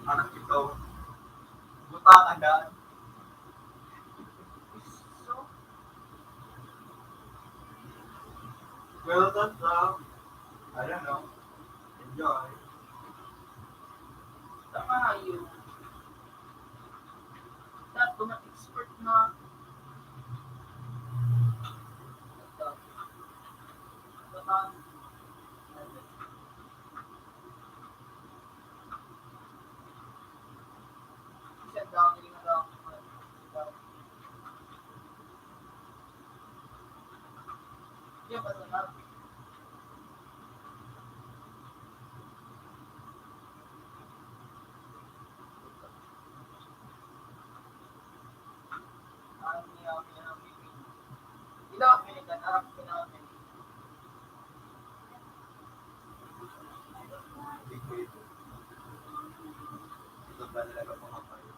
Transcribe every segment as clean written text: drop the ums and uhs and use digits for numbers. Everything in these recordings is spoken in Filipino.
Anak ito, butakan daan. Well done, Sam. I don't know. Enjoy. Hindi ko ito. Ito ba talaga mga kayo?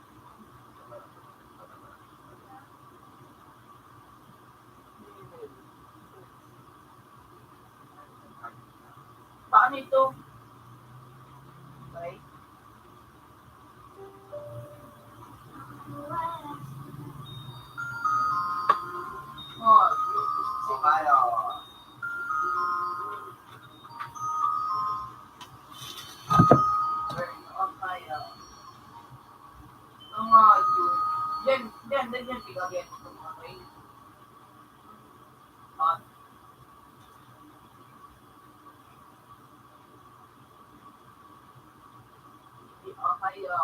Kaya,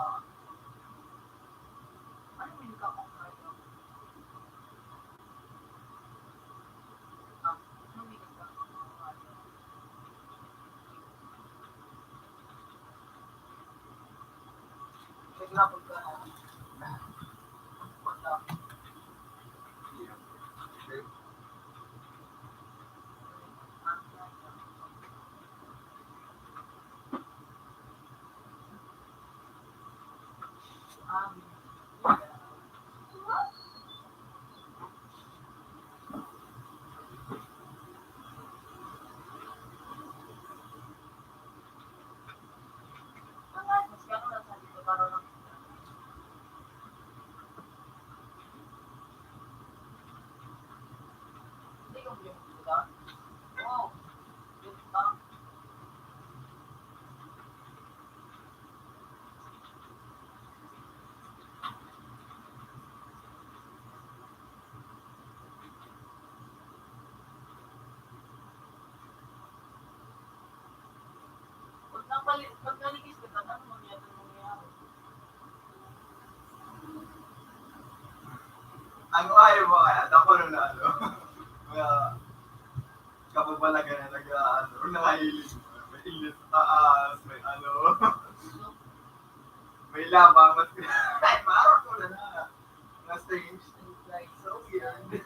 ano ayaw mo kaya? Ako nung lalo. pala ganyan nag-ano, nakahilig. May ilis sa taas, may ano, may labang. Ay, parang ko na. Na-stage. Like, so weird.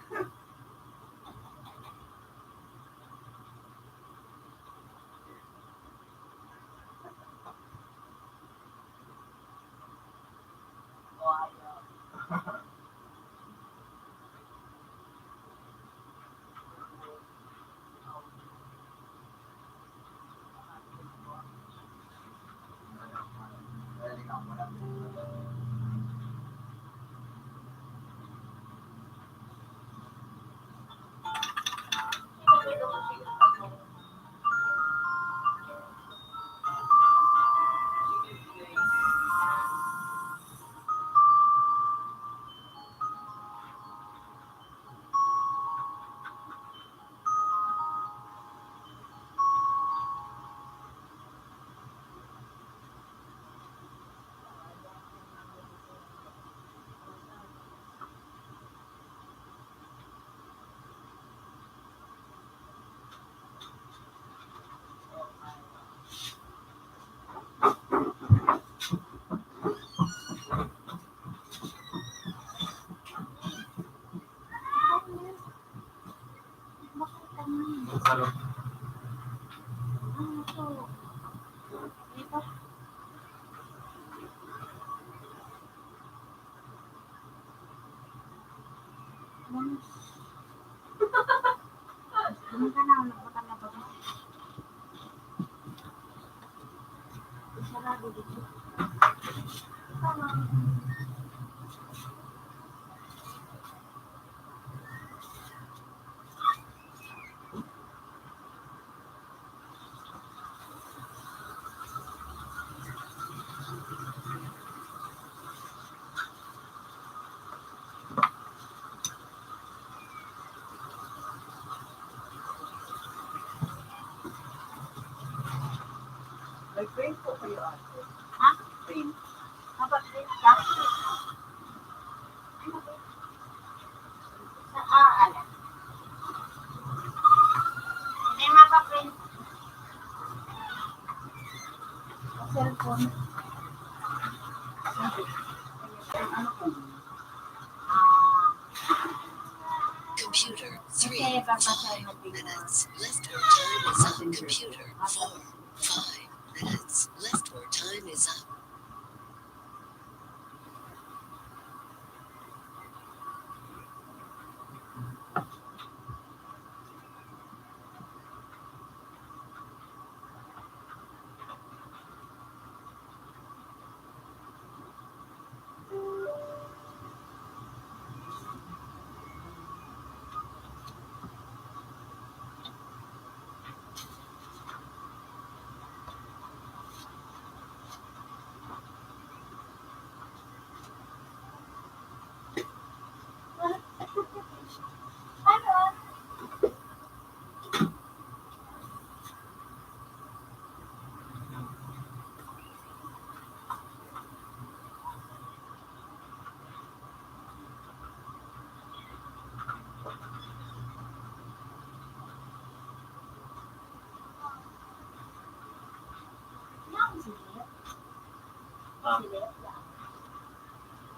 Sarap. May paint po kayo ate. Ha? Paint. Dapat rin ka. Sa ala. Hindi makaprint. Sa cellphone. Ano po? Computer Kasi 3, papasahin 5 natin. minutes. Left or time is up. Computer 4, 5 minutes. Left or time is up.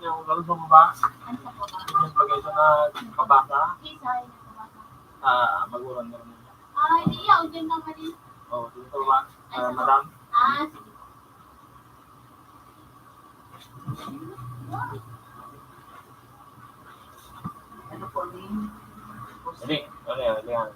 Yung ganun sa baba, Ano sa baba? yung bagay sa nakabasa, Isay na baba. maguran na rin. Hindi yaw. Diyan naman din. Oh, dito sa baba, madam. Sige. Ano po name? Hindi, ano yan, ano yan.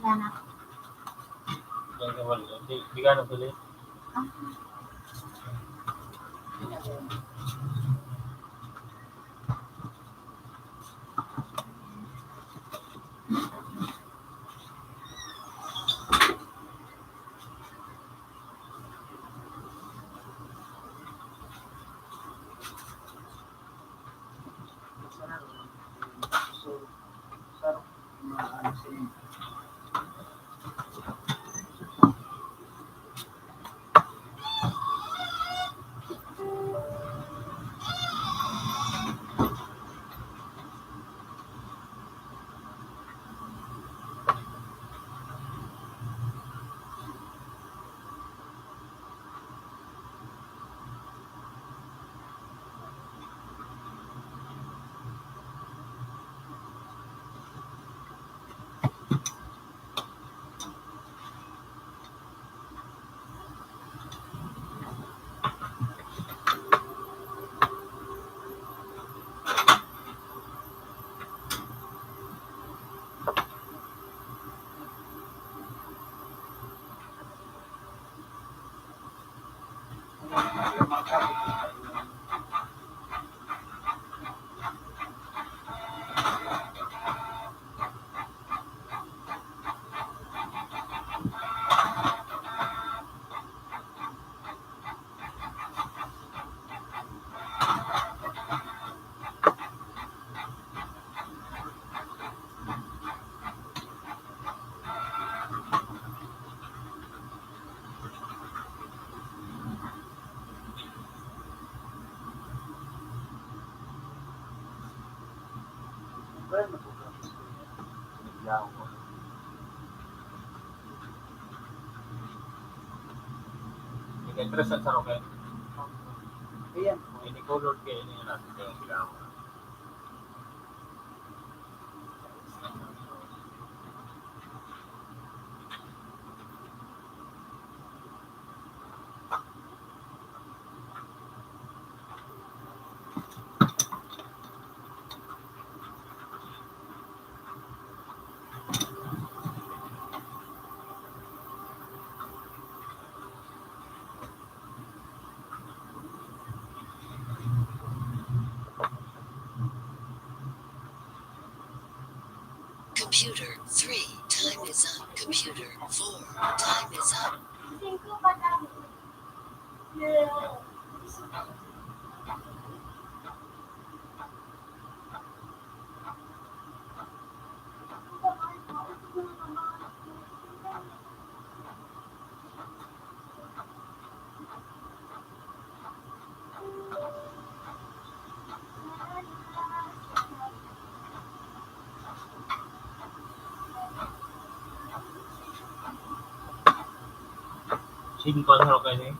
Yan na. Kaya wala. Di ka natuloy. So, sarap maano siya. Bueno, Bigla ako. Nag-interest sa rocket. ayan. Ini color kayo niya natin kayo bigla ako. Computer 3, time is up. Computer 4, time is up. Kasi ko ba dami? Yeah. Sino pa sa rocket niya?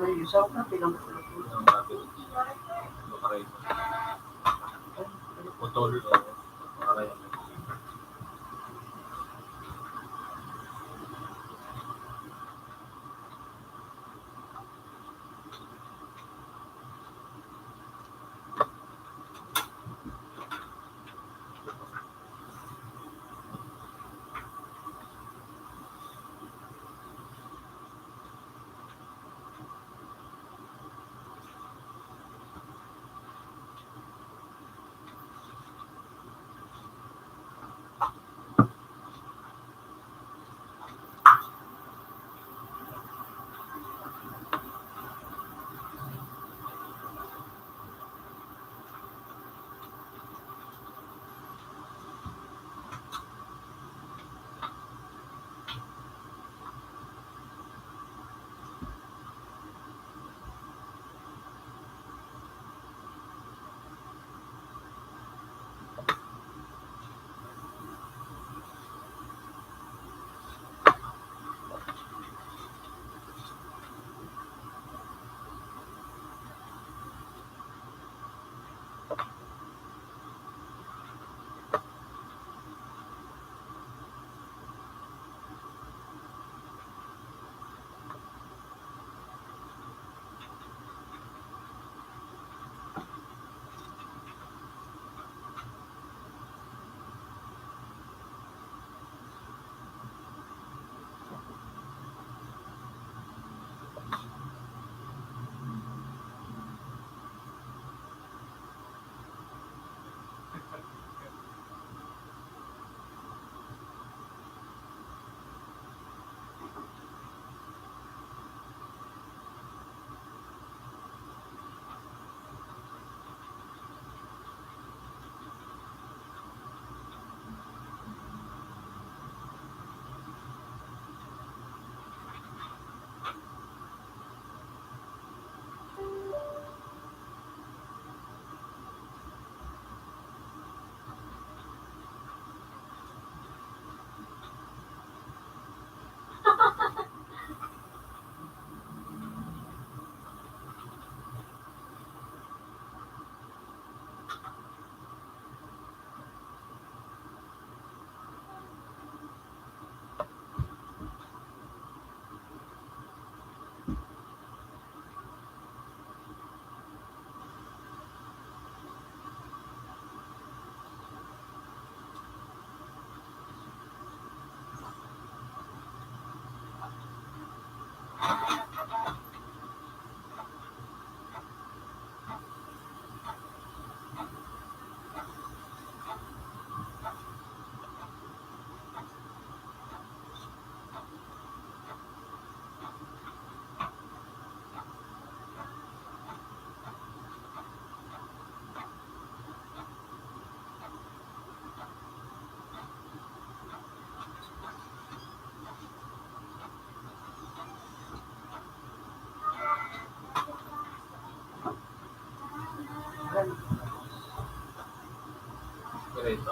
Ay, yung sarap na pilang Ang bakit? Bakaray. Putol. Bakaray.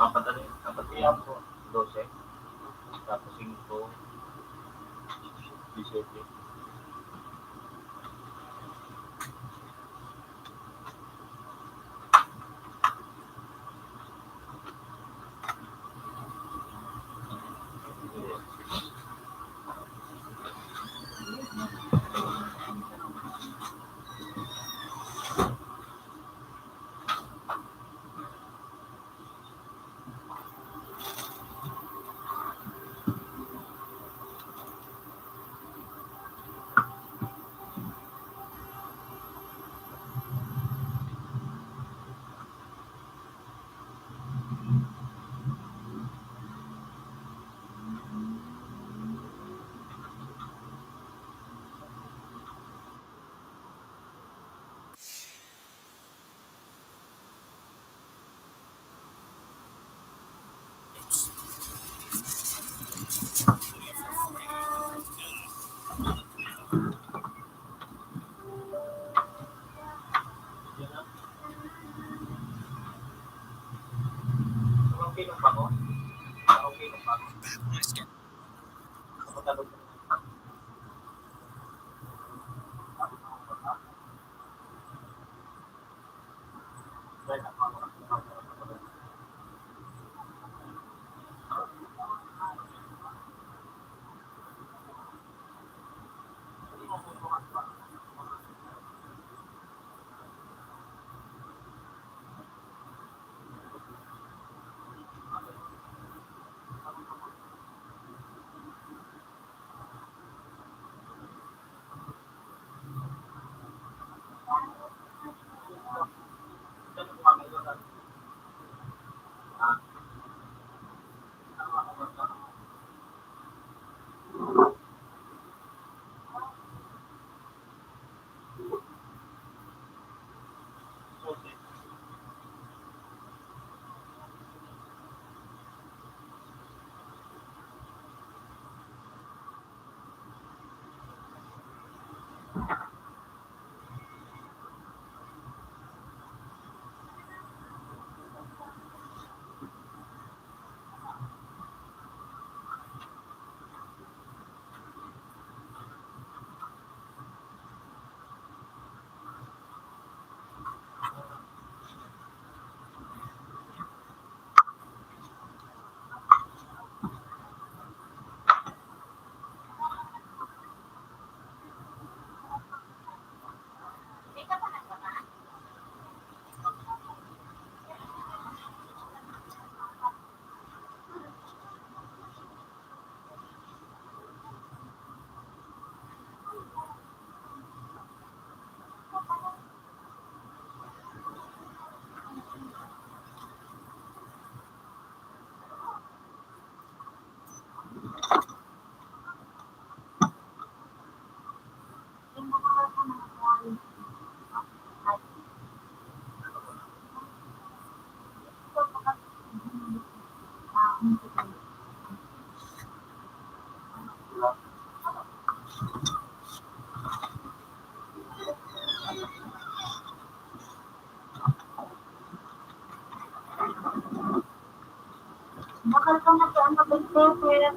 Apat ano yun? Apat yan. 12. Tapos 5. 17. Okay lang pa ko? Okay lang pa ko? Kapag Bakal ka mag-ano ba ito? Kaya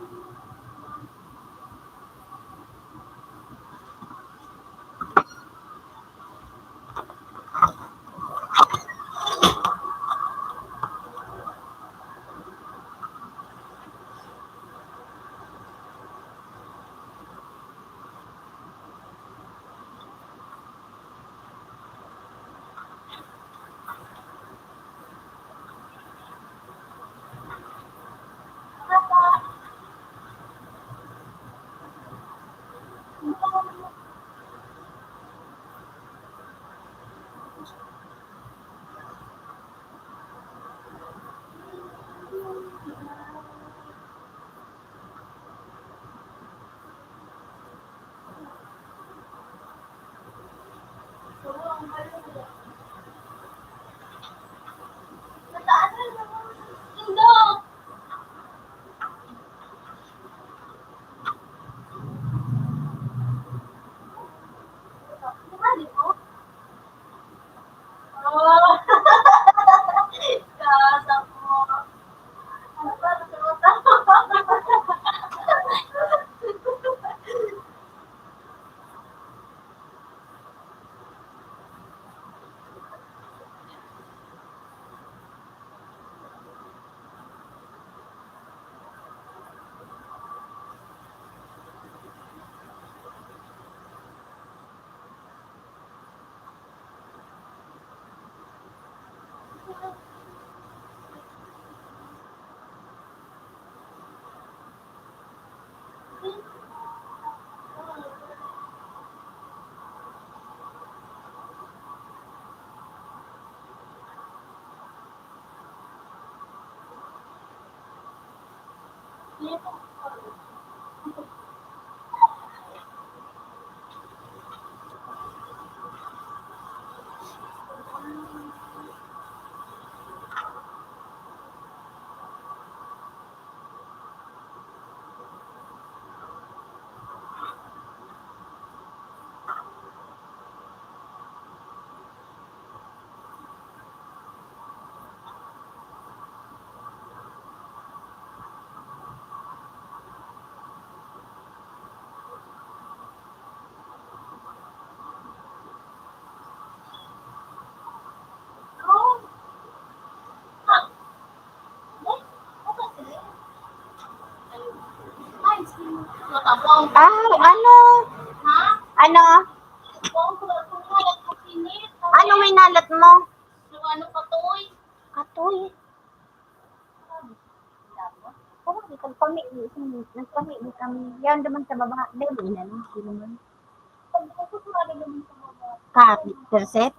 Ah, ano? Ano? Ano minalat mo? Katoy. Oo, nagpamili kami. Yan naman sa baba. Dahil na lang. Hindi naman. Kapit, perset.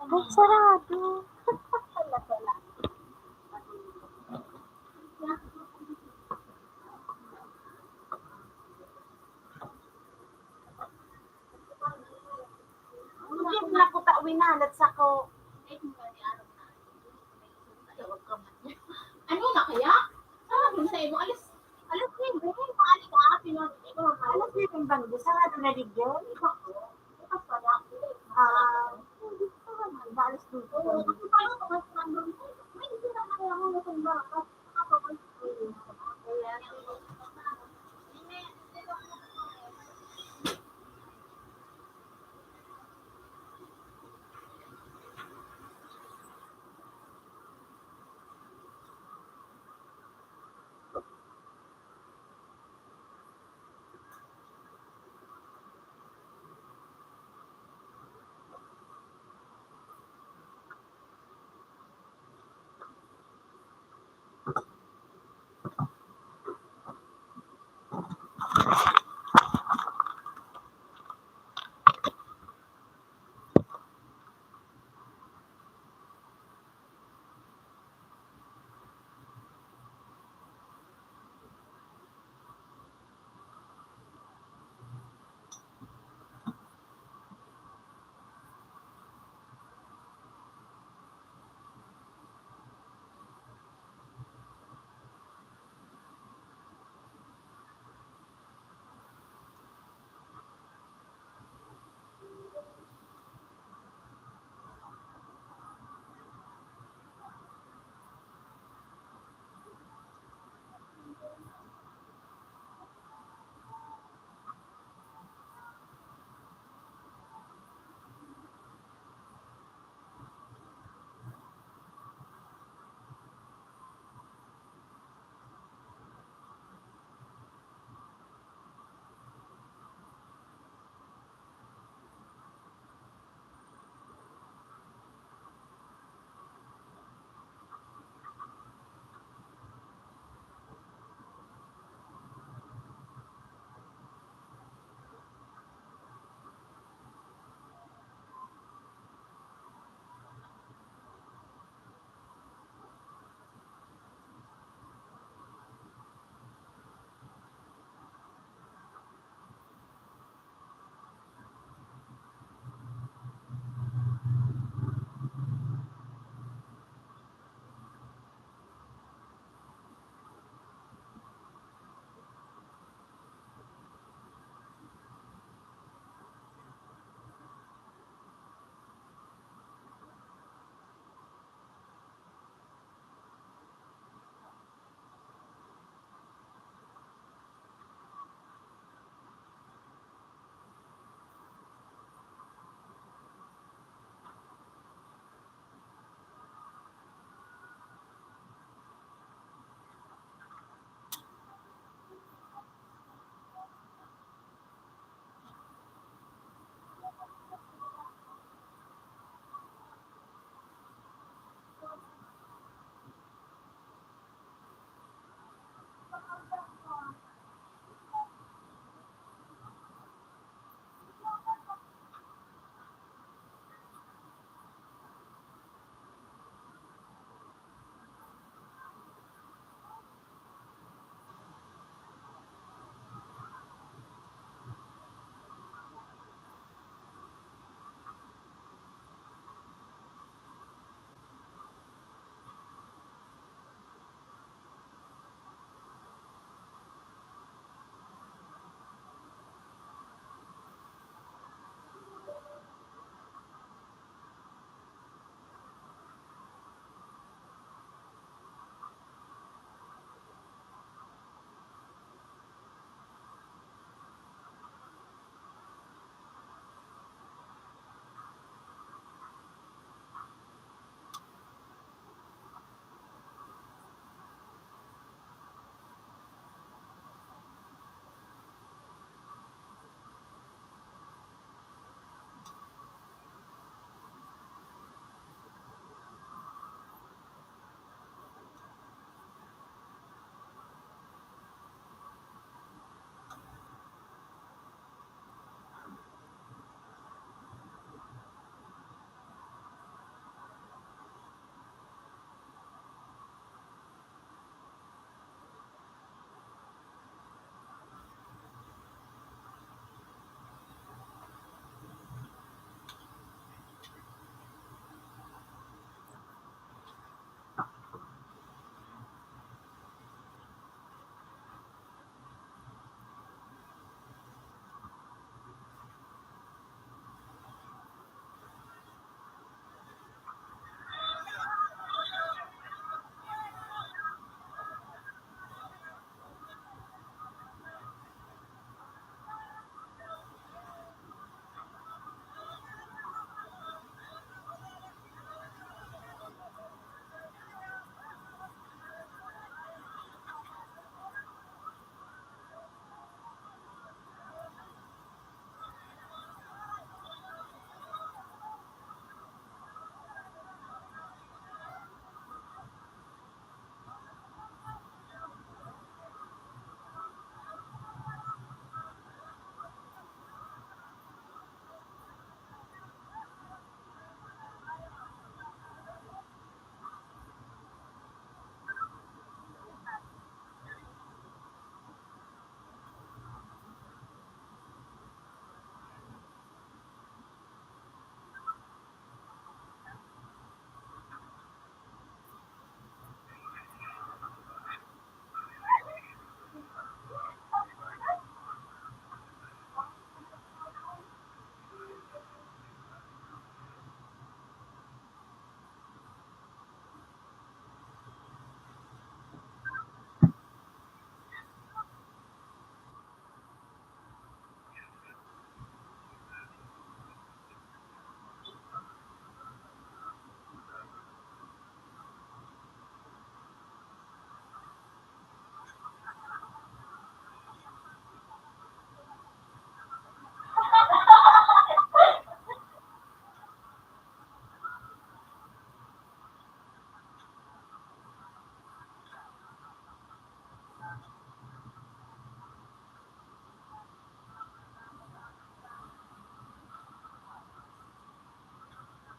Ay, sarado. Hindi mo na ko winalat sa ko. Ano na kaya? Sabi sa imo, alas din, paali ka, pinag-i ko. Alam niyo yung banggo, sarado na rin yun. Ah, hindi ko naman. Balas dito.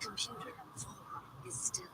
Computer 4 is still.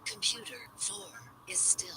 Computer 4 is still.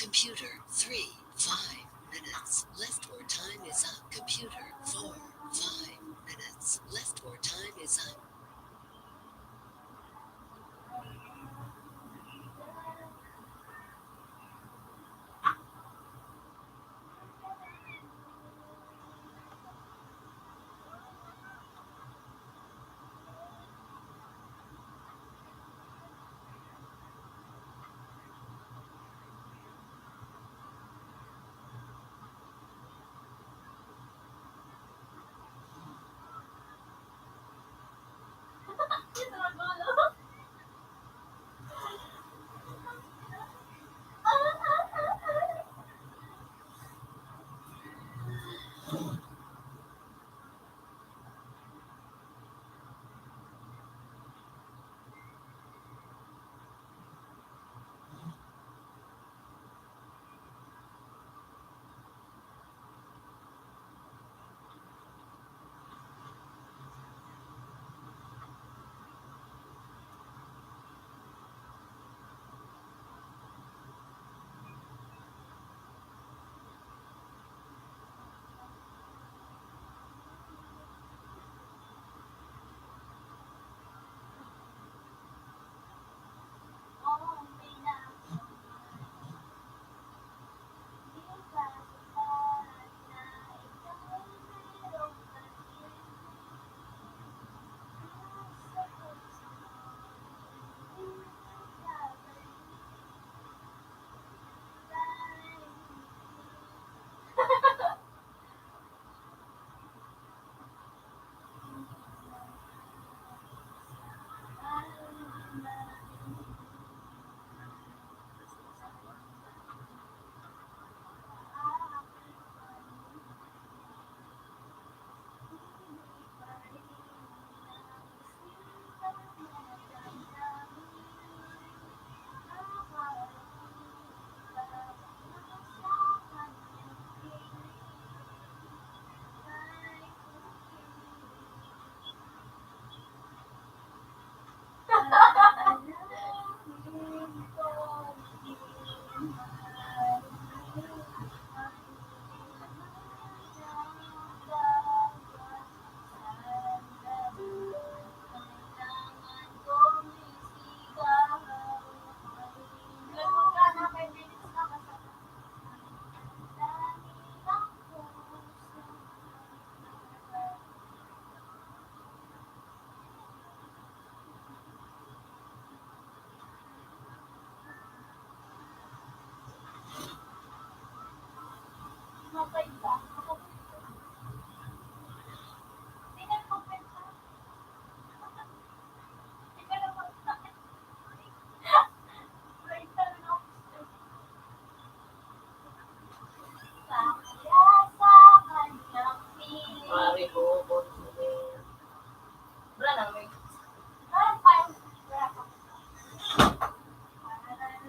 Computer 3, 5 minutes. Left or time is up. Computer 4, 5 minutes. Left or time is up. Ito na gulo.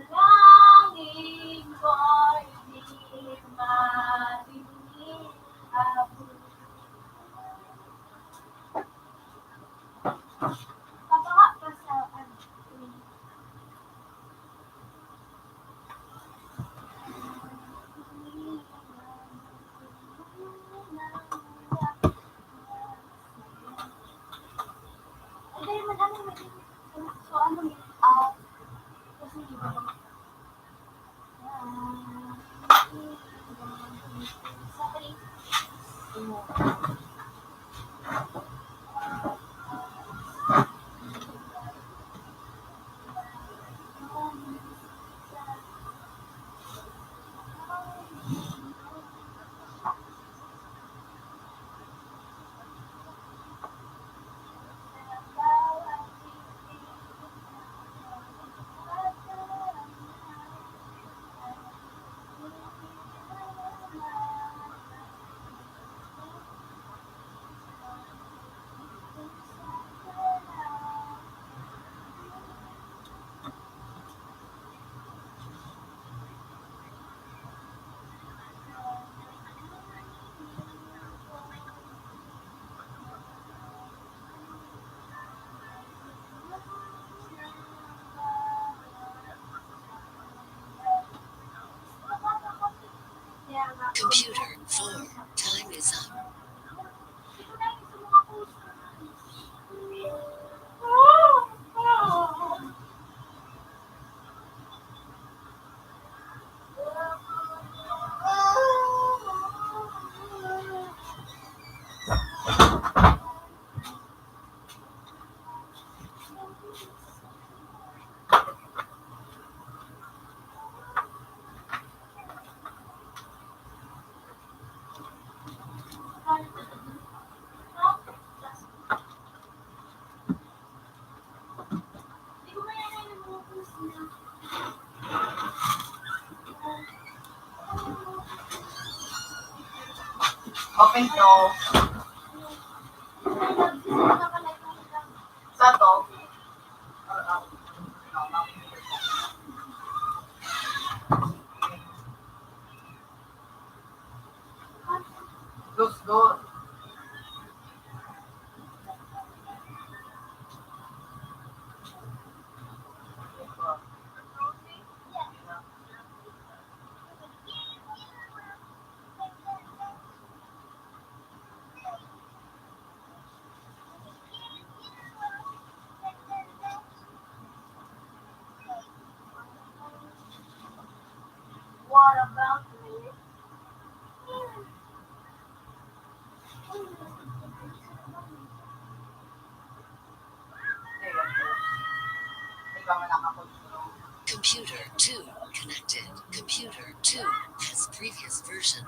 Langit ko'y di madilim. Computer 4, time is up. Open to. Sa to. Looks good. What about me? Ikaw na nakakontrol. Computer 2 connected. Computer 2 has previous version.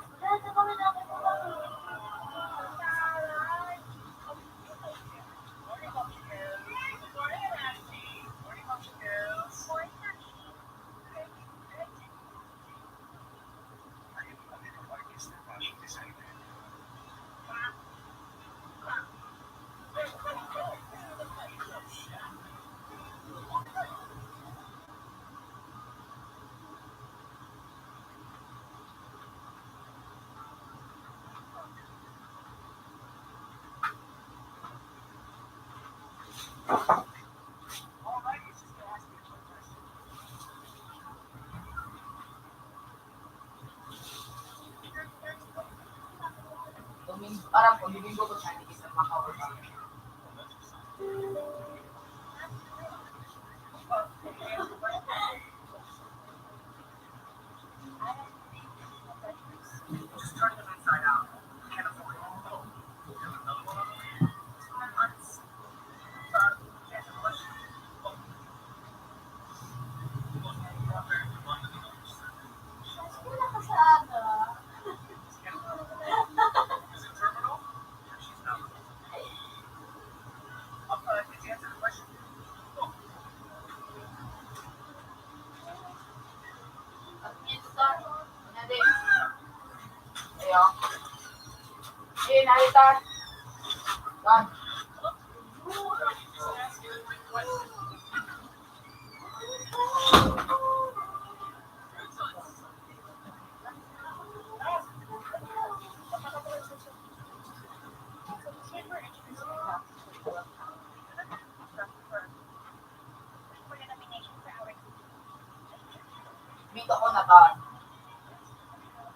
Parang kung Domingo ko siya, hindi sa makawal. Nalitan. Dan. Dito ko na Dan.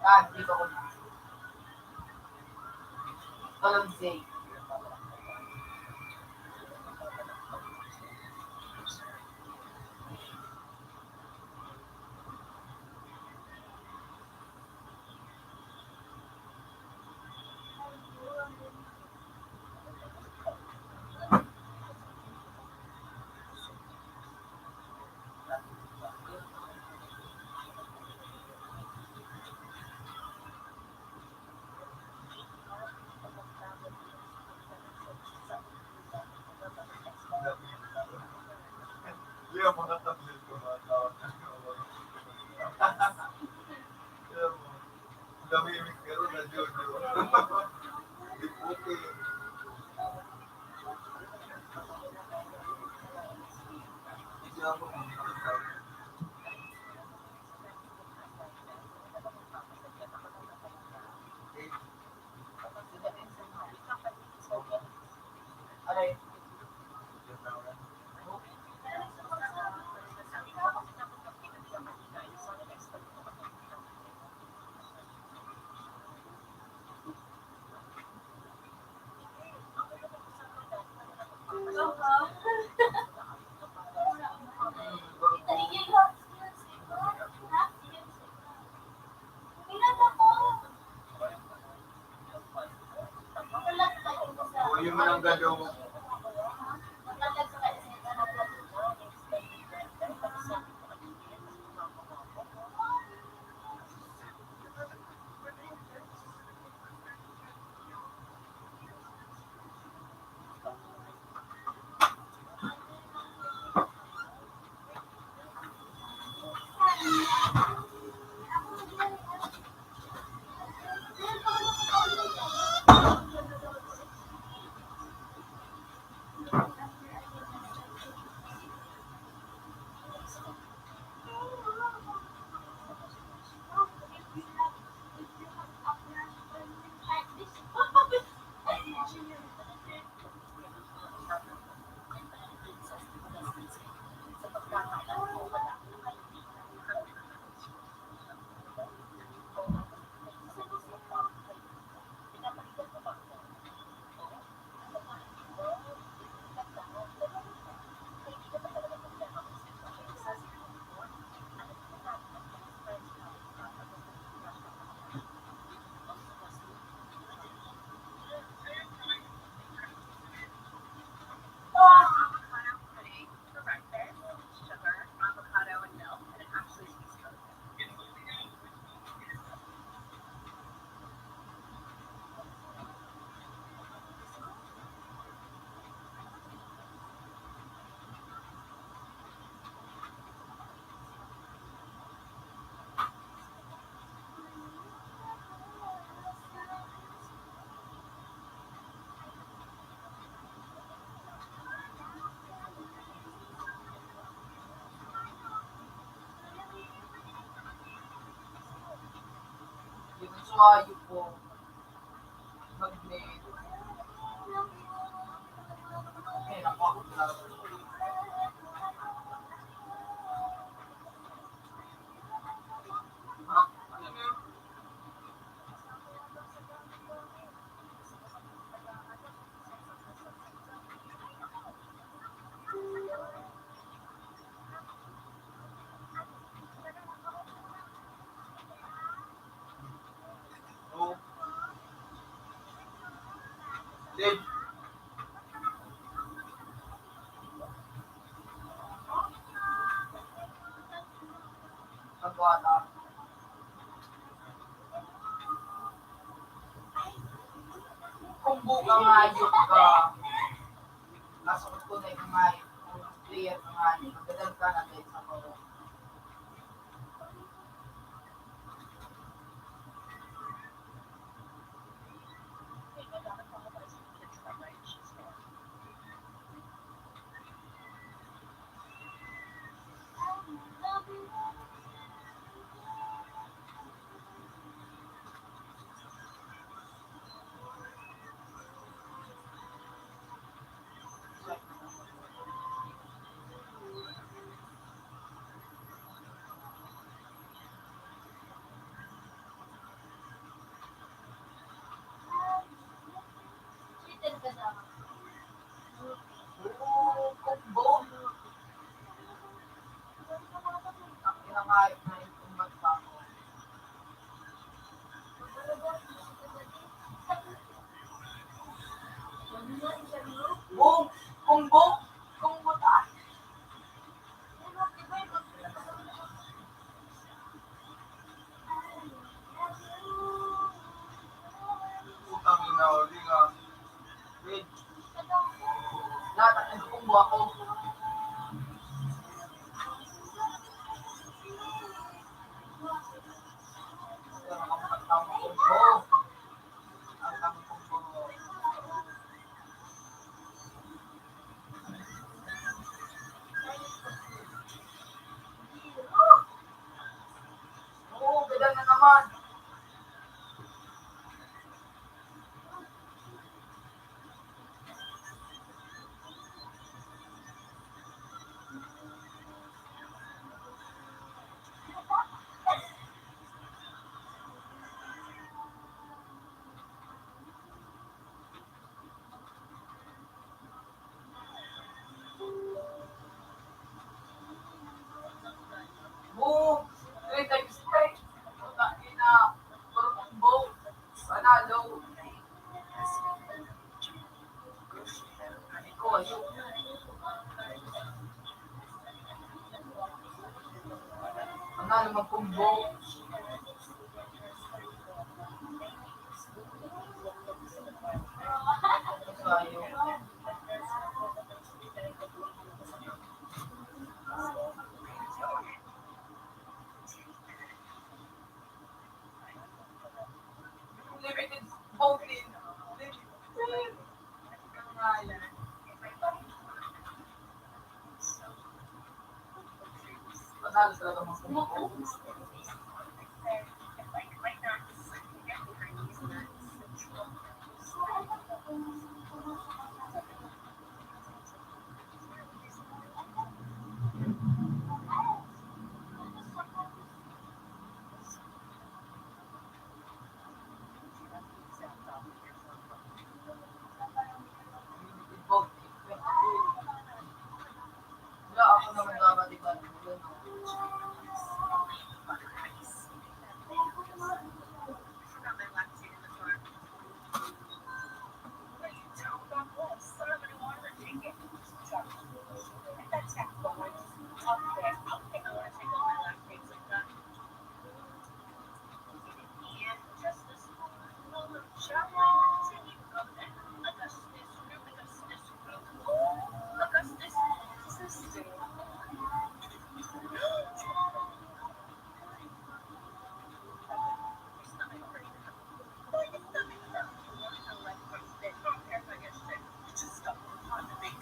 Dan, dito ko na. Tolong Zay. Yung mga tablet ko mga tawag na damimik pero na Jojo. Di puti. Hindi ako Aray. Yung mananggado mo. Yung suwayo po. Magnet. Eh, naku. Oh. Dave. Pagwala. Kung buka ngayok ka, nasakot ko na yung ngayok. Kung player ka ngayok, magdadal ka na dahil sa paro. Kumbo. Ang inangayok na yung kumbat pa ako. Boom! Kumbo! Kumbo ta! Putang ina, uli nga. Wait. Lahat ang kumbo ako. Ito na kapatang kumbo. Ang tamang kumbo. Oo, ganda na naman. Boom! 3 times straight. Putang ina. Puro kumbo. Panalo. magkumbo. Sayo. Limited voting. Limited. Pangalan. Panalo talaga magkumbo. Limited voting. Wala ako naman dapat iba.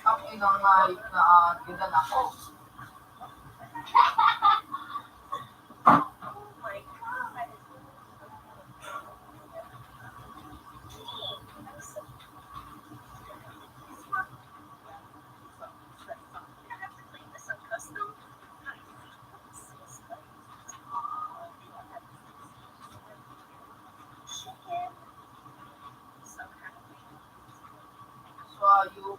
Ang inangay na gidan ako. Sayo.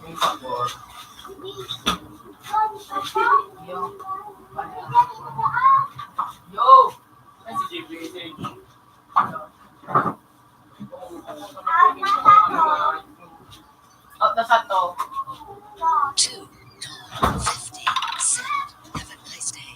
Yung, yo! Out na sa to. $2.50. Have a nice day.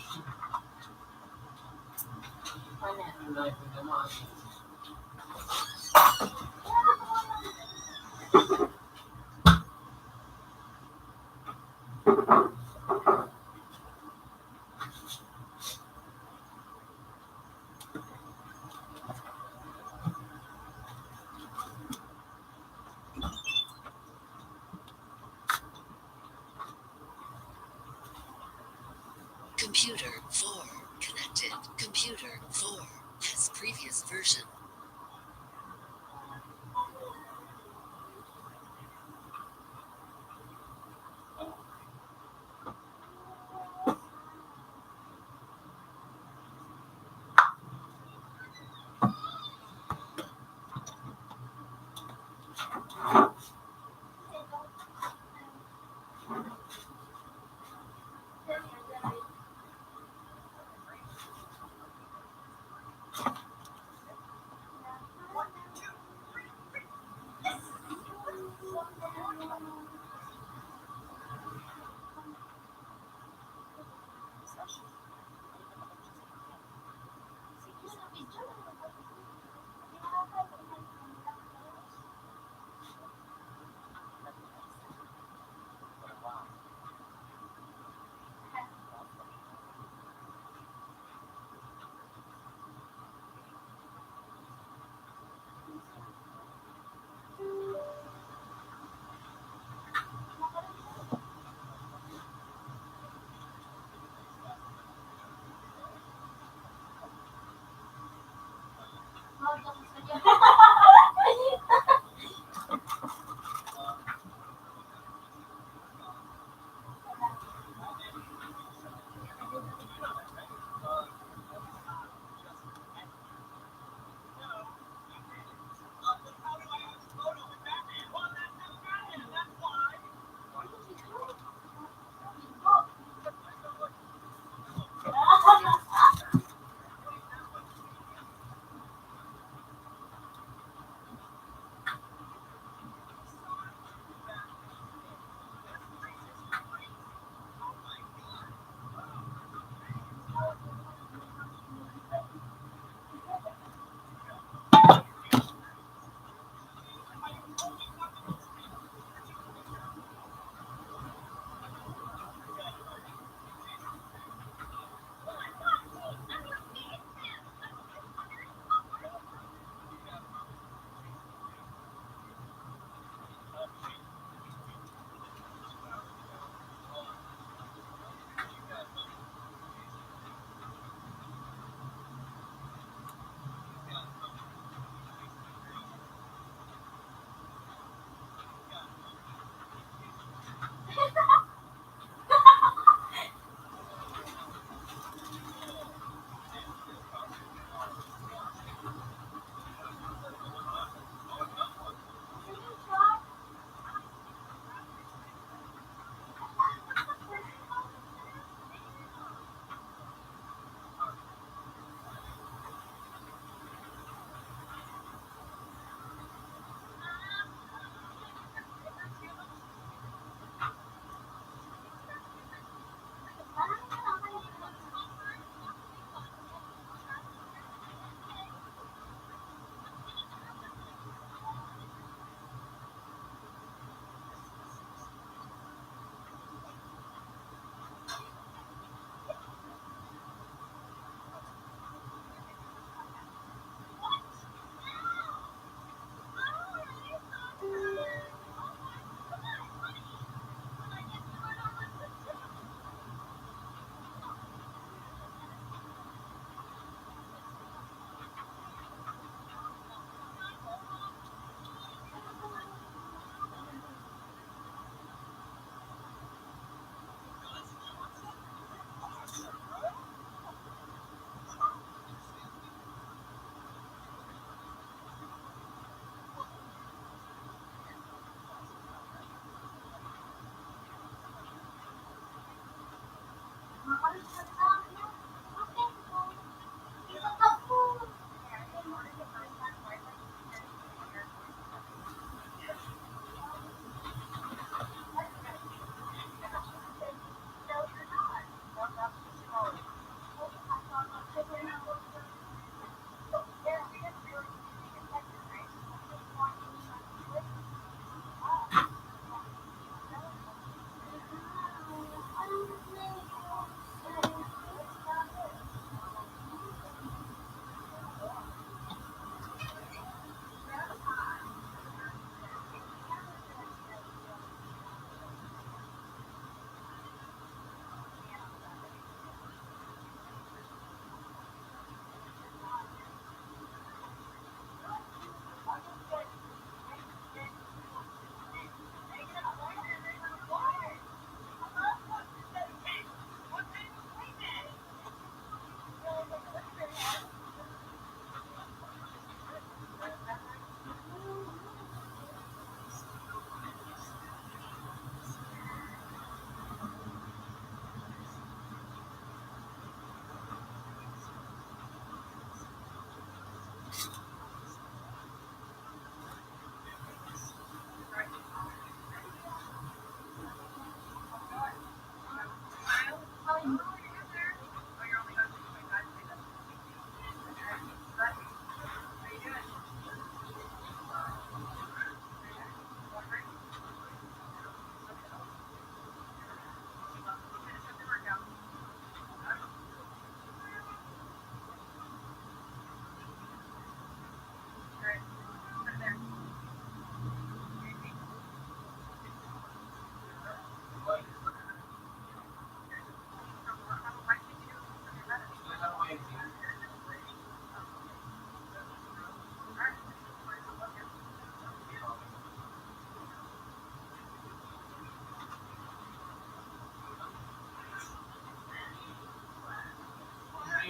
Computer 4 connected. Computer 4 has previous version.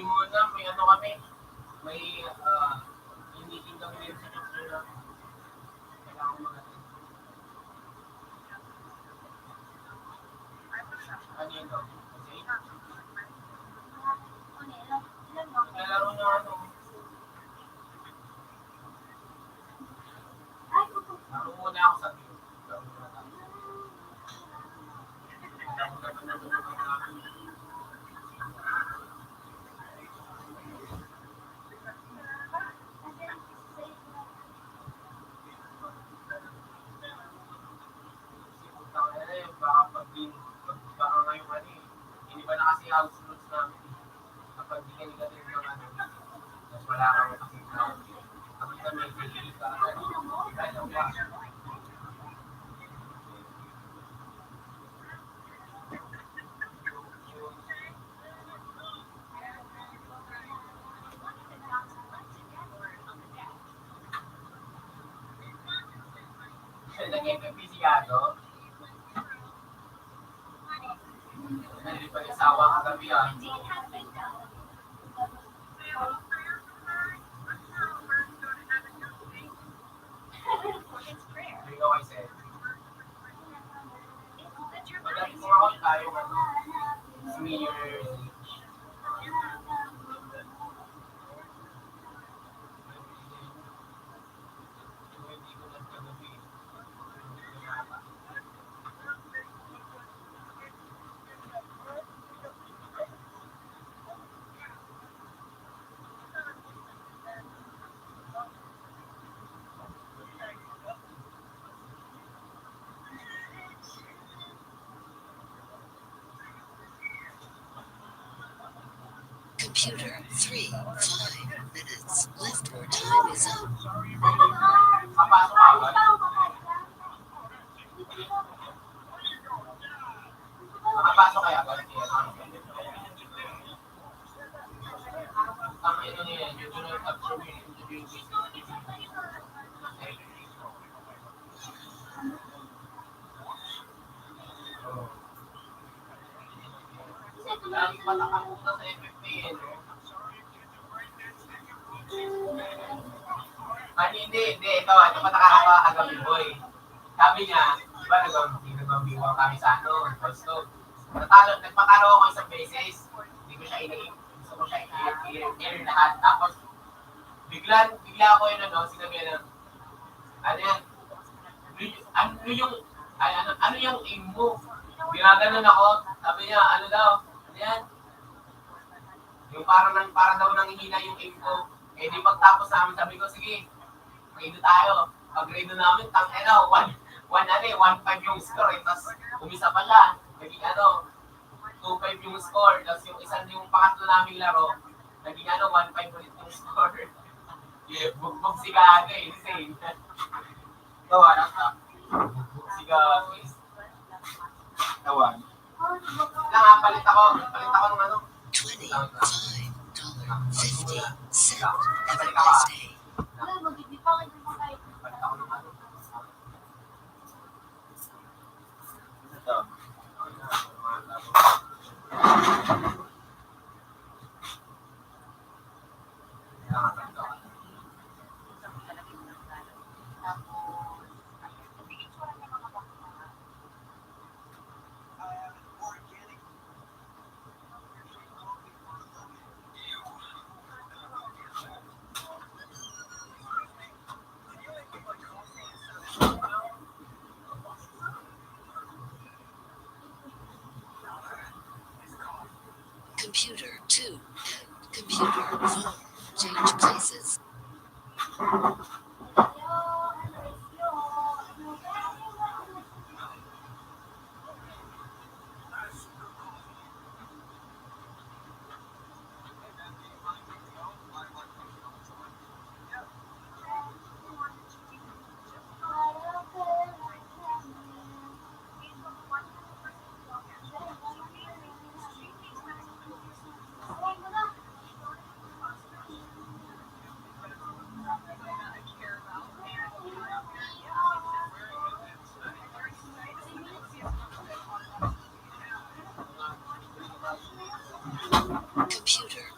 muna, may ano kami. May, meeting kami din sa picture na. Kailangan ko mag-attend. Ano yun daw? Kasi, nalaro niya ano. Laro muna ako sa view. Laro muna tayo. Laro muna namin. Baka ngayong ano eh. Hindi ba na kasi house rules namin eh. Kapag di ka negative ng ano, tapos wala kang makikita. Kapag ka may bigil ka, ano ba? Nag-FFP si Gato. Hindi pa isawa kagabi ah. Hindi ko kay Seth. Maganda kung ako tayo ano. Smear. Hindi ko nagkagabi. Computer 3, 5 minutes left or time is up. Papasok ka ba? Nakapasok kaya ba? Ang ino niya, yung tunod capture yung interview Ang patakamuta sa FFP hindi. Ito pataka ka kagabi boy. Sabi niya, di ba nagmambiwang kami sa ano, Boston. Nagpatalo ako isang beses. Hindi ko siya gusto ko siya i-air lahat. Tapos, bigla ako yun sinabi na, ano yung aim mo? Ginaganon ako. Sabi niya, ano yan? Yung para daw nangihina yung aim ko. Eh di pagtapos namin, sabi ko, sige, grade tayo. Pag-grade namin, 1.5 yung score eh. Tapos umisa pa siya. Naging 2.5 yung score. Tapos yung pangatlo namin laro, naging 1.5 ulit yung score. Bugbog si Gaga eh. Insane. Tawa na ka. Bugbog si Gaga eh. Tawan. Palit ako ng ano. $25.50. Have a nice day. Palit ako ng ano. Computer 2 and computer 4 change places.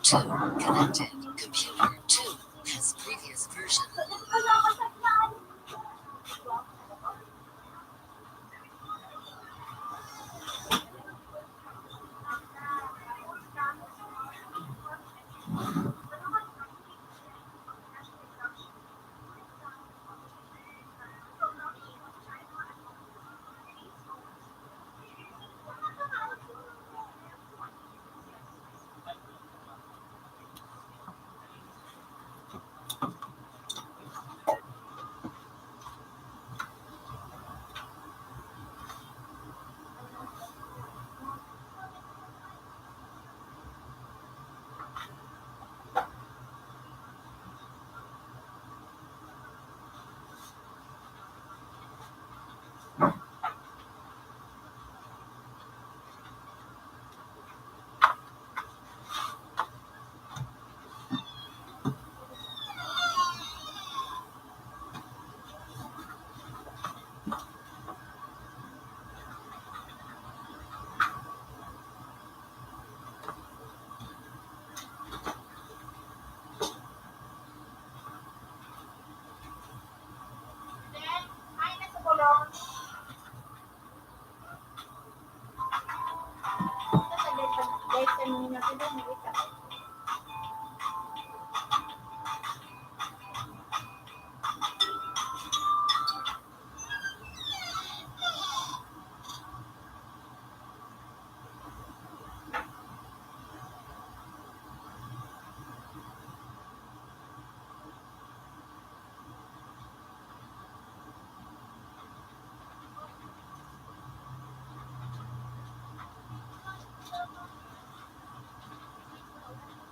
2 connected. Computer 2 has previous version. Ay, nasa kulong. Guys, ano na sila, nakita.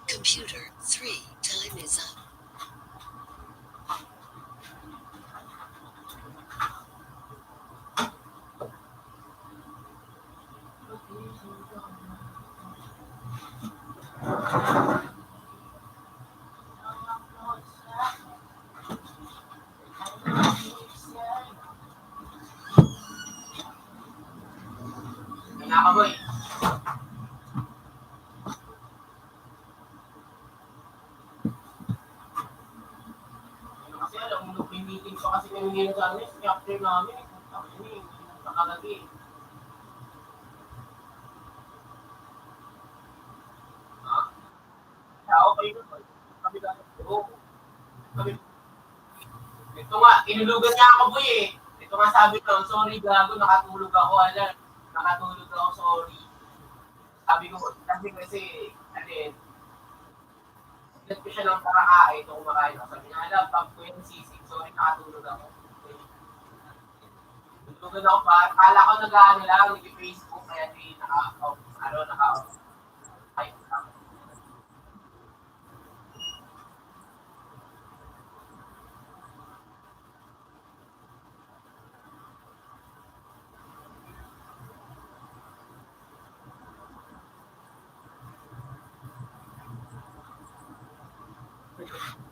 Computer 3 time is up. Nakaboy. Kasi alam mo, may meeting pa kasi kami ngayon sa amin, sa chapter namin. Tapos yun, nakalagi. Ha? Okay na ba? Kami na. Oo. Kami. Ito nga, inulugan niya ako boy eh. Ito nga sabi ko, sorry gago, nakatulog ako. Alam, nakatulog ako, sorry. Sabi ko, kasi, ano eh, sigat ko siya ng parakain nung kumakain ako. Sabi niya, alam, pag ko yung sisig, sorry, nakatulog ako. Tulugan ako pa, kala ko nag-ano lang, nag-Facebook, kaya di naka-off, naka-off. Ay,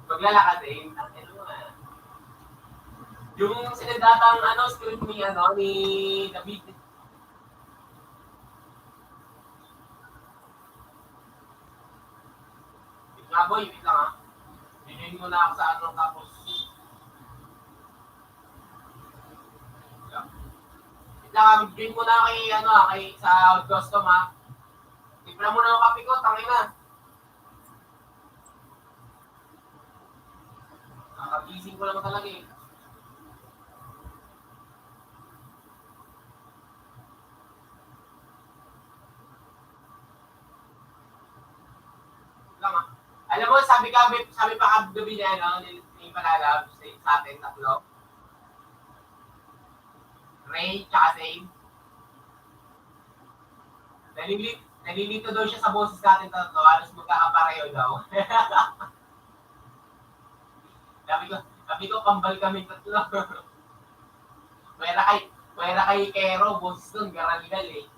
maglalakad eh, ano nga. Yung sinadatang script ni David. Wait nga boy, wait lang ha. Binin mo na ako sa tapos. Wait lang ha, binin mo na kay sa custom ha. Tipla mo na yung kape ko, tangin na. Nakagising ko lang talaga eh. Lang ah. Alam mo, sabi pa kagabi niya, ni Palalab, sa atin, tatlo. Ray, tsaka Zane. Nalilito daw siya sa boses natin tatlo, halos magkakapareho daw. Sabi ko, kambal kami tatlo. Pwera kay Kero, boses nun, garangal eh.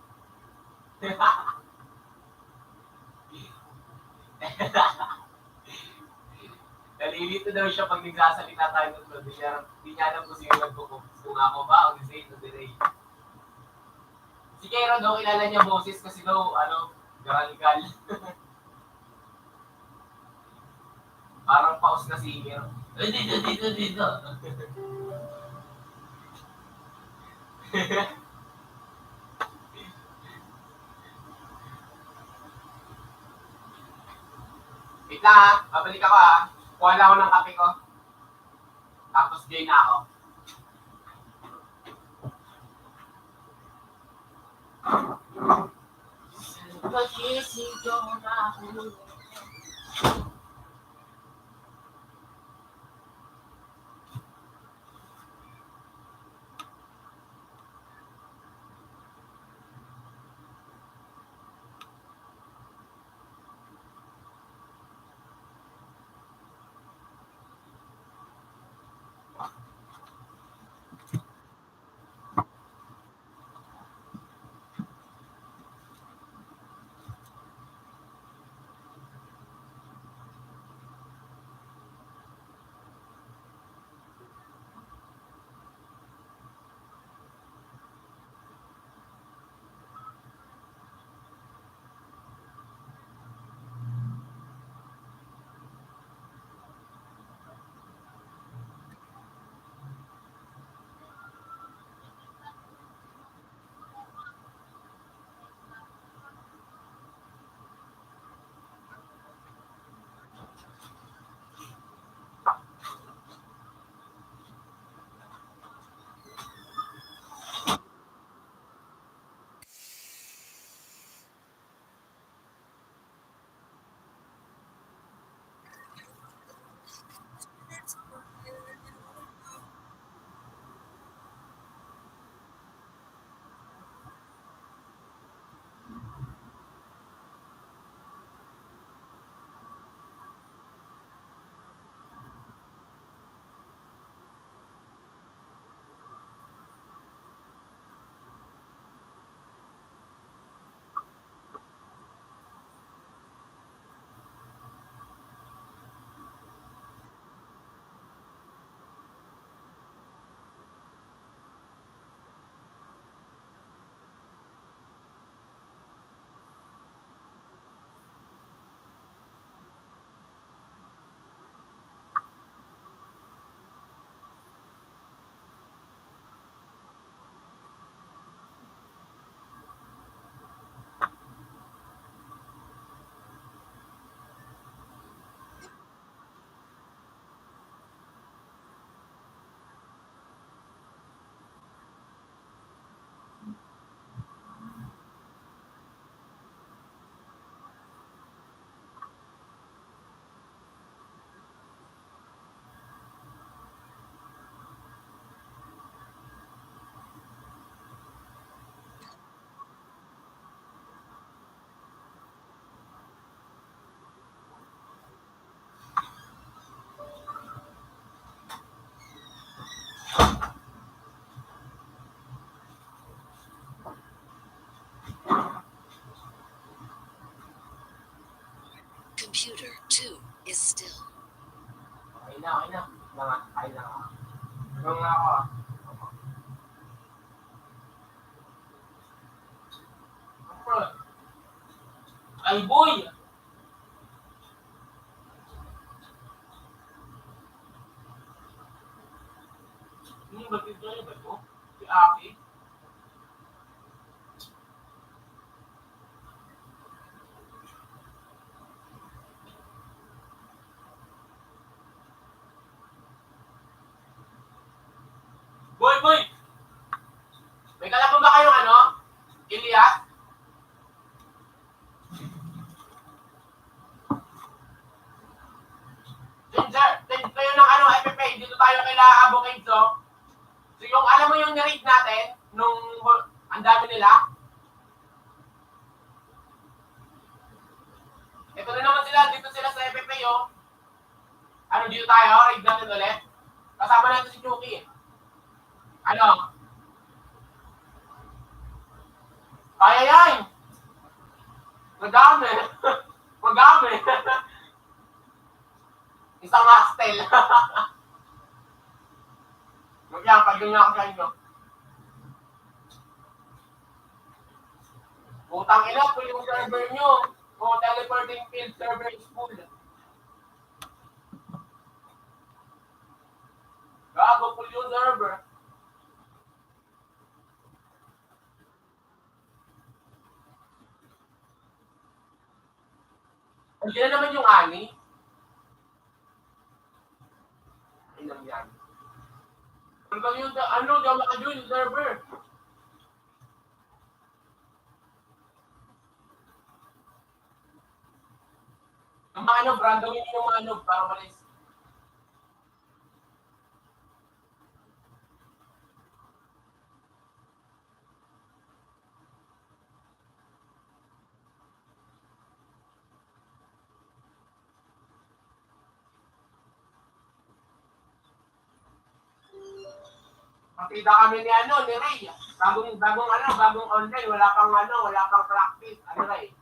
Nalilito daw siya pag nagsasalita tayo ng tatlo. Di niya alam kung sino nagpo-focus. Kung ako ba, o si Zane, o si Ray. Si Kero daw, kilala niya boses kasi daw, garangal. paus na singer. Ay, dito. Wait lang ha, babalik ako ha. Kuha lang ako ng kape ko. Tapos join na ako. Pag-isigaw na ako. Computer 2 is still. Okay na. Ay lang ako. Hanggang nga ako ah. Ay boy! Ba't ito yung ba't mo? Si Aki? Boy! May kalaban ba kayong ano? Elias? Ginger, kayo ng ano, FFA, dito tayo kaila Avocades, oh. So yung, alam mo yung na-read natin, nung, ang dami nila. Ito na naman sila, dito sila sa FFA, oh. Ano, dito tayo, read natin ulit. Kasama natin si Chucky. Ano? Ay! Madami. Isang hostel. Pag yun ako sa inyo. Utang ina po yung server nyo. Kung teleporting field server is full. full yung server. Andiyan na naman yung ani. Ay, nangyari. Hanggang yung, ano, di ako makajoin yung server. Ang mga ano, brandong yun yung mga ano, para malis. Partida kami ni ano, ni Ray. Bagong online, wala pang practice. Ano Ray?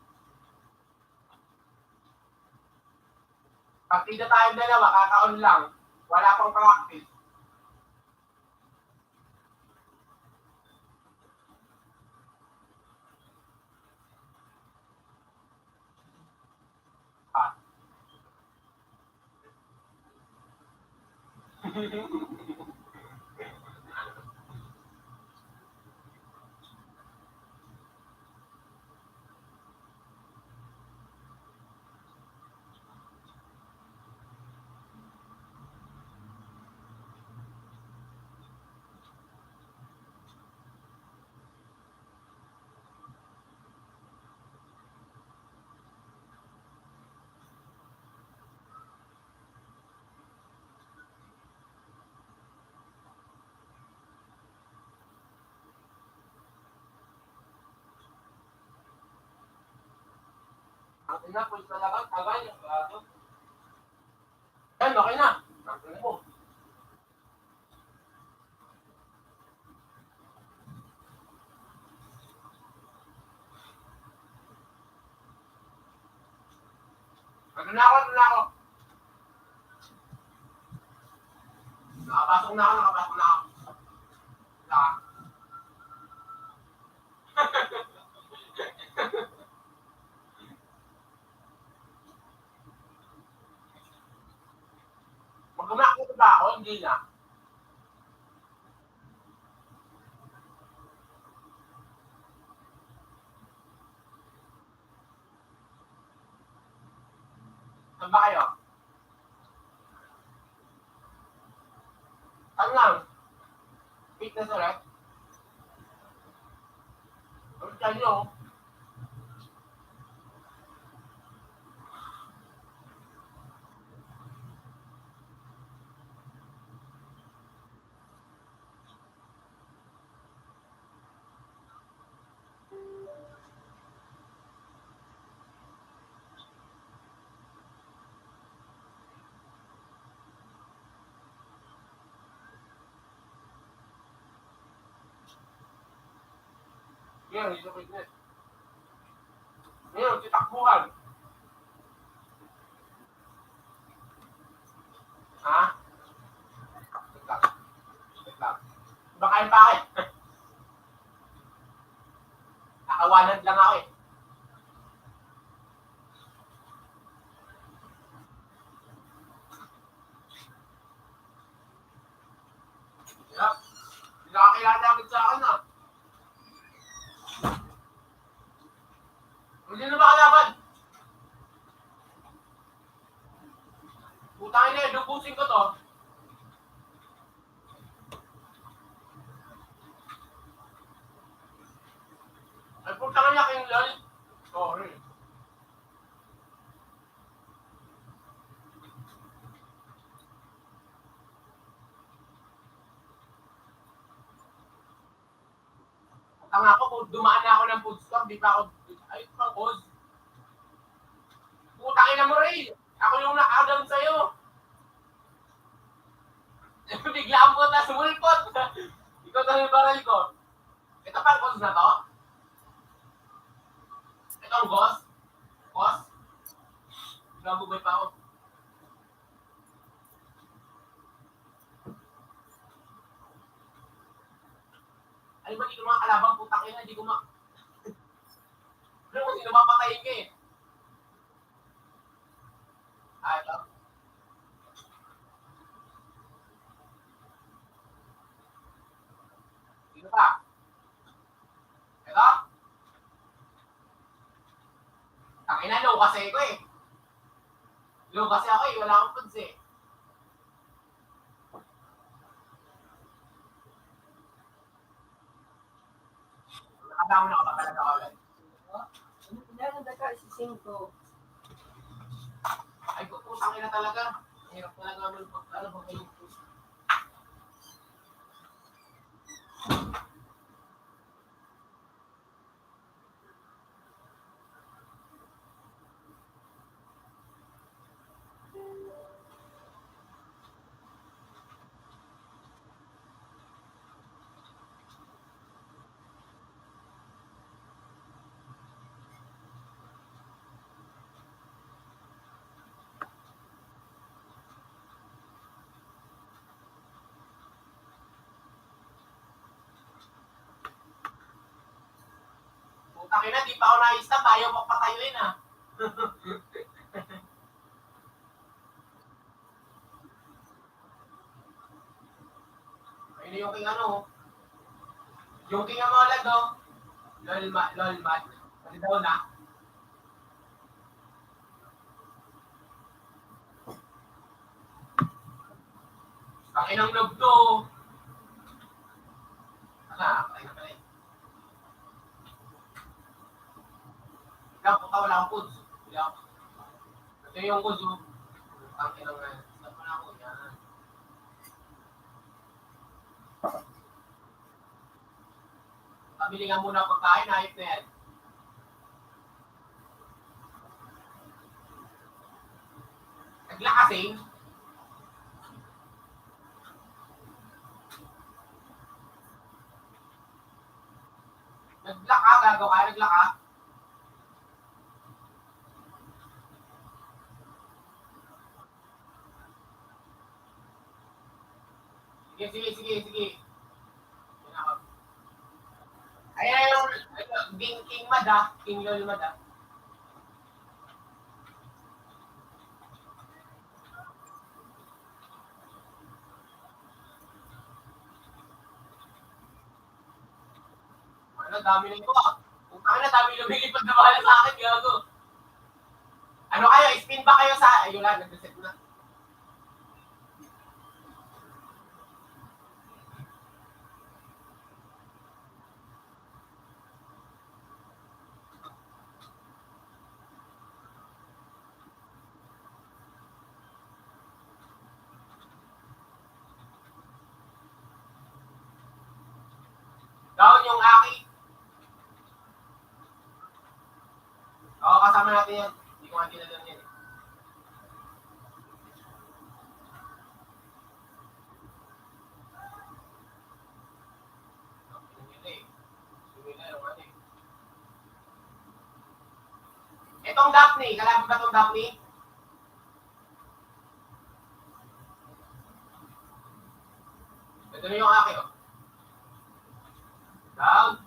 Partida tayo dalawa, kakaon lang. Wala pang practice. Ah. Ang ina, pulis talaga, tagal yung plato. Yan, okay na. Ang ina mo. Ano na ako. Nakapasok na ako. Saka. Mag-umakit ba ako? Hindi na. Saan ba kayo? Saan lang? Fitness ulit? Ulit kayo. Ngayon, hindi sa fitness. Ngayon, titakbuhan. Ha? Wait lang. Baka yung bakit? Nakawanad lang ako eh. Yeah. Hindi nakakilala agad sa akin ah. Hindi na ba kalaban? Putangin na yun, lubusin ko to. Ay, putangin niya kayong lol. Sorry. Tanga ko, kung dumaan na ako ng food stop, di pa ako, ay, pang cause. Putangin na mo rin. Ako yung naka-down sa'yo. Bigla ang puta, sumulpot. Ikaw tayo yung baral ko. Ito pa ang cause na to? Ito ang boss? Boss? Nabubay pa ako. Ay ba, di ko mga kalabang putang ina, di ko ma... Ano kung sino mapatayin ka eh? Ito. Ano ba? Ito? Tangina, low kasi ko eh. Low kasi ako eh, wala akong foods eh. Nakadamo na ako talaga agad. Ay, putang ina talaga. Hirap talaga naman pag ano ba kayo. Putang ina, di pa ako na-stop. Ayaw mo patayuin ah. Ayun yung king ano. Yung king amolad oh. Lol mat. Kasi daw na. Takinang loob to. Patay na pala eh. Ikaw, puta wala akong foods. Hindi ako. Ito yung kuzo. Takinang nga. Stop mo na ako. Yan. Pabili nga muna pagkain. Ayip na yan. Naglakasing. Naglaka, gago ka. Naglaka. Sige. Yan ako. Ayan yung King Mad ah. King Lol Mad ah. Ano, dami na ito ah. Putang na, dami lumilipad na bahala sa akin. Gago. Ano kayo? Spin ba kayo sa... Ayun lang, nag-reset na. Down yung Aki. Oo, kasama natin yan. Hindi ko nga kinalan yan. Itong Daphne, kalaban ba itong Daphne? Ito na yung Aki oh. Down.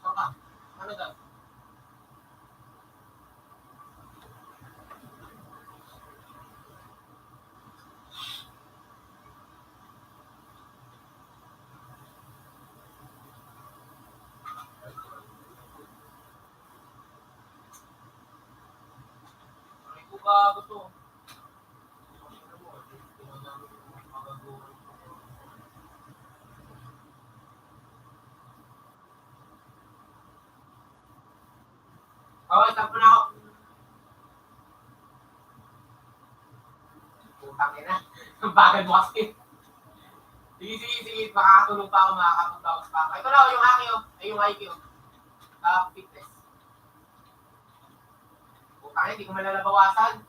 Saan ka? Ano daw? Ay, ko ba gusto? Oo, stop mo na ako. Putang ina. Ang bagal mo kasi. Sige. Makakatulong pa ako, makakapag-bounce pa ako. Ito na, yung Aki oh. Ay, yung IQ. Fitness. Putang ina, hindi ko malalabawasan.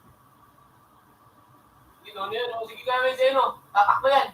Sige, no, yun. Sige, gawin sa'yo, no. Tatakbo yan.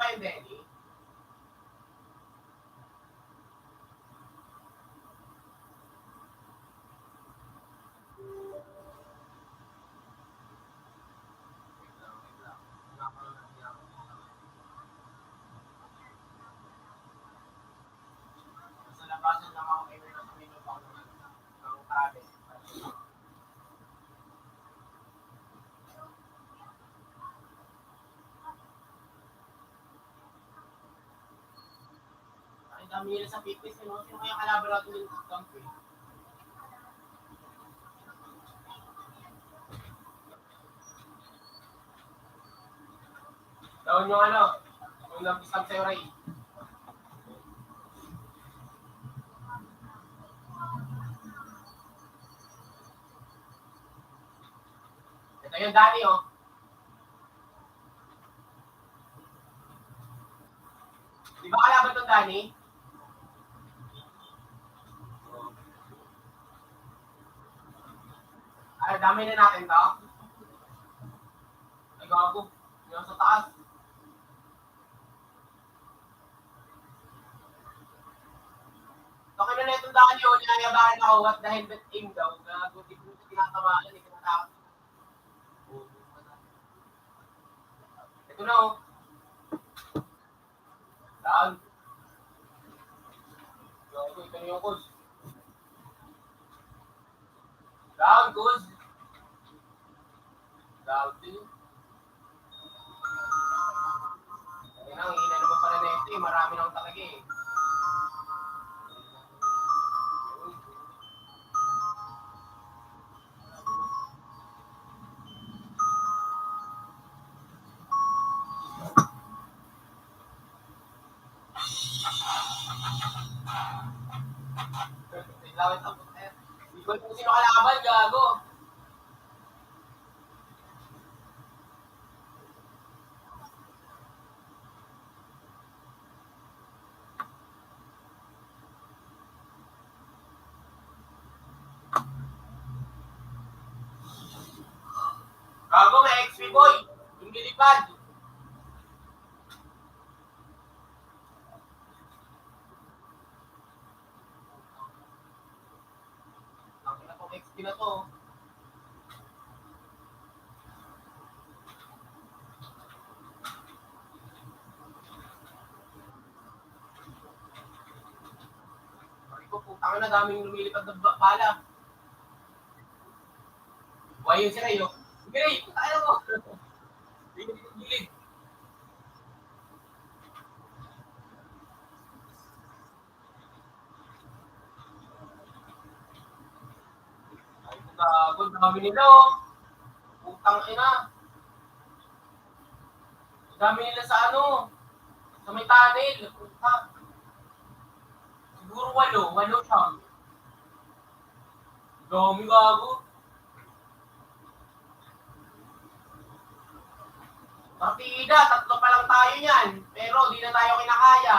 kayong Denny? Sa labasan lang ako kayo na suminom ako ng tabi. Ay, dami nila sa fitness. Sino kaya kalaban natin yung camp eh? Daon yung ano, yung nag-stab sa'yo, Ray. Ito yung Danny, oh. Di ba kalaban tong Danny? Ay, dami na natin to. Ay, gago. Yung sa taas. Okay na na itong Danny, oh. Niyayabahan ako at dahil bet aim daw. Gago, di ko tinatamaan. Hindi ko natakot. Ito na, oh. Down. Gago, ito na yung coach. Down, coach. Down, din. Ayun na, ang hina naman pala na ito, eh. Marami na akong talaga, eh. Lawit ang puter. Hindi ko kung sino kalaban, gago. Gago, may XP boy. Yung gilipad. Ang ina tong XP na to. Sabi ko, putang na daming lumilipad na bala. Why yun si Ray, oh? Sige, Ray, tayo mo. Gilid. Ay, gago, dami nila, oh. Putang ina. Dami nila sa ano, sa may tunnel. Putang. Siguro 8 siya. Dami, gago. Partida, 3 pa lang tayo niyan. Pero di na tayo kinakaya.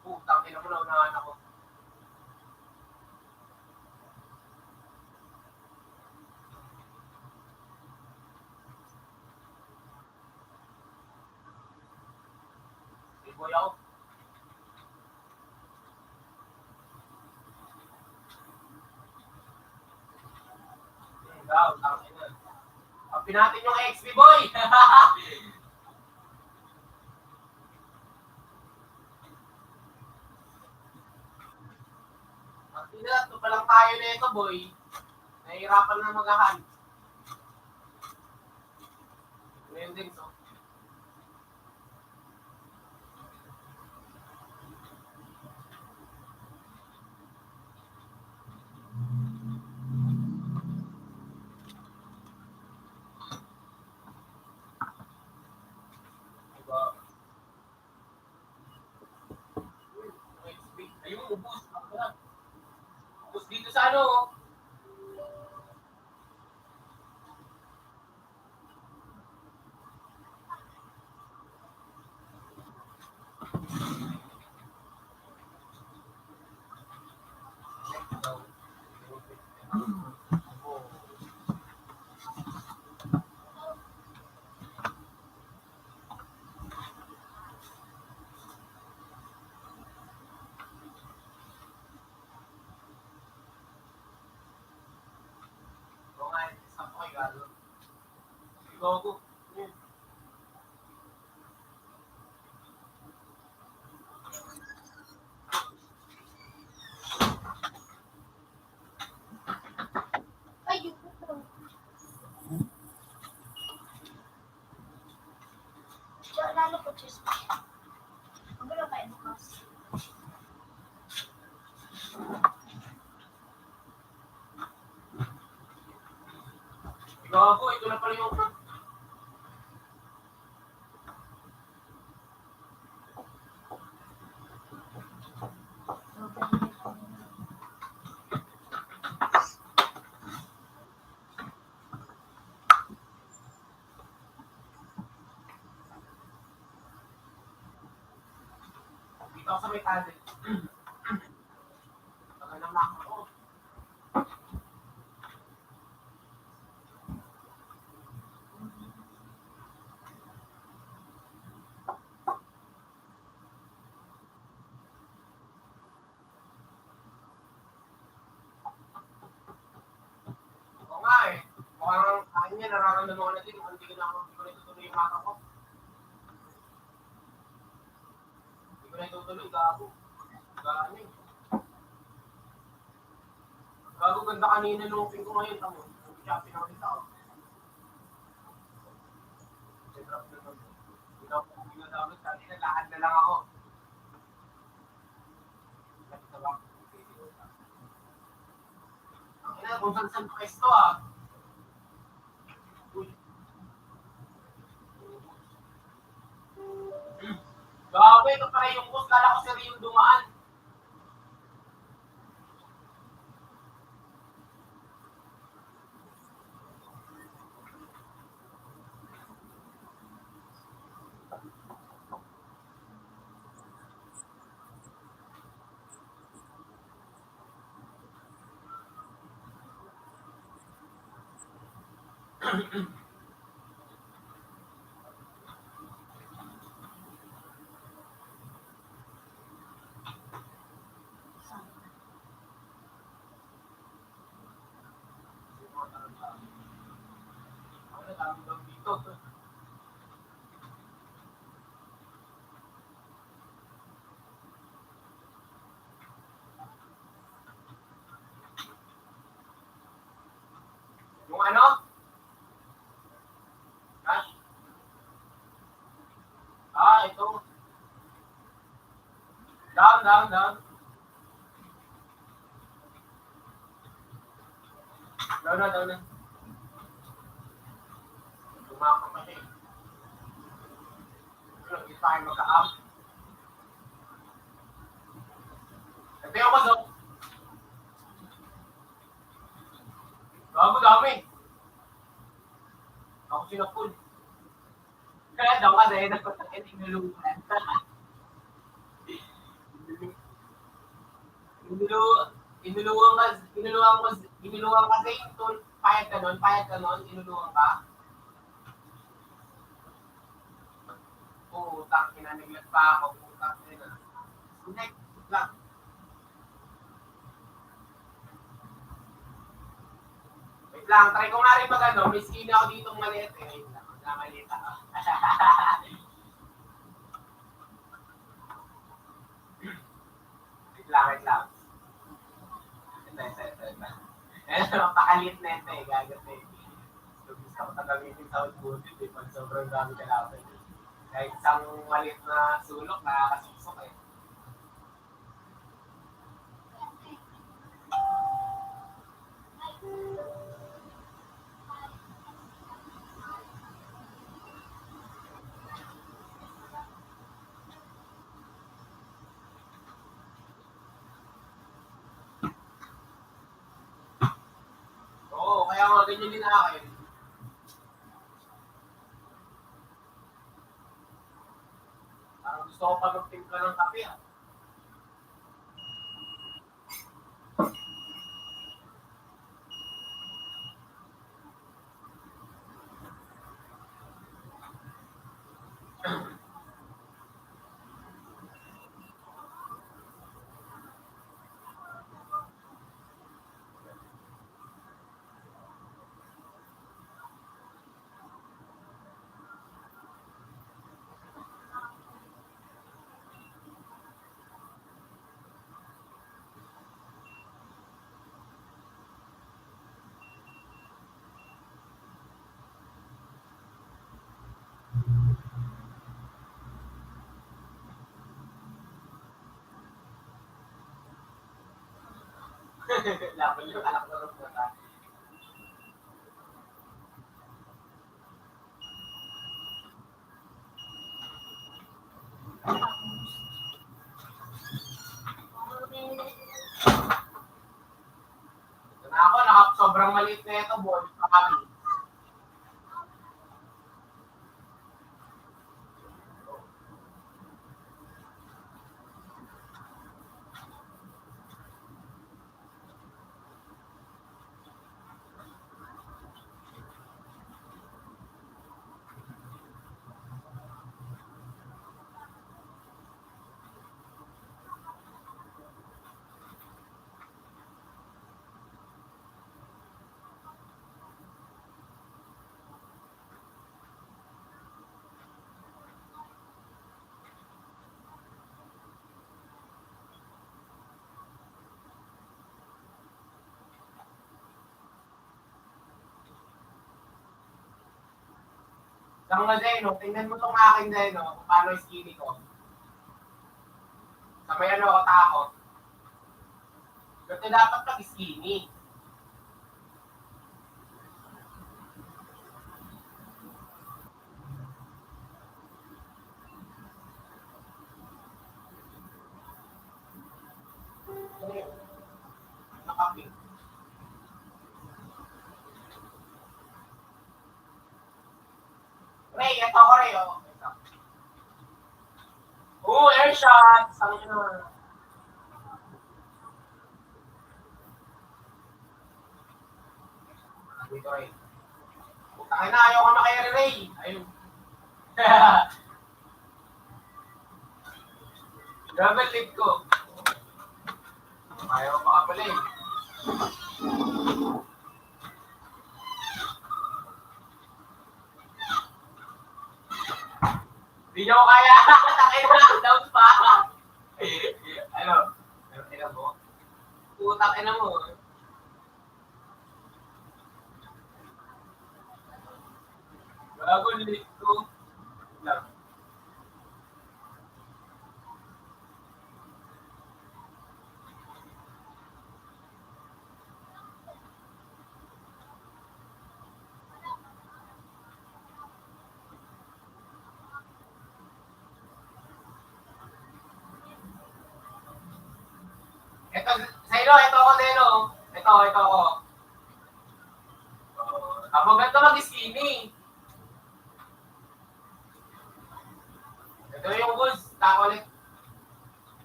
Putang ina mo na unahan ako. Boy ako. Ikaw, tangin na. Kapin natin yung XP boy. Partida, ito pa lang tayo nito boy. Nahihirapan na magahan. Ngayon din, so. Diba? Ayun, ubus. Ubus dito sa ano. Oo nga, isang ko kayo galo. Gogo. Ay, yung puto. Diyan, lalo po, cheese. Ang gulo kayo bukas. Gogo, ito na pala yung... Dito ako sa may tanin. Tagal ng mako ko. Oo nga eh. Mukhang akin niya, nararamdaman ko na din. Hindi ko na itutuloy yung maka ko. Hindi ko na itutuloy, gago. Gano eh. Gago, ganda kanina nung ping ko ngayon. Tamo, hindi siya pinakita ko. Drop na naman. Hindi na dapat. Kanina, lakad na lang ako. Nakita ba? Ang ina, kung saan pwesto ah. Uy. Gago, ito pala yung bus. Kala ko si Rio dumaan. Ano, dami daw dito. Yung ano? Cash? Ito. Down. Down. Tumakot pa siya eh. Hindi tayo magka-up. Ito yung pasok. Gago dami. Ako sinapul. Kaya daw kasi nagpatakit inulungan. Inuluan kasi yung tool. Payag ka nun, inuluan ka. Putang ina, naglag pa ako. Putang ina. Next lang. Wait lang, try ko nga rin mag ano, may skin ako ditong maliit eh. Wait lang, maliit ako. Wait lang. Ito. Pakalit na ito eh, gagat eh. So, gusto ko tagamitin sa outbutit eh, pag sobrang dami kalaban. Kahit isang maliit na sulok, nakakasuksok eh. Oo, kaya mga ganyan din akin. Parang gusto ko pa magtimpla ng kape ah. Laban yung anak na rin. Ito na ako, sobrang maliit na ito, ball. Kami. Saan nga Zeno, tingnan mo itong aking Zeno, kung paano yung skinny ko. Sabay ano ako takot. Kasi dapat pag-skinny. Nakapit. Ray, ito ako Ray, oh. Ito. Oh, air shot! Sabi nyo naman. Dito Ray. Putangin na, ayaw ko na kay Ray. Ayun. Grabe lead ko. Ayaw pa ka pala eh. Hindi niyo ko kaya. Takin na, down pa. Ano? Tingnan mo. Putang ina mo. Bago lead ko. Lang. Ito, Zeno, ito ako, Zeno. Ito ako. Kapag ganito mag-skinny. Ito yung goods, tako ulit.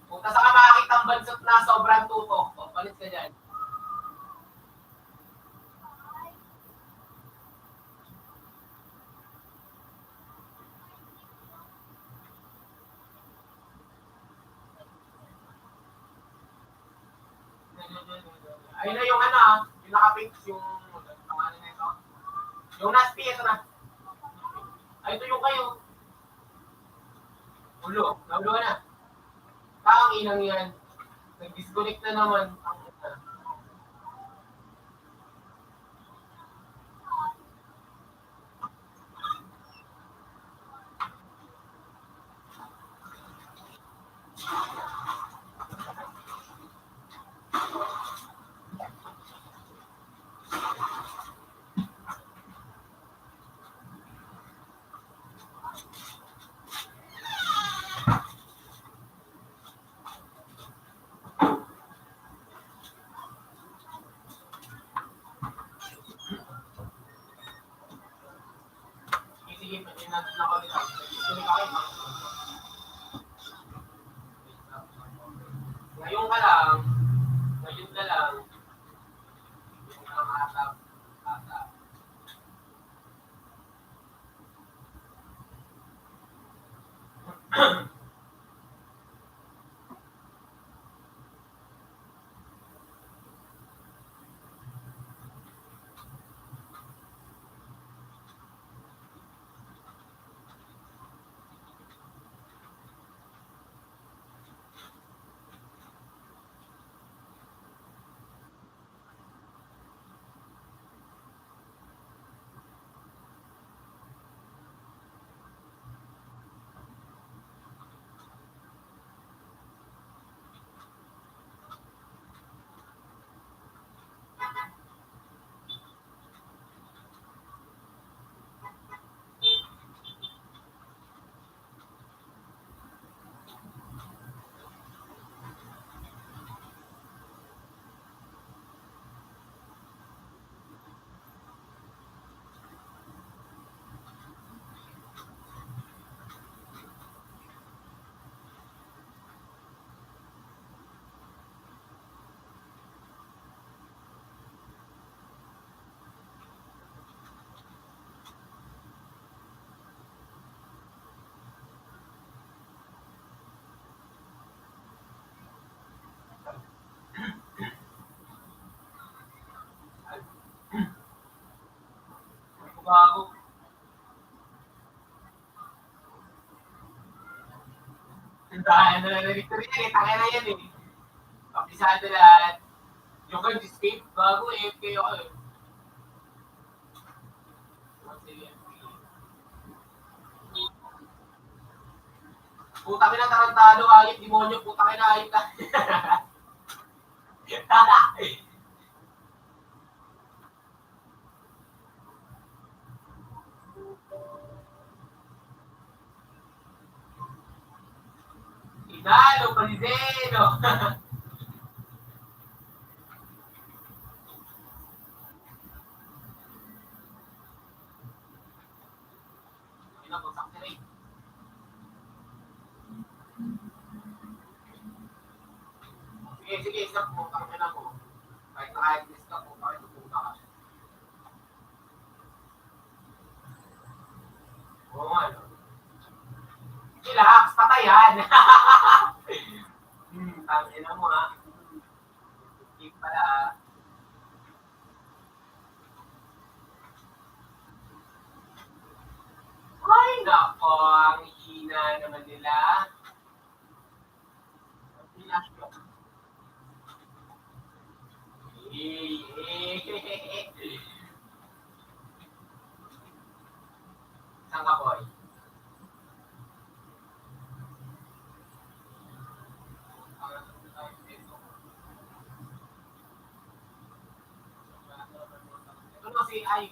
Kung sa ka makakita ang bansot na sobrang tutok, palit ka dyan. Ayun na yung ano, yung naka-pink, yung pangalan na ito. Yung nasty, ito na. Ay, ito yung kayo. Ulo, naulo ka na. Takang inang yan. Nag-disconnect na naman. Sige, pwede natin na ulit. Disconnect ako. Ngayon ka lang, ngayon ka lang, yung mga atap. Dahil narinig ko rin yan, tangay na yan eh. Kapisado lahat. Yung kayo, escape, bago eh, kayo ako eh. Puta na tarantado, ayip, demonyo, puta na ayip ka. Inalo, Palizeno. Ina po, sakti. Sige, isa po, kami na po. Kahit naka-admist ka po, kahit pupunta ka. Oo nga, no? Relax, patayan. Tangin na mo, ha? Keep pala, ha? Ay, nako, ang hina naman nila. Ang hina siya. Saan ka, boy? Ito na si Ay.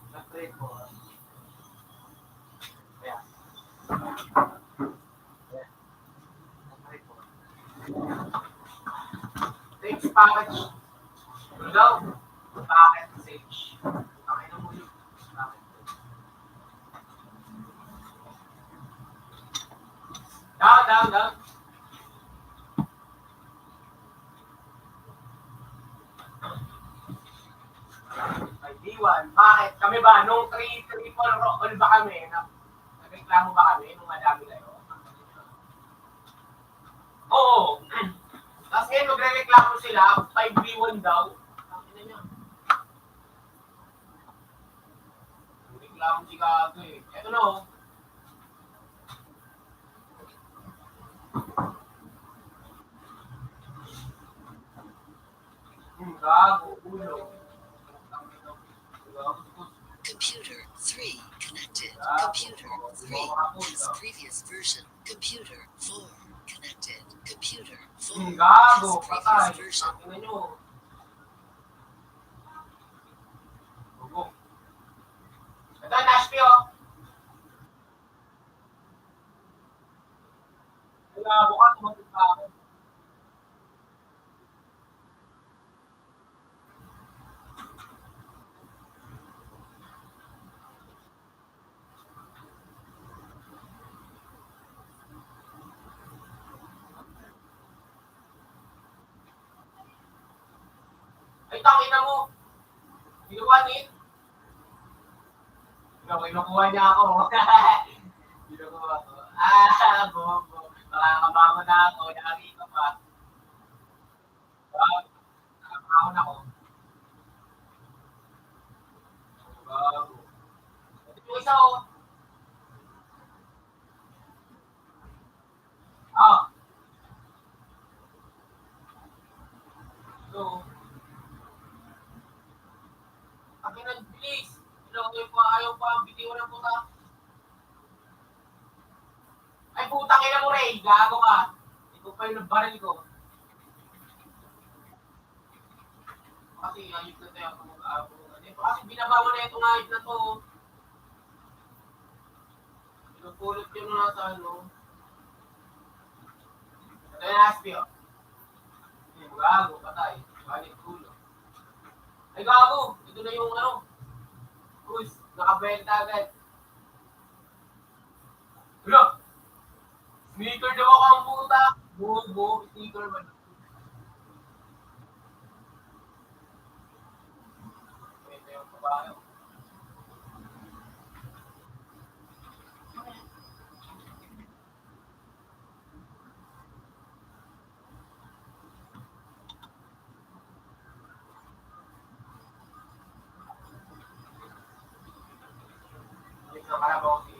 Nag-trade ko. Ayan. Nag-trade ko. Sage package. Ano daw? Packet sage. Okay na mo yun. Down. Ay, D1. Bakit? Kami ba? Nung 3-4 roll ba kami? Nagreklamo ba kami nung madami kayo? Oo. Tapos ngayon magre-reklamo sila, 5v1 daw. Bakit niya? Reklamo si Gago eh. Eto na oh. Gago, ulo. Computer 3 connected. Computer 3 has previous version. Computer 4 connected. Computer 4 Gago, has patay. previous version. Bakit nyo? Gugo. Ito, Nashpi oh. Gago ka, tumatid pa ako. Ay, tangina mo. Ginawa ni. Kinukuha niya ako. Kinukuha ko. Bobo. Makakabangon na ako. Nakakita ka pa. Nakakabangon ako. Bago. Ito yung isa oh. Ah. So, akin ang bilis. Ayaw pa, bitiwan ng puta. Ay, putang ina mo, Ray. Gago ka. Ito pa yung baril ko. Kasi ayip na tayo ako mag-aabo. Kasi binabawa na itong ayip na to. Pinupulot yun na sa ano. Ito yung Aspi, oh. Gago, patay. Balik ulo. Ay, gago. Ito na yung ano. Uy, nakabenta agad. Wala. Sneaker daw ako ang puta. Bobo, sneaker man. Ito yung kabayo. Nakalaban ko si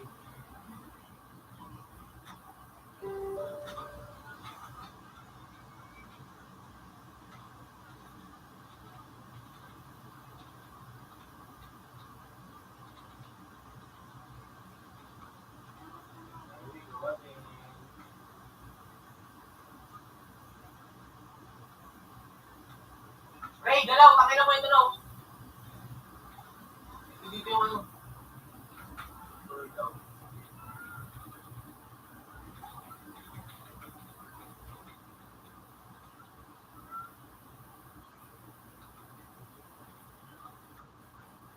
Ray, dalaw, takin mo yung dalaw. Dito yung ano.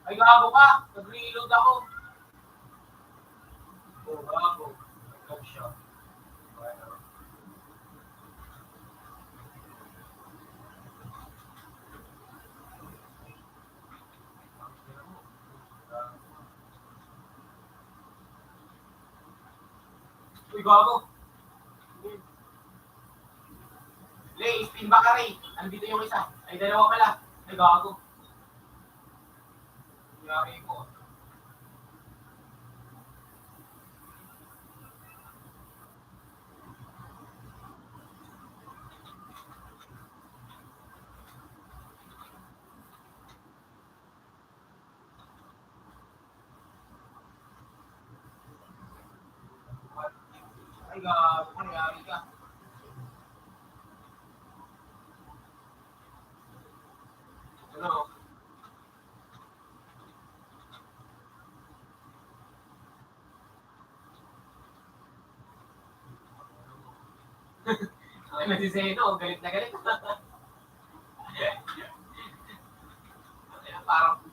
Ay, gago ka. Nag-reload ako. Oh, gago. Nag siya. Uy, gago. Lay, spin back ka, Ray. Andito yung isa. Ay, dalawa pala. Ay, gago. Yari ko. Ay, gago. Yari ka. Ano? Ay, na si Zeno. Galit na galit.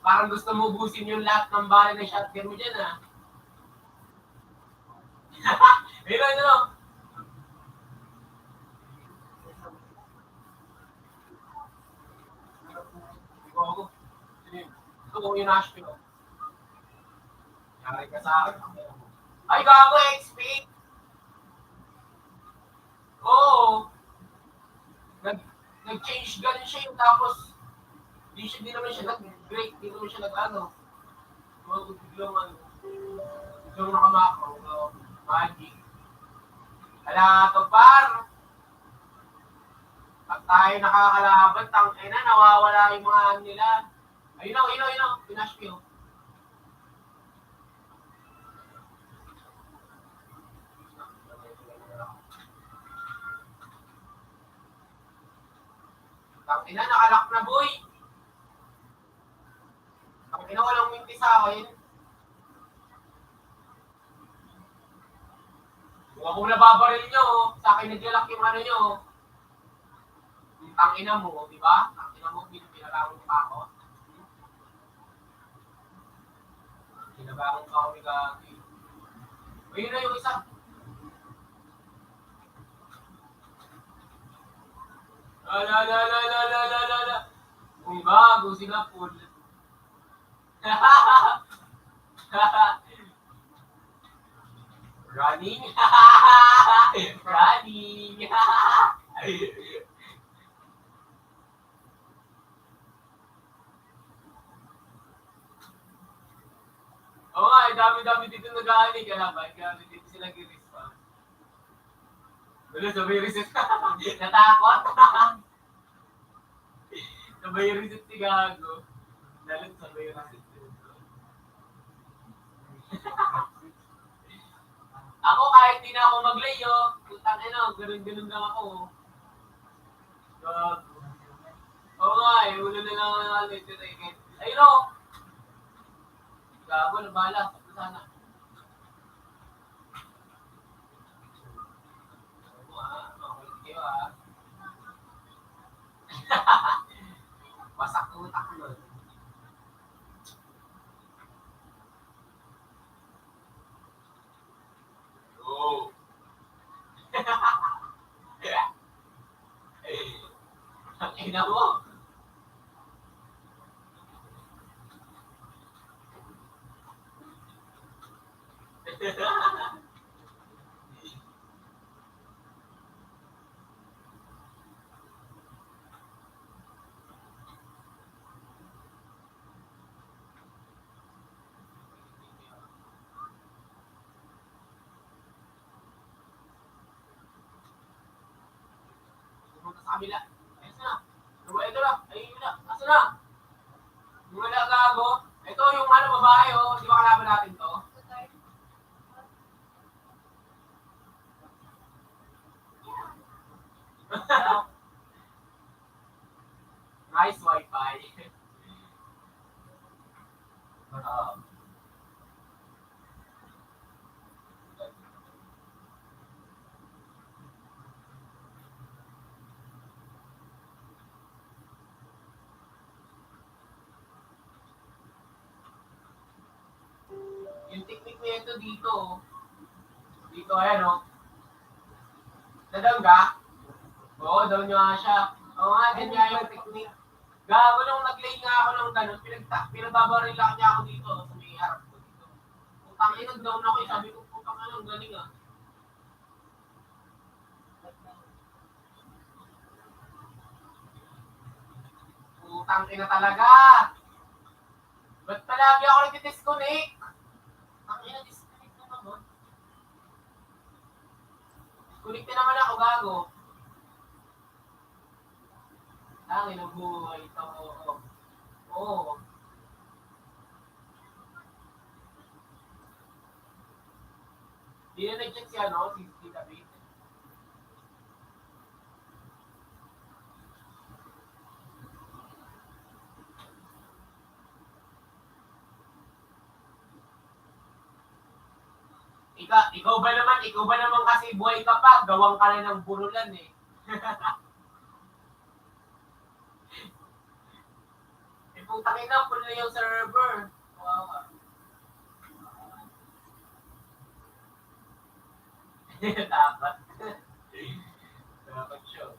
Parang gusto mo ubusin yung lahat ng bala ng shotgun mo dyan, ha? Ayun, ano? Gago. Ito, yung Nashville. Yari ka sa akin. Ay, gago, XP! Oo. Nag-change gun siya yung tapos di naman siya nag-break, di naman siya nag-ano. Biglang ano. Biglang nakamakaw. Magic. Wala to, par. Pag tayo nakakalaban, tangina, nawawala yung mga ano nila. Ayun o. Pinashville. Tangina, nakalak na, boy. Tangina, walang minti sa akin. Kung ako nababaril nyo, sa akin naglalak yung ano nyo. Yung tangina mo, di ba? Tangina mo, pinabangon pa ako. Pinabangon pa ako ni Gagi. Ayun na yung isa. La. Kung gago sila full. Running. Running. Oo nga, dami-dami dito nag-aanig. Kaya ba? Kaya dito sila gi-respawn. Wala, sabay reset. Natakot. Sabay reset si Gago. Dalit sabay reset. Ako kahit di na ako maglayo, putang ina, ganun-ganun lang ako. Gago. Oo nga eh, ulo na lang ako natin. Ayun o. Gago, nabala. Sabi sana. Makulit kayo Wasak utak nun. Oh. Ang ina mo. kabila. Ayos na. Ito na. Ayun na. Asa na? Yung wala gago. Ito yung ano, babae, oh. Di ba kalaban natin to? Nice wifi. Yung technique niya ito dito, dito ayan o. Nadang ka? Oo, down nga siya. Oo nga, din nga yung technique. Gago nung nag-lay nga ako ng ganun, pinagbabarila niya ako dito sa may harap ko dito. Putang ina, down ako, sabi ko, putang ina, ang galing ah. Putang ina talaga. Ba't palagi ako nag-disconnect? Ang ina, disconnect na naman. Disconnect na naman ako, gago. Ang ina, buhay ito. Oo. Di na nag-chat si ano, si David. Ikaw ba naman kasi buhay ka pa, gawang ka na ng burulan eh. Putang ina, full na yung server. Wow. Dapat. Dapat siya.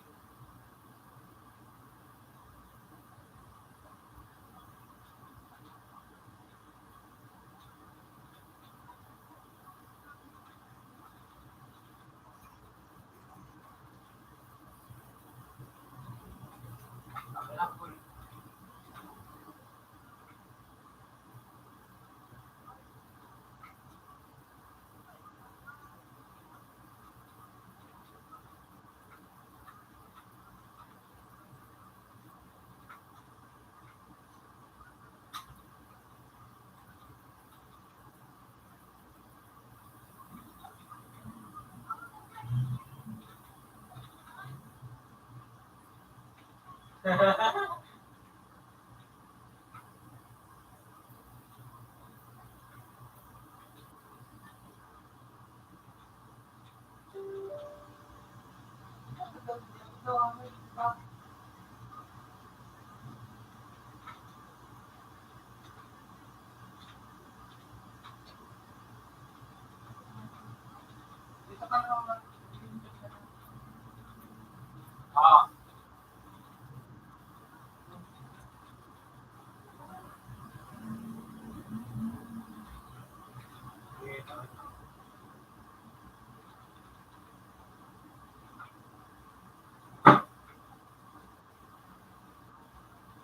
Ah.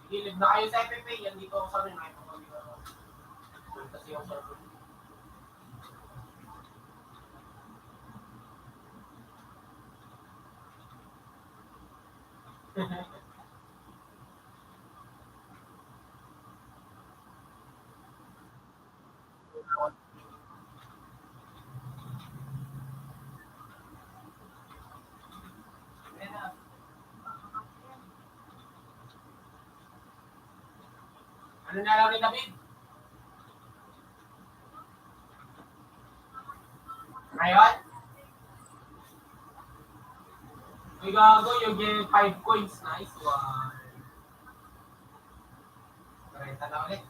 Gilid na kayo sa FFA, yan dito ako sa rin. Kasi yung server. Ano na lang ni David? Ngayon? May gago, you get 5 coins. Nice one. 30 na ulit.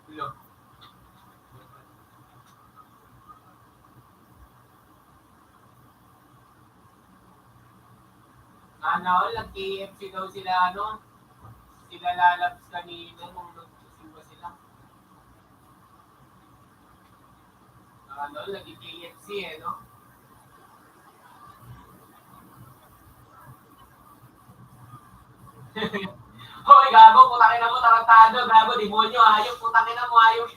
Hello. Ano, nag-KFC daw sila, ano? Sila lalabs kanina nung nagsisimba sila. Ano, naging KFC eh, no? Hoy, gago, putakin na mo, tarantado, gago, demonyo, hayop, putakin na mo, hayop.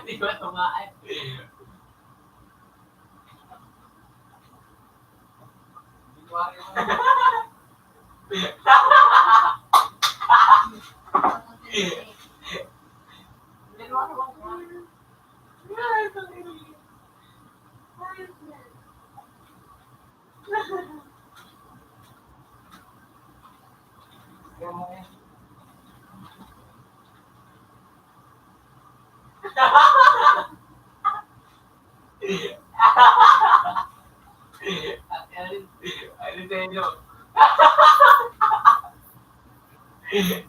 Hindi ko tumaan. Ano sa inyo?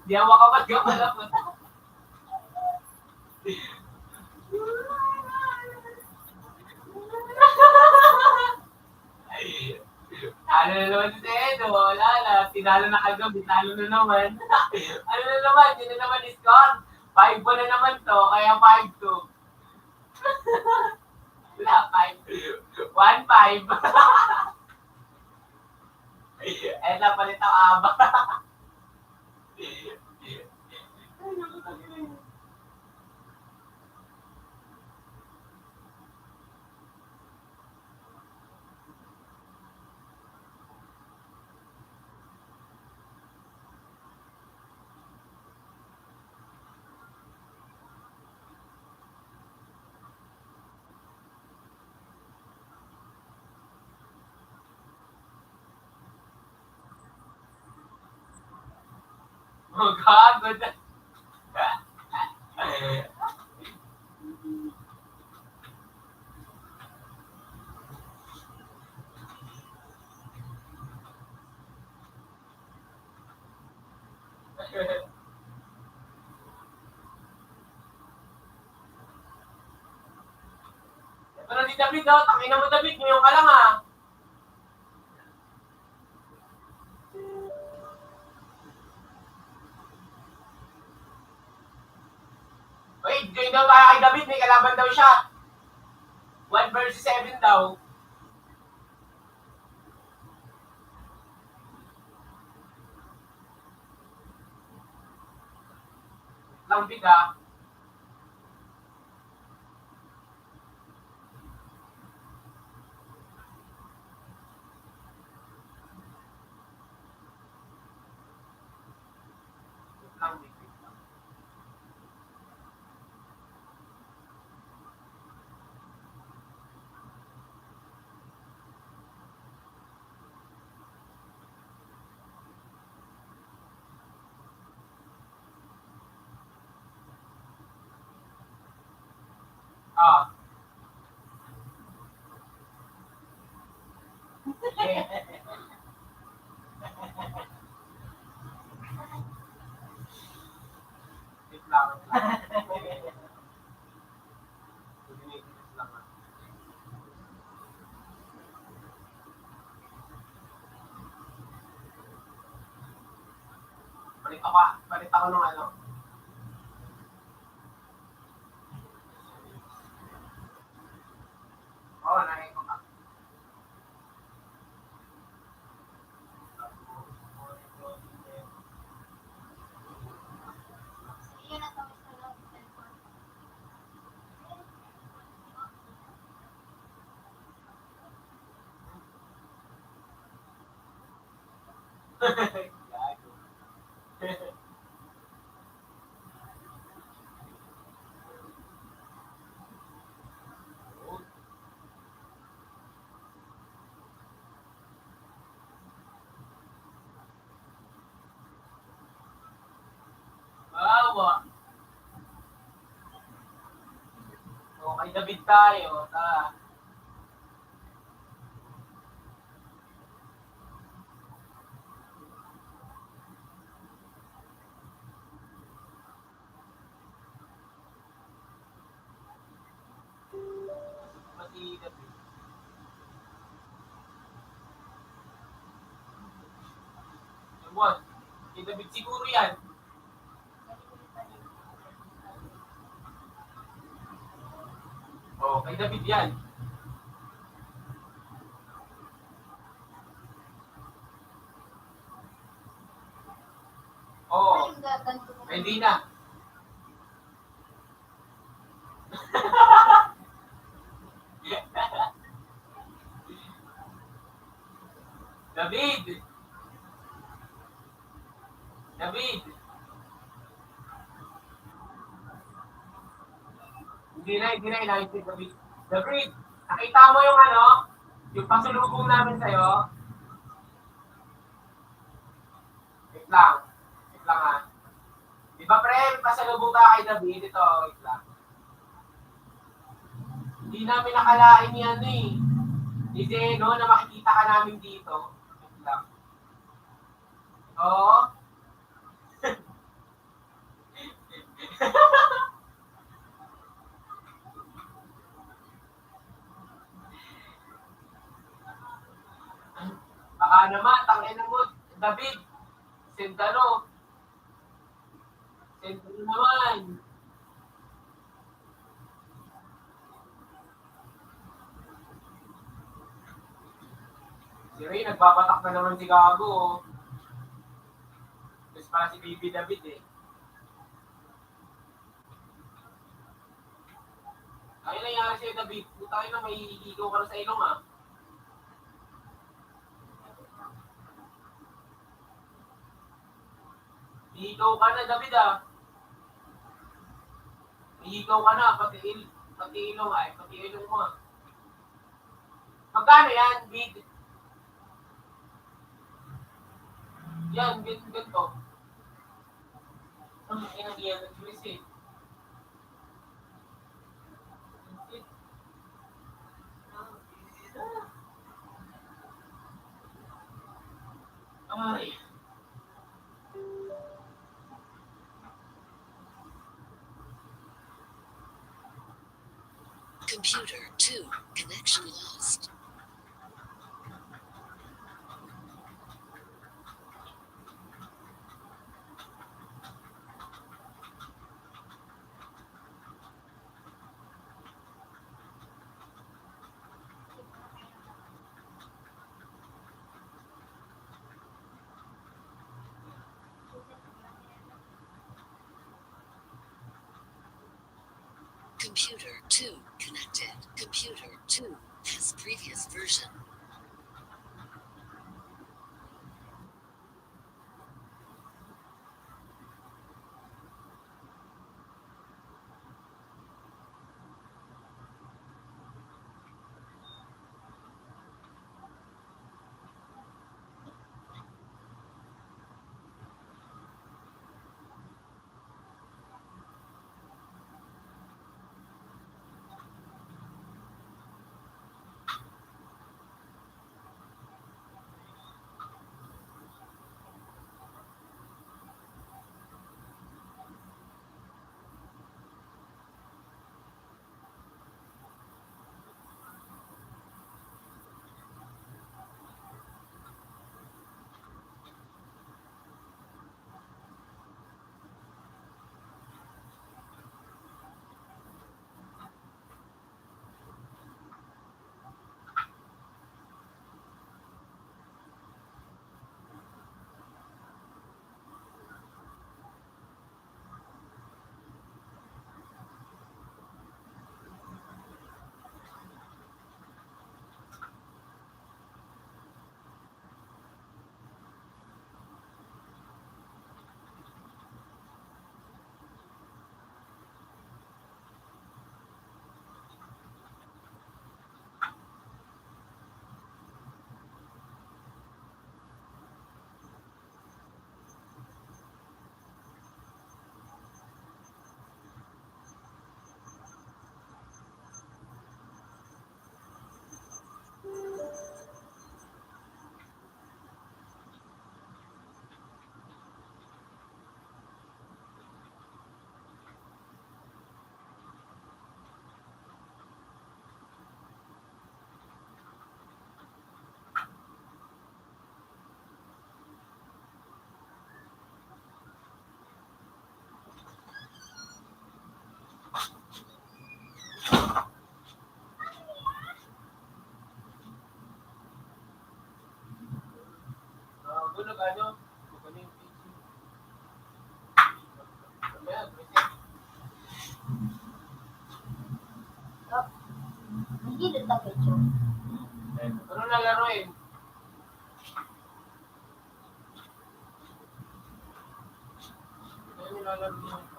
Di ako makapag-kapalapot. Ano na naman si Edo? Wala na. Tinalo na kagabi. Talo na naman. Ano na naman? Yun na naman score. 5-1 na naman to. Kaya 5-2. Wala, 5. 1-5. Eh, napalit ang aba. Oh, gago na. Pero si David, no? Tangina mo, David. Ngayon ka lang, ha? Wait, join daw tayo kay David. May kalaban daw siya. 1 versus 7 daw. Lambit, ha? Lambit. Ah. Wait lang. Pinipilis lang, ha? Palit ako ng ano. Oo, nakikita ko ka. Yun ang tawag sa loob ng cellphone. Gago. Bawa. So, kay David tayo. Ta. si David. Ewan. Kay David siguro yan. Oh, kay David yan. Oo, Ay, ganito ko. kay Dina. David! David! Hindi na inayos si David. David, nakita mo yung ano? Yung pasulubong namin sa'yo? Wait lang. Wait lang ha. Di ba pre, pasalubong ka kay David? Ito, wait lang. Hindi namin nakalain yan eh. Hindi, no, na makikita ka namin dito. Wait lang. Oo. Baka naman, tangin mo, David. Sentano. Sentano naman. Si Ray, nagbabatak na naman si Gago. Mas para si Baby David eh. Ano nangyari sa'yo, David? Puta kayo na, may hihigaw ka na sa ilong ah. Hihigaw ka na, David ah. Hihigaw ka na, pati ilong ay, pati ilong mo ah. Magkano yan, bid? Yan, ganito. Ang inang yan, nag-twist eh. Ay. Computer 2, connection lost. Computer 2 connected. Computer 2 has previous version. nag-ano. Ano yung PC? Ayan, reset. Hindi doon na picture. Ano lalaroin? Ano yung lalaroin?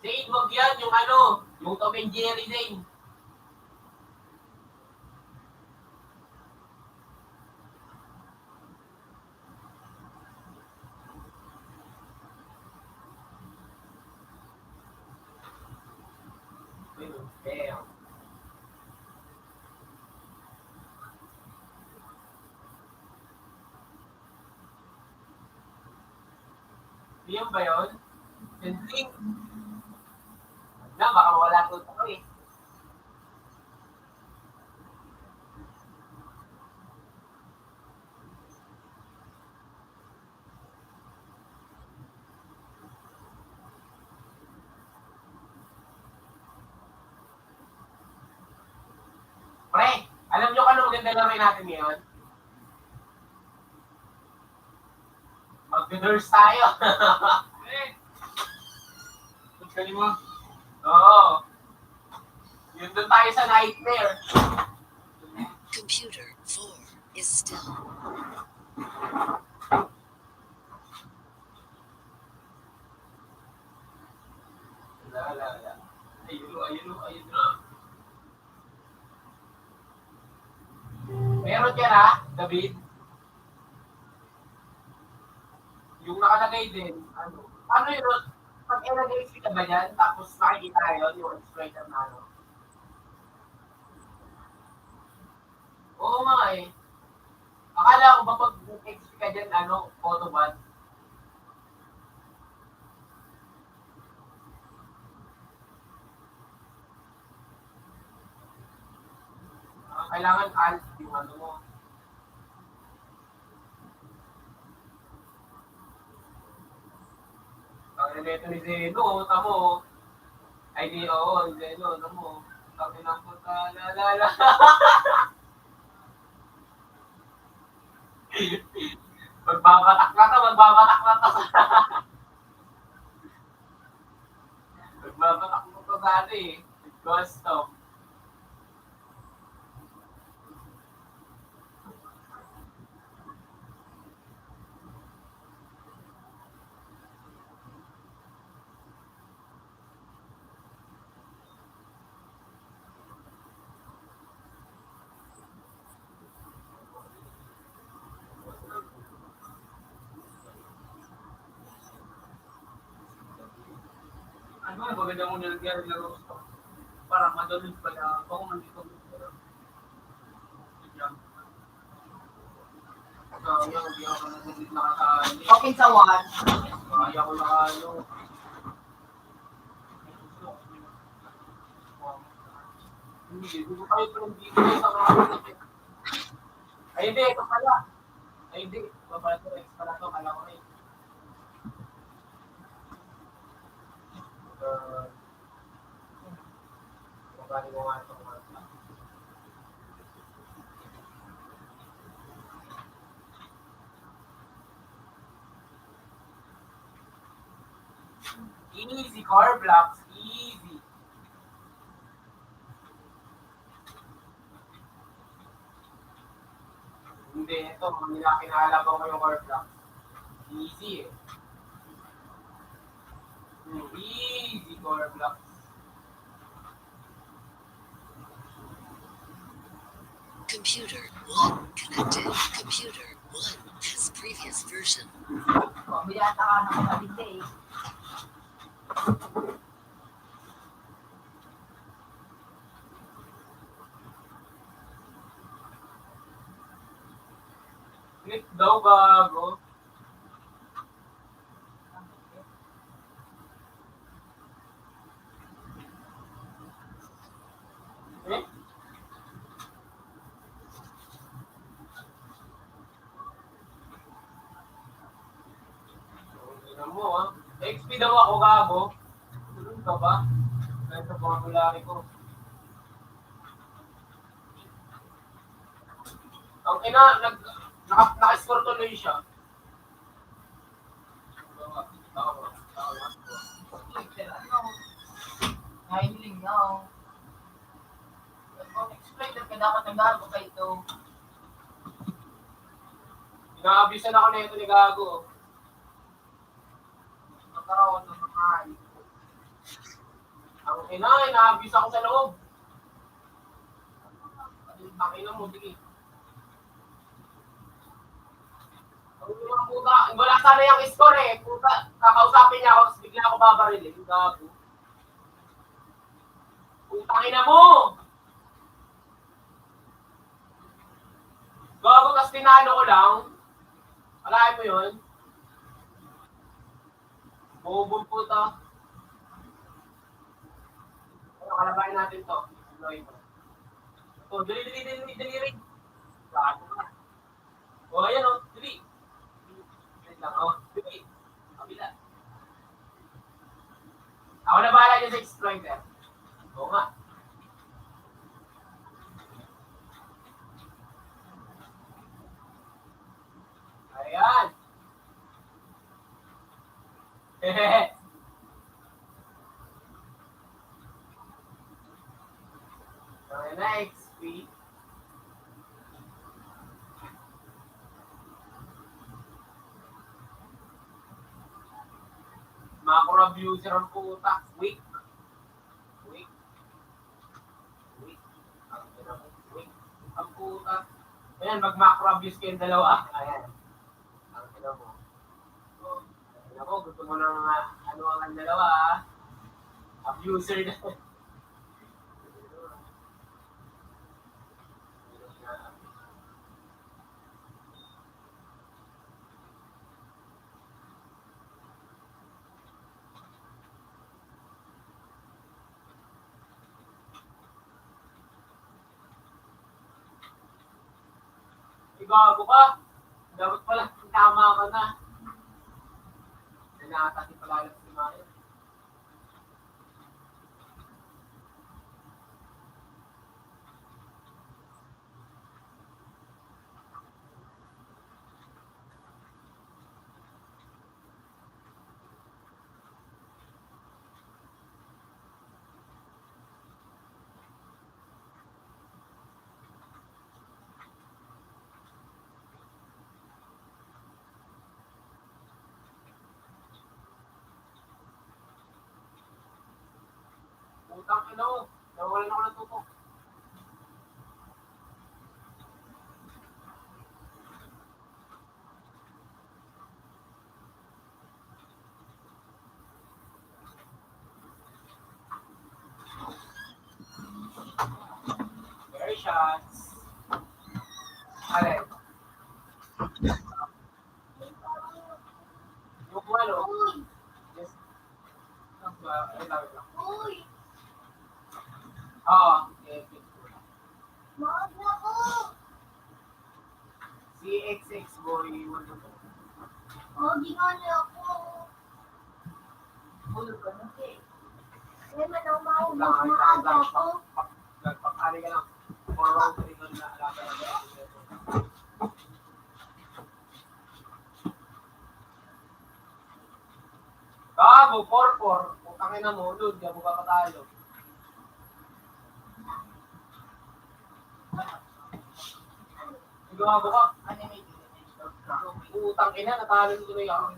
Zane, wag yan. Yung ano, yung Tom and Jerry, Zane. Damn. Yan ba yun? Sensing? Na, baka wala to ako eh. Pre, alam nyo kung ano maganda gawin natin ngayon? Mag-nurse tayo. Pagkali mo? Oo. Yun doon tayo sa nightmare. Computer 4 is still. Wala. Ayun na. Meron ka na, David? Yung nakalagay din, ano? Ano yun? Pag ilagay ka ba yan, tapos makikita yun, yung exploiter na ano? Oo nga eh. Akala ko ba pag exp ka dyan, ano, Autobot? Kailangan alt yung ano mo. Ang neto ni Zeno, tamo. Ay di, oo, Zeno, tamo. Sabi ng puta, lalala. Magbabatak na to. Magbabatak mo to sa ano eh. Custom. Ano nga, maganda mo nilagyan ng rosto. Para madalun pala. Ako man dito. Hindi ako nakakaali. Okay sa one. Kaya ko nakalo. Hindi ko kayo dito sa mga. Ay, hindi. Ito pala. Ay, hindi. Ito pala ito. X pala ito. Kala ko rin. Magkano mo nga ito. Easy core blocks. Easy. Hindi. Ito. Kinakala ko yung core blocks. Easy eh. Easy core blocks. Computer 1 connected. Computer 1 has previous version. Biyata ka ng kapatid eh. Click daw bago. Eh? Tingnan mo ah. Eh, XP daw ako, gago. Tulun ka ba? Dahil sa vocabulary ko. Ang ina, naka-score tuloy siya. Nahiling na ako. Kung explain ka dapat nag-gago ka ito. Inaabisan ako na ito ni Gago. Magkaroon ng mga Ang ina, inaabis ako sa loob. Ang ina mo, sige. Ang mga puta, wala sana yung score eh. Puta, kakausapin niya ako, tapos bigla ako babaril eh. Gago. Putang ina mo! Gago, tapos tinalo ko lang. Alahin mo yun? Bubong puta. Ano, kalabahin natin to. Oh, dali rin. Gago ka. Oh, ayan oh, dali. Wait lang, oh, dali. Kabila. Ako na bahala niya sa exploiter. Oo nga. Ayan. Hehehe. Okay, next week. Macro abuser ang puta. Weak. Ang puta. Ayan, mag-macro abuse kayong dalawa. Ayan. Ang ina mo. Ina mo, gusto mo ng ano ang dalawa, abuser na. Gago ka. Dapat pala tama ka na. Nakatati pala lang si Mario. Utang ina mo. Nawalan ako ng tutok. Very shots. Alin? Yung ano? Uy! Yes. Ay, tawag lang. Uy! Oo. Mahal na ko! Si XX boy. Oh, gingali ako. Hulog ka na eh. Kaya man ako maubos maaga ako. Nagpapari ka lang. For round 3 nun na alaban na. Gago, 4-4. Putangin na mo, Lud. Di ako kakatalo. Gago ka. Animated. Utang ina, natalo tuloy ako.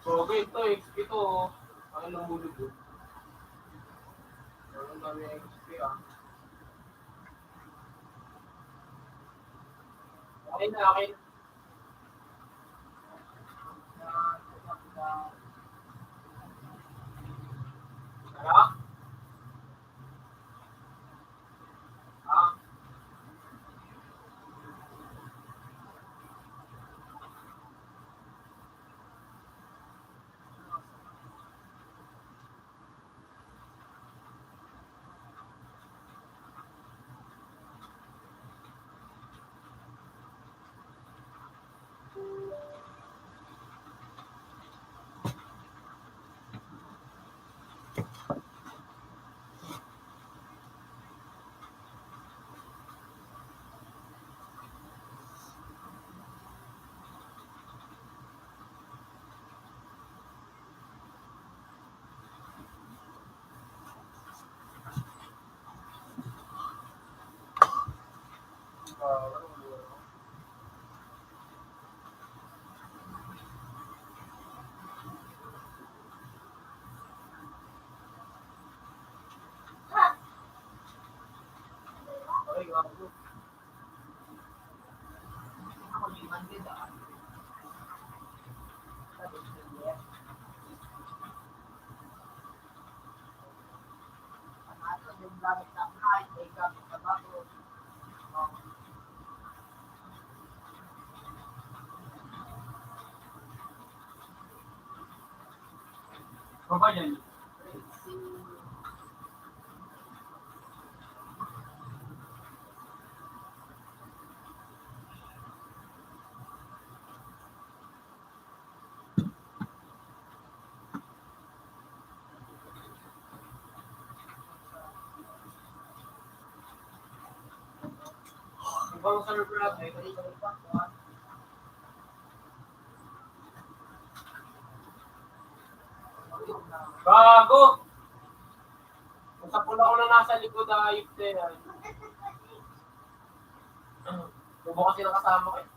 So, okay, ito, ano lang hulog ko. Ano kami XP Okay na, okay na. Ano? Ako liman din ah. Ano, yung gamit na kahit ay gamit na bago. Baba yan. Ibang server natin. Bago! Kung sa pula ko na nasa likod, ayip din. Bubo kasi nakasama ko eh.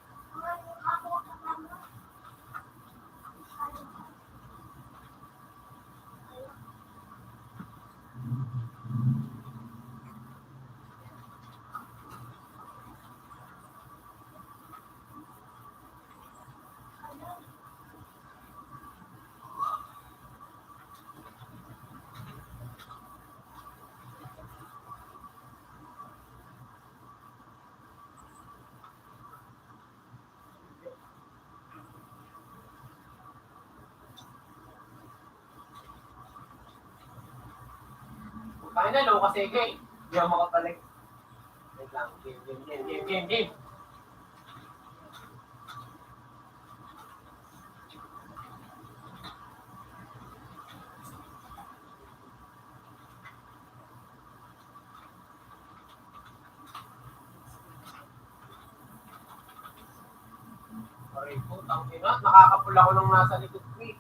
Kaya na, low kasi kay. Hindi ako makapalag. Wait lang. Game. Sorry po, tangina. Nakakapula ko nung nasa likod ko eh.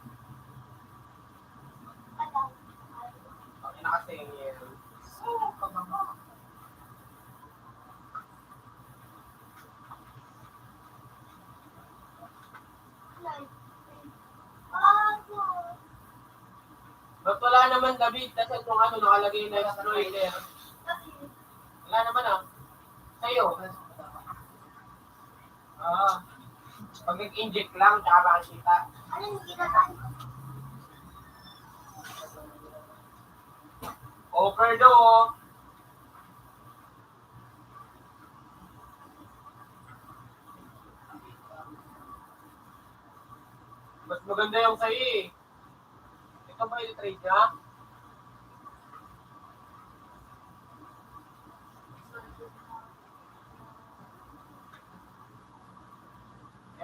Tangina kasi yan. Ba't wala naman, David? Kasi kung ano nakalagay na exploiter. Wala naman ah. Sa'yo. Pag nag-inject lang, tsaka makikita. Ano yung ginagawa? Overdose. Mas maganda yung sa'yo eh. Ito ba yung trade niya?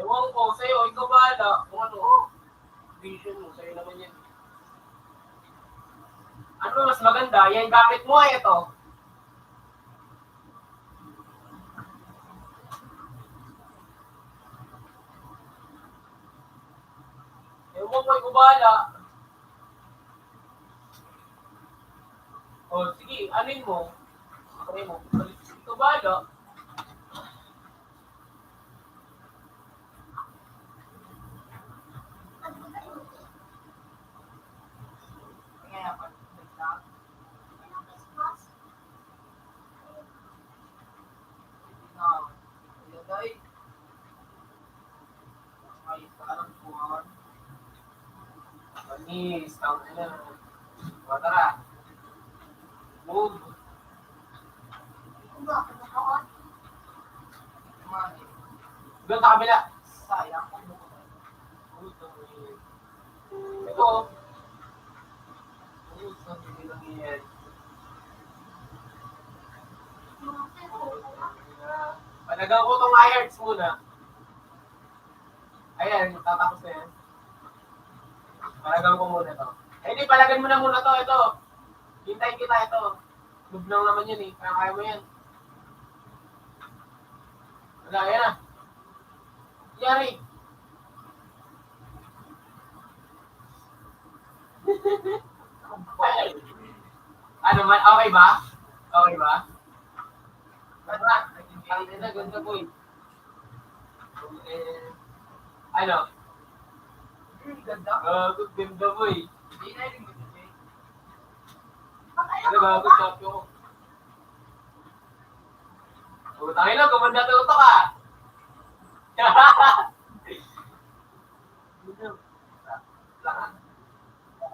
Ewan ko sa'yo, ikaw bahala. Kung ano, vision mo, sa'yo naman yan. Ano mas maganda? Yan gamit mo ay ito. Ewan ko, ikaw bahala. O, sige, anin mo? Okay mo. Ikaw bahala. Kaya pa. Ilagay. Ay, parang buwan. Manis, tawag na. O, tara. Move. Doon sa kabila. Sayang. Ito. Hindi lang yan. Palagang ko itong irons muna. Ayan, tatapos na yan. Palagang ko muna ito. Eh, di, palagan mo na muna to. Ito. Hintayin kita ito. Move lang naman yun eh. Kaya mo yan. Wala, ayan na. Yari. Ano man, okay ba? Okay ba? Tara, Ang ina, ganda po eh. Ano? Ganda. Ganda po eh. Hindi na rin mo ito, eh. Ano gago, sabi ko. Putang ina, gumanda to ka. Lahat.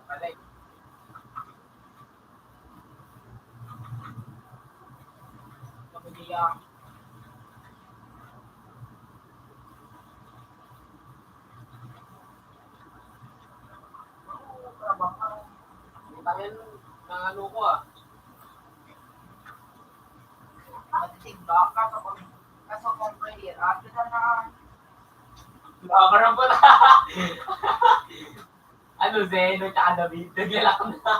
Palay. Kapag Putang ina, ng ano ko ah. matitig ba? Kaso kung pwede, after na Nakakarang po na. Ano, Zeno, tsaka David. Naglalak na.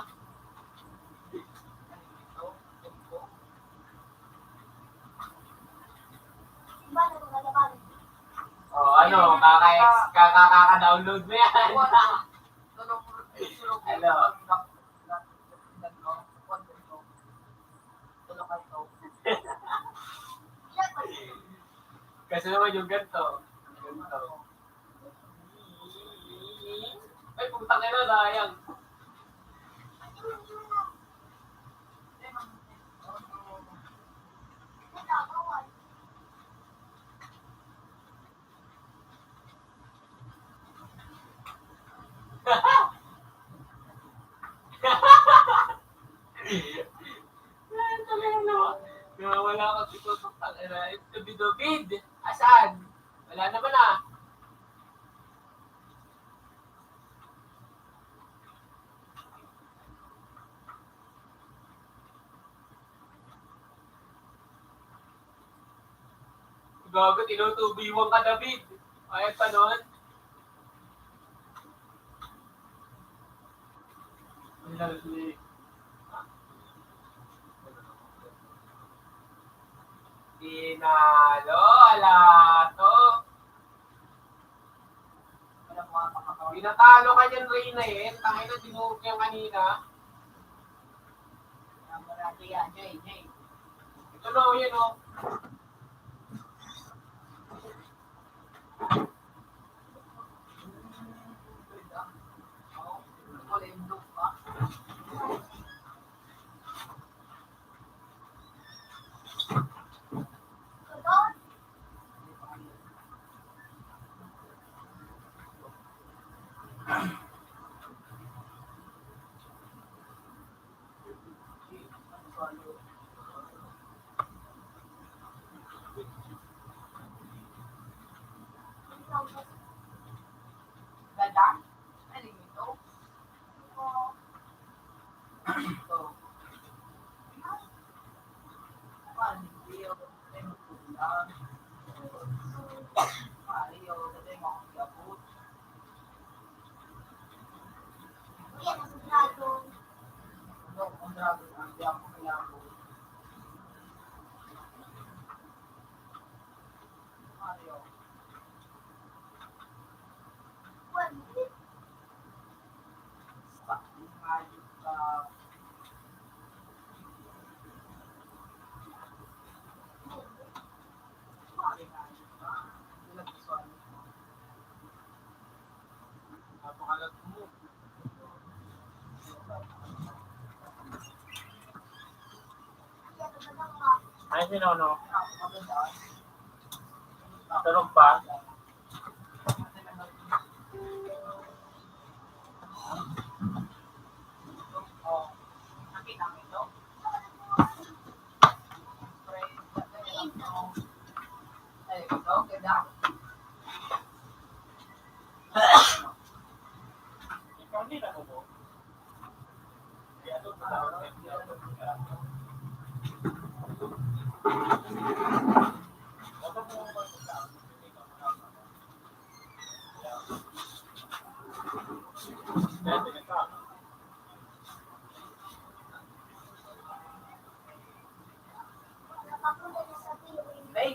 Oh, ano, kaka-download mo yan. Hello. Kasi naman yung ganito. Ganito. Ay, putang ina, sayang. Wala ka siguro pang ina. Ito bidobid. Asan? Wala naman ah. Gago, tinutubiwan ka, David. Ayat pa nun. Tinalo, alato. Pinatalo ka dyan, Reyna eh. Tangin na, tinurok yung kanina. Ito na, yun o. Ganda? Ano ito? Ito. Mario, Mario, dati mo akong gabot. Ano, kung dragon, ang di ako mayabot. Mario. Mario ka. Mario ka. Ilang visual. Napakalat mo. Ay, sino, no? Maganda. Tulog pa? Oh, nakita mo ito? Ay, ito, ganda. Ikaw hindi na mo. Kaya ito, Ay,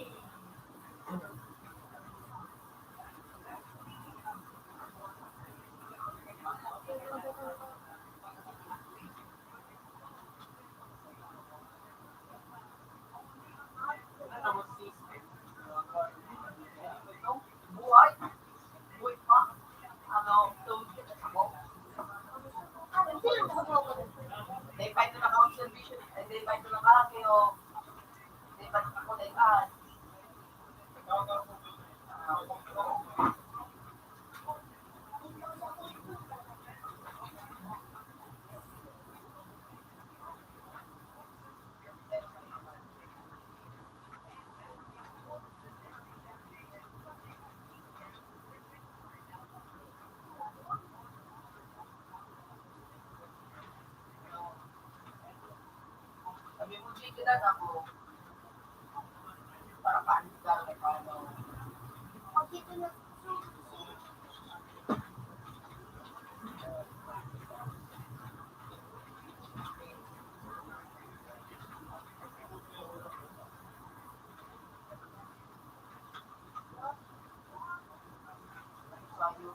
kita ako. Para paano ka kay paano. Dito na. Sayo.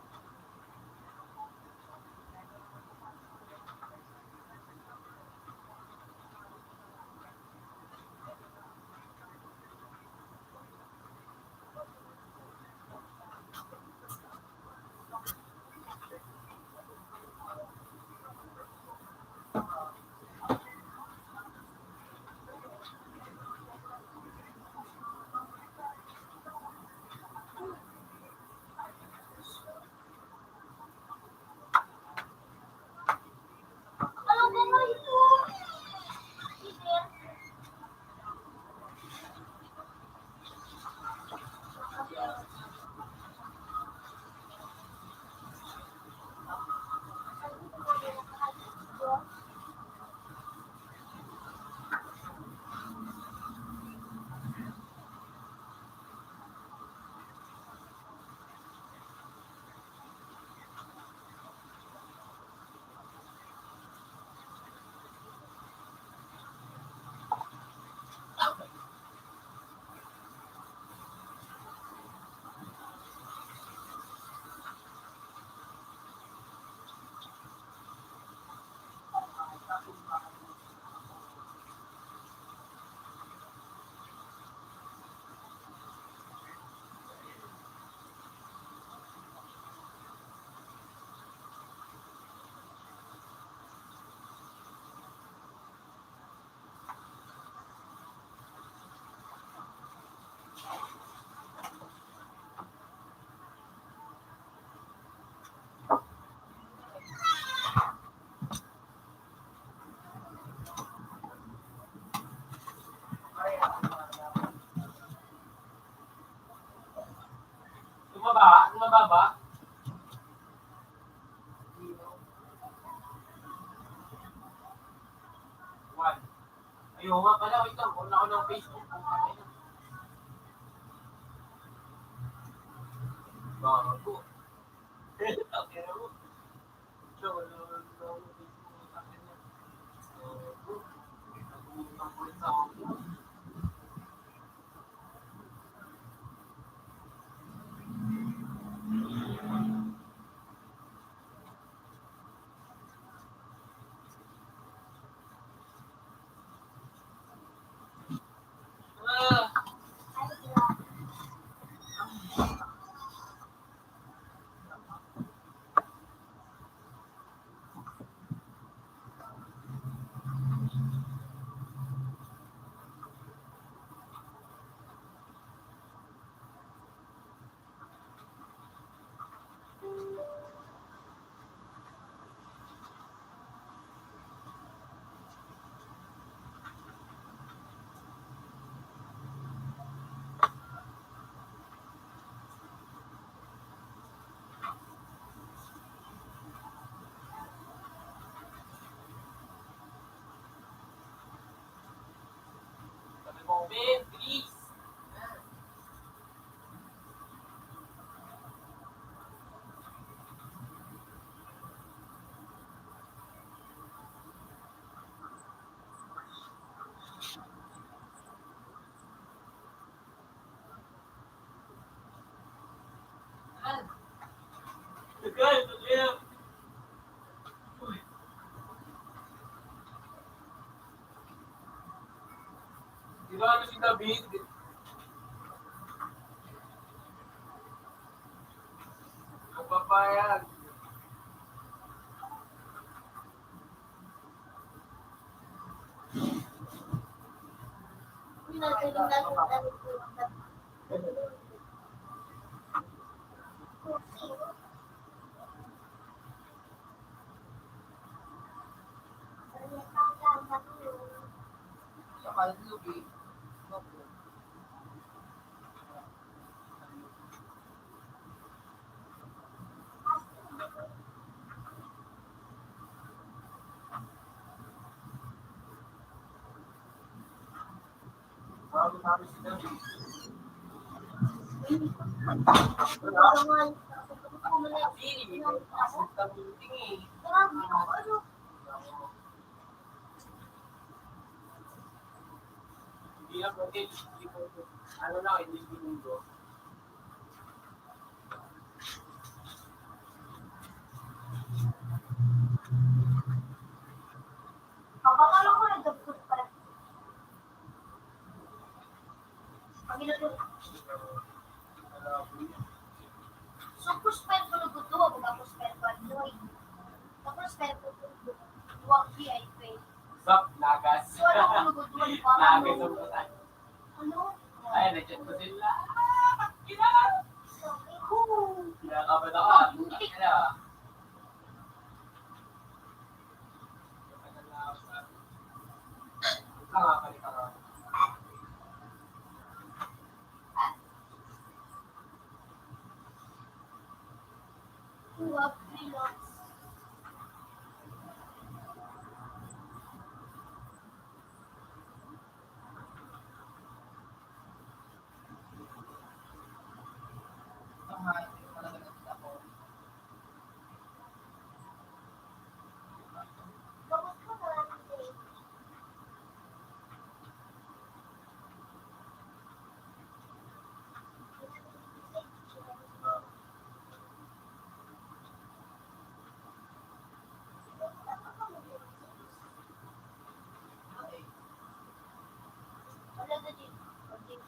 Ano ba nga ito? Tumaba ba? One. Ayun nga pala, wait lang. Una ko ng Facebook. Bago. Okay na mo. So, wala na ako ng Facebook sa akin yan. Nag-uutang ko rin sa ako. Sabi mo, Ben, please. Tagal, tagal. Ginano si David. Ang papayag. Sa kalulog eh. Opo. Bago sabi si David. Hindi, asal ka meeting eh. Hindi na pwede, hindi pwede. Ano lang, hindi binunggo. Papakalo ko na dugtog pala. Pagilutod. So, puspel ko na gusto ko. Kung puspel ko ano eh. Tapos puspel ko duwag VIP. Sup, nagas. So, ano ko na gusto ko. Nagas ang putan. Ano? Ay, na-chat ko sila. Kinakabahan ako. Ano? Balik ka nga. Duwag pilot. Tama, hindi ko talaga nakita ko. Tapos ko na lang eh. Ay, Wala na din. Okay.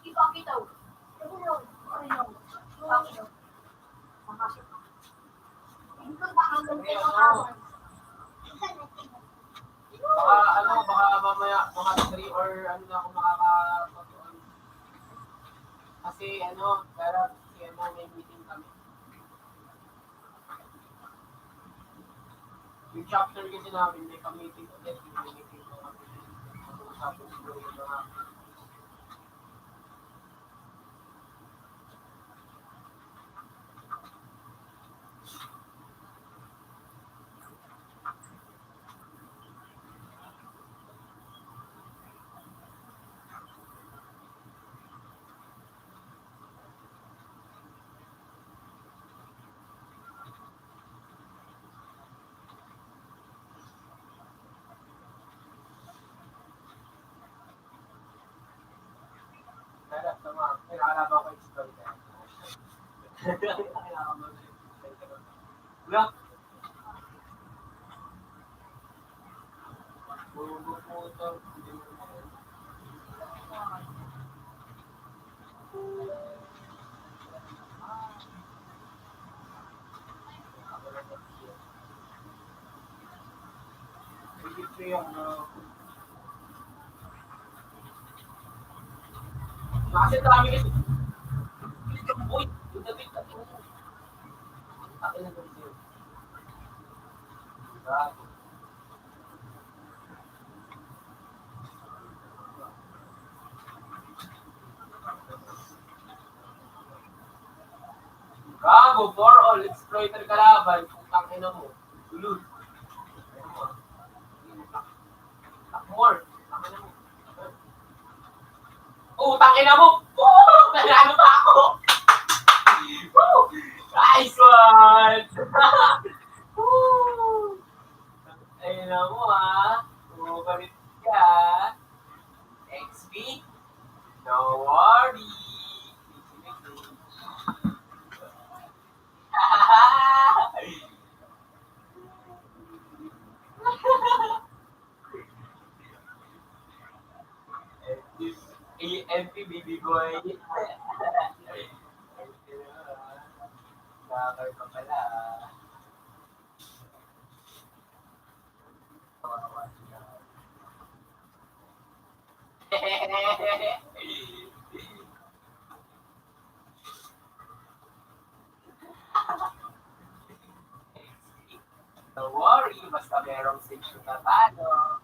Ipakitaw. Tulong. Tulong. Ipakitaw. Makasip. Hindi ko baka magkakaroon. Baka mamaya, mga 3 or ano na ako makakapag-on. Kasi pero may meeting kami. Yung chapter kasi namin, may pa-meeting ulit. Yung meeting ko kami. Tapos yung mga Pero sama, pinakalaban ko yung story na. Kailangan mo na yung wala. Bugo po ito. Hindi mo naman. Hindi ko yung kasi marami kasi. Uy, yung David. Akin na David yun. Grabe. Gago, for all, exploiter kalaban. Putang ina mo. Ulul. Takmor. Tangina mo. Tangina mo. Nanalo pa ako. Woo! Nice one! Ayun na mo ha. Bumabalik ka. XP. No worry. MP baby boy. Bakar pa pala. Don't worry, basta merong stage na talo.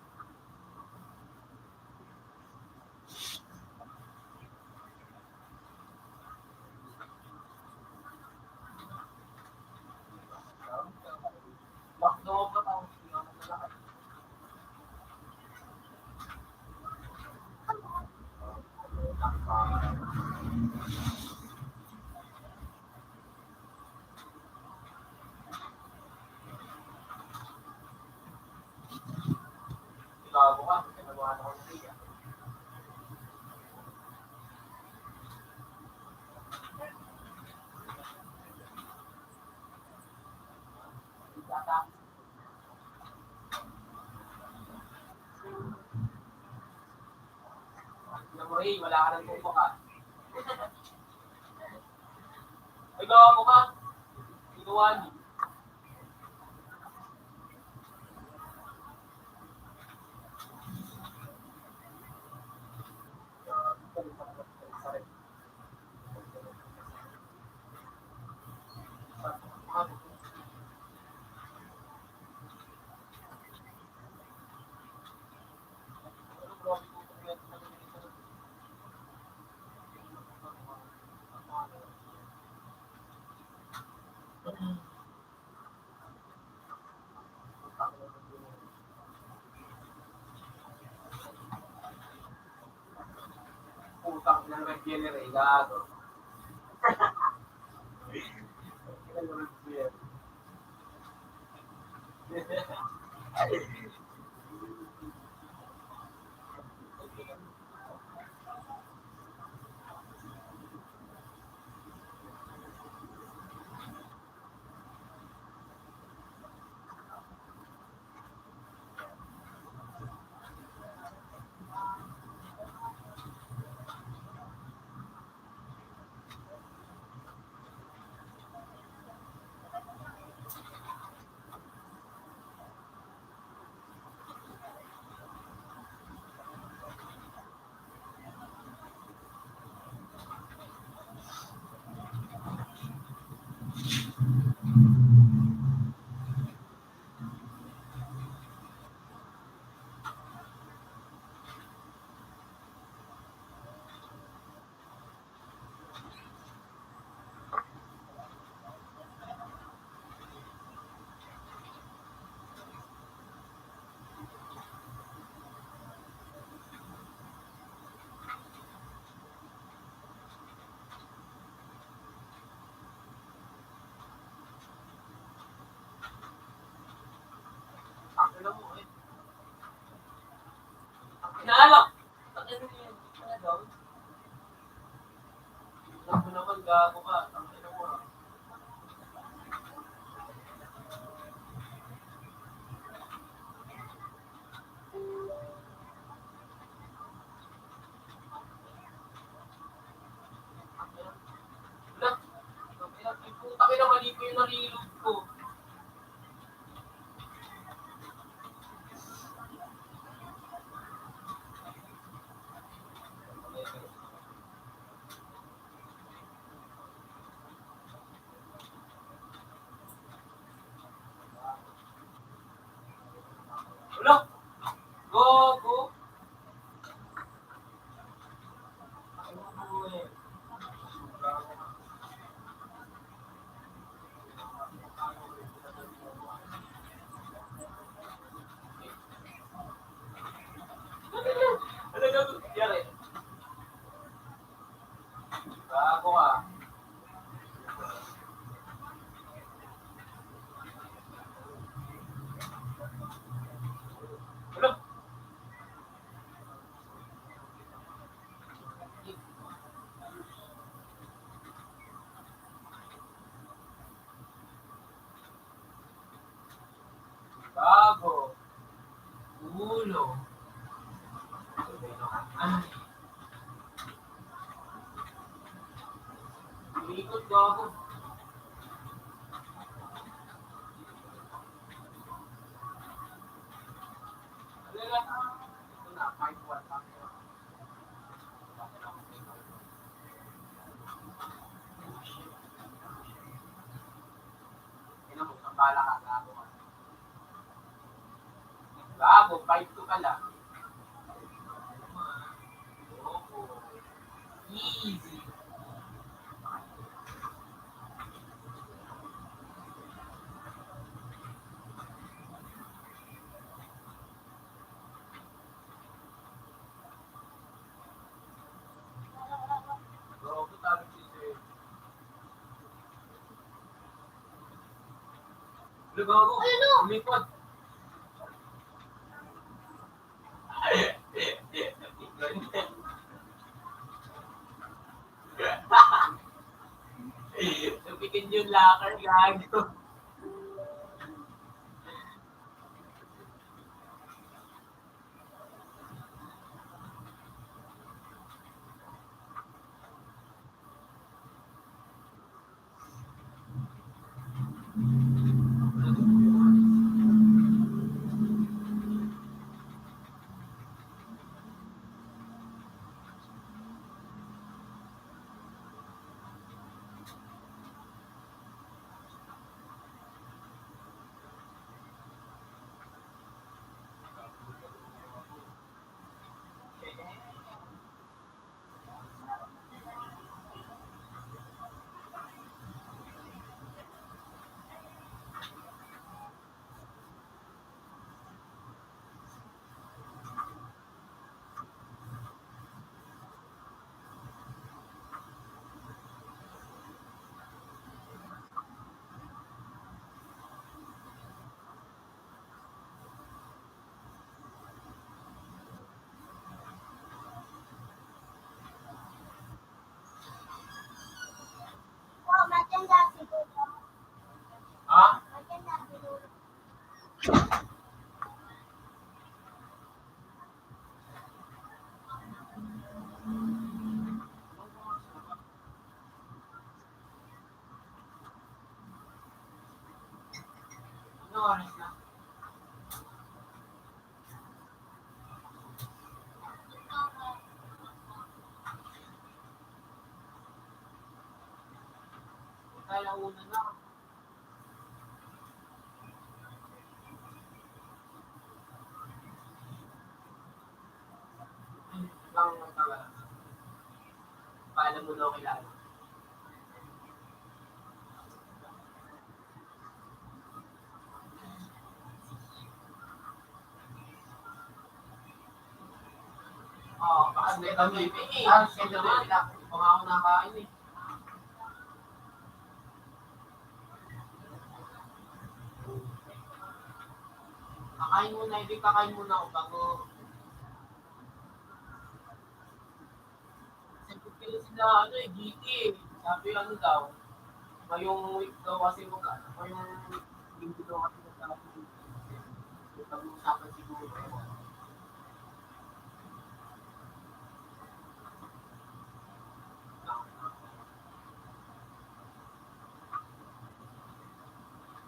Bakdo ba ang Gago ka, ginagawa na ko ng liga. Ray, wala ka ng tupo ka. Ay, gago ka. Ginawa niyo. Putang ng red generate, gago. Alam mo eh. Naalak! Ano yun? Ano daw? Alam mo naman, gago ka. Ang ina mo ah. Wala. Putang ina, mali ko yung nariload ko. Wala. Go, go. Ano gagawin? Yari. Gago ka. Wala. Gago. Ulo. Ay. Ikot gago. Ano lang? Ito na, 5-1 pa. Ina mo, sambala ka, gago ka. Gago, 5-2 ka lang. Easy. Bro, Lugaw ako. Ano? Umipot. Napikin yung lakar, gago. Wow, maganda siguro. Ha? Maganda siguro. Ano oras na? Kaya una na. Lang tagal. Paalam mo na kilala. Oo, baka hindi kami ibigay. Kasi naman, hindi pa nga ako nakain eh. Kakain muna, hindi kakain muna ako bago. Sabi ko sila, ano eh, GT eh. Sabi ano daw, ngayong week daw kasi ngayong linggo daw kasi pag-uusapan siguro.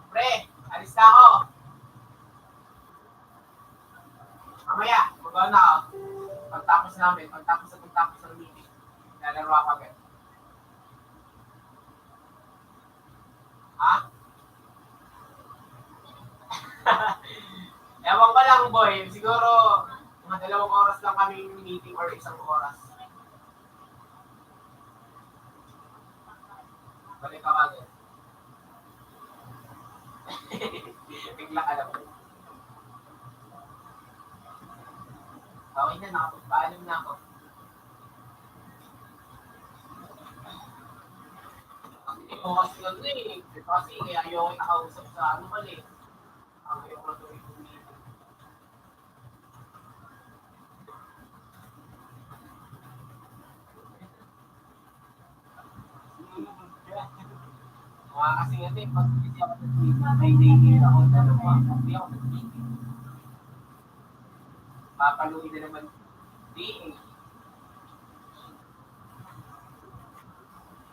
Pre, alis na ako. Mamaya, magawa na ako. Pagtapos ng meeting, lalaro ako agad. Ha? Ewan ko lang, boy. Siguro, mga 2 oras lang kami meeting or 1 oras. Balik ka agad. Bigla ka lang. Okay na, nakapagpaalam na ako. Hindi ko kasi ano eh. Kasi ayaw ko nakausap sa ano mali. Ayaw ko na tuloy meeting. Kasi kasi pag hindi ako nag-meeting, may day ako dalawa. Hindi ako nag-meeting. Papaluin na naman. Di eh.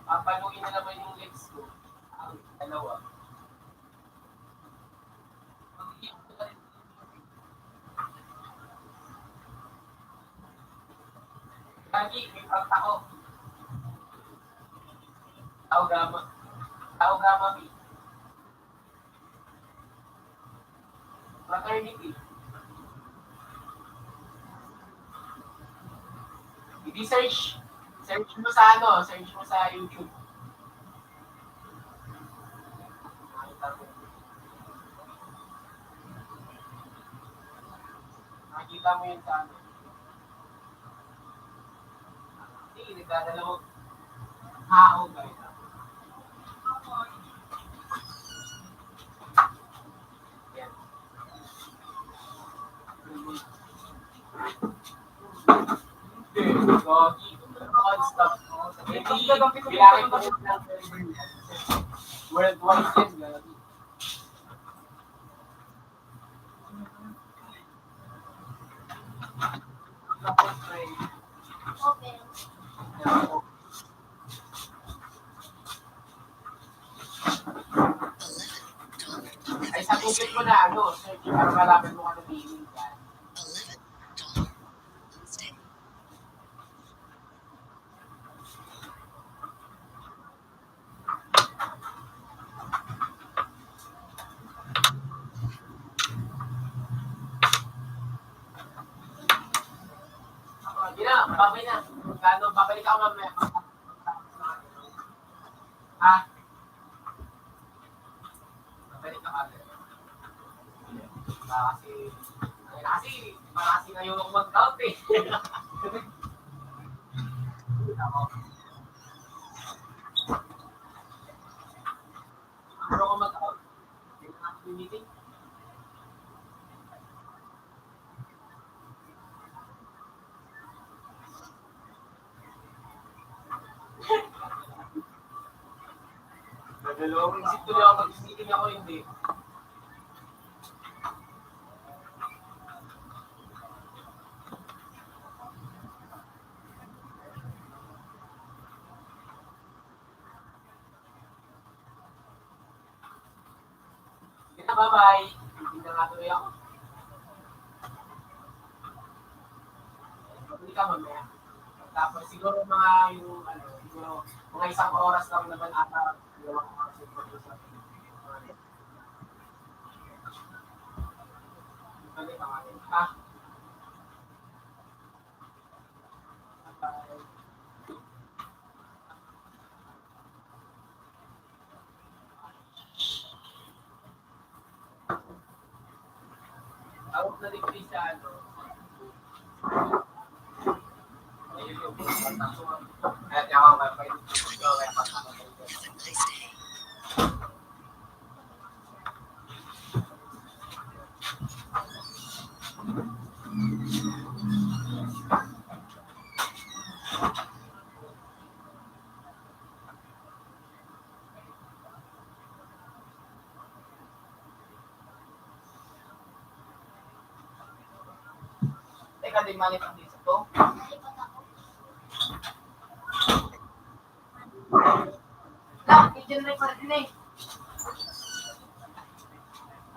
Papaluin na naman yung legs ko. Ang dalawa. Lagi, may pagta ko. Tao gama. Tao gama, B. Fraternity. Hindi search. Search mo sa ano, search mo sa YouTube. Nakikita mo yun sa ano. Hindi, nagdadalawang hao guys. Gogi. Non-stop. Hindi, bilangin ko siya lang. Worldwide yan, Gogi. Tapos, ay, Open. $11 ay sagutin mo na, ano, search para malaman mo ano meaning yan. $11 Wednesday. Hindi na, babay na. Kano, babalik ako mamaya. Ha? Babalik ka kagad. Para kasi ngayon ako mag-count eh. Ako. Ano ako mag-count? Hindi na ako meeting. Nagalawang isip tuloy ako mag-meeting ako hindi. Kita, bye-bye. Meeting na nga tuloy ako. Hindi ka mamaya. Tapos siguro mga yung ano, siguro mga isang oras lang naman ata dalawang oras yung pag-usap. Balik ang akin. Ha? Bye. Out na degree sa ano. Ayun yung pagkakasuhan. Kaya niya ako may ikaw kaya pagkakasuhan. Have a nice day. Teka, di mali pang dito to. Nalipat ako. Lang, i-generate pa rin eh.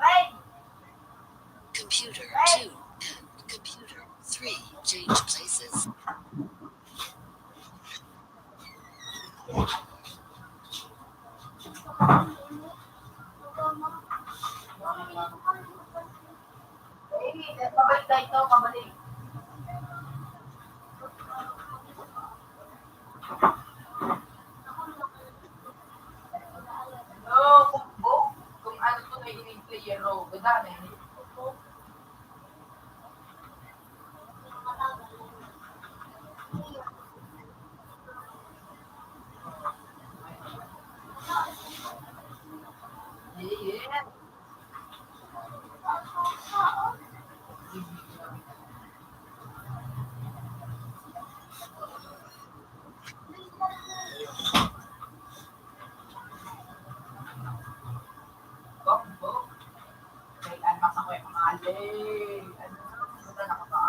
Right. Computer 2 and computer 3 change places. Pabalik na ito, pabalik. No, kung ano to na yung player row, ganda na yun. Yeah. Go. Kaya unbox ako yung mga alay. Ano, ganda na ko ba?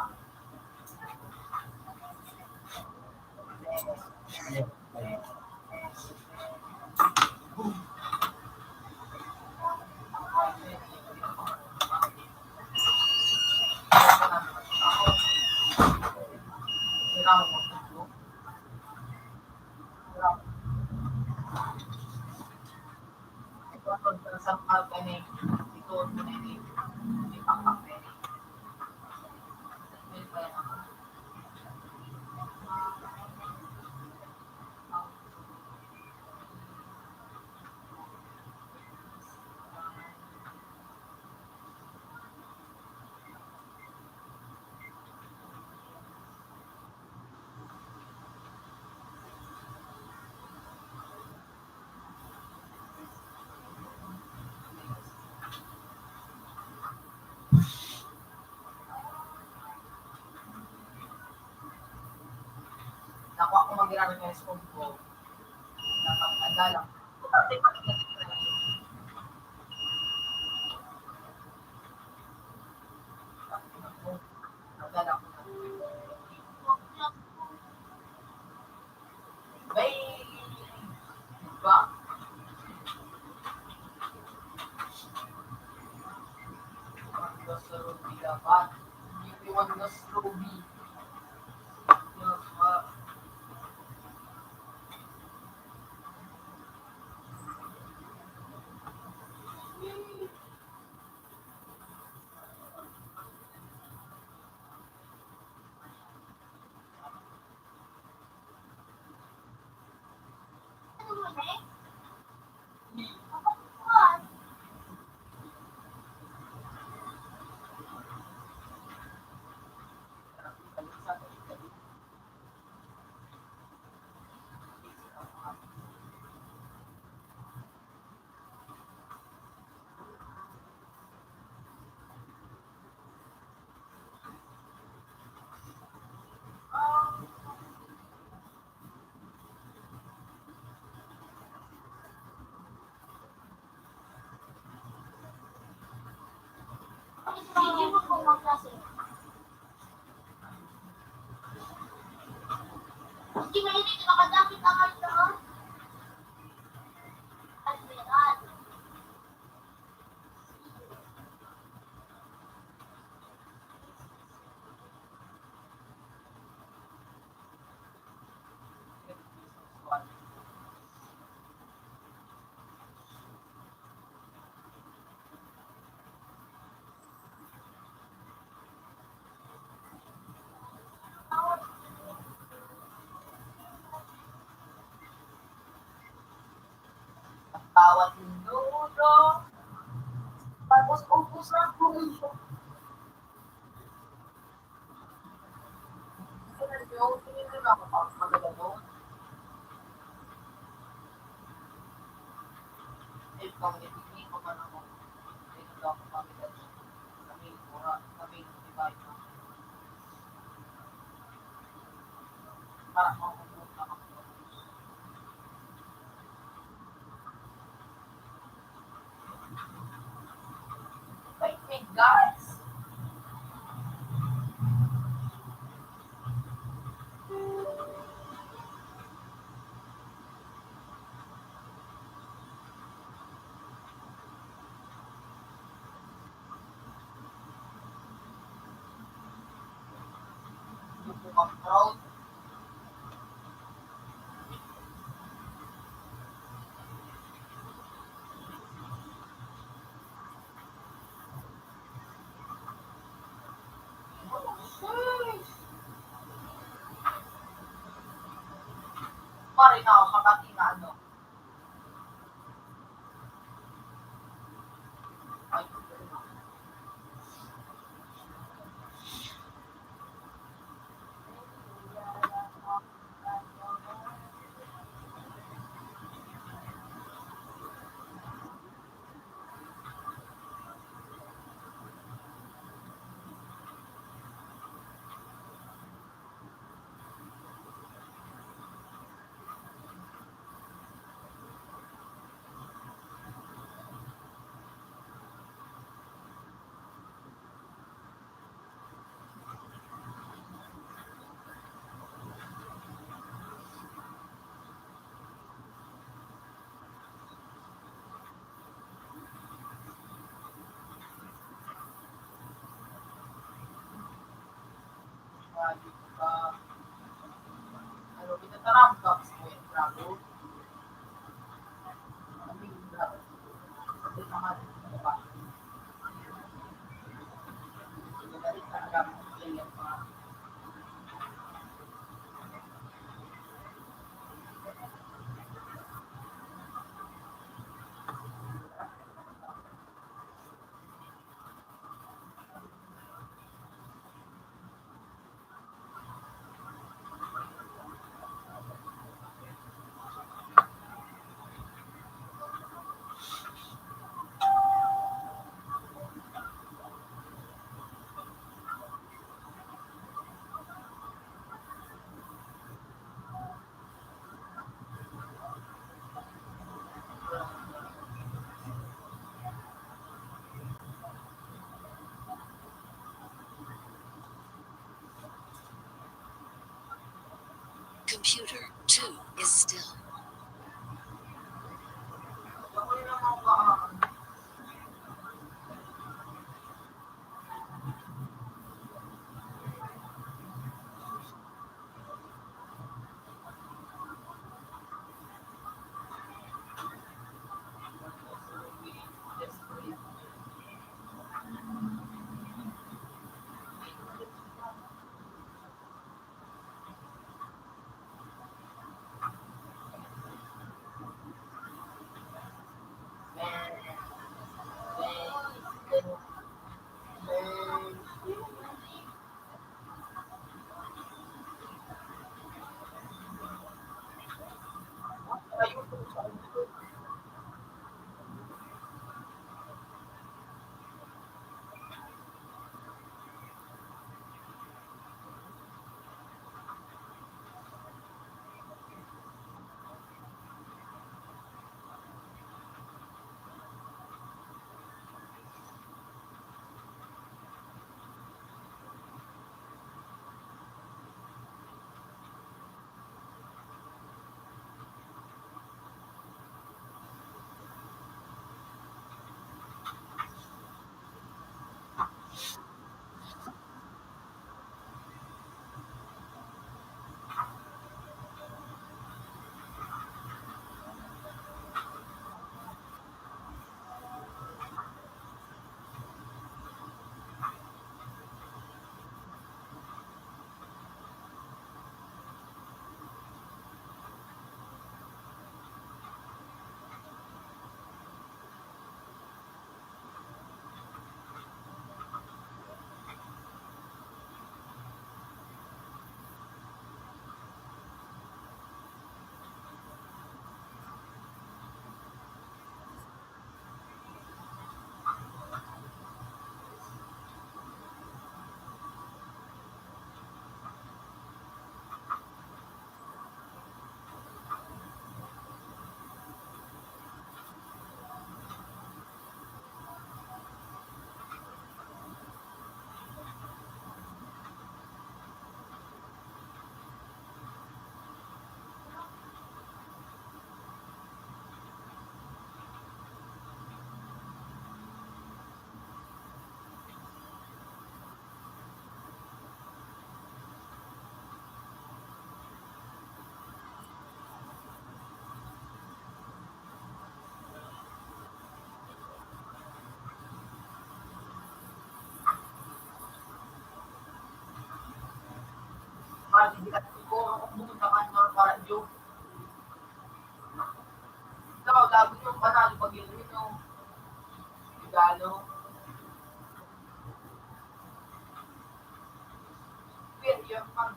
ako mag-respond ko. Napag-andala. Kasi andala ko na. Bay! Diba? Ang sa Ruby dapat. Hindi iwan na sa Ruby. Diba? Ano mo na eh? Hindi. Kapag hindi mo kung magklase. Hindi mainit, nakadakit ang ito. Admiral. Bawat minuto. Tapos ubus na ako. Yung tingin ako pag magano. Eh, kung hindi ko pa naman. Ito ako pamigat. Kami, diba ito? Para makukuha ako. Wait, guys. Ang proud. Parin ako kapatid na ano. Ay, ano, pinataram ka sa mga trago. Kami, trago. Kasi naman, diba? Pinatarik na agam ng player pa. Computer 2 is still. Ako rin naman ka. Hindi ka siguro kung pumunta ka ng radyo. Ikaw, lagi yung panalo pag yun yung regalo. Pero yung pag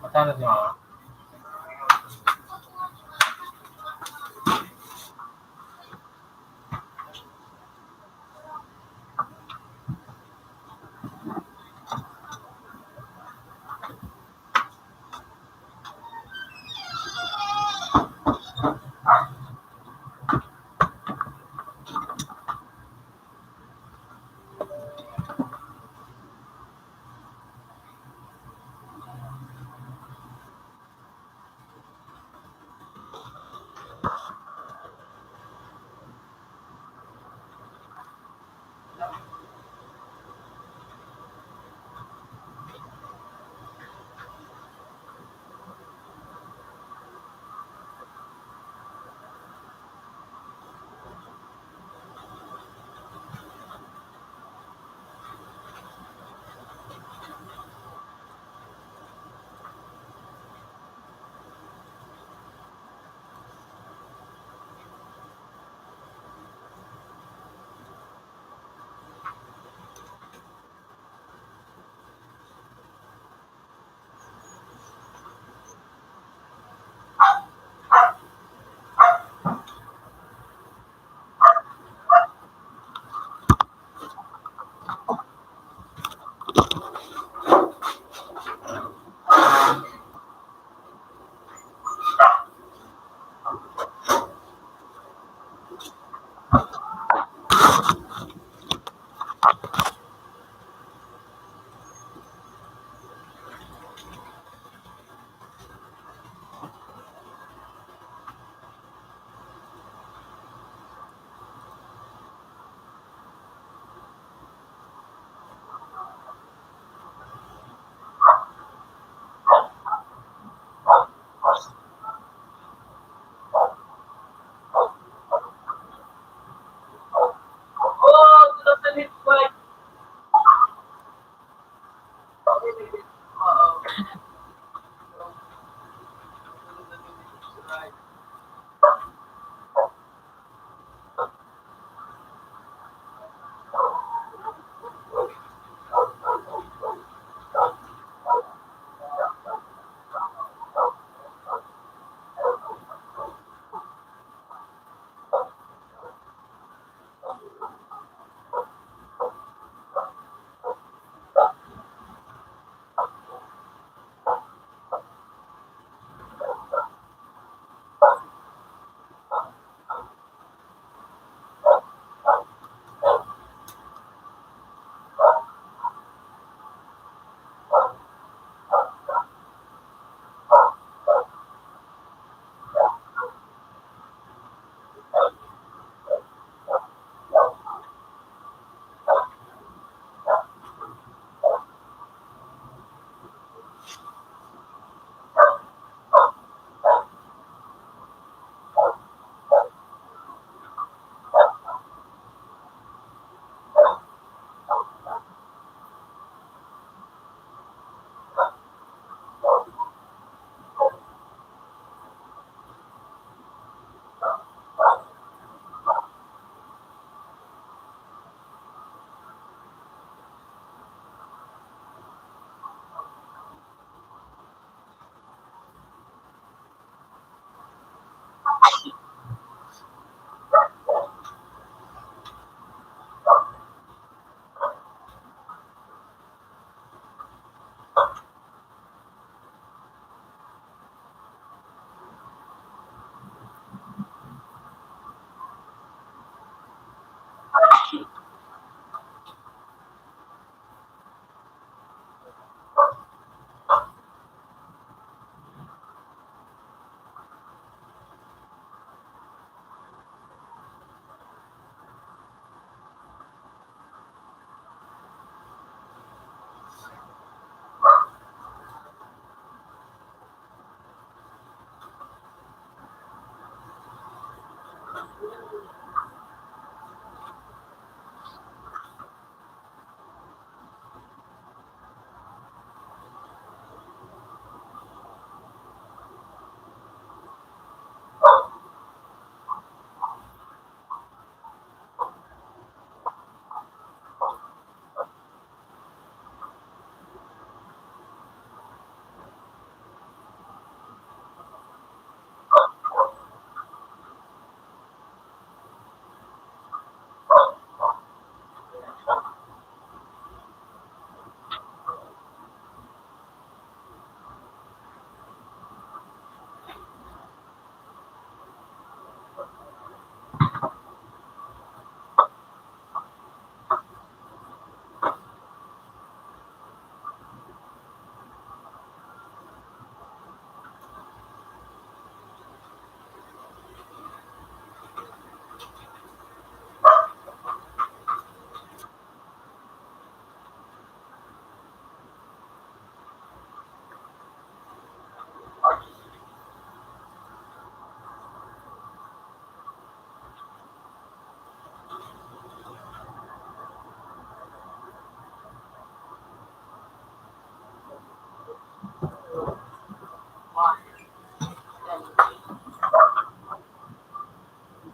Magkano di mo?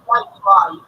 Wi-Fi.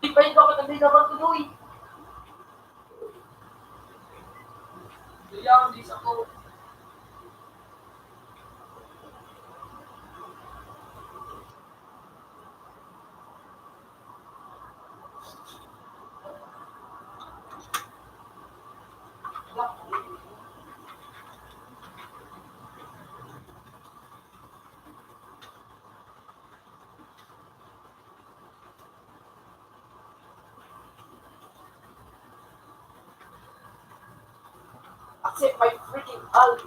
Di pa rin dapat hindi dapat tuloy. Kaya hindi sa ko. Accept my freaking help.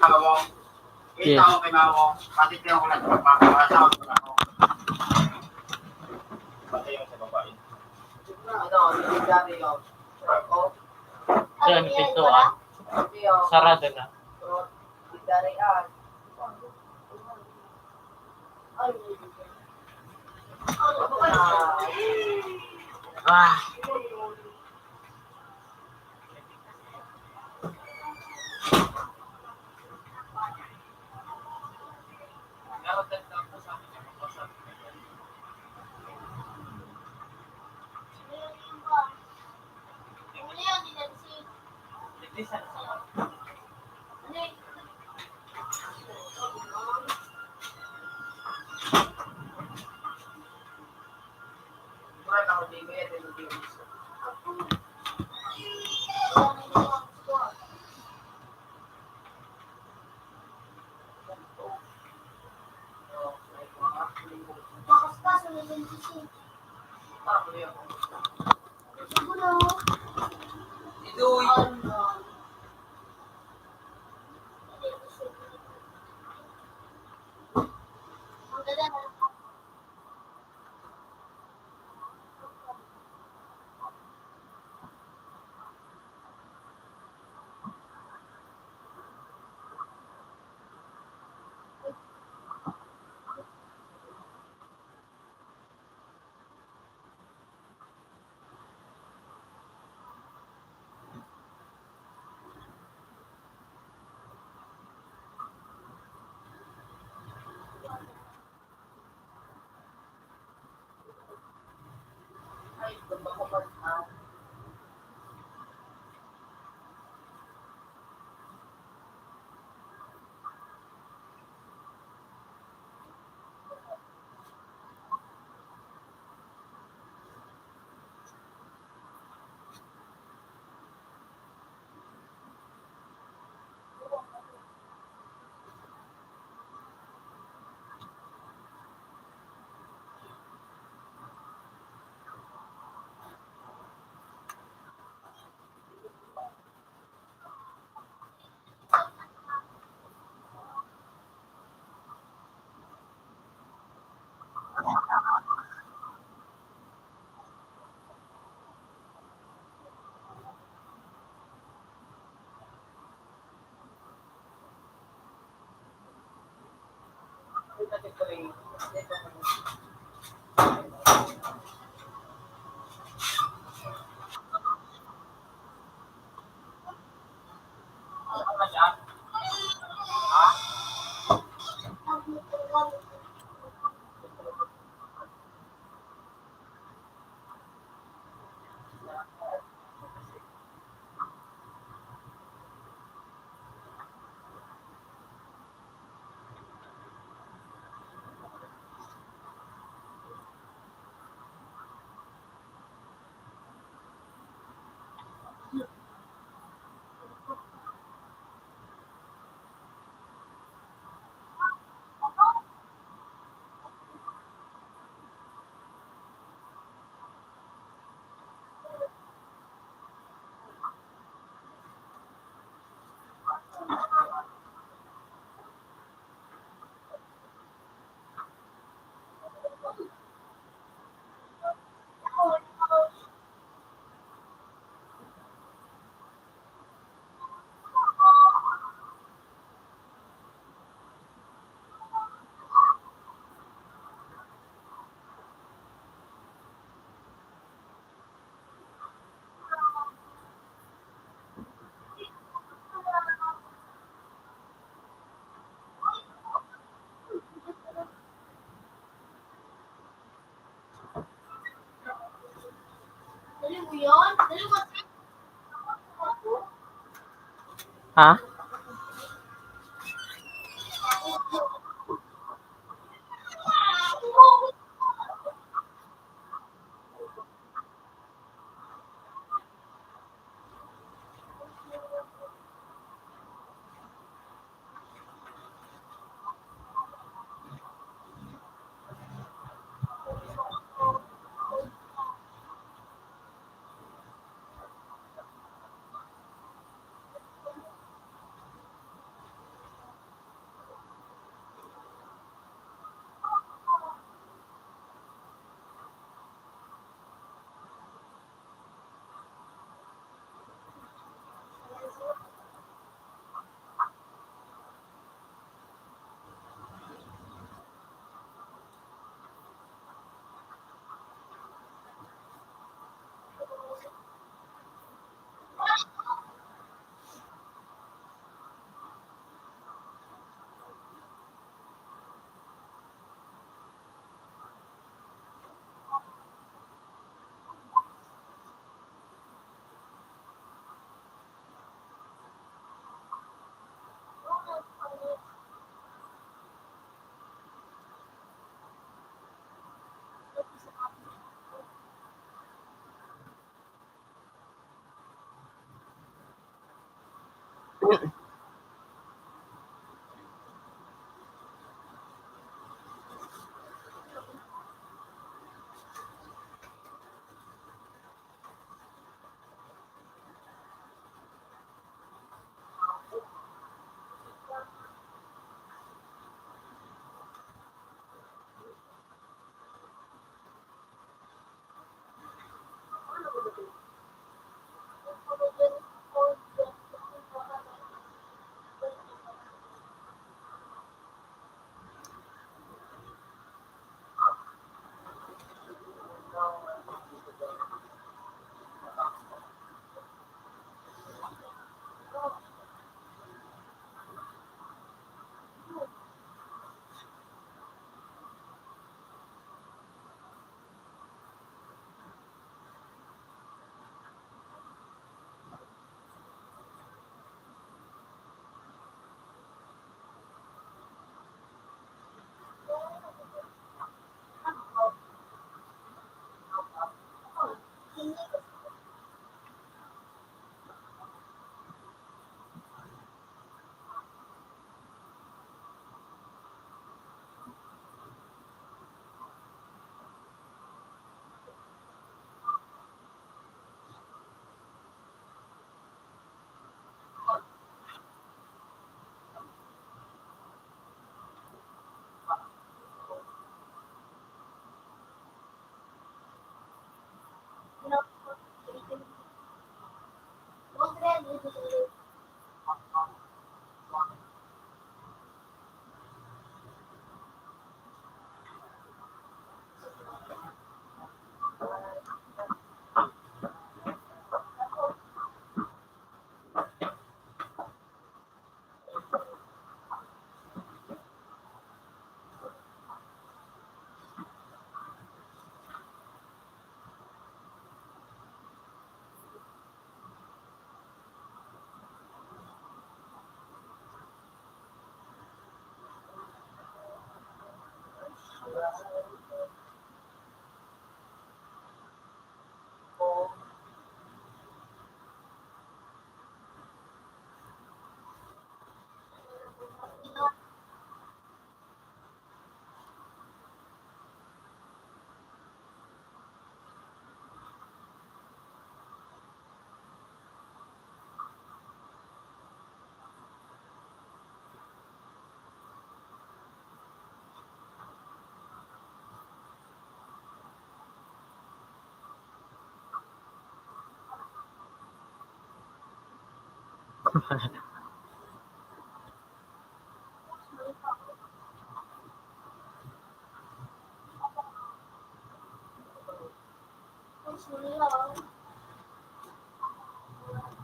mama mo. Yes. Kita ko kay mama mo. Patitiyan ko lang magpapakasawa ko na ako. Patay yung sa babae. Ano, yung dati yun. Oh, Diyan, pintuan. Sarado na. yung dati yan. Ah, Kurang ako din kaya din yung Bakas ka, sunod yung sisi. Siguro. Idoy. Ang ganda na. Ay, tumba ko pa. Dali mo yun? Dali mo. ha?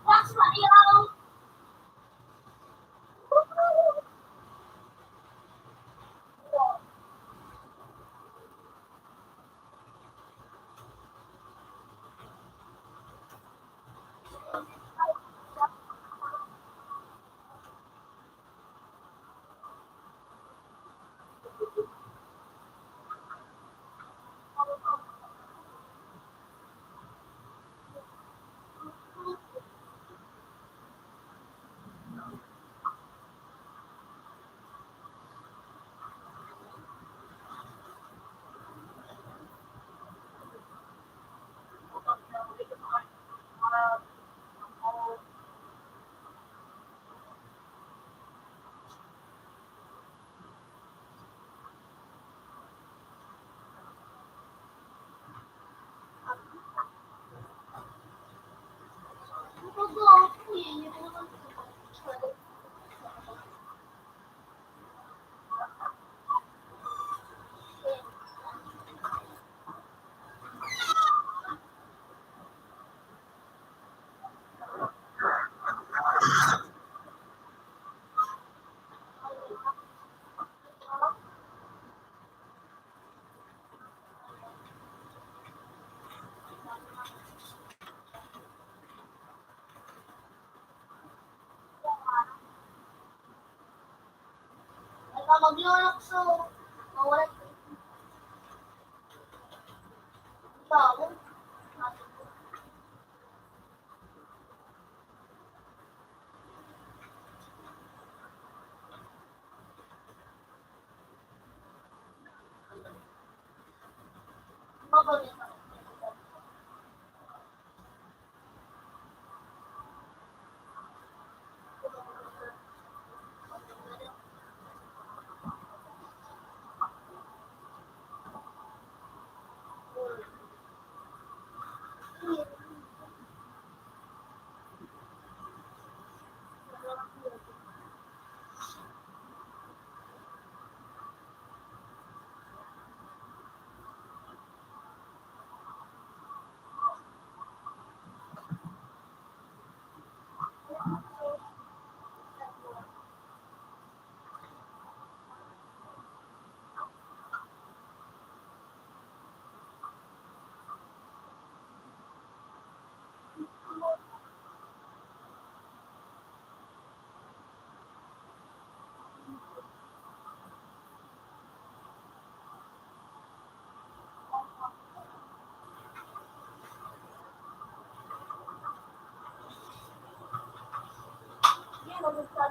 Wax Mario! Maglulokso. Mawala tao. Wow!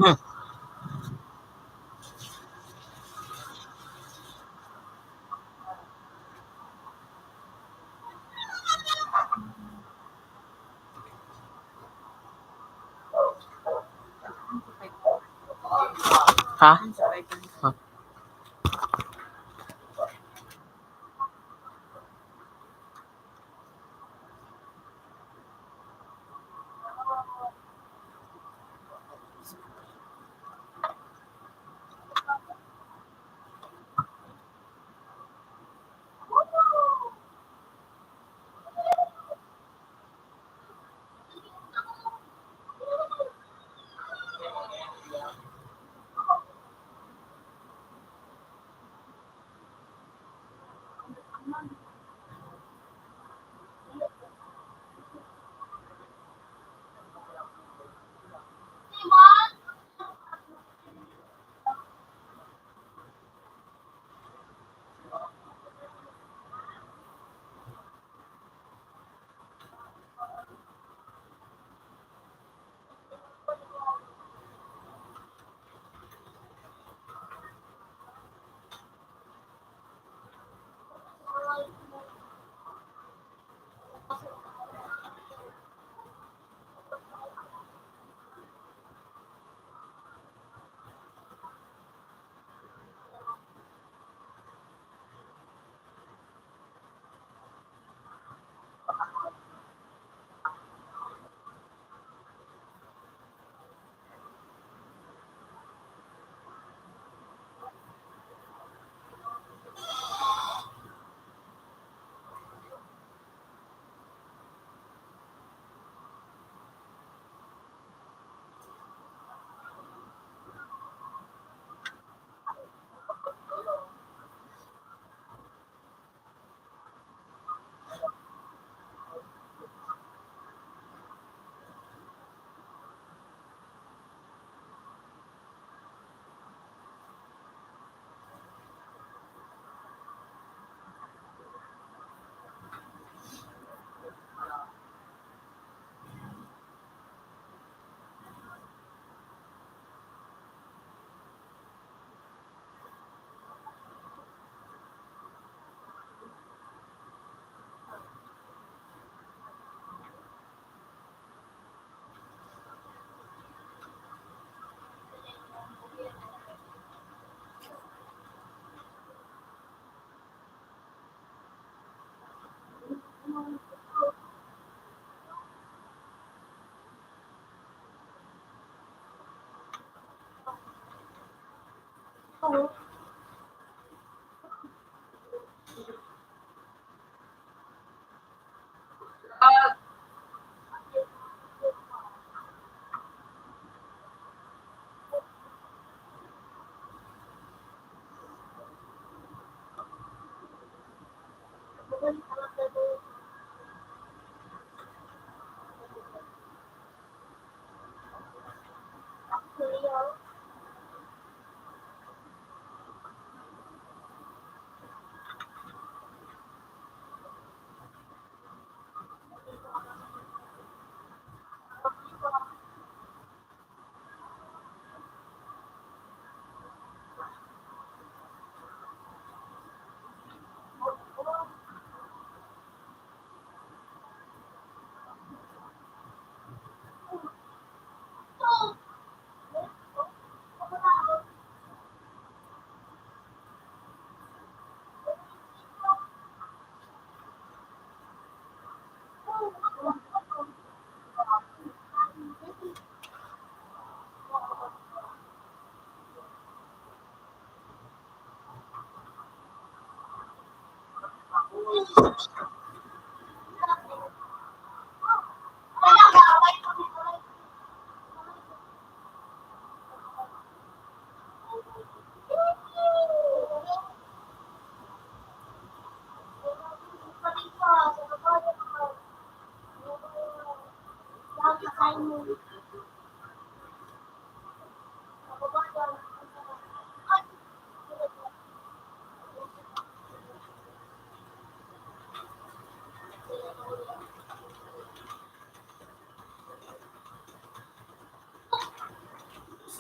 Ha?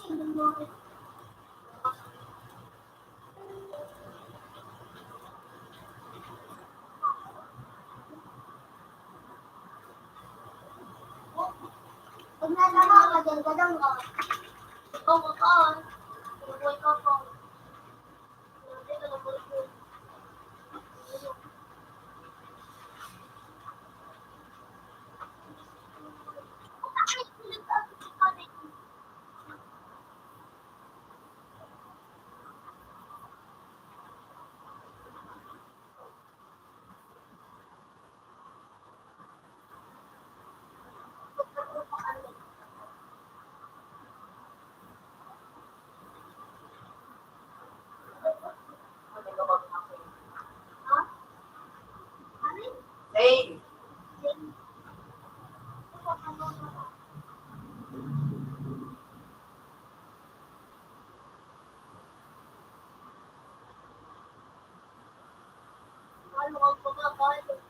Pag natama ka dyan, gadang ka. Ikaw ka. Ikaw ka. Hindi ka nabulit yun. Ha? Ano? Hey! Ano ka pagkakahit?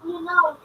You know.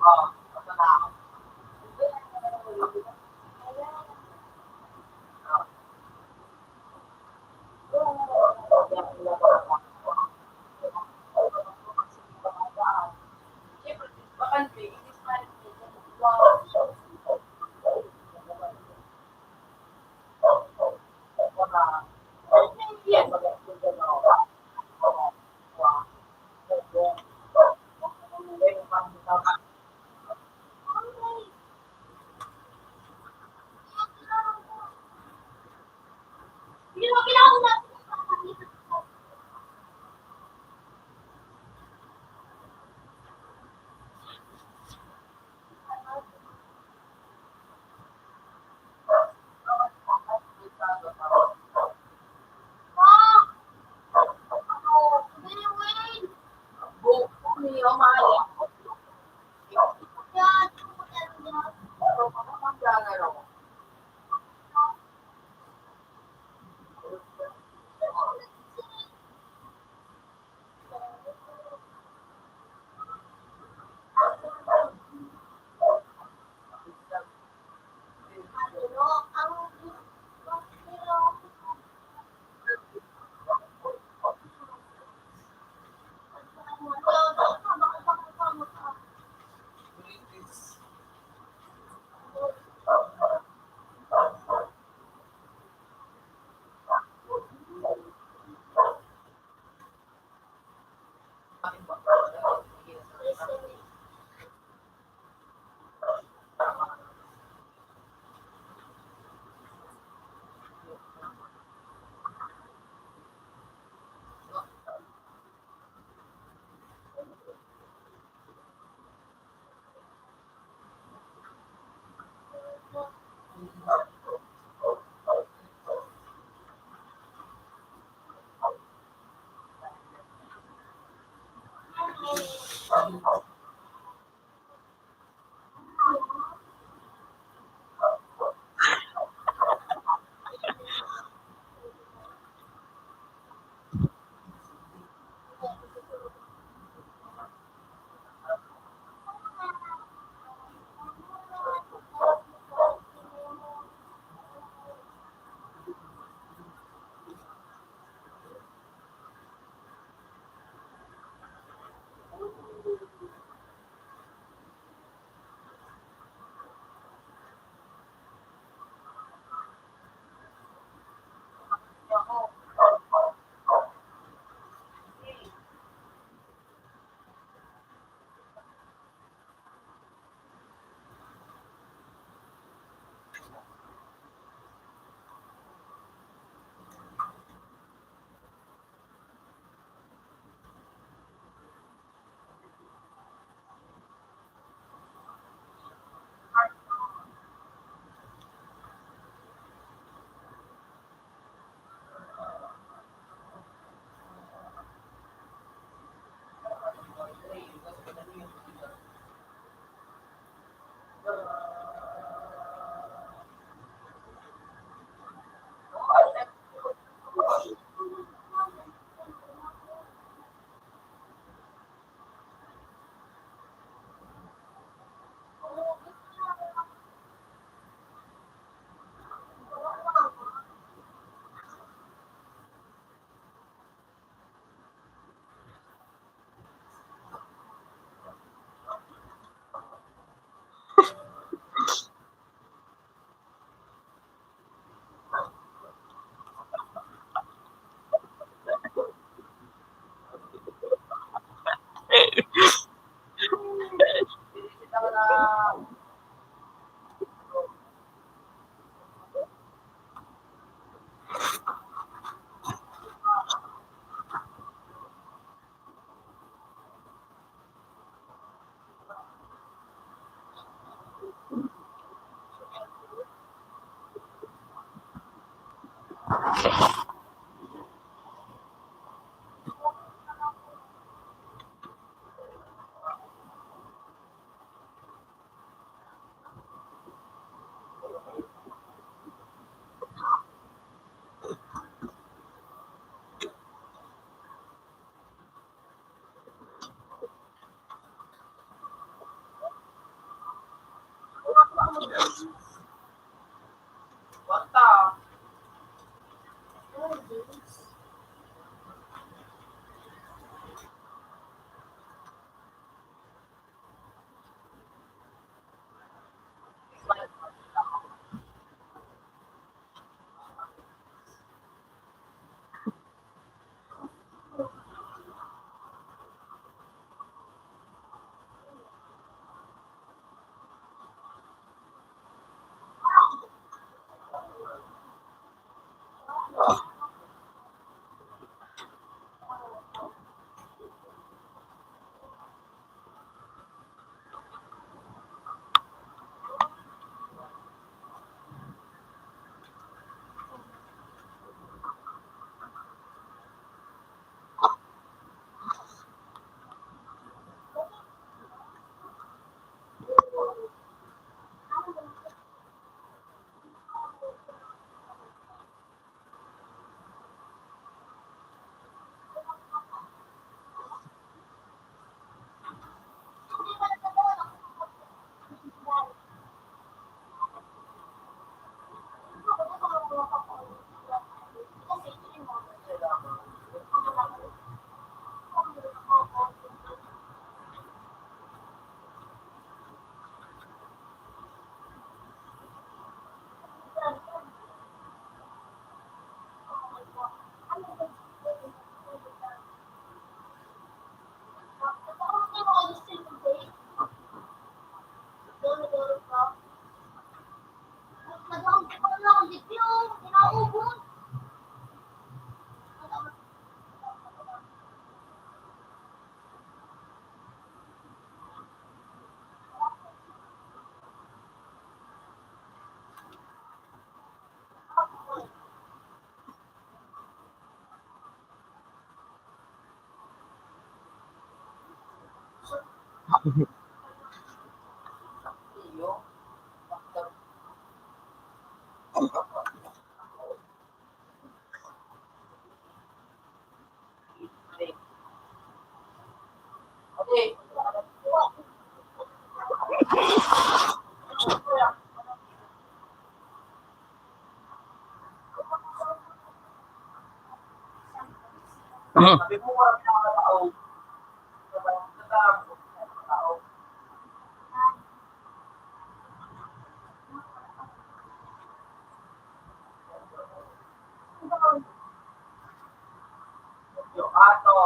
Oh, ito na ako. Siyempre, bakante, hindi pa rin. Hindi mo kailangan natin. Iyo. Okay. Sabi mo parang pinakatao. Tao. Yung ato.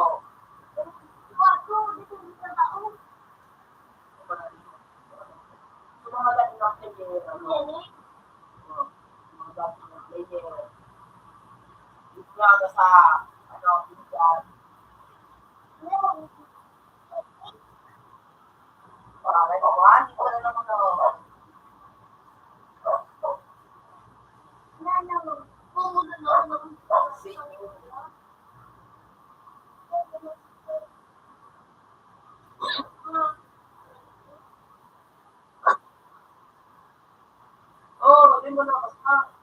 Yung mga dating na player, ano, mga dating na player. Yung mga sa, ano, pinsan. Parang may kawan, hindi ko na naman ano. Oh, hindi mo na basta.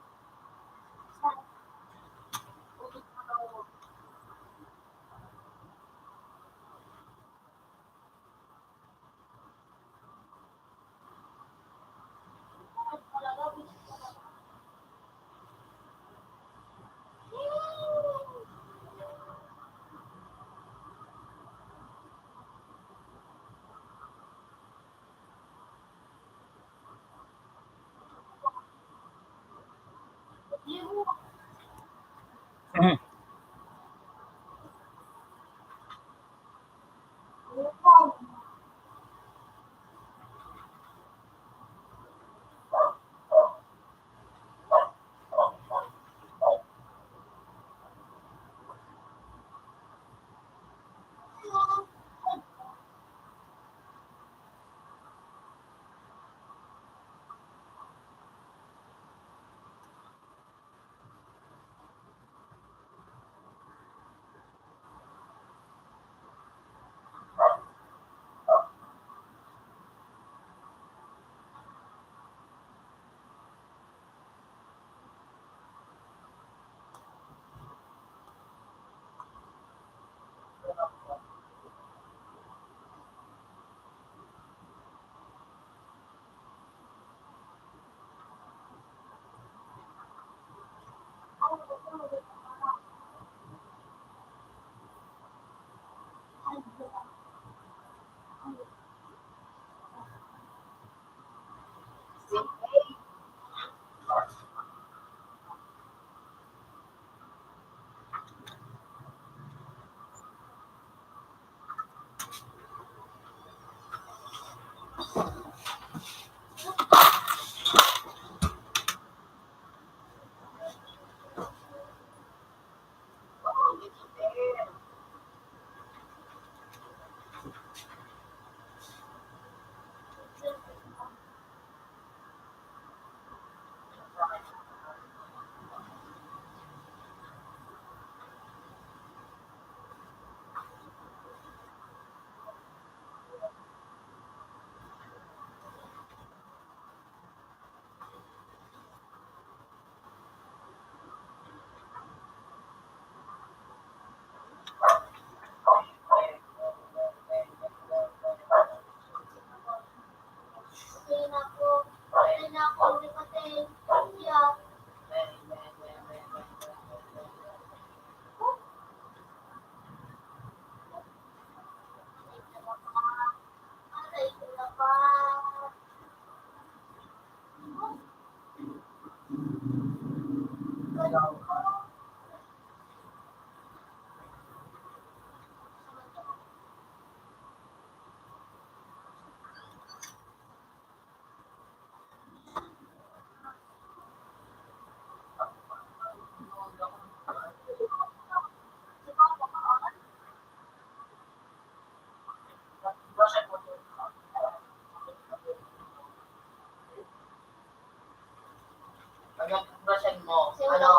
Pag-brushan mo, ano,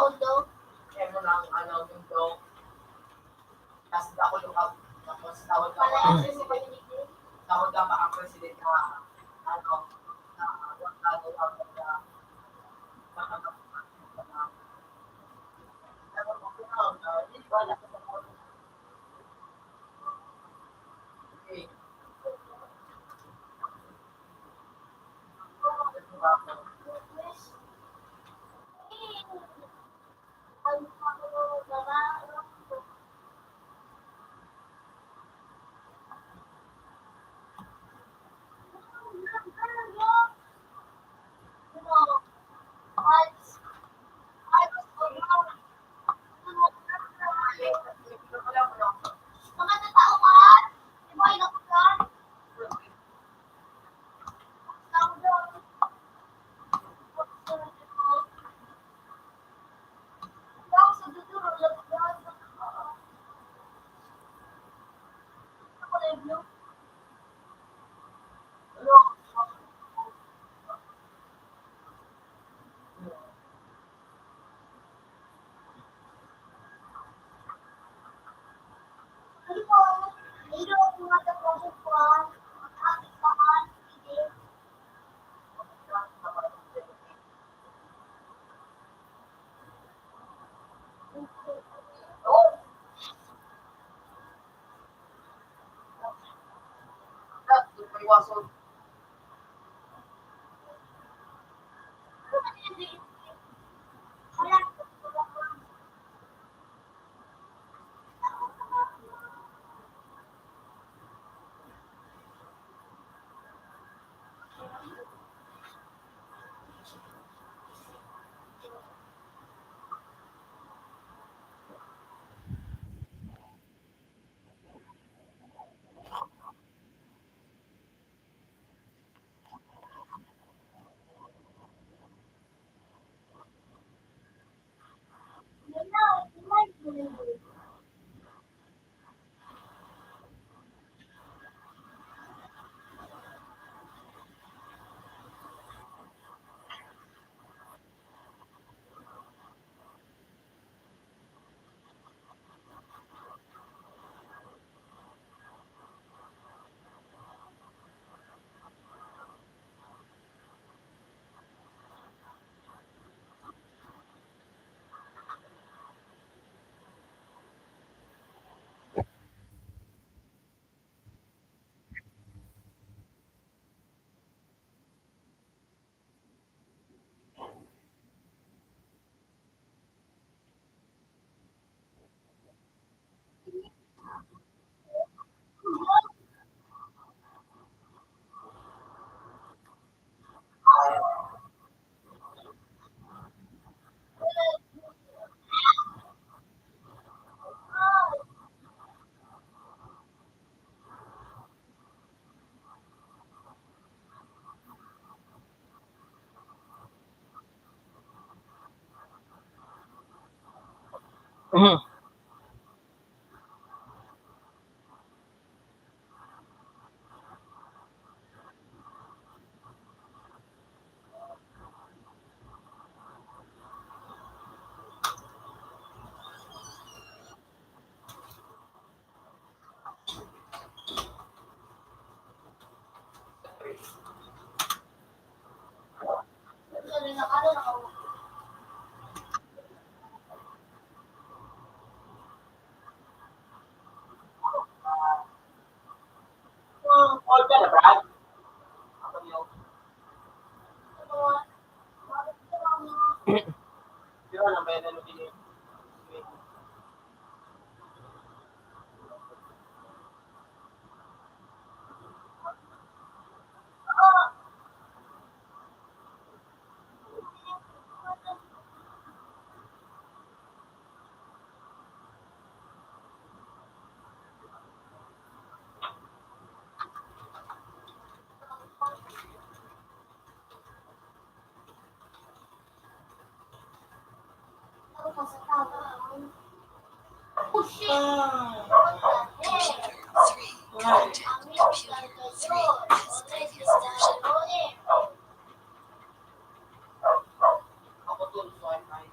share mo lang, ano, yung dog. Tapos ako look up. Tapos tawag ka pa. Tawag ka pa ako. president na ano na gagawa mo na okay. Mga tao ka? Di ba inakutan? Tao doon. Tao sa duduro, labas. Ako na yung blue. Ano po? Ilo ako nga sa project ko. Akit ka man. Hindi. May waso. Wala. Mhm. All ka na, Brad? Ako yung, di ba, may ano din eh. Oh shit! Computer 3 has previous version. Ako dun, so I'm fine.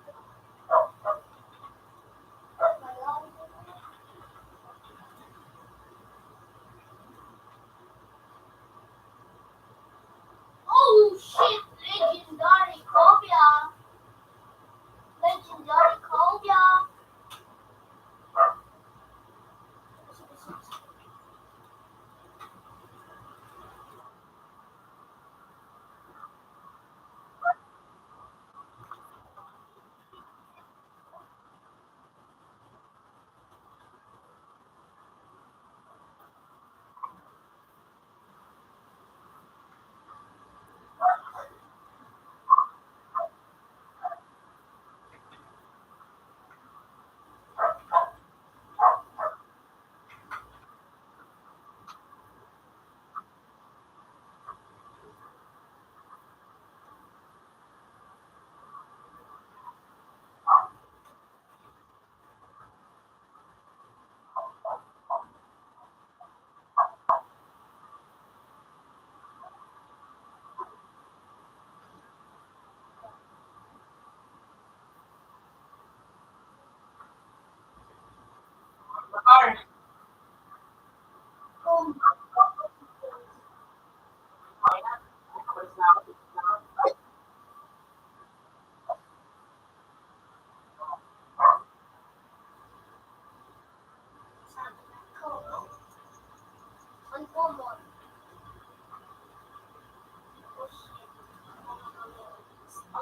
uncommon.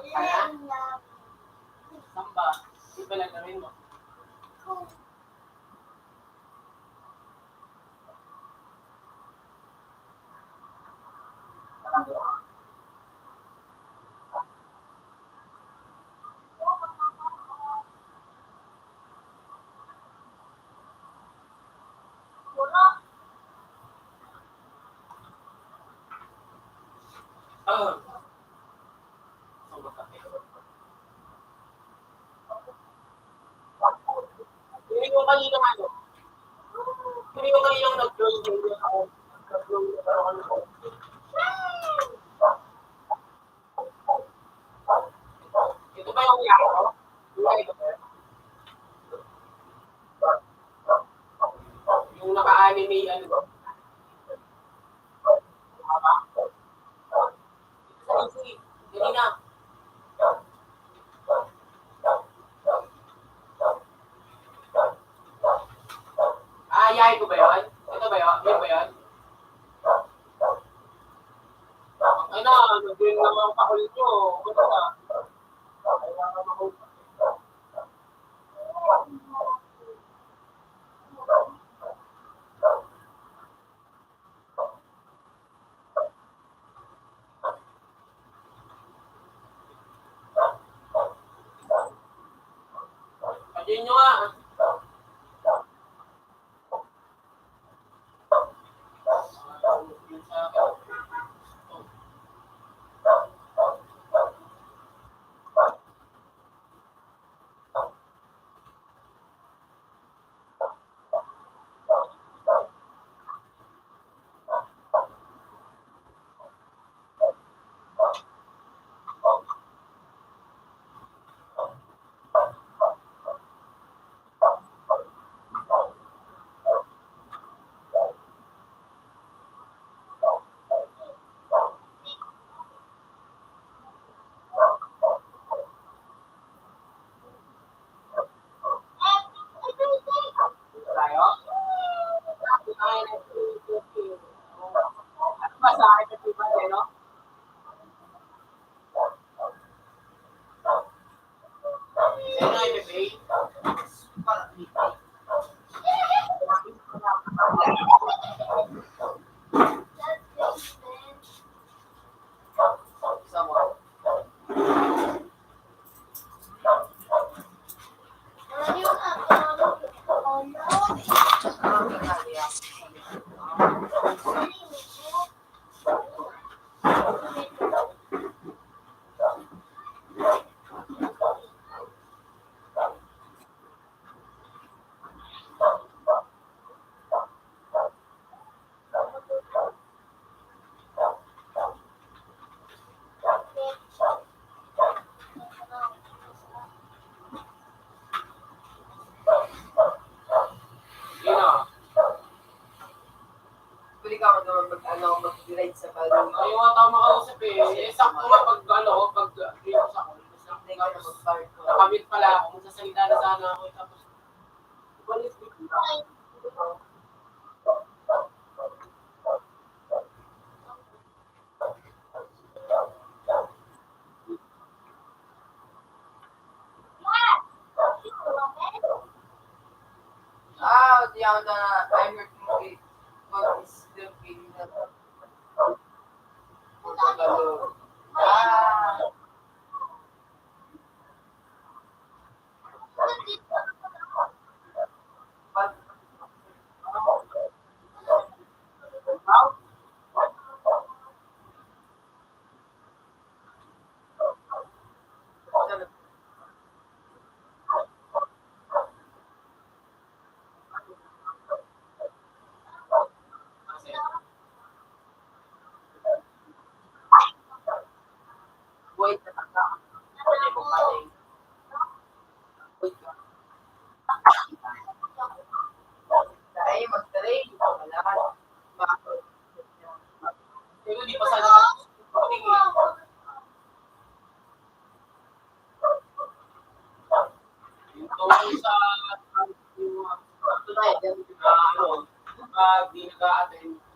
Learn lang. Samba. Di ba lang gawin mo? Wala. Samba kape. Hindi ko kanina ano. Hindi ko kanina nag-close yung ako. Nag-close yung parang ano ko. Ito ba yung yako? Ito ba? Yung naka-anime ano ba? Tama? Ito sa easy. Dali na. Yay ko ba yun? Ito ba yun? Yun ba yun? Ay na, nag-win lang ang pakul nyo. Ano na? Kailangan ako. Pagyan nyo nga. Tayo? Ay, ano ba sa akin na diba, no? Sino ay bebe? Para dito. Isa mo. Ano yung oh no? Ang kaya. Sino? Pwede ka mag-ride sa Bali. Ayaw nga tao makausap eh. Eh, sakto nga pag clears ako. Hindi ka na mag-start ko. Nakamit pala ako. Magsasalita na sana ako. Tapos, balik ko. Di ako na I'm working with what is the feeling na Tagalog. But, Kasi, wait na taka. Pwede mo pati. Wait ka. Try, mag-try. Wala. Bakit?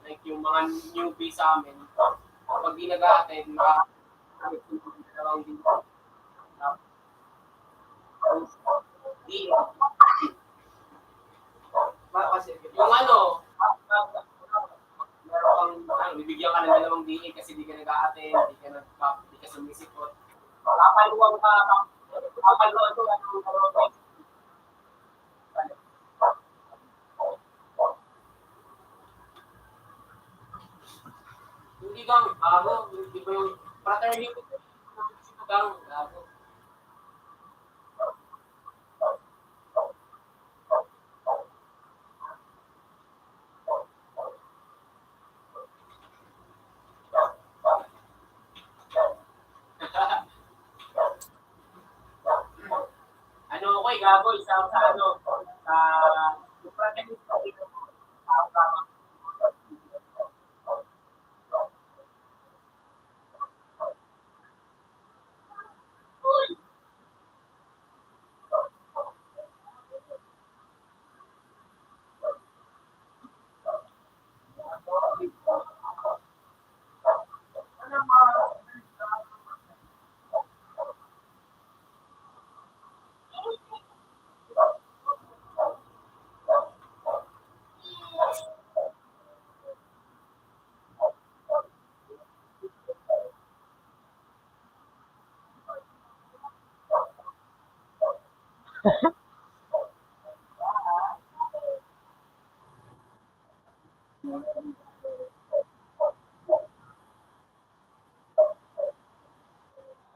Like yung mga newbie sa amin, pag di nag-a-attend, dalawang dito. Di, Kasi, yung ano, meron kang, bibigyan ka ng dalawang DA kasi di ka nag-a-attend, di ka sumisipot. Kapaluwang ka, kapaluwang to, hindi kang, hindi ba yung fraternity, kang, ano ko gago, isang sa ano, sa fraternity,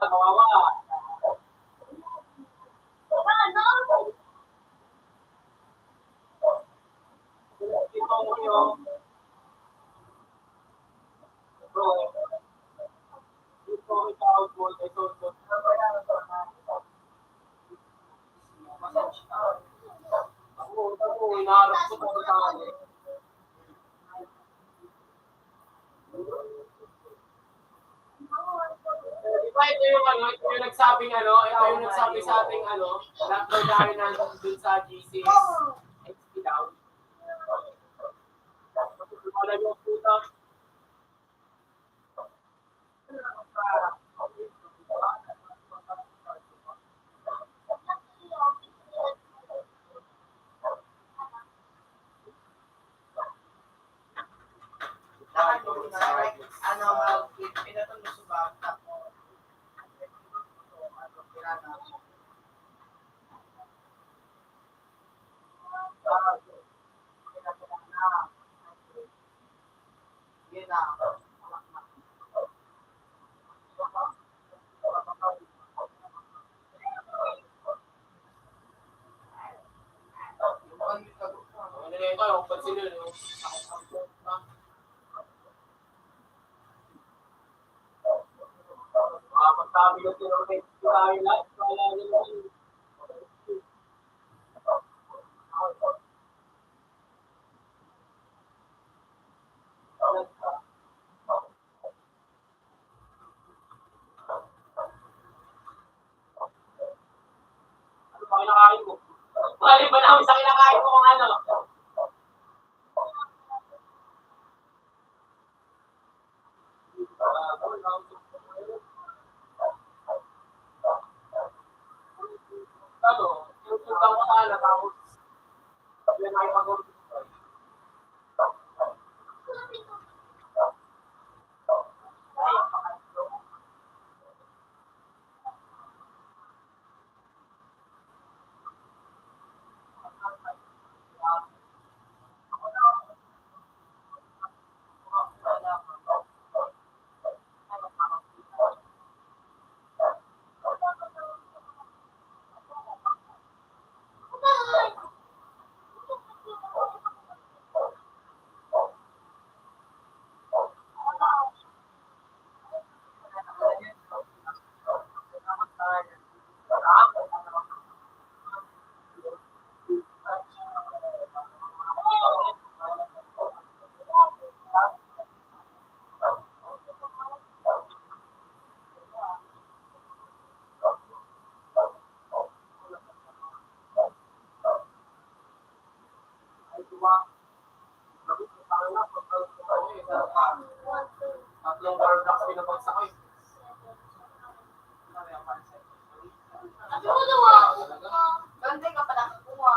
kawawa. Ito mo yung, bro, ito ikaw mo, ito. Ako, inaarap ko po sa akin. Diba ito yung ano, ito yung nagsabing ano, ito yung nagsabi sa ating ano, lockdown dahil nandun sa GC XP down. Wala yung puta. pinatong mo sa bata mo. Yun na. Ano na ito, yung pansinin yung pagsabi ko tinurate ko tayo lahat, wala nila yung ano ba kinakain ko? Bali ba namin sa kinakain ko kung ano? Ano, yung tutang ko sana, tapos yan ay pag-urto. nabagsak ko eh. Sabi mo daw ah. Ganda ka pa nakakuha.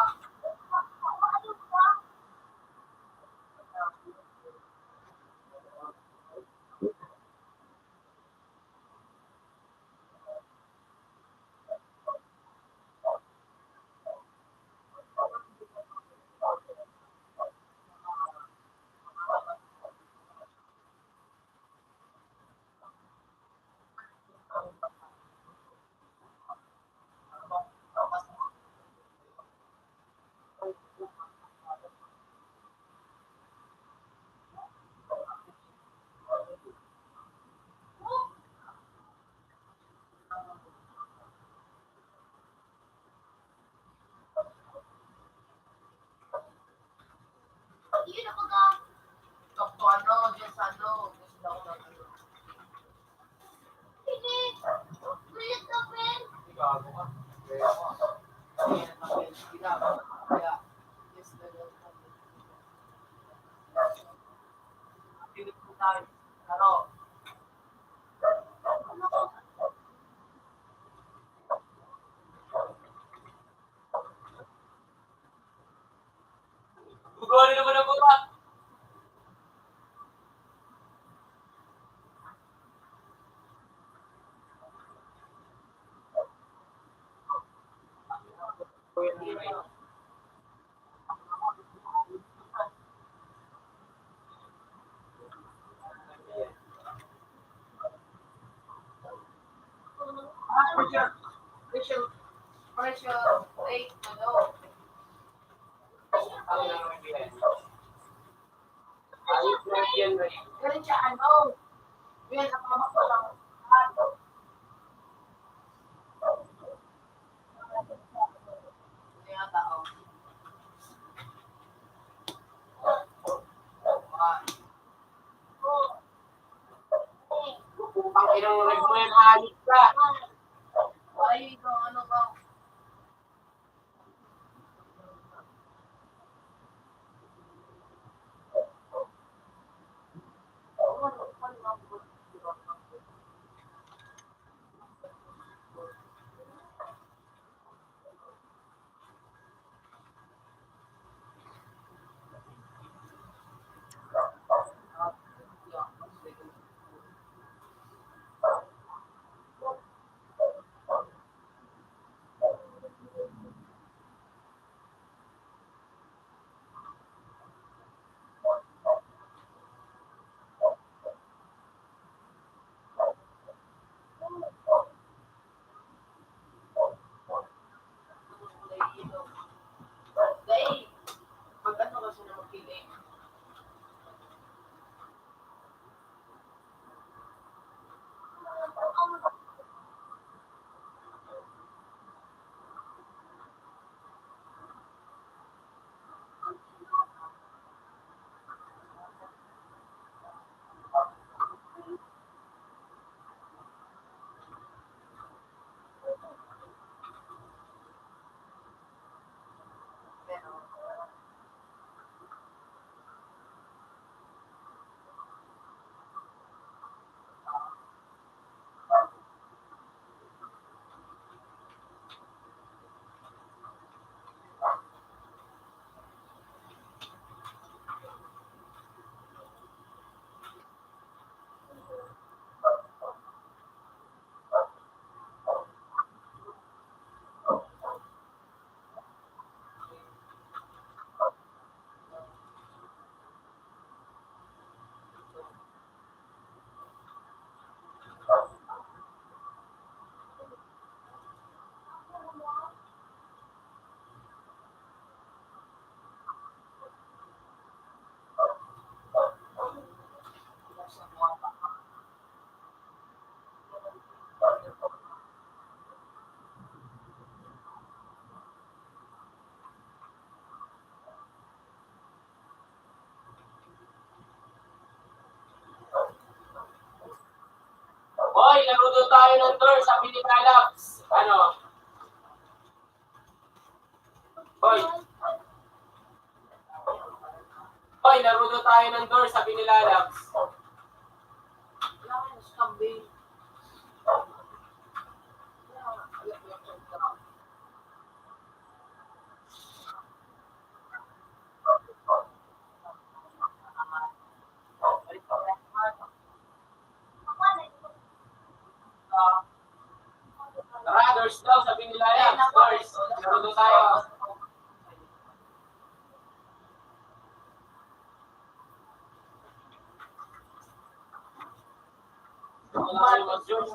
Yun ako ka. Sakto ano, dyan sa ano. Gusto ako na ano. Hindi. Ulit ka, Ben. Gago ka. Kaya ako. Kaya nakapin. Kaya. Yes, ganun. Pilit mo tayo. Laro. Gugawin naman ang buka. Pressure. Wait, ano. Ang lang ang bilen. Ayos na yan, Ray. Ganun siya, ano. Yan, nakamak ko lang. Ano. Ito yung tao. Putang inang nagmuyan halit ka. Ay, ito, ano ba? Dahil, pag ano kasi na magkiling, pero, sa mga Hoy, naruto tayo ng tour sa Pilipinas. Ano? Hoy. Hoy, naruto tayo ng tour sa Pinilalabs. Wala ka na scam Hindi. Tara, doors daw, sabi nila yan. Doors. Laro tayo. Wala kayo mag-George.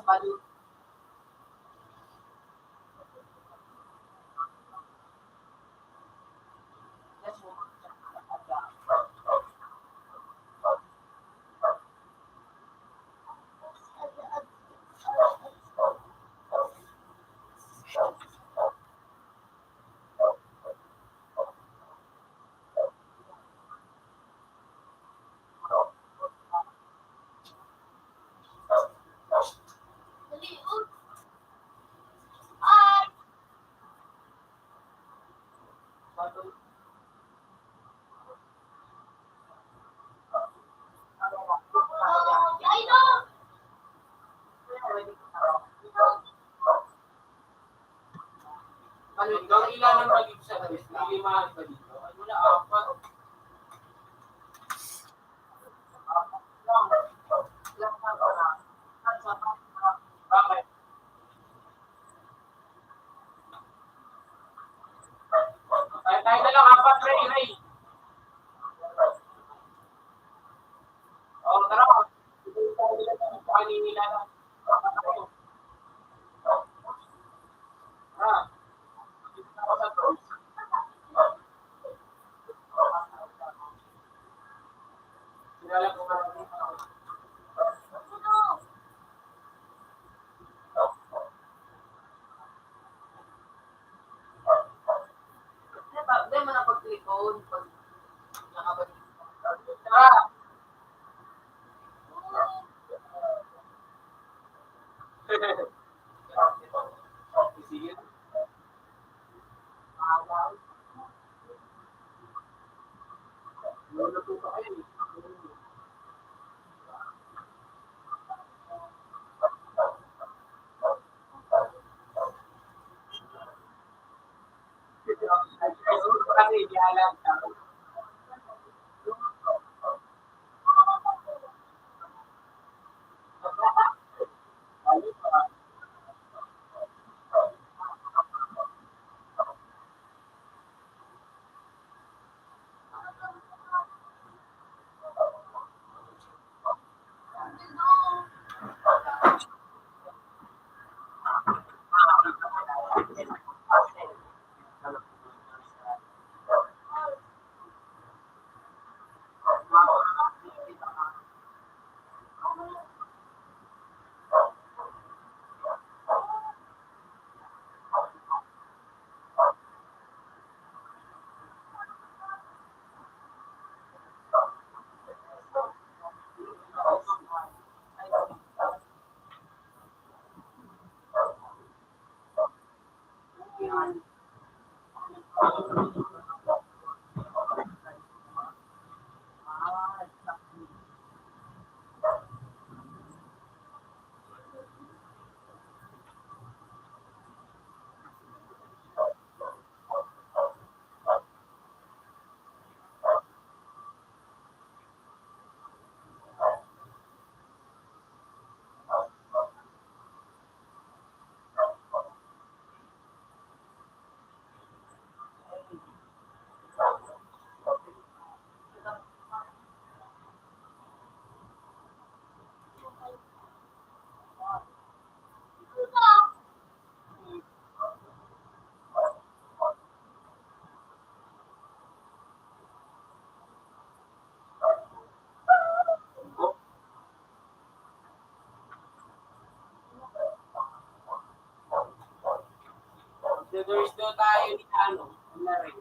Hanggang ilan ang balik sa test? May 5 ba dito? Ay, wala, 4. Bakit? Tayo na lang, 4, Ray. O, tara. Kanina lang. Ha? Ako sa doors. Sinala ko marami. Hindi mo na pag-telepon. Pag nakabalik. Tara. Sige. Lolo po pa kayo. Kasi hindi alam. There's no tayo ni ano. Na rin.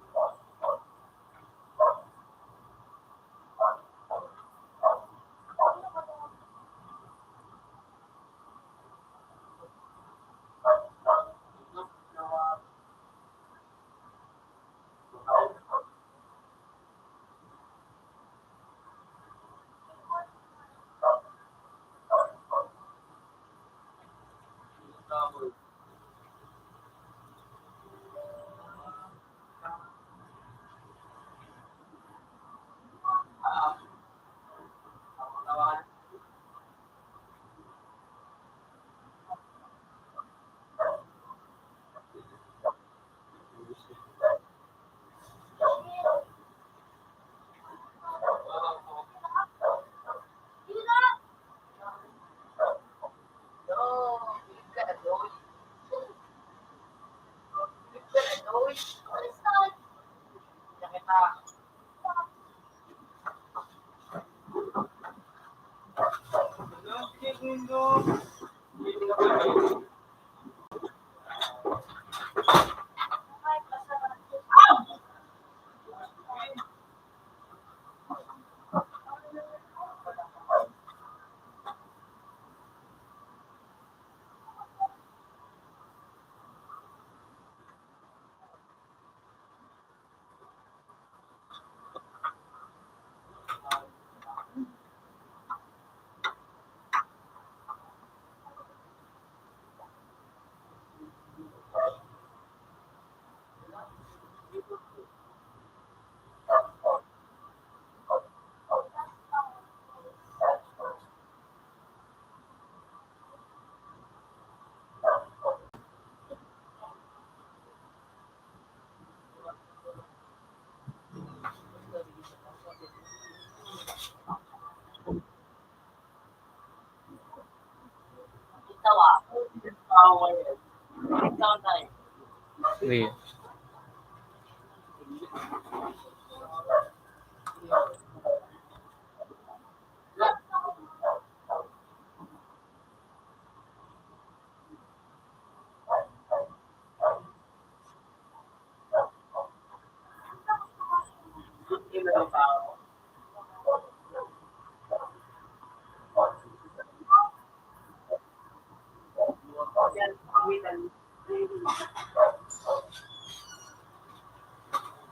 Sige.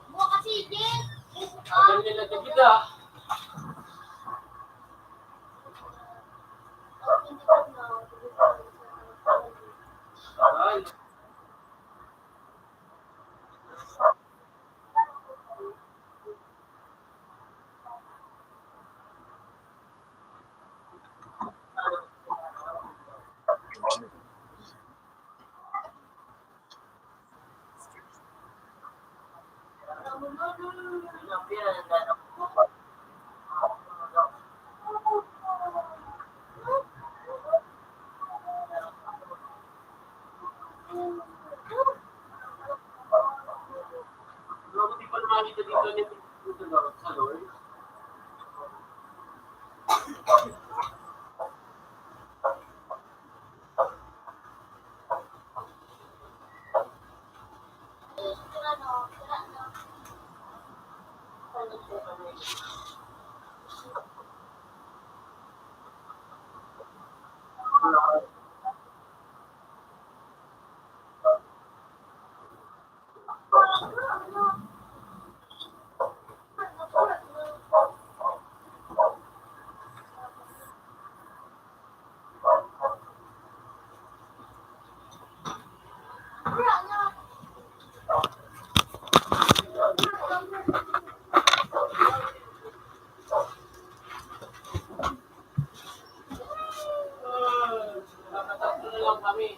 Buka kasi, Jen. Tagal nila David ah. Ay. Bago di pa naman dito sa Lord. Nakatatlo na lang kami.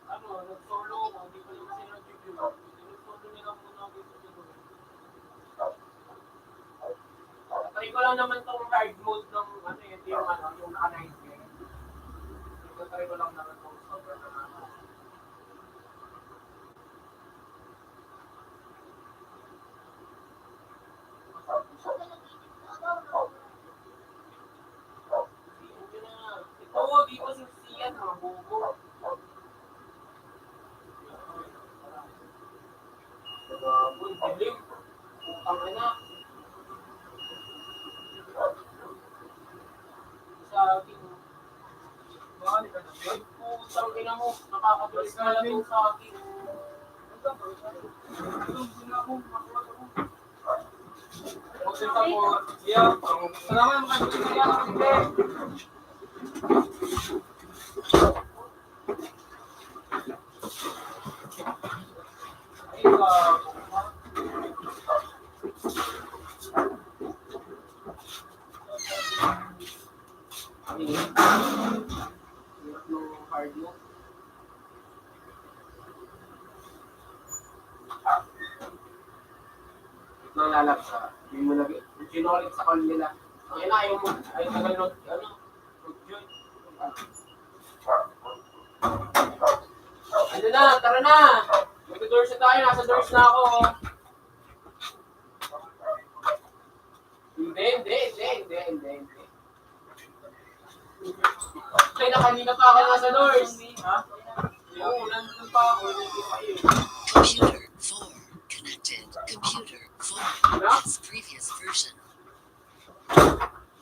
Ano, nag-solo ako, hindi ko lang sila nag-review. Nag-solo nila muna ako sa Lord. Try ko lang naman tong hard mode ng ano yung naka-9K. Try ko lang naman tong sobrang ano. Ito, di ko sisiyan, mga bubo. Bagul, dilim. Putang ina. Sa akin. Putang ina mo, nakakatulis na lang yung sa akin. Magsalita mo, siya. Salamat mga siya. Nalalagsa. Hindi mo lagi. Ginolit sa call nila. Ang ina, ayaw mo. Ayaw tagal not, ano, join. Ano Ano na, tara na. Mag-doors na tayo, nasa doors na ako. Hindi. Kaya na kanina pa ako nasa doors. Ha? Oo, nandun pa ako. Nandun pa yun. Computer 4 connected. Computer 4. Ano? Its previous version.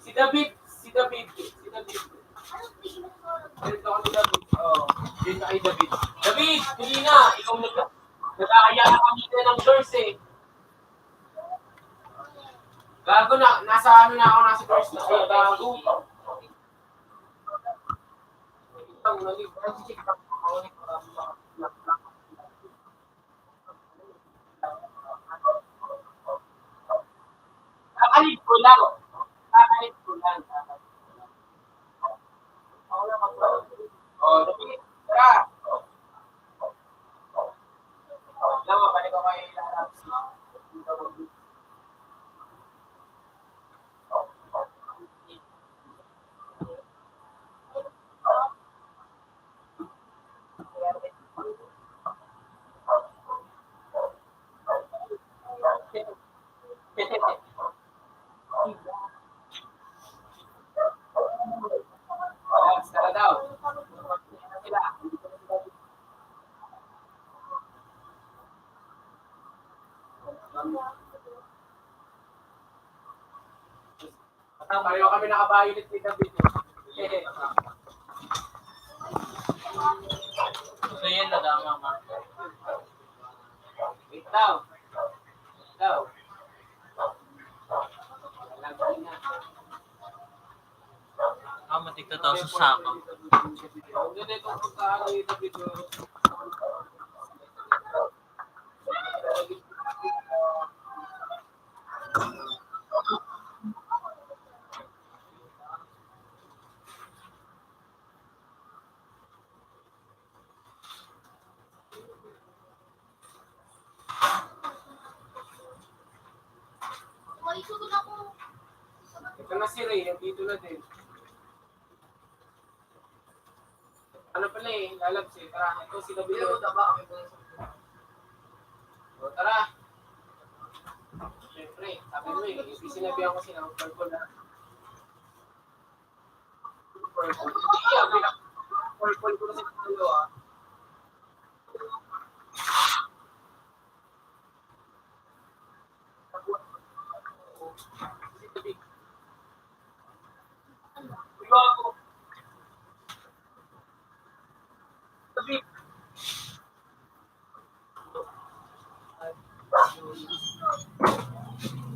Si David. Anong tingin mo? Dito ako ni David. Oo. Dito kay David. David, hindi na. Ikaw nagkakaya na kami ng doors eh. Gago na. Nasa ano na ako, nasa doors na. Ay, gago. Ikaw, nag-check up ako. Kakalip ko lang. Ako lang mag-doors. Oh, David, tara. Alam mo, balik ko kayo ilalabas. Relax ka na daw. Sila. Pareho kami nakabayulit ni David. Gusto yan na dama, ma. Wait daw. Matigta daw sa sako. Hindi, itong pagkaano ni David. May sugod ako. Ito na si Ray, dito na din. Ano pala eh, lalabs eh. Tara, ito si David. O, tara. Siyempre, sabi mo eh, yung sinabihan ko sila, purple na. Purple. Purple ko na sa tulo ah. Si David. Diba ako? David.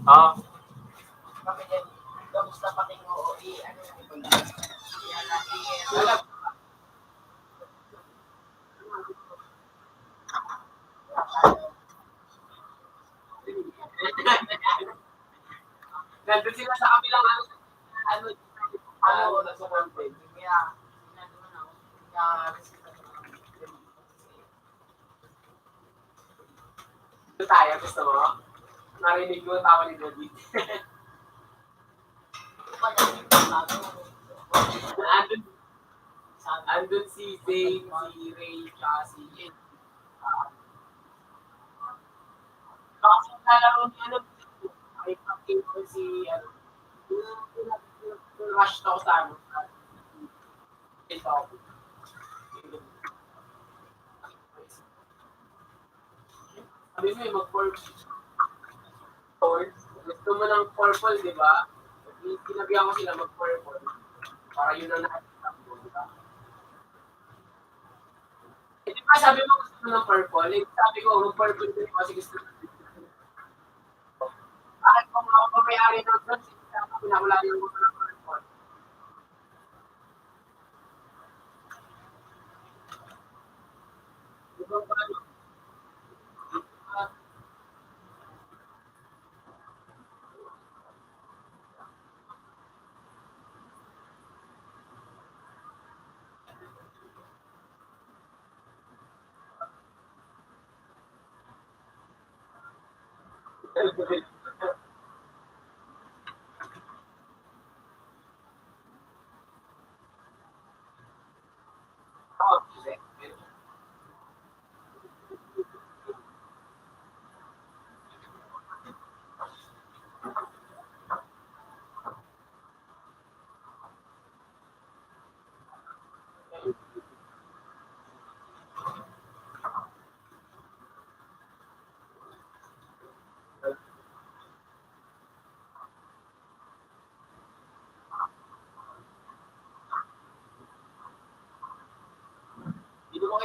Ah, Kami din. Kamusta pating oo, ano yung ibang yan natin. Lalabs. Nandun sila sa kabilang ano, nasa content. Kaya, nandun ako. Kaya, Ito tayo, gusto mo? Narinig ko ang tawa ni David. Andun si Zane, si Ray, tsaka si Ed. Baka siya nalaro ni ano, ay pag-game ko si, ano, yung rush to sa ano. Ito ako. Sabi mo yung mag-purple. Gusto mo ng purple, di ba? Sinabihan ko sila mag-purple. Para yun ang nakikita ko, di ba? Eh, di ba sabi mo gusto mo ng purple? Eh, sabi ko, mag-purple din kasi gusto mo. Bakit kung ako pa may-ari ng drugs, pinakula yung gusto ng purple. Di ba ba?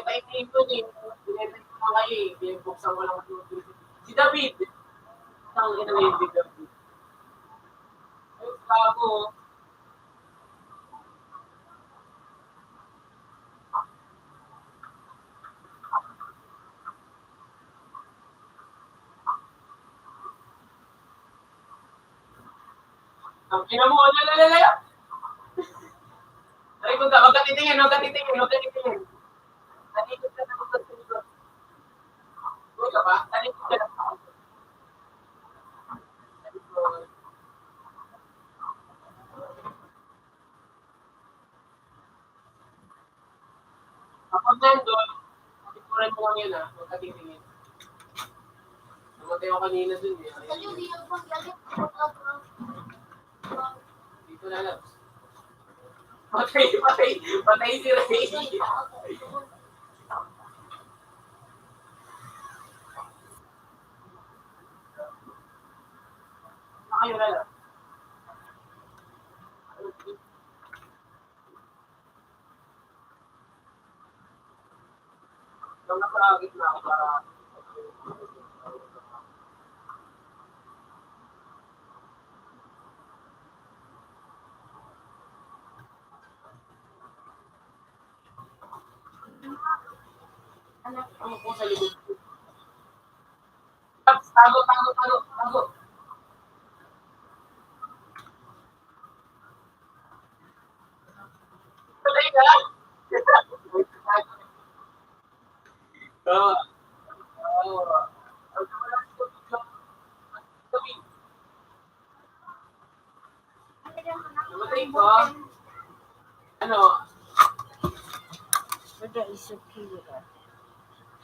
time name ko eh. Binibig ko na kayo eh. Binibuksan ko lang ito. Si David. Ang ina ngayon si David. Ay, bago. Ang ina mo, lalalala. Ay, huwag ka titingin. Talikod ka na magkatitingin. Huwag ka ba? Talikod ka na. Talikod. Kapag nandun, tikuran mo lang yun ha. Huwag ka titingin. Namatay ako kanina dun eh. Kasi hindi ako magalit. Dito na lang. Patay si Ray. Kayo na lang. Nung nasa gitna ako para ano po sa likod. Tago. Patay ka? Oo. Namatay ko. Ano?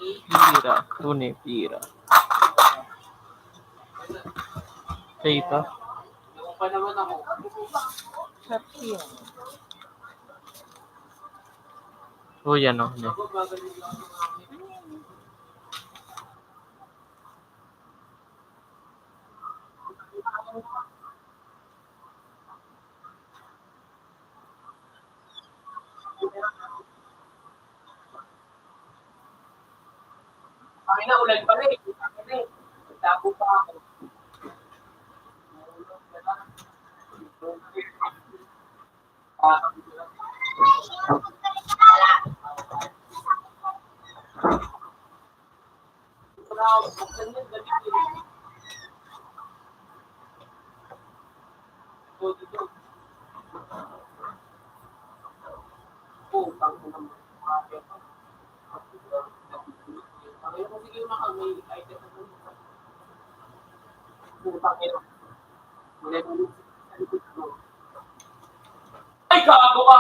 Pira. Tunay, pira. Siya ito. Ako pa naman ako. Oh, yan o. Ako babalik lang ako. Ay na, ulan pala eh. Tapo pa ako. Ay, gago ka!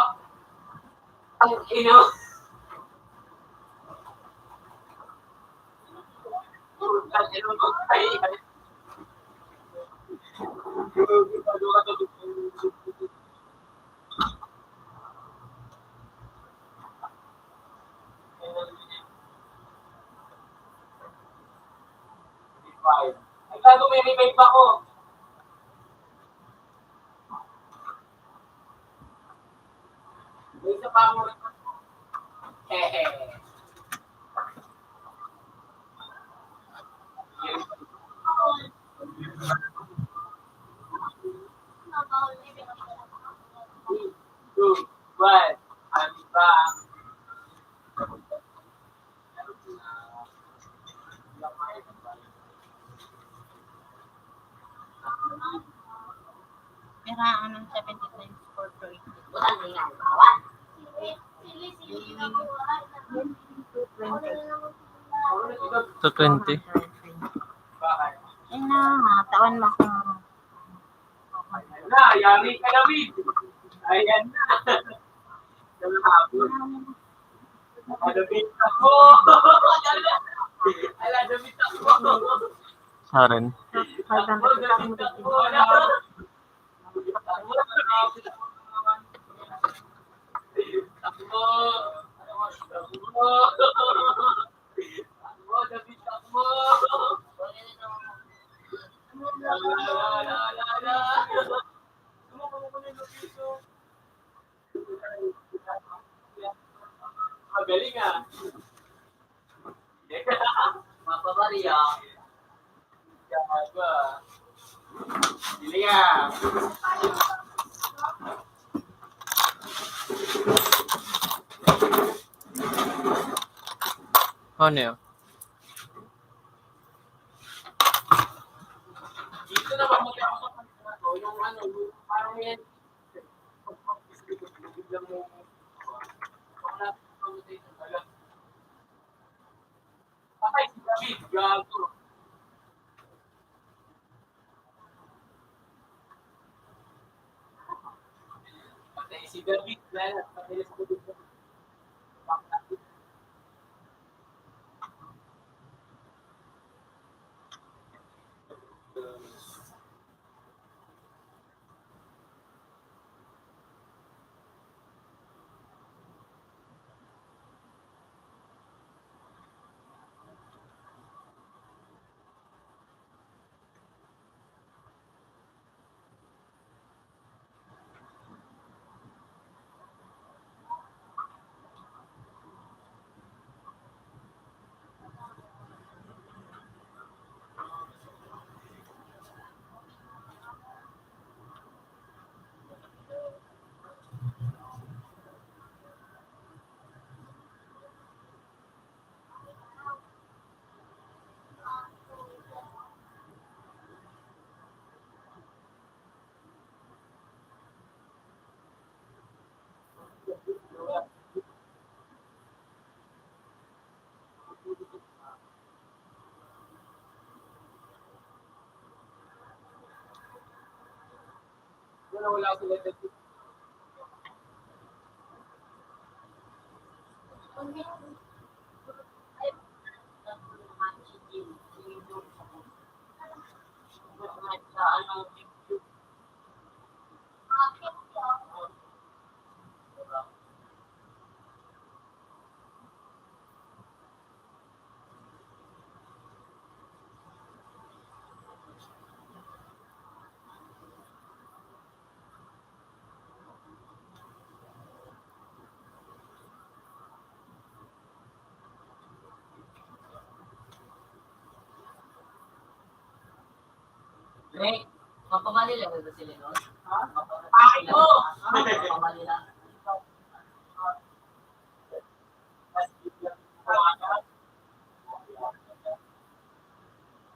Ang ina! Ang ina mo, ay, ay. Ay, gago, may revive ako. May isa pa ako. Hehe. Two, one, I'm back. Piraan ng 79 score to 80. Bukan dengan kawan. Sili na ko. Ito 20. Bakit? Ay na, tawan mo kung Na, yari ka na, Wid. Ayan na. Nalahapon. Nakadabit ako. Aladabit ako. Sa rin. Takbo, dabit ako. Takbo. Takbo. Takbo, dabit ako. Magaling ah. Maria. Gaga. Lilia. Ano yun? Dito naman magkakasapan ko yung ano, yung parang yan. Biglang mo. Patay si David. Gago. Patay si David. Patay si David. Wala sila dito. Hey, mapamalila ba sila nun? Ay mo! Mapamalila.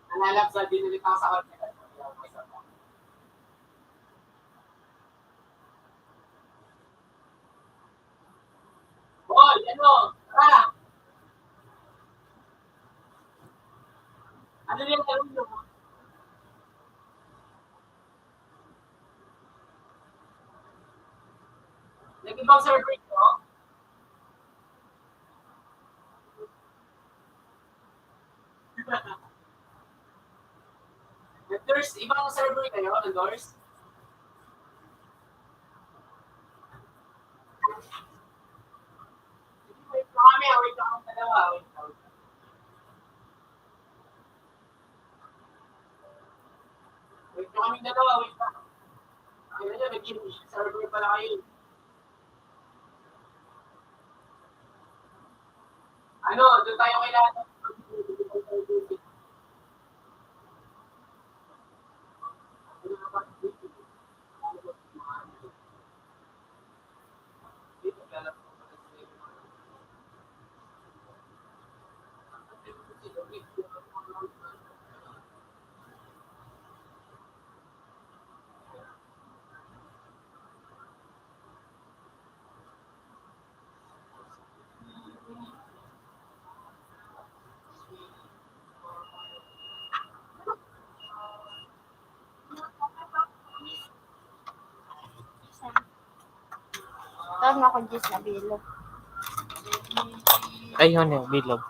Nalalap sa dinilitang sa kanya. Hoy, ano? Tara! Ano yung tanong nyo? Nag-ibang server ko? Nag-doors, ibang server kayo? Nag-doors? Wait lang kami, wait lang kami dalawa. Wait lang. Wait lang kami dalawa, wait lang. Kaya nyo, nag-change server pala kayo. Ano, doon tayo kailangan. Tawag na ako Jess na bilog. Ay, yun yun. Bilog.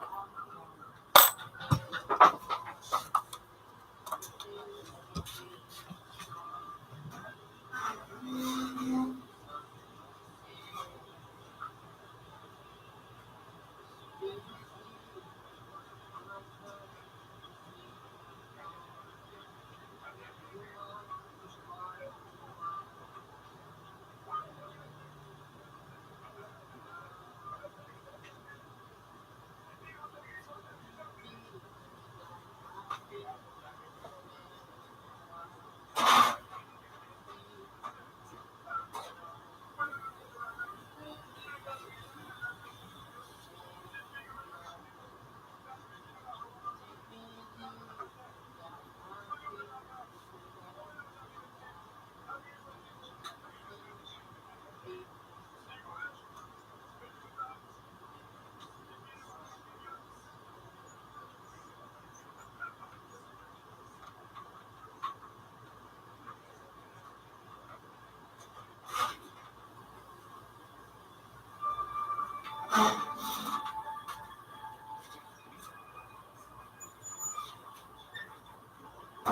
Di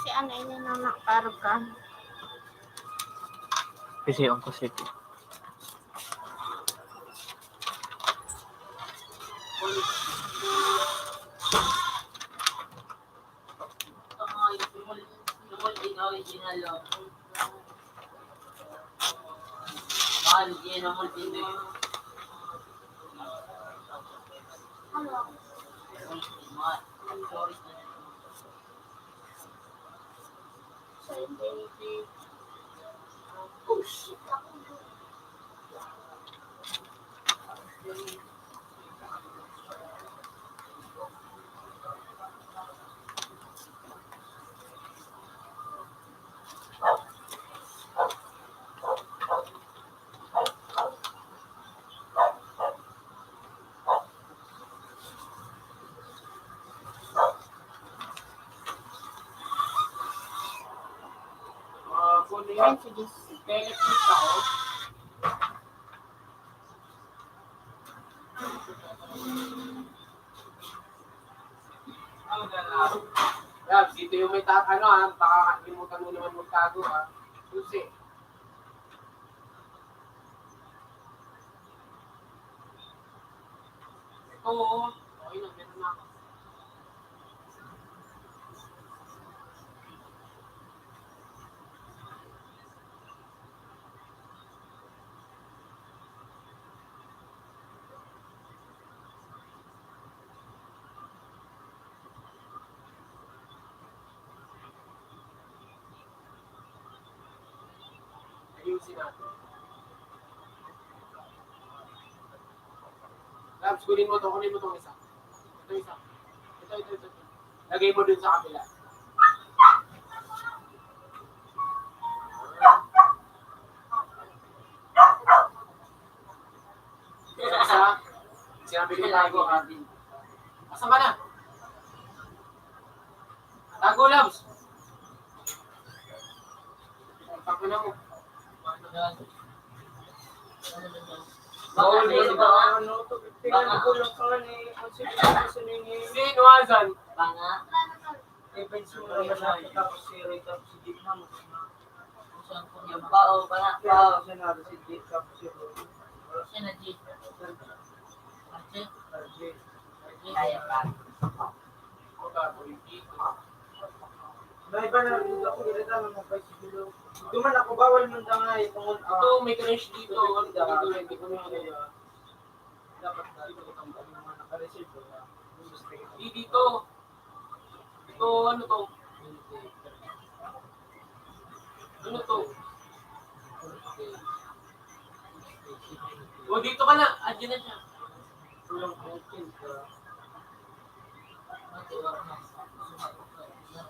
si ano ini na nakarukan. Kasi ang kasi. Sumul din original lang. Mahal din ang multi din. Ano? Mahal. Sorry. Oh, shit. Ayun, sige. Benefit ako. Labs, dito yung may ano baka kalimutan mo naman magtago Susi. Oo. Okay na, meron na ako. Ayusin natin. Labs, kunin mo tong isa. Ito isa. Ito. Lagay mo dun sa kabila. Isa. Sinabi ko tago Masama na. Tago, Labs. Tago na mo. Bawal din ba? Tingnan ko lang ka ni Sino, Azan? Banga. Events mo naman na tapos si Ray tapos si Dick na Yung bao, banga. Kaya sinado si Dick tapos si Ray. Siya na G. RJ. Kaya pa. May iba na rin ako ilita ng mga bicycle. Duman ako bawal man da nga itong Ito, may crash dito. Ano da dito? hindi ko na dapat dito ko tamba ng mga naka-receive ko. Dito. Ito, ano to? Ano to? O, dito ka na. Andiyan na siya. Kulang 14 ka.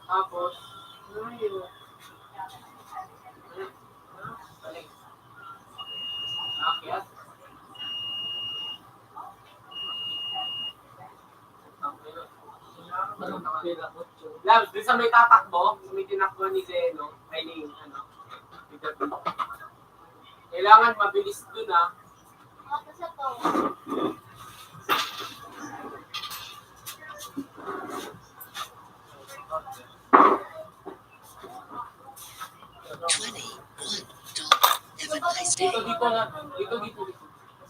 Tapos, Ano yun? balik. Akyat. Labs, dun sa may tatakbo, sa may tinakbo ni Zeno, ay ni, ano, kailangan mabilis dun Tapos ito. $21. Have a nice day. Dito na. Dito.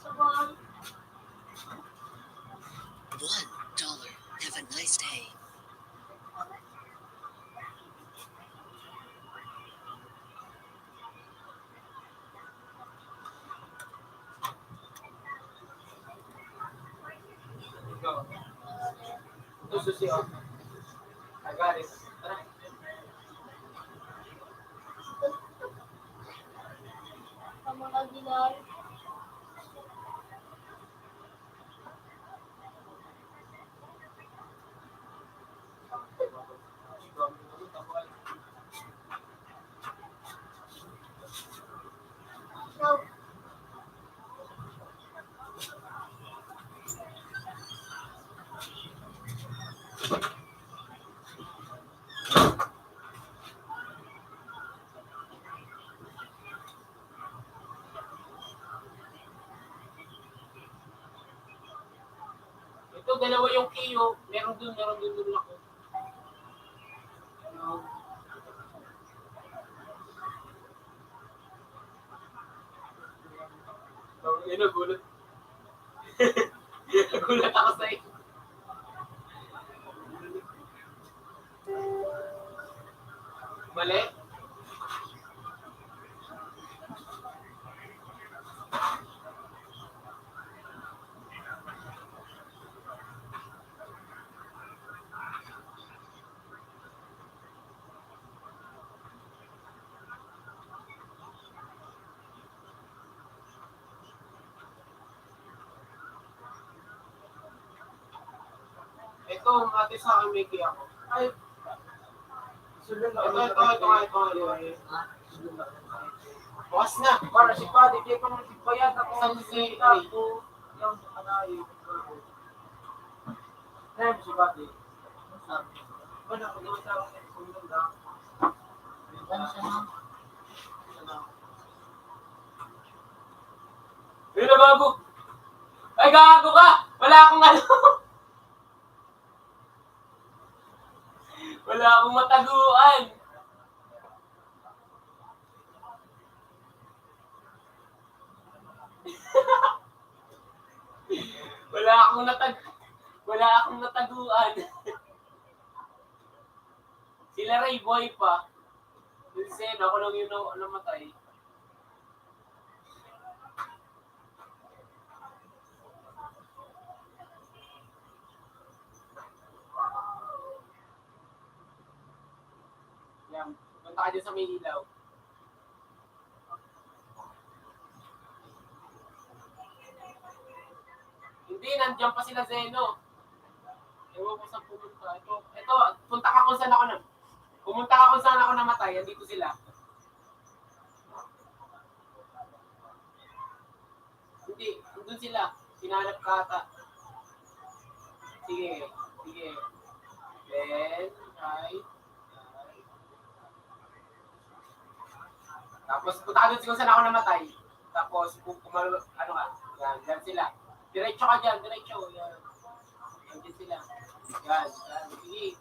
Sabon. $1. Have a nice day. Ikaw. Ito susi, oh. I got it. Tara. Ang mga dinar. No. Ito, dalawa yung Kio. Meron dun ako. Ano? Nagulat. Nagulat ako sa iyo. Mali? Ito, ate sa akin may kaya ako. Ay, ito. Bukas na. Para si Paddy, di pa naman bayad ako sa si Tapo. Yung kanayo. Ayun si Paddy. Wala ko naman sa akin. Ano siya na? Ayun na bago. Ay, gago ka! Wala akong ano. Wala akong mataguan. Wala akong nataguan. Sila Ray Boy pa. Kasi ako lang yung namatay. Yan. Punta ka dyan sa may ilaw. Hindi, nandiyan pa sila Zeno. Ewan ko saan pumunta. Ito, pumunta ka kung saan ako namatay. Andito sila. Hindi, andun sila. Hinanap ka ata. Sige. Then, right. Tapos, punta ka dun kung saan ako namatay. Tapos, ano ka? Yan, dyan sila. Diretso ka dyan, diretso. Yan. Yan sila. Yan. Sige.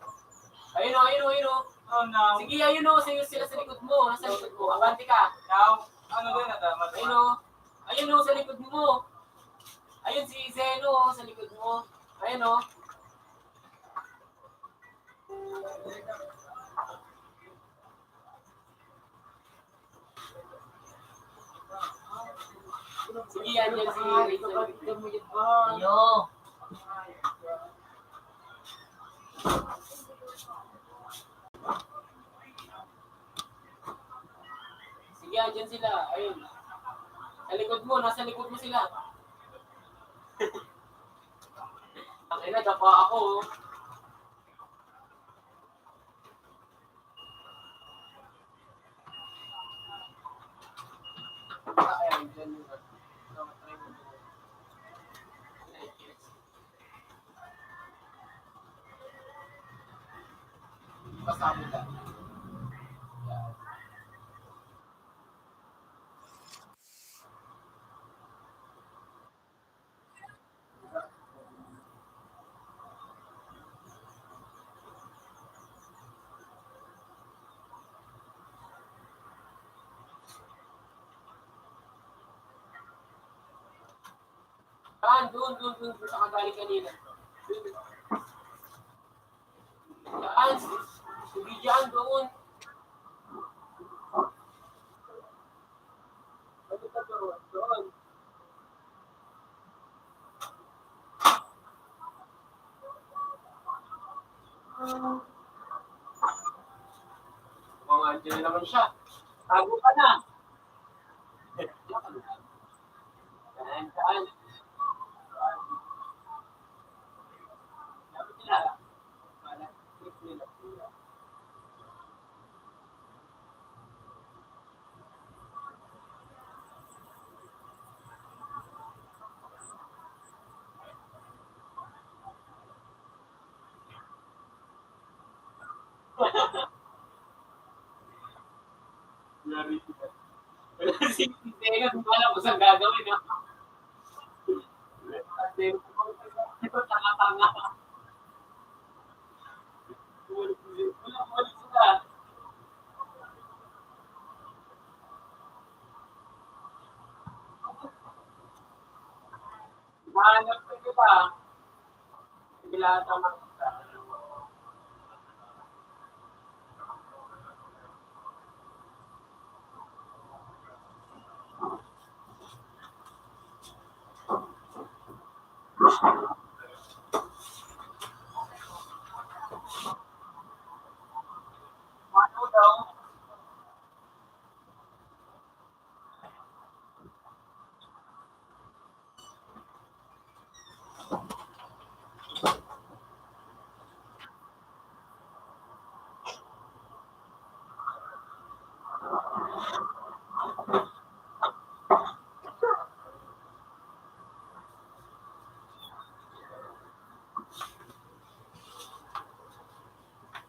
Ayun o. Oh, no. Sige, ayun o. Sila sa likod mo. Nasa likod mo. Abante ka. Now, ano ba nadama? Ayun o, sa likod mo. Ayun si Zeno sa likod mo. Ayun o. Sige, yan si Ray. Iyo. Sige, andyan sila. Ayun. Nasa likod mo sila. Ang ina, dapa ako. Ayun, dyan yung kasama ka. Doon sa kagaling kanina. Daan, hindi dyan, doon. Doon. Mga andyan na naman siya. Tago ka na. Daan. Dapat sila. Si Tega, kung alam ko saan gagawin. Ito, tanga-tanga. nila ata makita. Ano daw?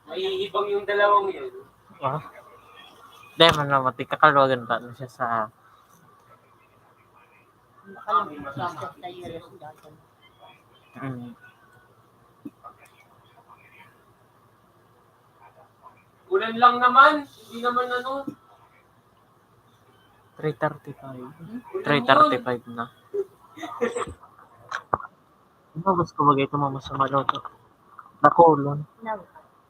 Maiibang yung dalawang yun. Ah. Hindi man naman, kakalwagan ba na siya sa... Nakalang sa years dati. Mm. Ulan lang naman. Hindi naman ano. 3:35. 3:35 na. Ano gusto ko bagay ito mama sa maloto? Nakulon. No.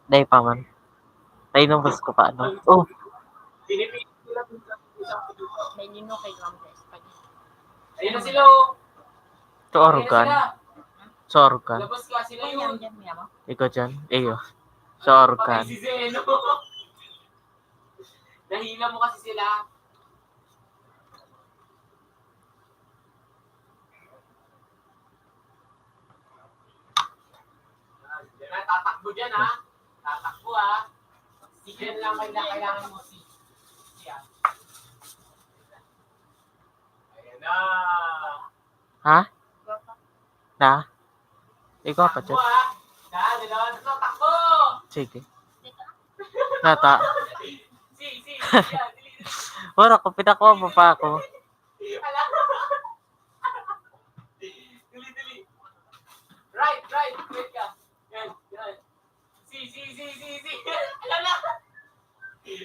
Dahil pa man. Tayo nung gusto ko pa ano. Oh, Pinipilit nila dun sa May nino kay Grande Spaghetti. ayun na sila oh. to Ayun na organ. sila. Sa organ. Labas ka sila Ay, yun. yan mo. Ikaw dyan. Iyo. Sa organ. Patay si Zeno. Nahila mo kasi sila. Yan na, tatakbo dyan ha. Tatakbo ha. Si Jen lang kailangan mo si. Yan. Ayan na. Ha? Na? Ikaw pa Takbo dyan. ha. Dalawa na to, takbo. Sige. Nata. Si. Yan, dili. Wala ko, pinakuha mo pa ako. Ala. Dili. Right ka. Yan. Si. Alala. Dili.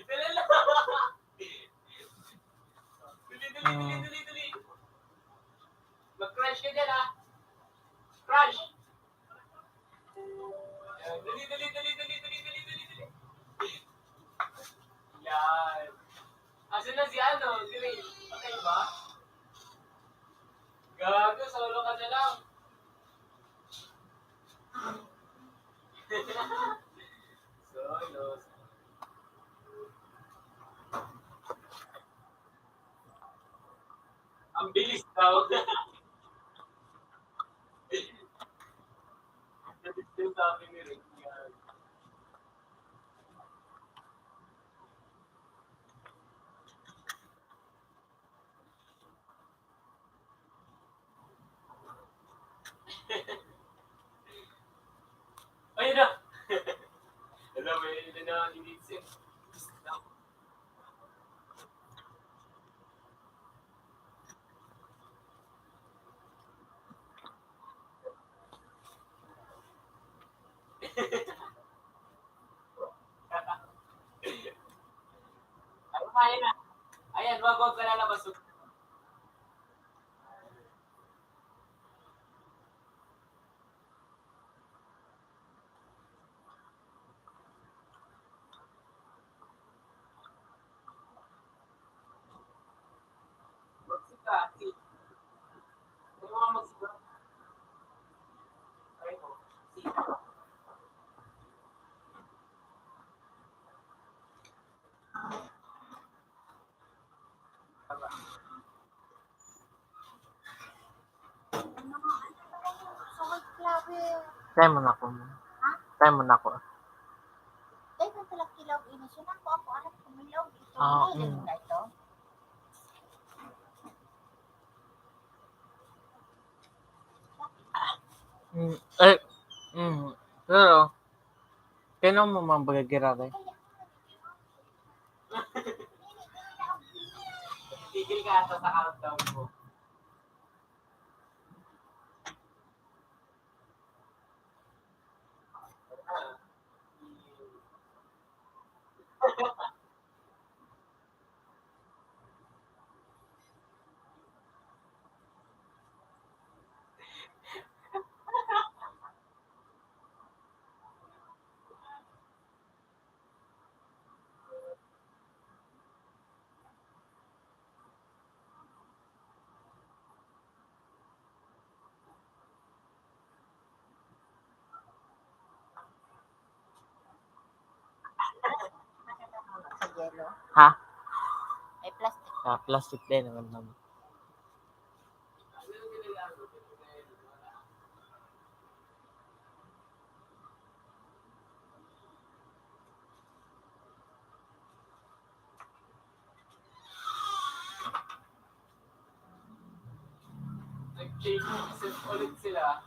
Mag-crash ka dyan, ha? Crash! Yan. Dali. Yan. Asan na si ano? Dili. Patay ba? Gago, solo ka na lang. Solo. Ang bilis daw. Bilis din sabi ni Rick. Yan. Ayun na. Alam mo, yun na hindi sin. Ayun na. Ayan, wag ka lalabas. Magsika. Ano mga magsika? Ayun mo. Sakit, grabe. Tayo mo na ako. Ha? Tayo mo na ako. Dahil nang talang kilaw inis. Yun ako alam ko milaw. Ito, Ah, ngayon na ito. Pero, kailan mo mabagagira rin? Tigil ka ata sa countdown mo. Sa plastic din naman naman. Nag-change pieces ulit sila.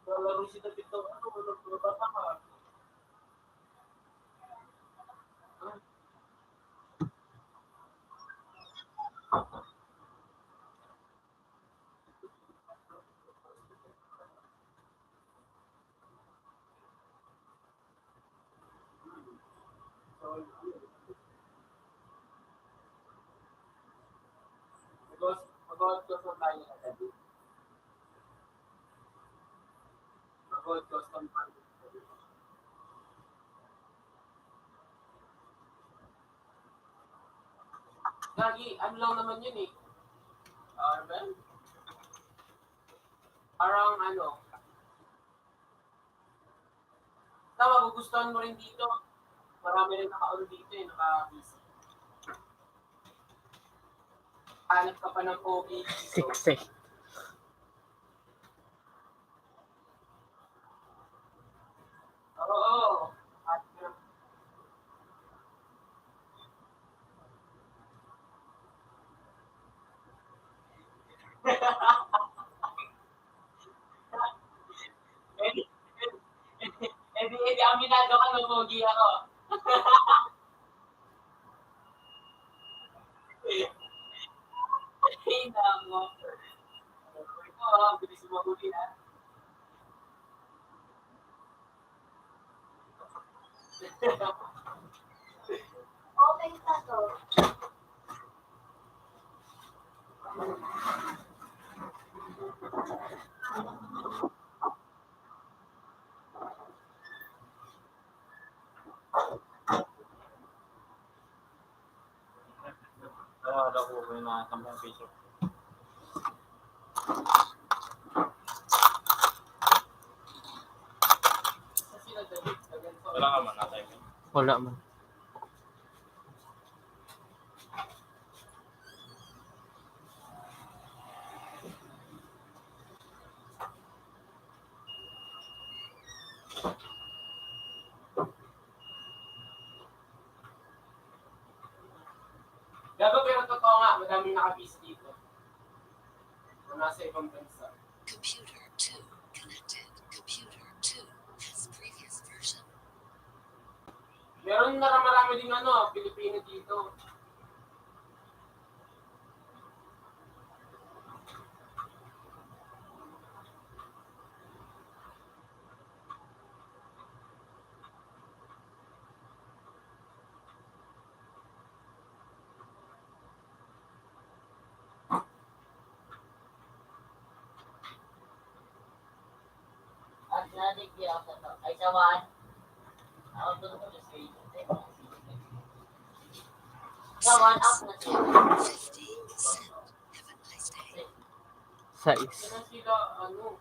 Laro si David daw, ano, nagbabata ka. Mag-gold custom tayo na David. Mag-gold custom tayo. Lagi, ano lang naman yun eh. Ano ba? Parang ano. Tama, magugustuhan mo rin dito. Marami rin naka-on dito eh, naka-busy. Hanap ka pa ng pogi dito. 6 eh. Oo. At edi, aminado ka na pogi ako. Ay, nako. Ito, bilis mo huli ha. Open ka to. Wala ko may nakatambang piso. Sa sila David, ganito. Wala ka man natay. Wala man. Gago pero totoo nga, madaming nakabis dito. Na nasa ibang bansa. Computer 2 connected. Computer 2 has previous version. Meron na marami din ano, Pilipino dito. At nadig niya ako to. Ay, sawan. Ako to ko just kay. Sawan up na siya. 50 cent. Have a nice day. 6. Kaya sila, ano,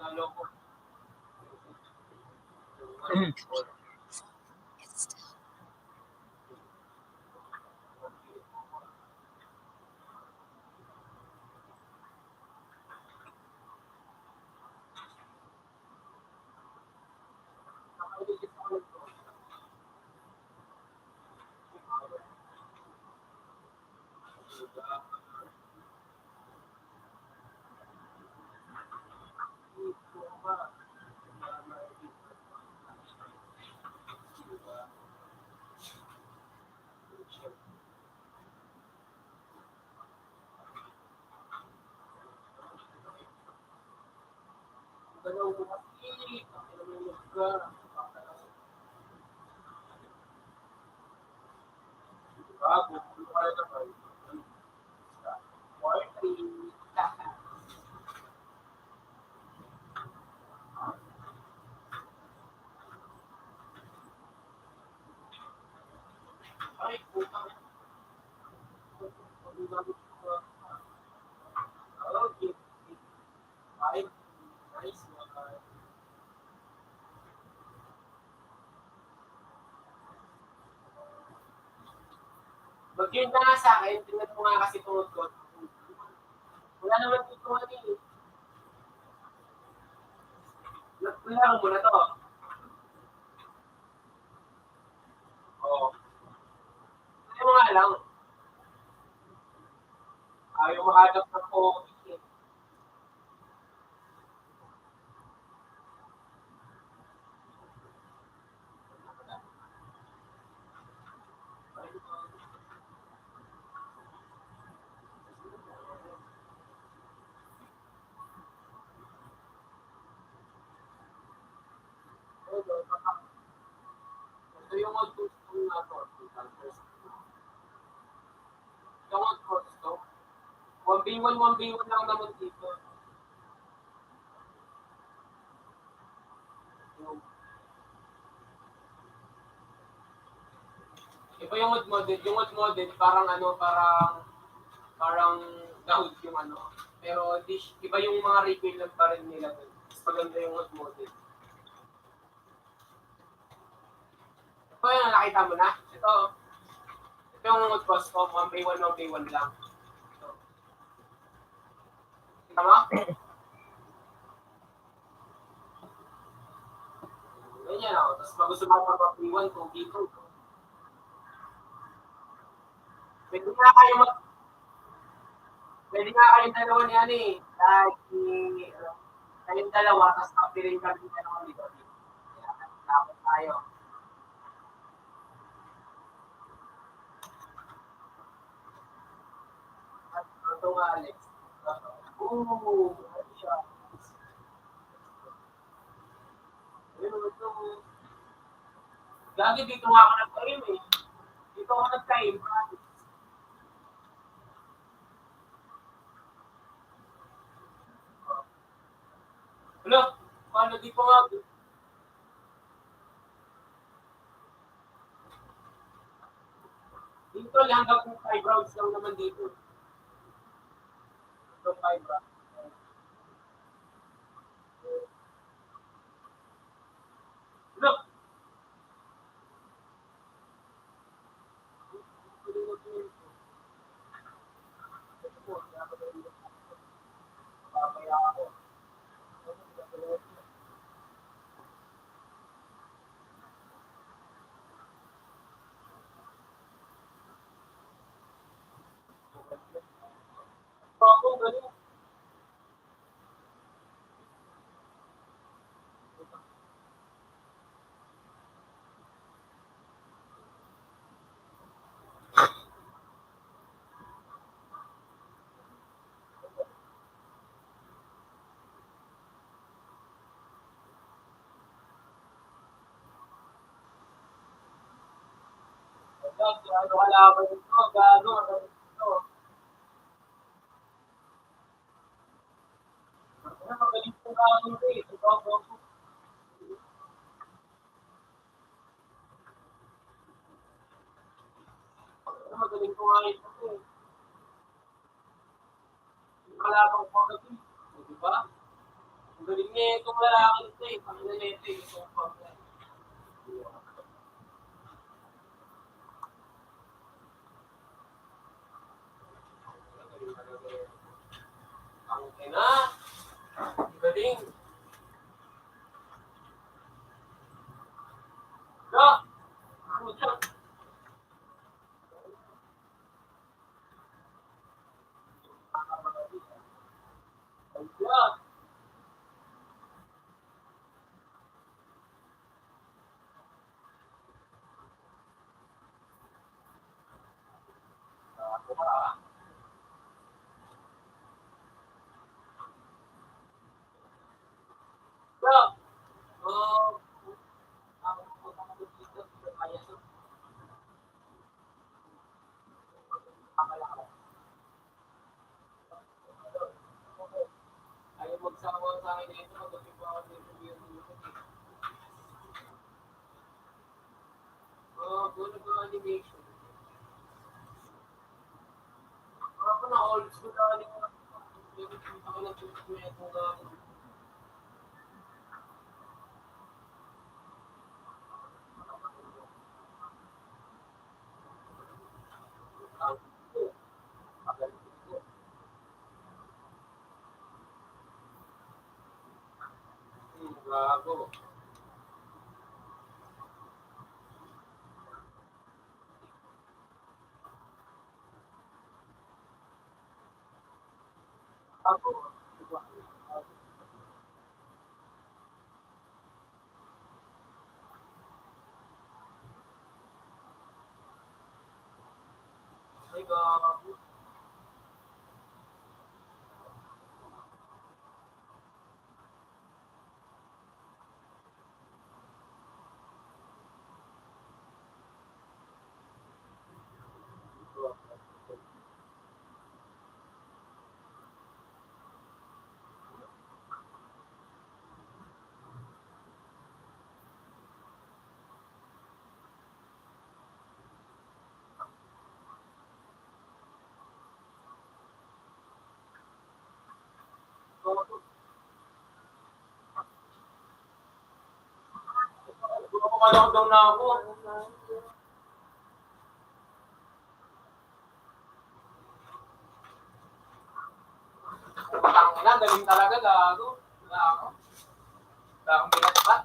Naloko. It's still Mag-game ka nga sa akin, tingnan mo nga kasi tungod ko. Wala naman dito ano eh. Kailangan mo na to. Oo. Kaya mo nga lang, ayaw mahanap ng focus eh. Ito yung mag-gusto na to. Ito ang mag-gusto. 1v1, 1v1 lang naman dito. Iba yung mod model. Yung mod model, parang ano, parang dahood yung ano. Pero iba yung mga refill lang pa rin nila. Mas maganda yung mod model. Ito yung nakita mo na. Ito yung mod custom. 1v1, 1v1 lang. Ito. Kita mo? Ganyan ako. Tapos pag gusto mo pa 1v1, 2v2. Pwede nga kayo pwede nga kayong dalawa ni ano eh. Kayong dalawa, tapos kapirin kami dalawa dito. Dapat tayo. At ito nga Alex. Ano siya? Ayun, ito. Lagi dito nga ako nag-aim eh. Dito ako nag-aim. Ano? Paano dito nga? Dito hanggang 5 rounds lang naman dito. Ito 5 rounds. Look! Papaya ako. Ako, ganun. Kasi ano kalaban ito, gago, ano ito. Ano magaling po gago ito eh. Ito, gago. Ano magaling po nga ito eh. Yung kalaban ko kasi. Di ba? Ang galing niya itong lalaki ito eh. Panginoon ito eh. Itong panginoon. Ang ina. Ang galing. Da! Puta. Ayan. Da! Oh, ako puta ko dito. Kaya ito. Ayaw magsawa sa akin dito. Magaling pa ako dito. Oh, puro ko animation. Ako na old school na animation. Ako na tutok na ito na. Gago. Ako. Ay, gago. Lockdown na ako. Utang ina, galing talaga, gago. Wala ako. Wala akong pinatapat.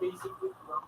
Basic lang.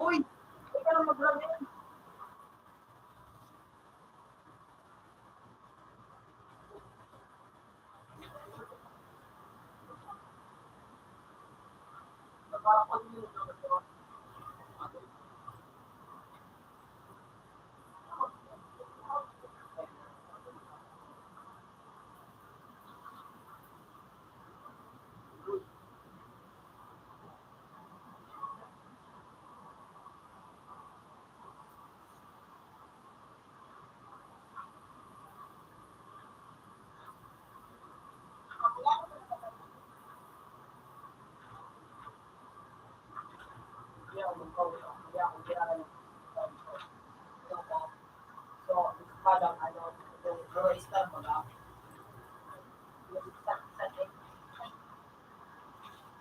Uy! Ikaw na mag-vlog yan.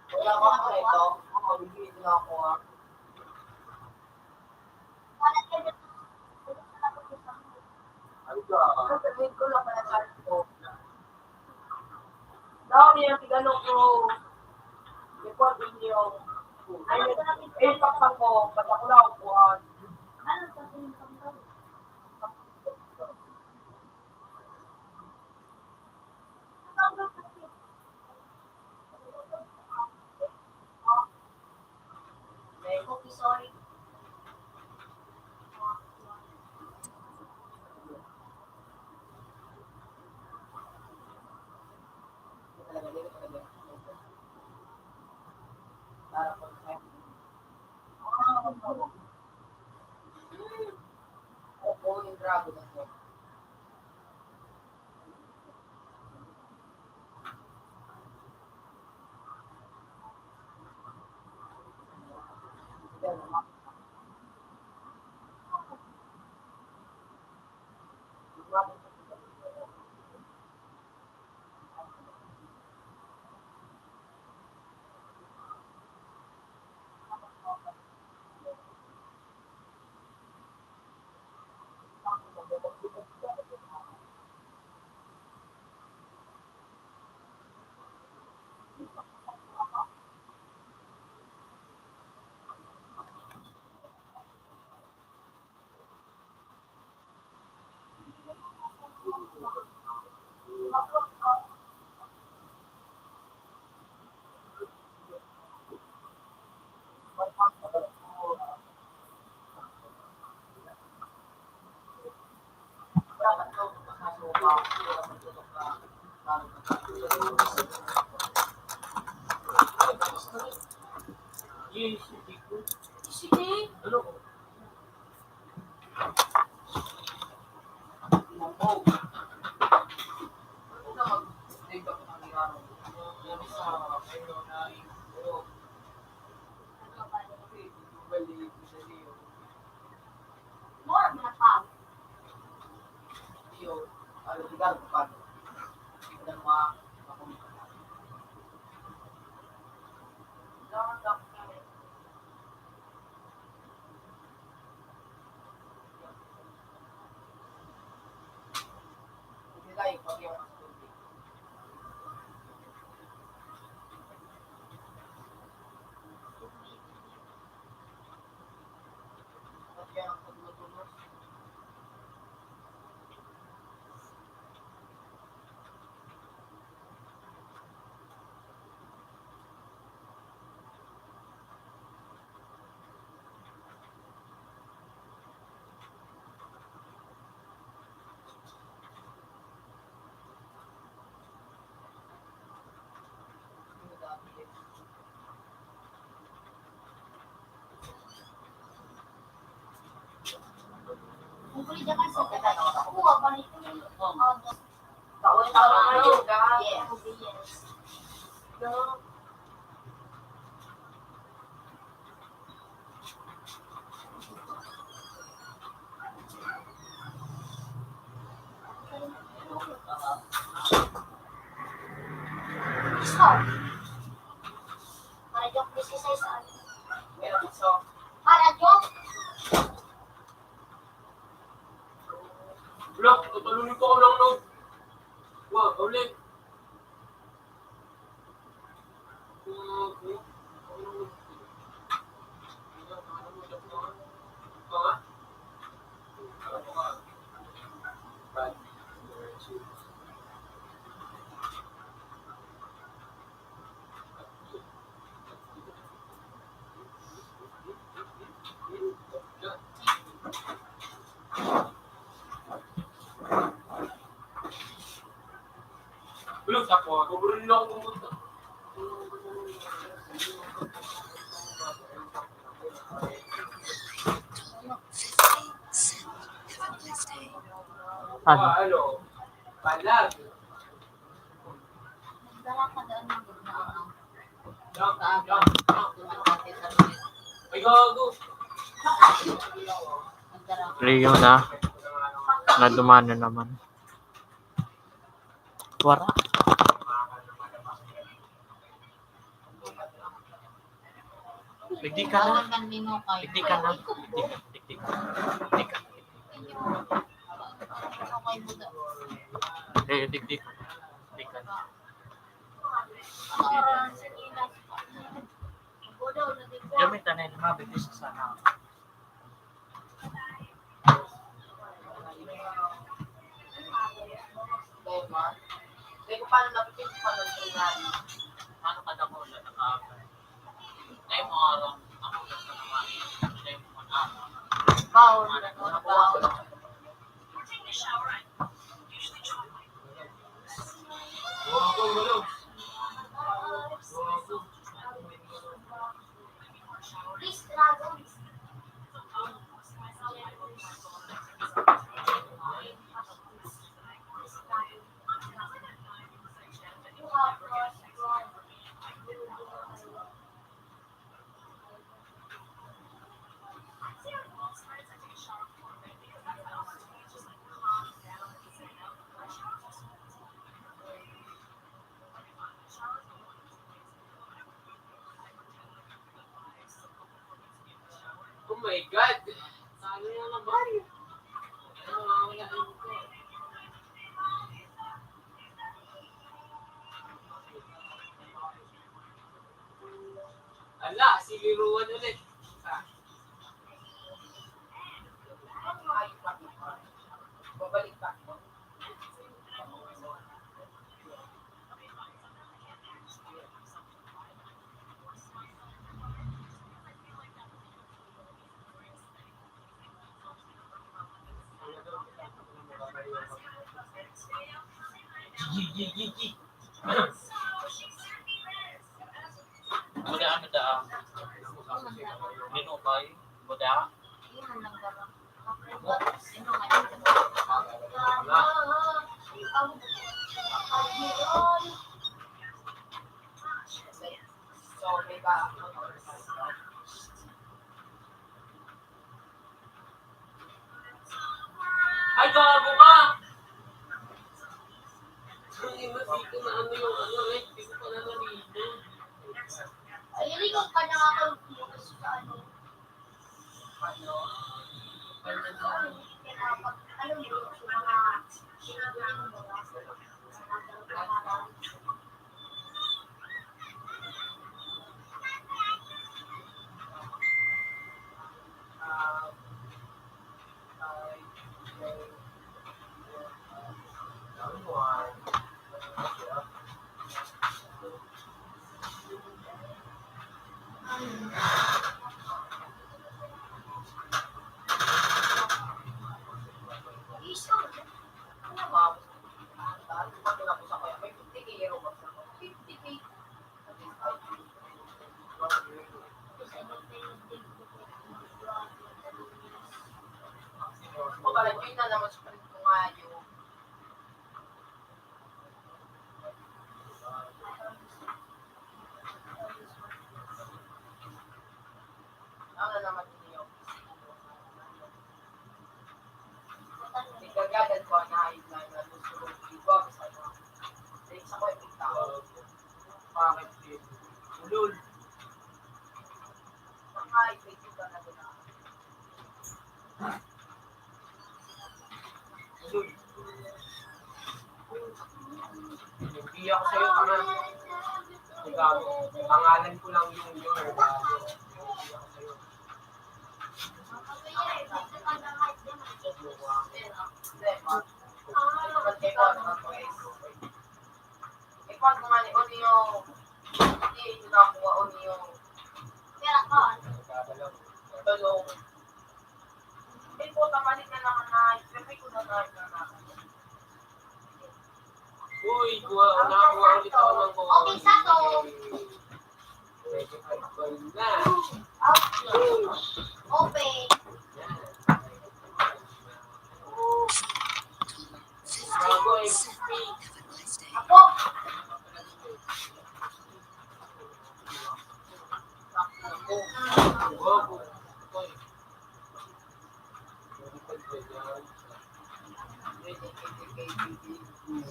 Wala ko ako ito. Ako, bibili na ako. Sasabihin ko lang pala sa ko. Dami ang tigano ko. Report ninyo. Ay, pakpak ko. Ba't ako lang upuan? Okay, sorry. Talaga, dito talaga. Para po sa Opo, yung dragon ako. Dapat daw makasuka. Matutok na. Yes, Sige. ano? Monggo. Ano na mag-save ako ng laro? Yan sa kayo na ito. Balik sa iyo. More na pa. Iyo, ano tigar bukan. Dan mga makumita. Dapat sila yung pag-iwan sa tubig. At kaya ang paglutulos. Kung pwede ka sa kata, kuha ba nito? Taon na kayo, guys. Yes. Stop. Para joke this is sa Meron iso. para joke. Wala, tutalunin ko lang no. Wag, ulit. Belum siapa? Kau berenang pun. 57. Have a nice day. Ano? Ano? Palag. Nagdala ka doon ng gitna. Jump. Ay, gago. Leo na dumano naman. Wara. Digdi ka na. Tawagan ni Nokay. Digdi ka na. Digdi ka. Nokay mo daw. Digdi ka. Digdi ka na. Gamitan na yung mabit isa sana. Dahil man. Dahil kung paano napipin ko paano tingnan. Ano ka na ko na nakaka? Ay, mo araw. Ako na sa naman. Ay, mo na. Bawal. Bawal. Gago, wala. Please, dragons. Oh my God! Saan na naman? Ano, wala ko. Ala, siliruan ulit. Babalik pa. Gigi. Muda ano da? Nino ba? Muda? Iyan lang daw. So, may ba? Ay, gago ka! Ang ina dito na ano yung ano, eh. Hindi ko pa na nalito. Ay, hindi ko pa nakakalimutan sa ano. Ano? Ano yun? Yung mga sinabili mo ba? Yun na naman sa palit ko nga yung ano naman yun yung ikagadan ko na ayun na yung nasusunod ko sa ano sa ko yung tao Bakit yun? Ulul. ay pwede ka na doon Ulul. Hindi ako sa'yo ka na. Pangalan ko lang yung gago. Hindi ako sa'yo. hindi ma ikaw naman ko ikaw ko nga ni Oni yung hindi nakakuha Oni yung Kaya ka. tulong hindi po tamalit na lang na sabi ko na Uy, nakakuha ulit ako ng ko. Okay, sato. Medyo hardball na. Open. Gago, Have XP. a nice day. Ako. Wow.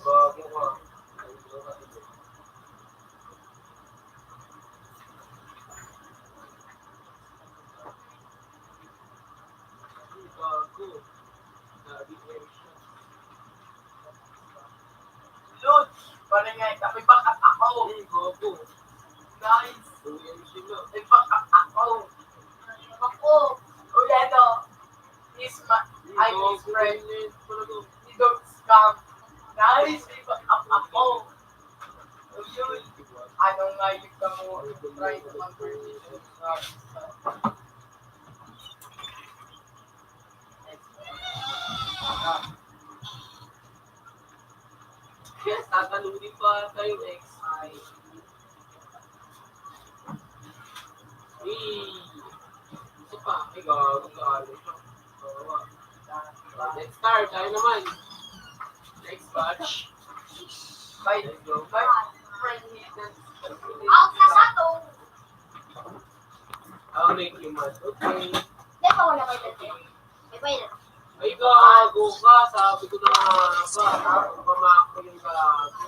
Bago ka. Bago. Sabi ko siya. Lods! Parang nga, may backup ako. Bago. Guys, Sila. may backup ako. Ako. Uledo. I'm his friend. He don't scam. Guys, may backup ako. O yun. Anong nga yung kamo try to conversation sa Yes, tatanungin pa tayo XI. Isa pa, ay gago gago siya. Let's start, tayo naman. Next batch. by Let's go. friend hidden. Out na sa to. I'll make you mad. Okay. Hindi pa wala kayo dati. Eh, pwede. Ay gago ka, sabi ko na nga ba, pamakto yung gago.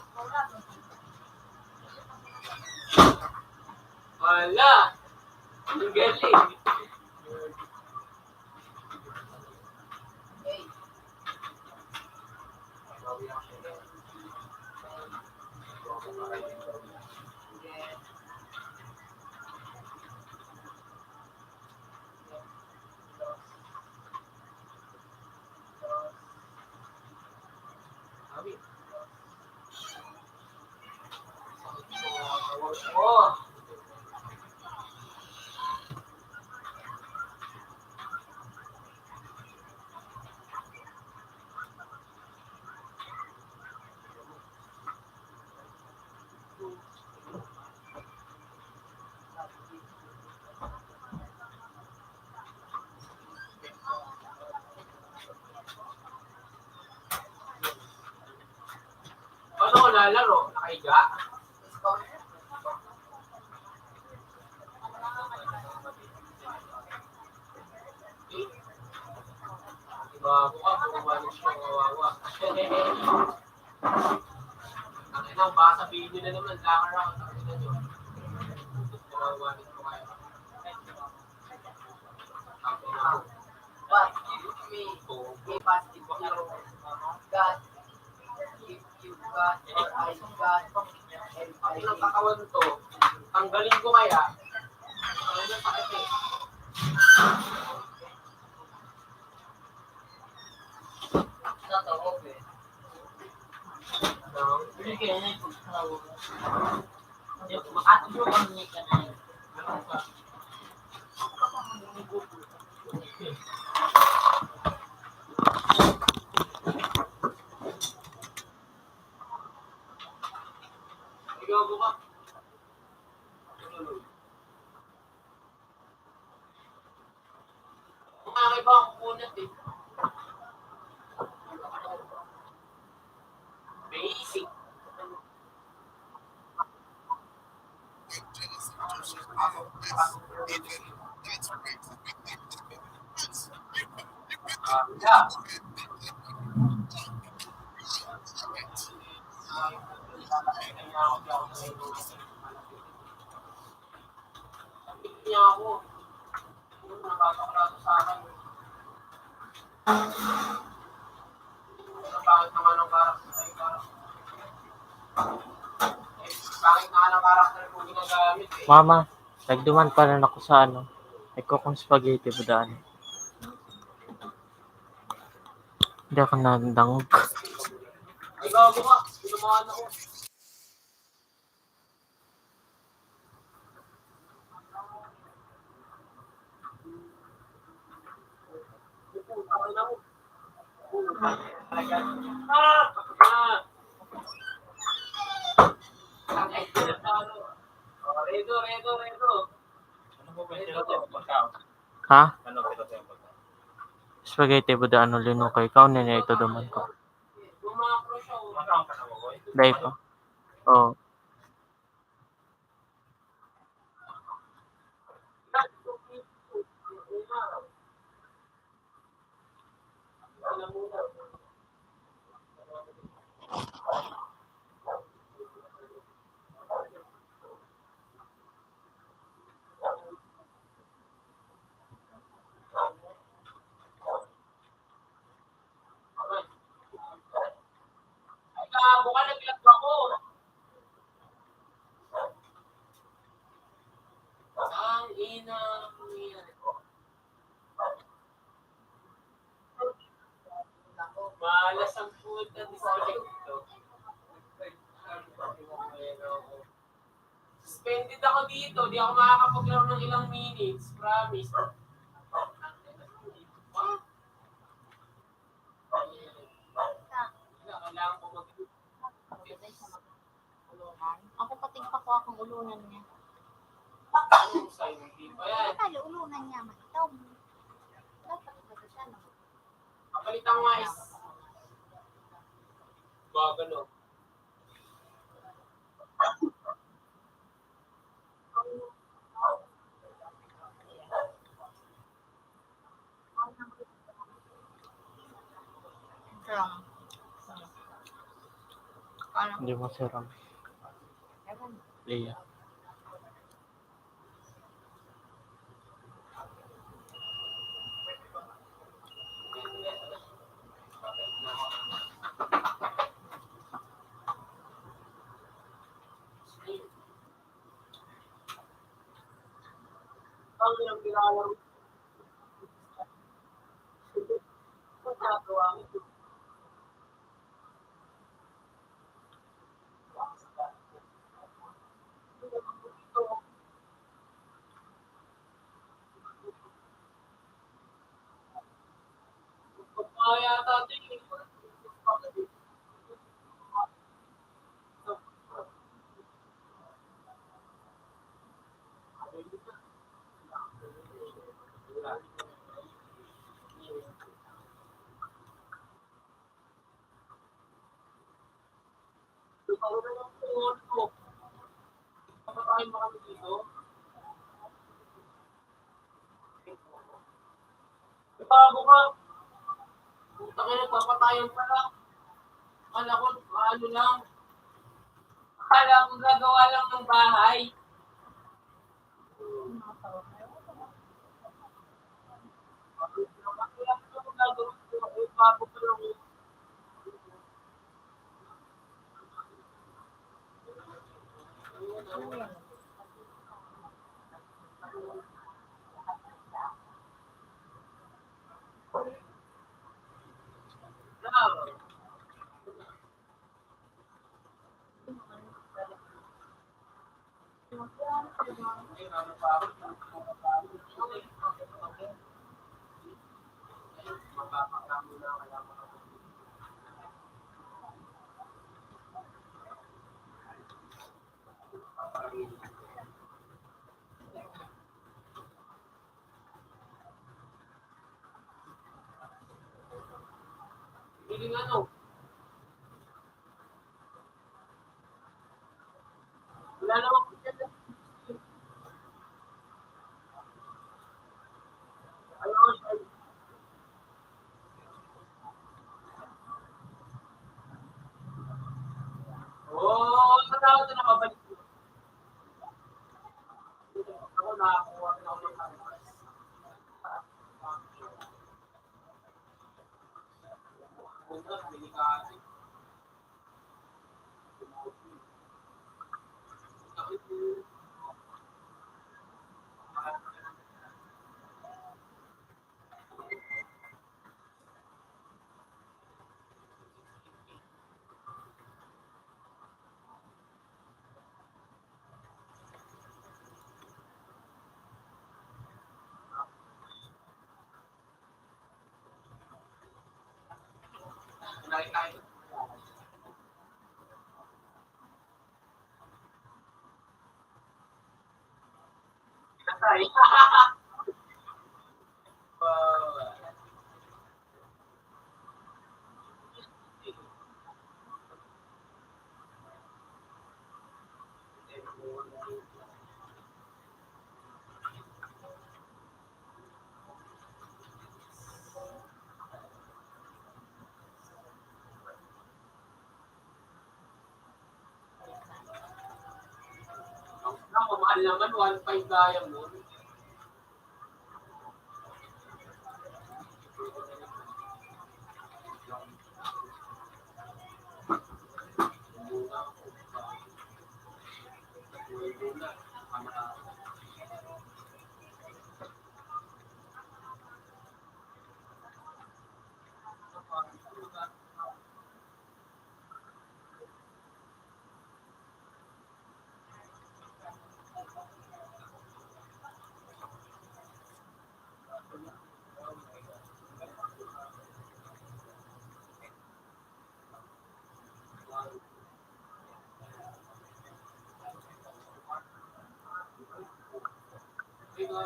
Wala. Ang galing. Hey, yeah. Sabi. Oh. Paano ko lalaro? Nakahiga? Bago ka, pumalis siya kawawa. Ang inang, baka sabihin nyo na naman, lakar ako, nakita nyo. Kawawanin ko kayo. Ang inang, But if me, give us the hero, God, if you got or I got, and ang I inang katawan to, tanggalin ko kaya. Ang inang sakit eh. Down. Hindi kayo na yung pagkawa. Makatulog ang niya ka na yun. Ano ka? Ikaw mo ba? Ang iba ang kunat eh. Basic. Yeah. Niya ako. Nakakaklaro sa akin. Pangit naman ang karakter ay karakter. Pangit na ang karakter kung ginagamit eh. Mama, nagduman pa rin ako sa ano. Nagkukong spaghetti ba daan? Hindi ako nagdangog. Ay gago ka. Pinamaan ako. Putang ina mo. Redo. Ha? Spaghetti ba daan ulit no kay ikaw na ito duman ko. Bumakro siya. Dahil pa. Oo. Suspended ako dito. Di ako makakapaglaro ng ilang minutes. Promise. Kailangan ko mag- Pagdaday sa mag-ulunan. Ako pating pa ko akong ulunan niya. sa'yo. Hindi pa yan. Kali ulunan niya, magitaw. Dapat ba siya no? Kapalitan nga is gagano. From. Ano? Hindi mo siram. Ewan. Leah. Ang ilang nilalaro. Ginagawa mo. Kaya yata ito eh. Papatayin mo kami dito. Bago ka. Puta ka nagpapatayan pala. Akala ko, ano lang. Akala ko gagawa lang ng bahay. Bago pa lang. Piling ano? Wala naman po dyan. Ayun. Oo, sa tao ito nakabalik. Ako nakakuha rin ako ng canvas. Una, delikado. Nakita ito. Pinatay. Ako, mahal naman, 1.5 diamond. Pag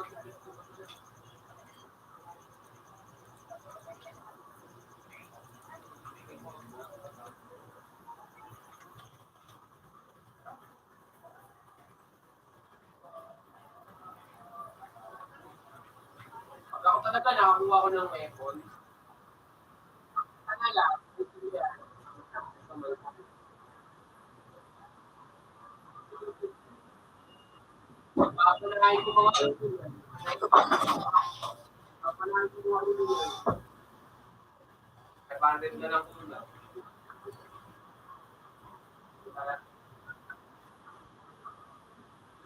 ako talaga nakakuha ko ng weapon, ano lang, papanahin ko mga papanahin ko mga ulo. 500 na lang ulo.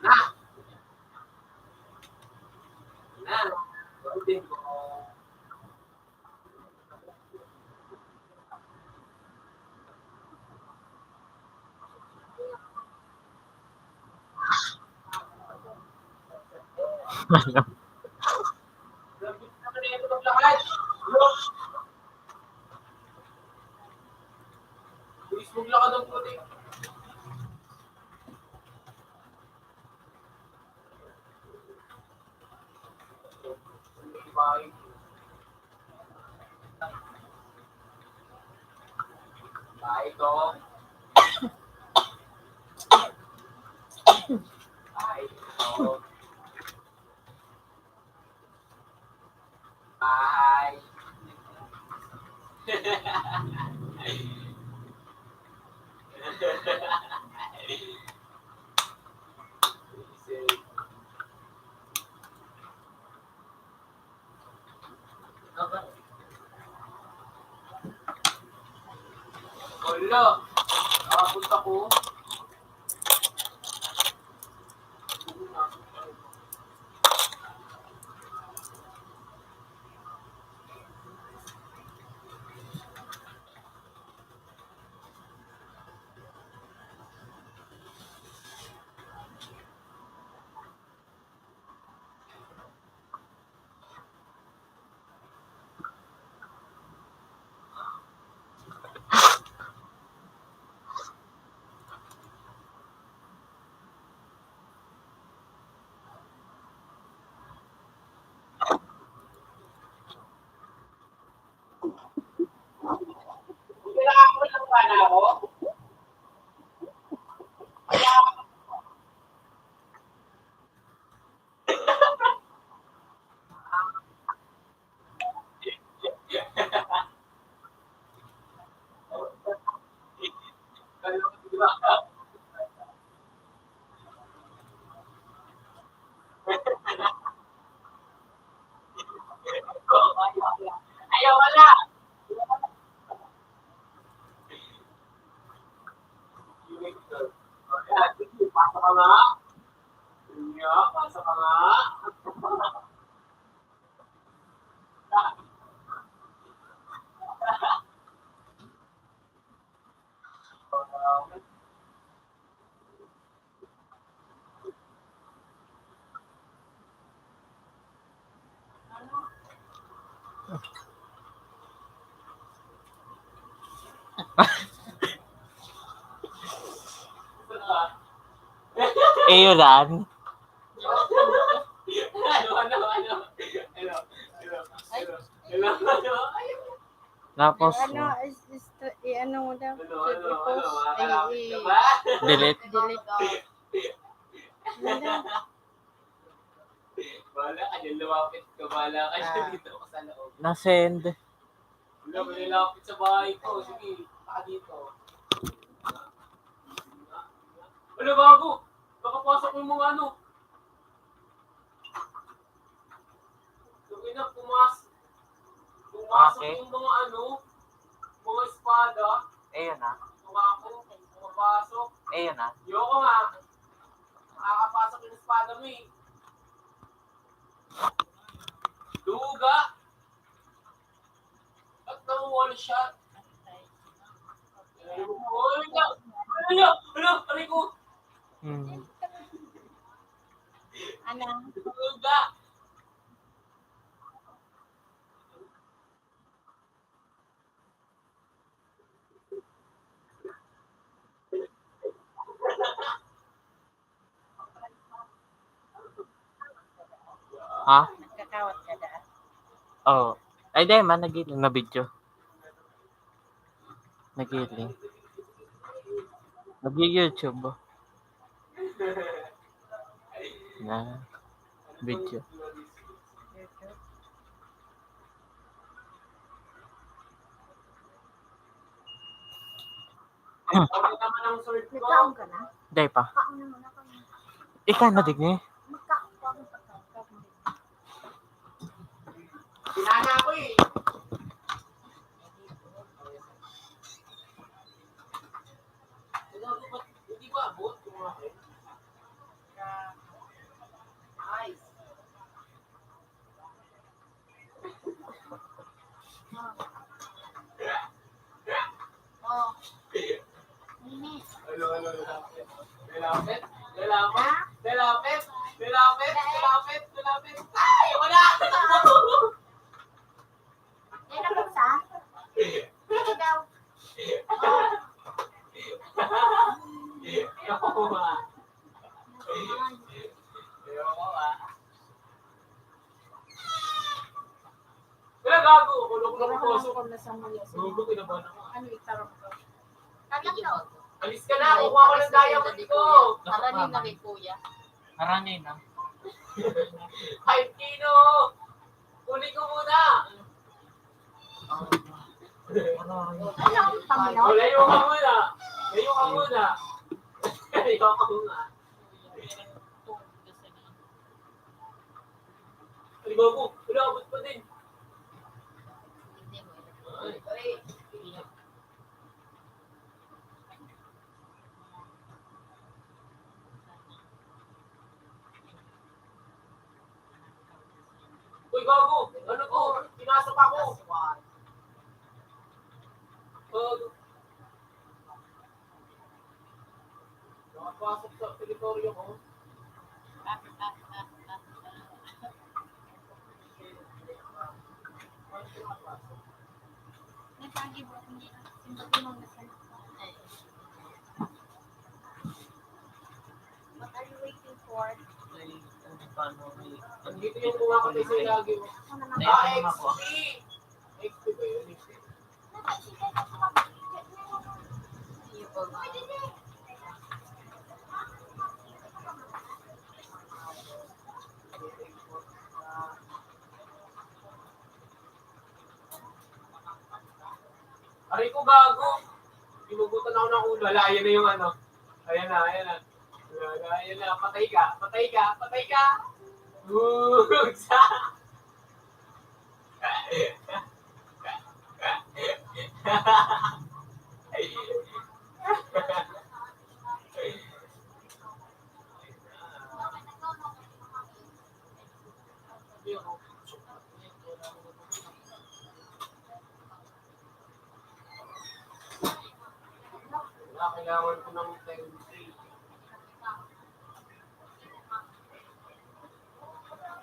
Na! Na! Gawin ko. Labit na ka na ito maglakad. Look! Luis, maglakad ang puti. Bye. Bye, dog. Bye, dog. Bye. Wala. Nakapunta ko. Kailangan ko lang ba na ako? Ayaw wala. Pasok ka nga. Pasok ka nga. Ayun. Tapos, ano mo daw? delete. Delete. Bahala ka dyan, lumapit ka. Bahala ka dyan dito ako sa loob. Nasend. Wala, malilapit sa bahay ko. Sige, taka dito. Wala, bago. Nakapasok yung mga ano. Yung ina, pumasok Okay. yung mga ano, mga espada. Ayun na. Pumapasok. Ayun na. Yoko nga. Nakakapasok yung espada mo eh. Duga. At nang one shot. Aray ko. Ano? Duga. Ha? Nagkakawat ka daan. Oo. Ay, di man. Nagiling na video. Nagiling. Nag-YouTube. Na video. YouTube. Okay naman ang sword ko. Nagkaon ka na? Di pa. Kaon naman ako. Ikaw na digni. Magkaon pa ako pagkaon. Sinana ako eh. Hindi ba abot yung akin? Nice. Oh. Linis. Ano, lalapit. Lalapit? Lalapit? Lalapit? Lalapit? Lalapit? Lalapit? Ay! Wala! Yan ang isa. Ito daw. Oh. Ayoko nga. Ayoko nga. Wala gago! Kulong ko ng puso. Ko na sa muli. Gugo, kinabahan ako. Ano itarong ko? Tatlong daw. Alis ka na! Kukuha ko ng diamond ko! Haranin na kay kuya. Marami na. 5 kilo! Kunin ko muna! Ano ang Panginoon? O, layo ka muna! Layo ka muna! Layo ka muna! Ay, bago! Wala, abot pa din! Ay, uy, gago! Ano to? Pinasok ako! Gago. Nakapasok sa teritoryo ko. Nagpagi mo kung hindi. Simbatin mo na sa What are you waiting for? Andito yung kumakatay sa ilagi mo. Ako naman. XP! XP ba yun? XP. Aray ko gago! Pinugutan ako ng ulo. Hala, ayan na yung ano. Ayan na, ayan na. Ayan na, patay ka, patay ka, patay ka! Sa! Kailangan ko ng 10.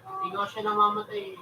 Hindi nga siya namamatay.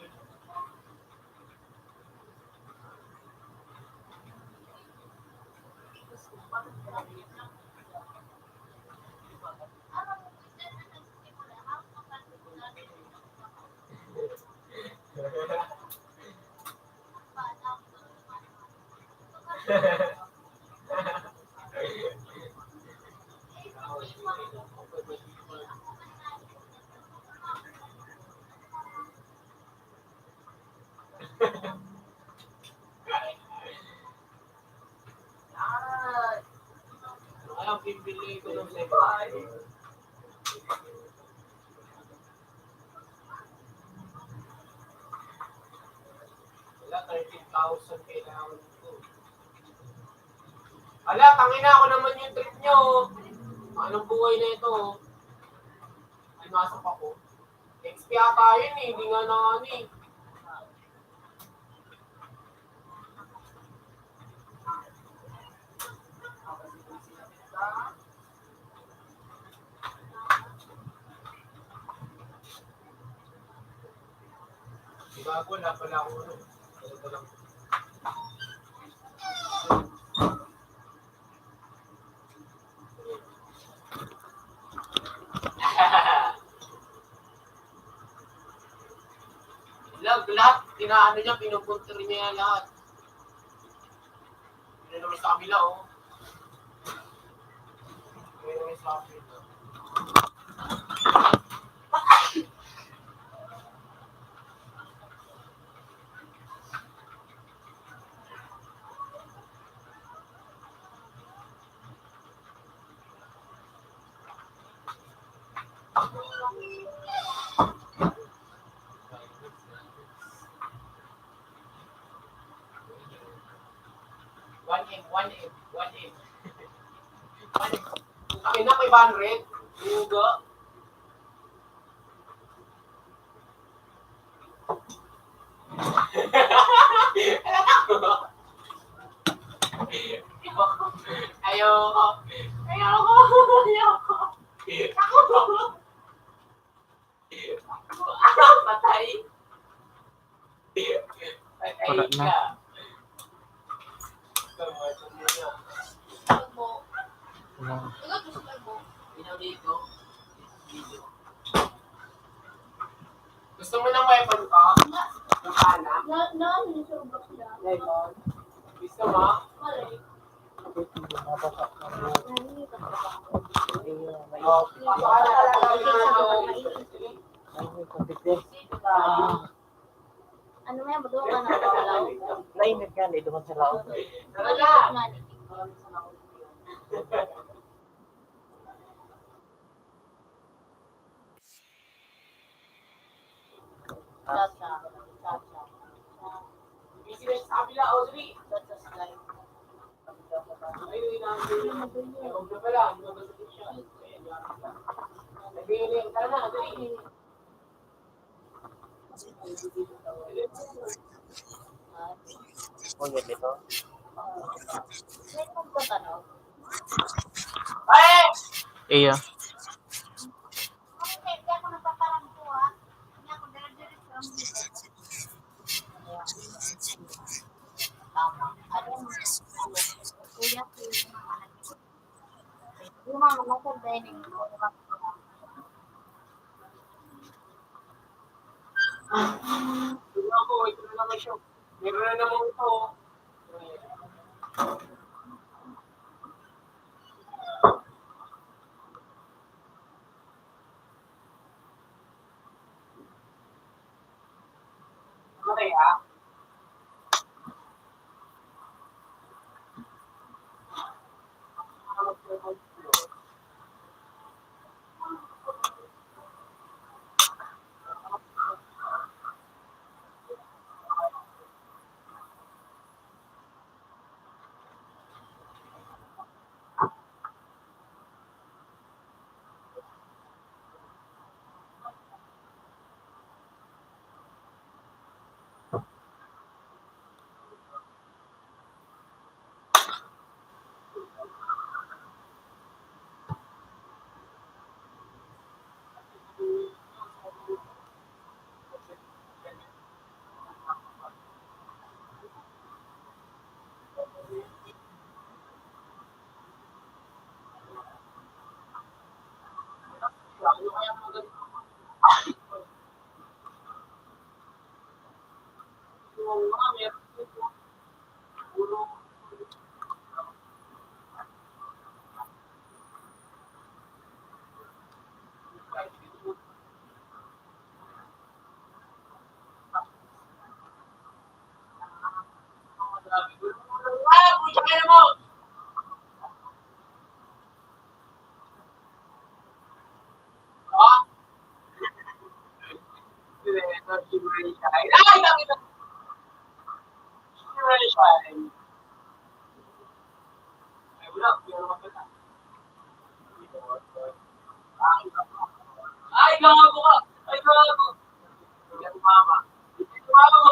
Kaya bibili ko ng sekay. Wala, 13,000 kailangan ko. Ala, tangina ako naman yung trip nyo. Anong buhay na ito? Ay, masok ako. XP ata yun eh, hindi nga na ano eh. Bago, wala pala ako ano. Ano pa lang. lahat, tinaano niya, pinupunter niya yan lahat. Yun naman sa kabila, oh. Yun naman sa kabila. One M. Akin na, 500. Buga. Ayoko. Patay. Wala na. Ano? Ikaw gusto mo? Gusto mo ng weapon ko? Ng kana? Nasusobok siya. Weapon? Gusto mo? Malay. Oh, Ano nga, bago ka na pagalaw? Nainit ka, hindi naman sa laot. Talaga? Busy na siya sa kabila, Audrey. Ayun, inaantay niya. Huwag na pala, hindi mo gusto siya. Nag-iiling ka na, Audrey. O, yun dito. May magtatanong. Ay! Iya. Okay, hindi ako nagpaparang po ha. Hindi ako dire-diretso ang Tama. Ano yung kuya ko yung mga nasa dining ko. Ito na ako, ito na naman siya. Meron na naman ito. Okay, ha? Ay, gago ka! Ay, gago! Yan, mama. Mama!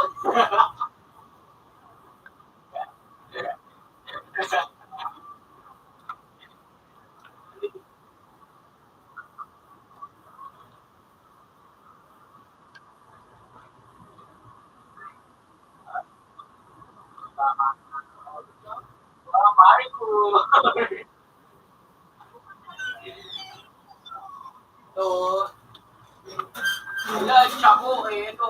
Ito. Wala, siya ko eh. Ito.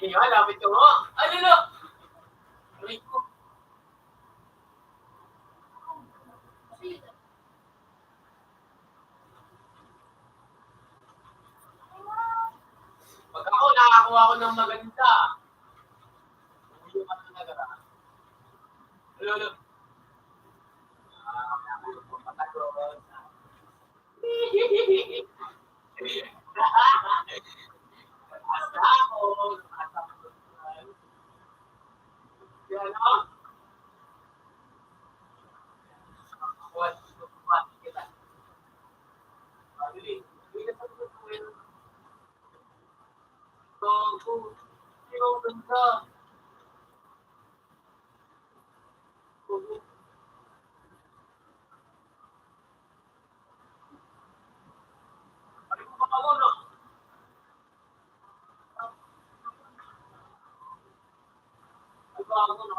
Hindi nga, lapit ko. Ano na? Aray ko. Pag ako, nakakuha ko ng maganda. Hindi ka talaga. Ano? Patagon. Basta ako. Yan o. What kita? Dali. Hindi ka sa tutuin. So, kung sino ang ganda. Ano ko pa mo, no? Ano ba ako, no?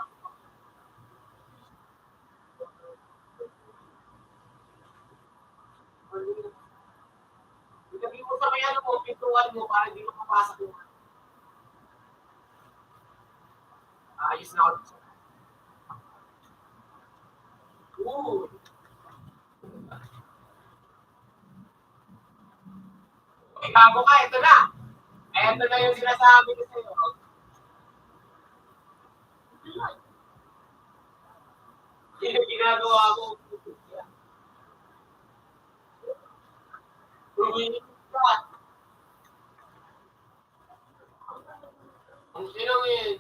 Ilagay mo sa may ano mo, pintuan mo para hindi mo mapasok yung ayos na ako. Ooh. Okay, bago ka, ito na. Ito na yung sinasabi ko sa'yo. Yun yung ginagawa ko. Ruminig ka. Ang sinong yun?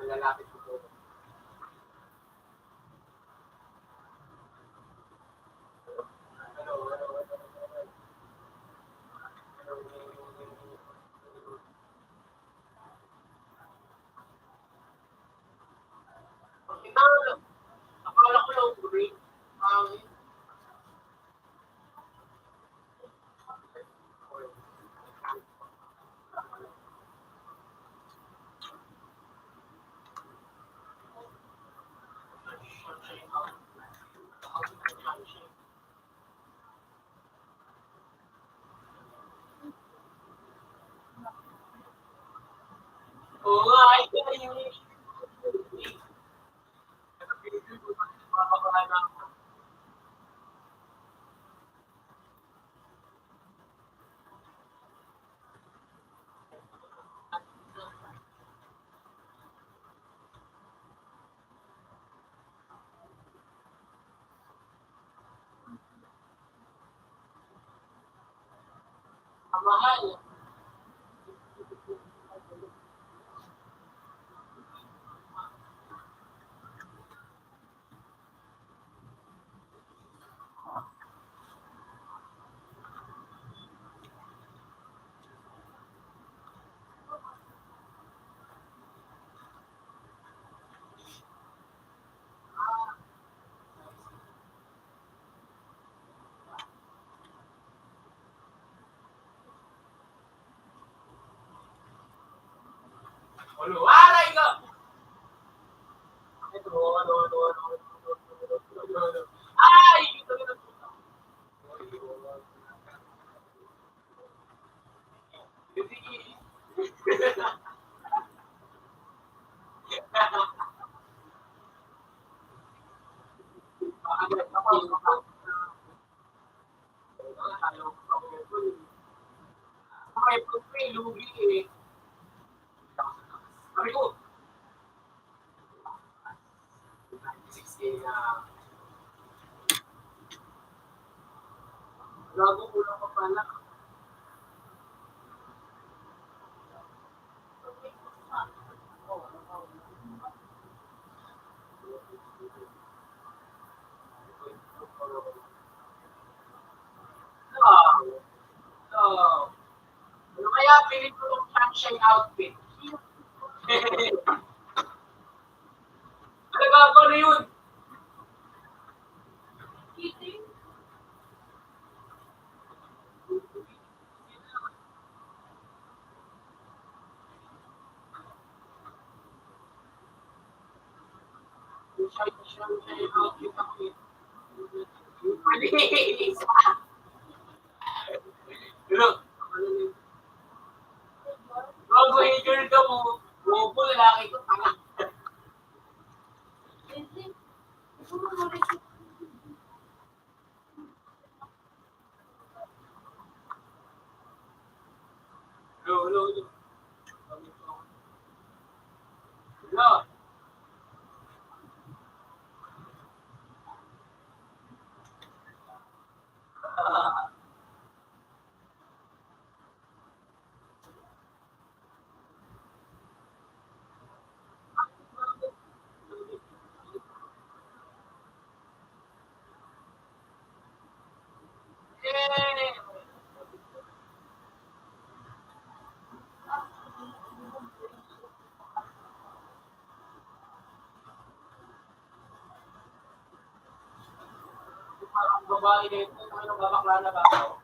Lalapit ko po. Akala ko lang green. Oo nga, ay yung mahal. Ano? Aray ko! Ito, ano. Ay! Ito. May lugi eh. Sabi ko, 6K na. Gago kulang pa pala. Ano kaya pilit ko yung sunshine outfit? Ano gago na yun? Malinis! Pero, bago hater ka mo, bobo, lalaki ko, tanga. Lo. Lo. Parang babae na ito, kami nang babakla na ba ako?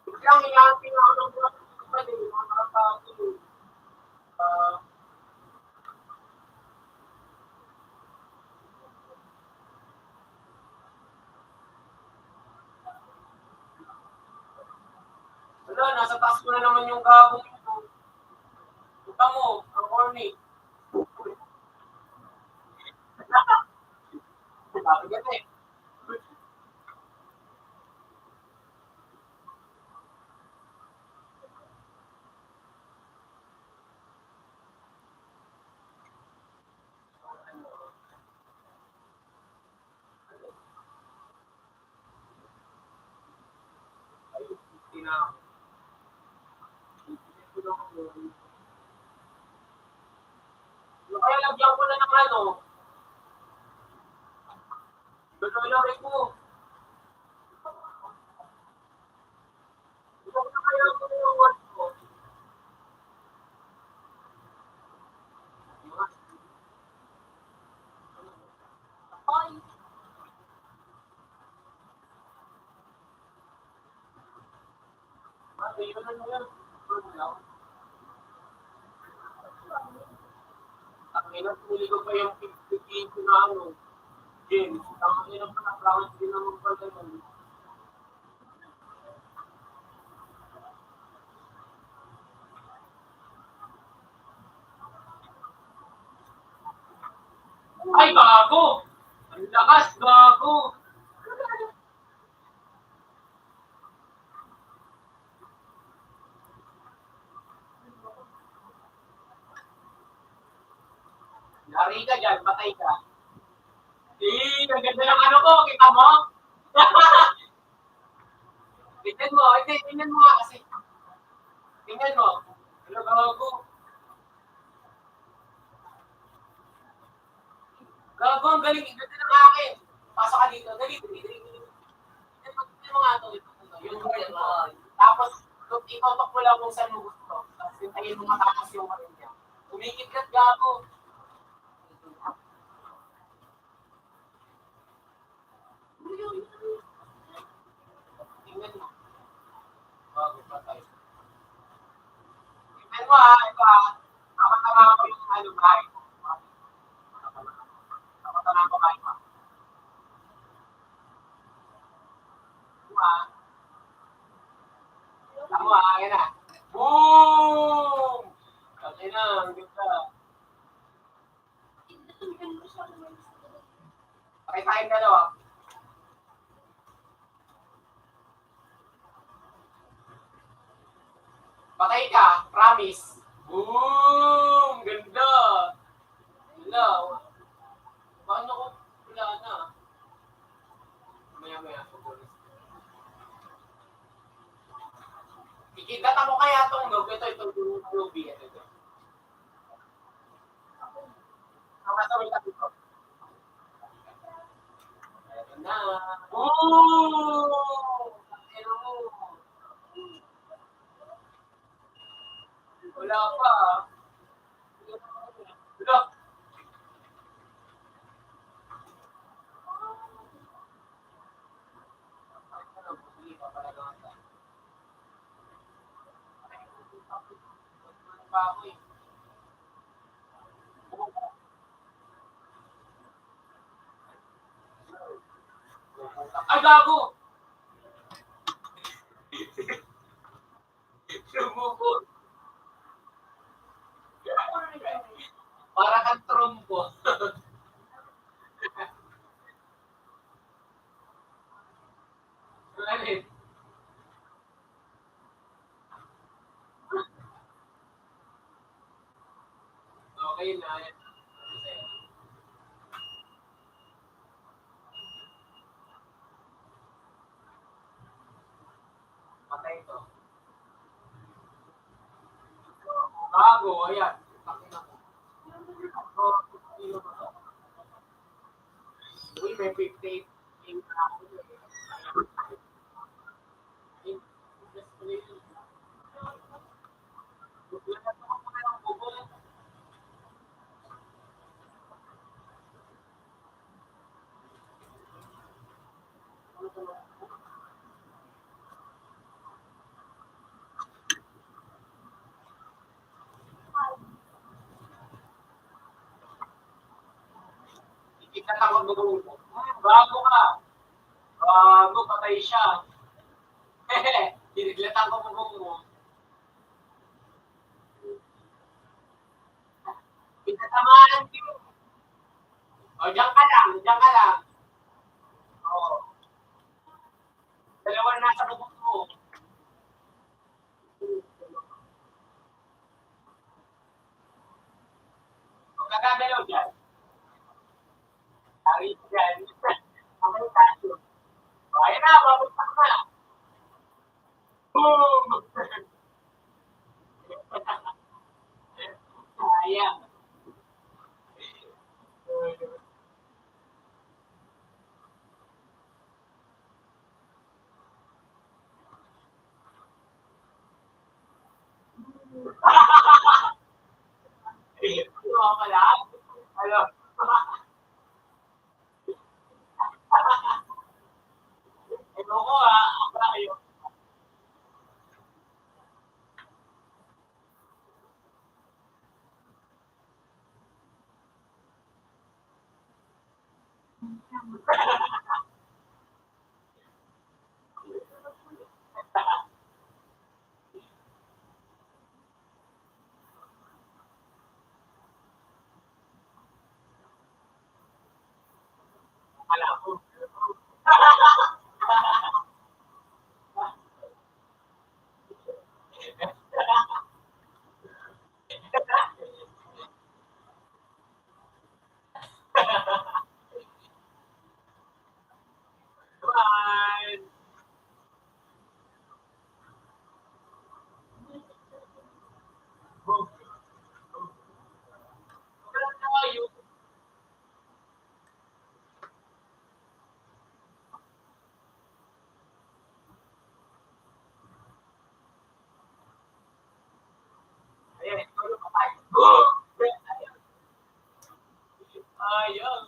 Biglang iyakin ako ng buwan ng pwede, mga nakapagod. Ah, wala, nasa taas ko na naman yung gabong ito. Buka mo, ang horny. Sabi ka eh. Tina. Kaya lagyan ko na ng ano. Lululari ko. Ito na kaya ko yung word ko. Yun na yun. Ang ina, tuli ko pa yung 50 na ano. James, ang ina pa na din naman pa ganun. Ay, gago! Ang lakas, gago! Lari ka dyan, patay ka. Ang ganda ng ano ko, kita mo? Tingnan mo, hindi, tingnan mo nga kasi. Tingnan mo. Ano gago? Gago, ang galing. Ang ganda ng akin. Pasok ka dito. Dali. Tingnan mo nga ito. Yung word mo. Tapos, itotok mo lang kung saan mo gusto. Tapos, hintayin mo matapos yung word niya. Umikit-kat gago. Tingnan mo. Bago patay. Tingnan mo ito Nakatama ko yung ano, bahay ko. Nakatama ko bahay ko. Tama, ayan na. Boom! Kasi na, ang ganda. Patay tayong dalawa. Patay ka, promise. Boom! Ganda! Wala. Paano ko? Wala na. Maya-maya. Ikidata mo kaya itong noob. Ito yung noob. Ito. Ang nasa may tabi ko. Ito na. Boom! Ano mo? Wala pa. Wala. pa ako eh. Ay, gago! Sumuko. Para kang trompo. Alin? Okay na. Patay to. Bago, ayan. Pakina ko. Uy, may 58 na ako. Ikatakot mo. Bago ka. Bago, patay siya. Hehe, diniglatan ko mo. Pinatamaan ko. O, diyan ka lang, diyan ka lang. O, dalawa na nasa bubong mo. Huwag ka gagalaw dyan. Lagi dyan. Mamay tayo. O, ayun na, babagsak na. Boom! Sayang. Ano ka lang? Ano? Ito ko Ayun. Alam ko. Bye! Boom! Wala tayo. Ayan, ito yung patay. Boom! Ayan. Ayan.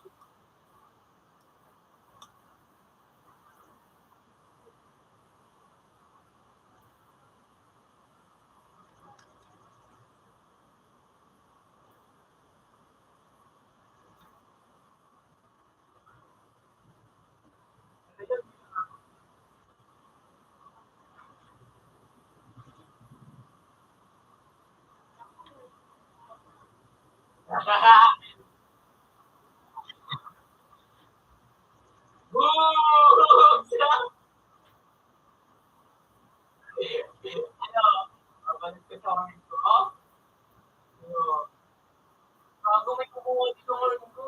Boom! Ano? Babalik ko sa amin ko. Ano? Bago may kumuha dito ngayon ko.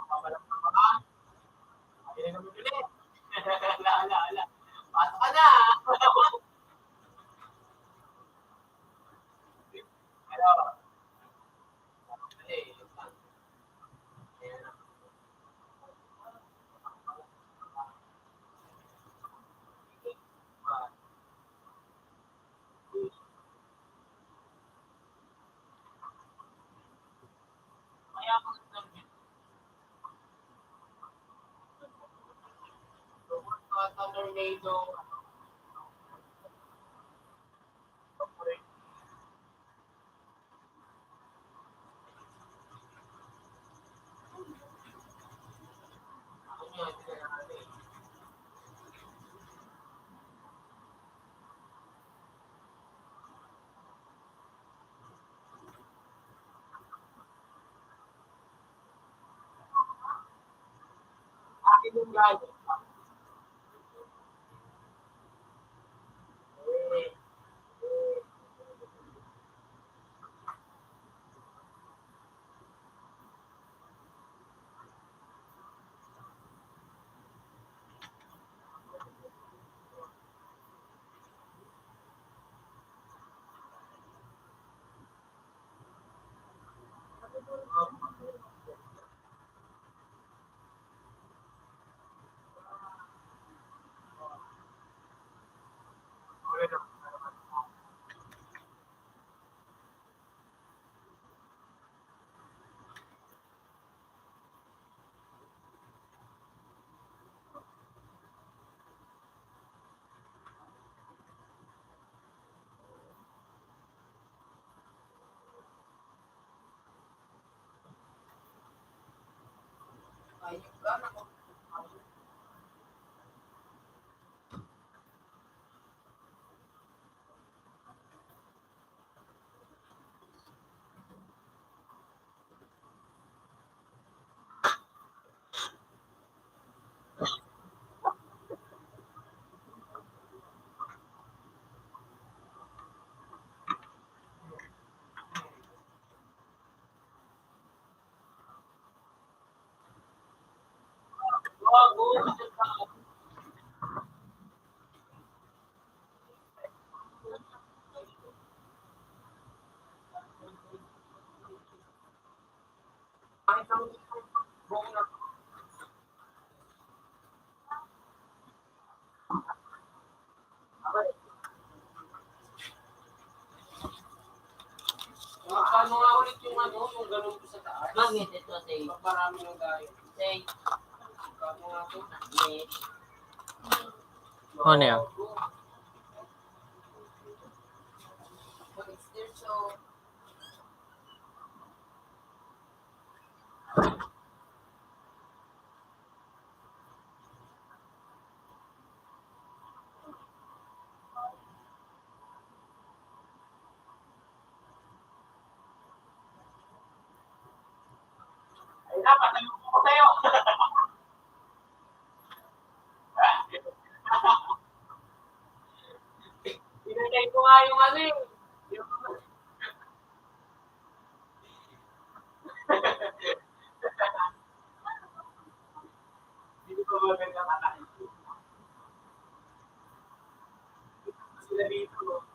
Papalag na ba ka? Ayun na bibili. Ala. Pasok ka na. Ano? Eh, kaya ako medyo akin yung gadget. Ayun ka, naku. Paano nga ulit yung ano, yung ganun ko sa taas? Bakit ito say? Parami ng gayo. Say, Paano nga ito? yes. Ano yan? But it's still so... Ay, dapat nalungkot ko sa'yo. Pinagay ko nga yung ano eh. Yung... Hindi ko maganda kakain. Sila dito.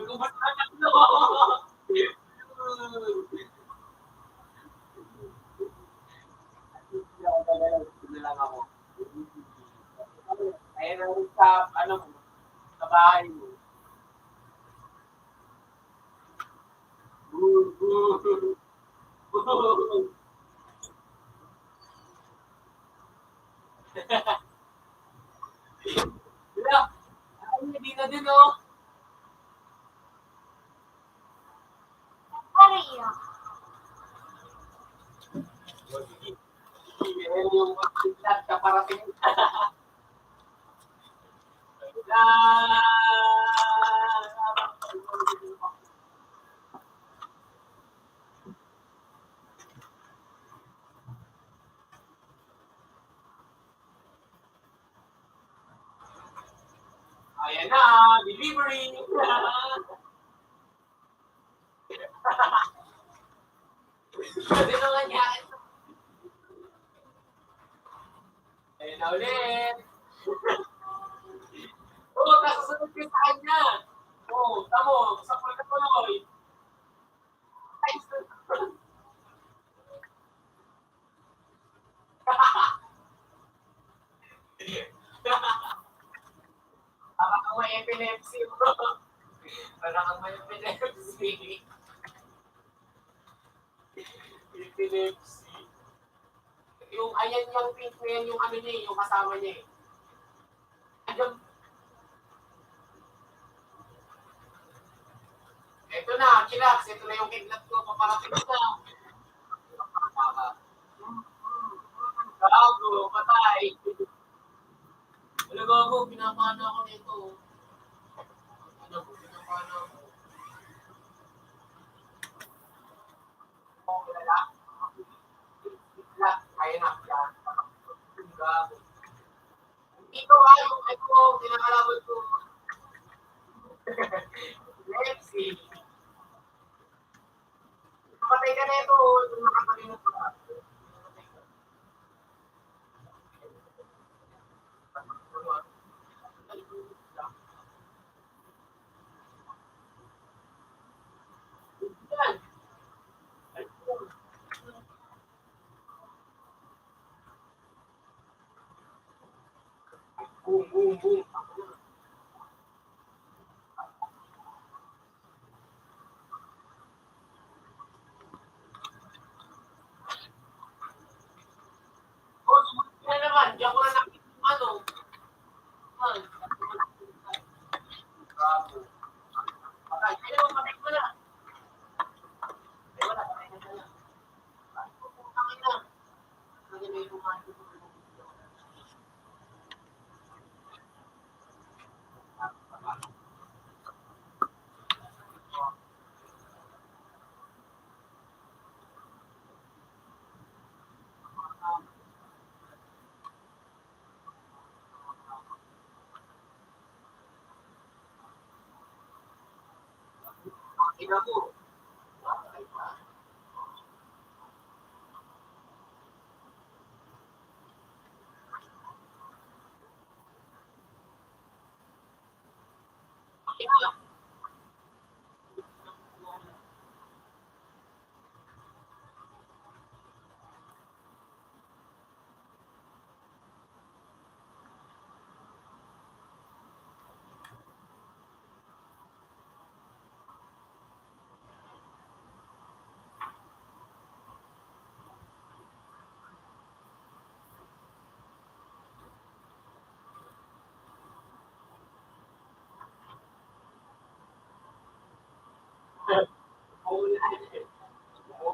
Kumusta na ito? Kumusta na ito? Lang ako. Ayun ang sa, ano, sa bahay mo. Wala. Ay, hindi na din, oh. Maria. Ayun yung lahat kaparating. Ayan na, delivery! Pwede naman yan. Ayan na ulit. Oo, nakasunod ko sa kanya. Oo, tamo, sa pagkatuloy. Ay, epilepsy bro. Parang kang may epilepsy. Epilepsy. Yung ayan yung pink na yan, yung ano niya eh, yung kasama niya eh. Ayun. Ito na, chillax. Ito na yung kidlat ko. Paparating ko na. Gago, patay. Ano gago, pinapana ako nito. Ano ko, pinapana ako. Oo, kilala. Kidlat, kaya na. Gago. Ito yung ito, kinakalaban ko. Lexi. Patay ka na ito. Nakapalimutan ko. Boom, boom, boom. Oh, sumunod na naman. Diyan ko na nakita yung ano. Bravo. Patay. Ayun, patay ko na. Ay, wala. Patay na na. Patay na. Kasi may lumayo. Ina mo. Ina.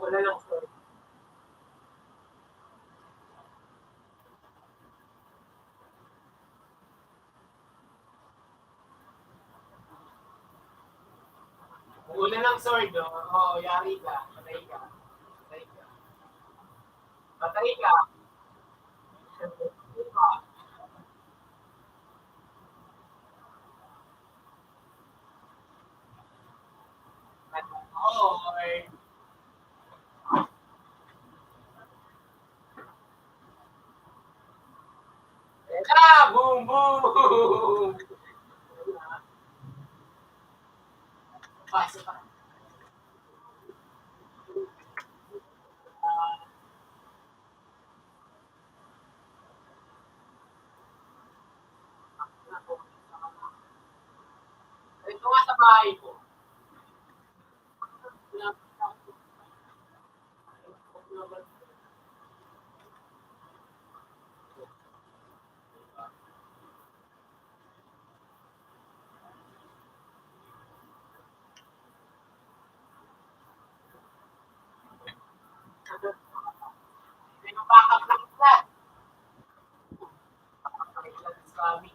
Wala lang. Una ng sword, oh. Oo, yari ka. Patay ka. Patay ka. Patay ka. Oo, eh. Ah, boom, boom! Pasa pa. Ito nga sa bahay ko. Pinapakap ng flat. Kami.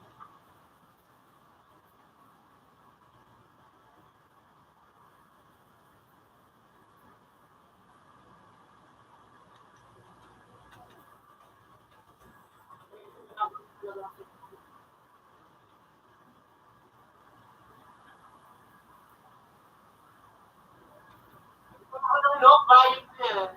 Ako ng loob, bayot na yan.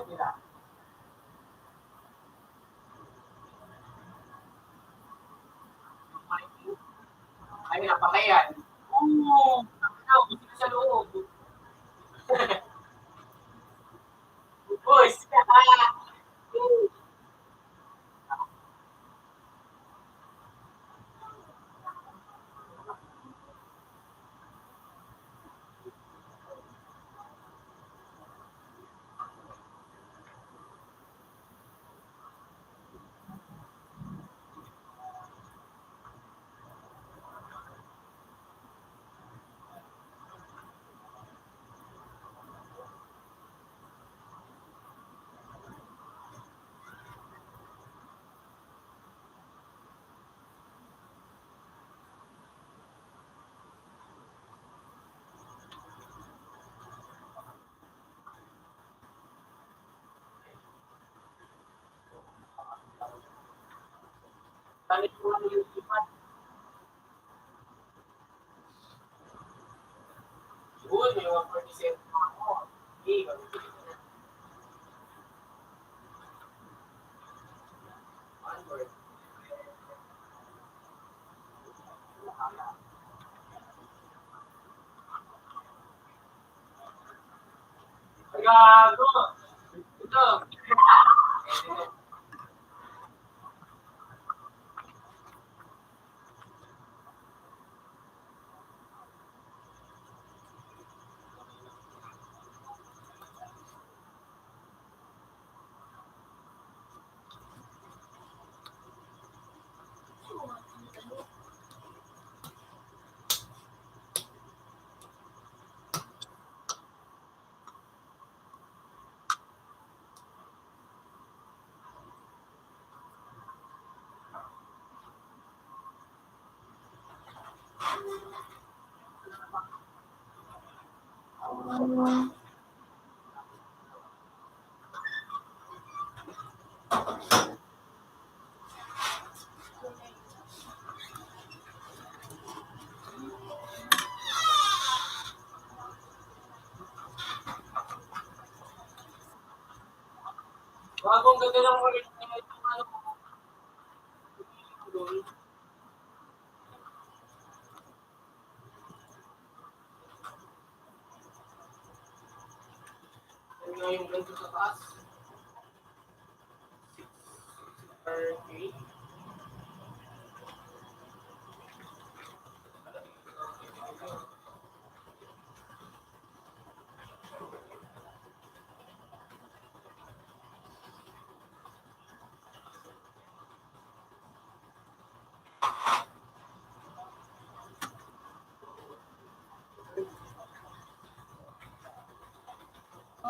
nila. Ay, napatay yan. Oo! Gusto ko sa loob. Boys! Tanit mo lang yung ipan. Yun, may 147 ako. Okay, gamitin ko na. Onward. Gago! Ito. Gago, ang ganda ng ulit na itong ano. Ano nga yung ganito sa taas? 6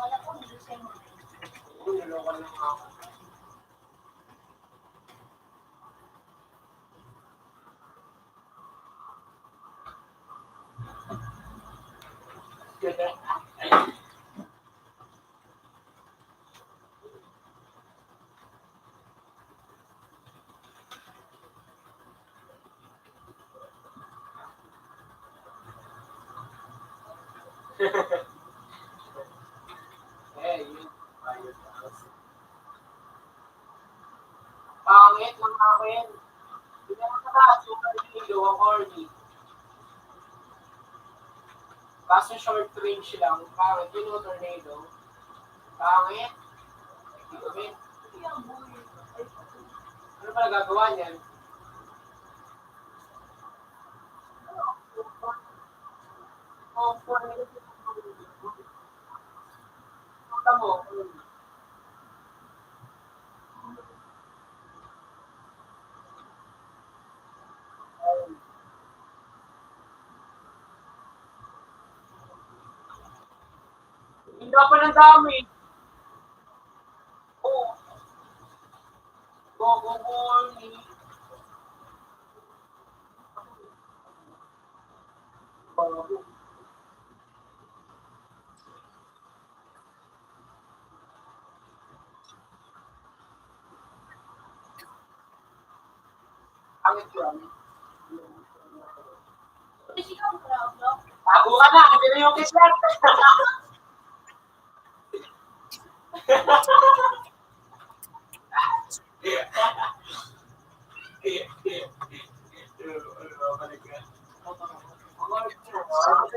Wala ko, hindi sa'yo. Niloko lang ako. Yun. Ayos. Pangit lang akin. Hindi naman sa taas, super video, corny. Kaso short range lang. Pangit yun o tornado. Pangit. Hindi ko bin. Ano pala gagawa niyan? Punta mo. Hindi pa ng dami. Oo. Gogo corny. Bago. Pangit yun. Kasi yung crowd, no? Tago ka na, kasi na yung kislat.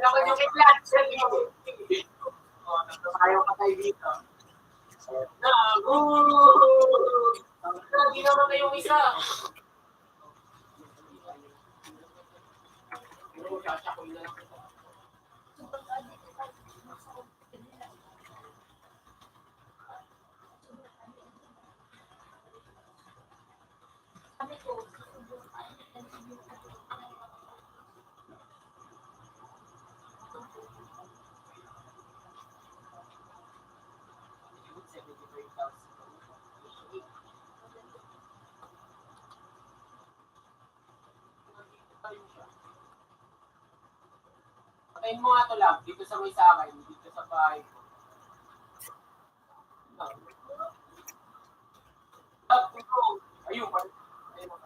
Naman yung kidlat. Tayo ka tayo dito. Hindi naman na yung isa. Patayin mo nga ito lang, dito sa may sa akin, dito sa bahay ko. Ayun, ayun.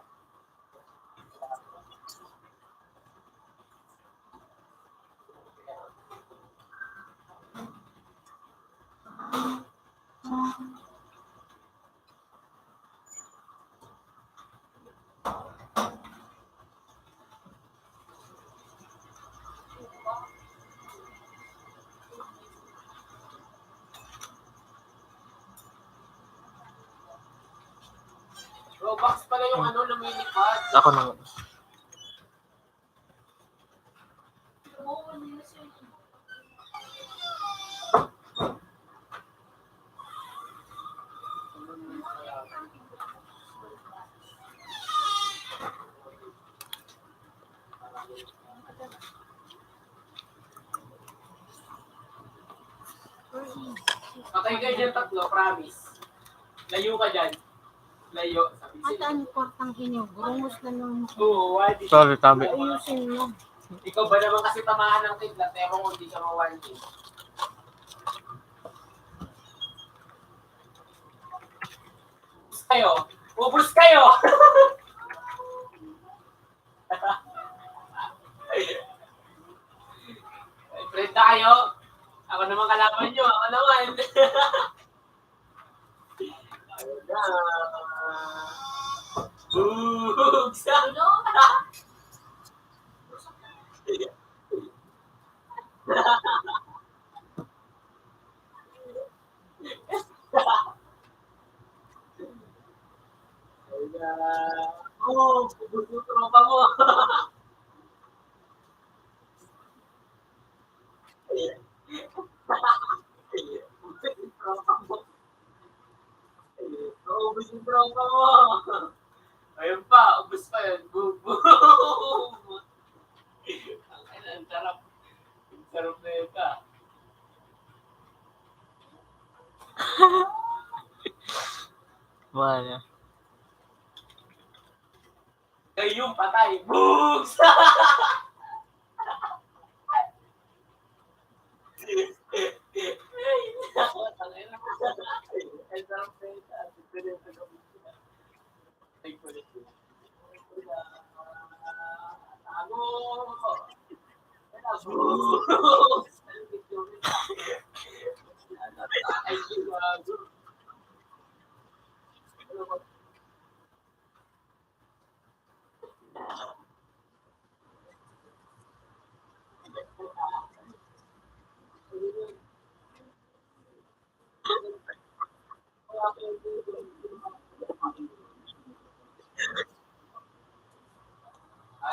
Robux pala yung ano, lumilipad. Ako naman. Patay kayo dyan tatlo, promise. Layo ka dyan. Layo. Sabi At sa'yo. ang kwartang inyo, gurungos na lang. Oo, wadi. Sorry, tabi. Ayusin mo. Ikaw ba naman kasi tamaan ng kidlat, ewan kung hindi ka mawaldi. Ubus kayo! Ubus kayo! Friend na kayo? Ako naman kalaban nyo, ako naman. Ayun na. Bugs! Oh, ubus yung tropa mo. Ubus yung tropa mo. Ubus yung tropa mo. Ayun pa, ubus pa yun. Boom, boom. Ang sarap. Ang sarap na yun ka. Wala. Ayun, patay. Boogs!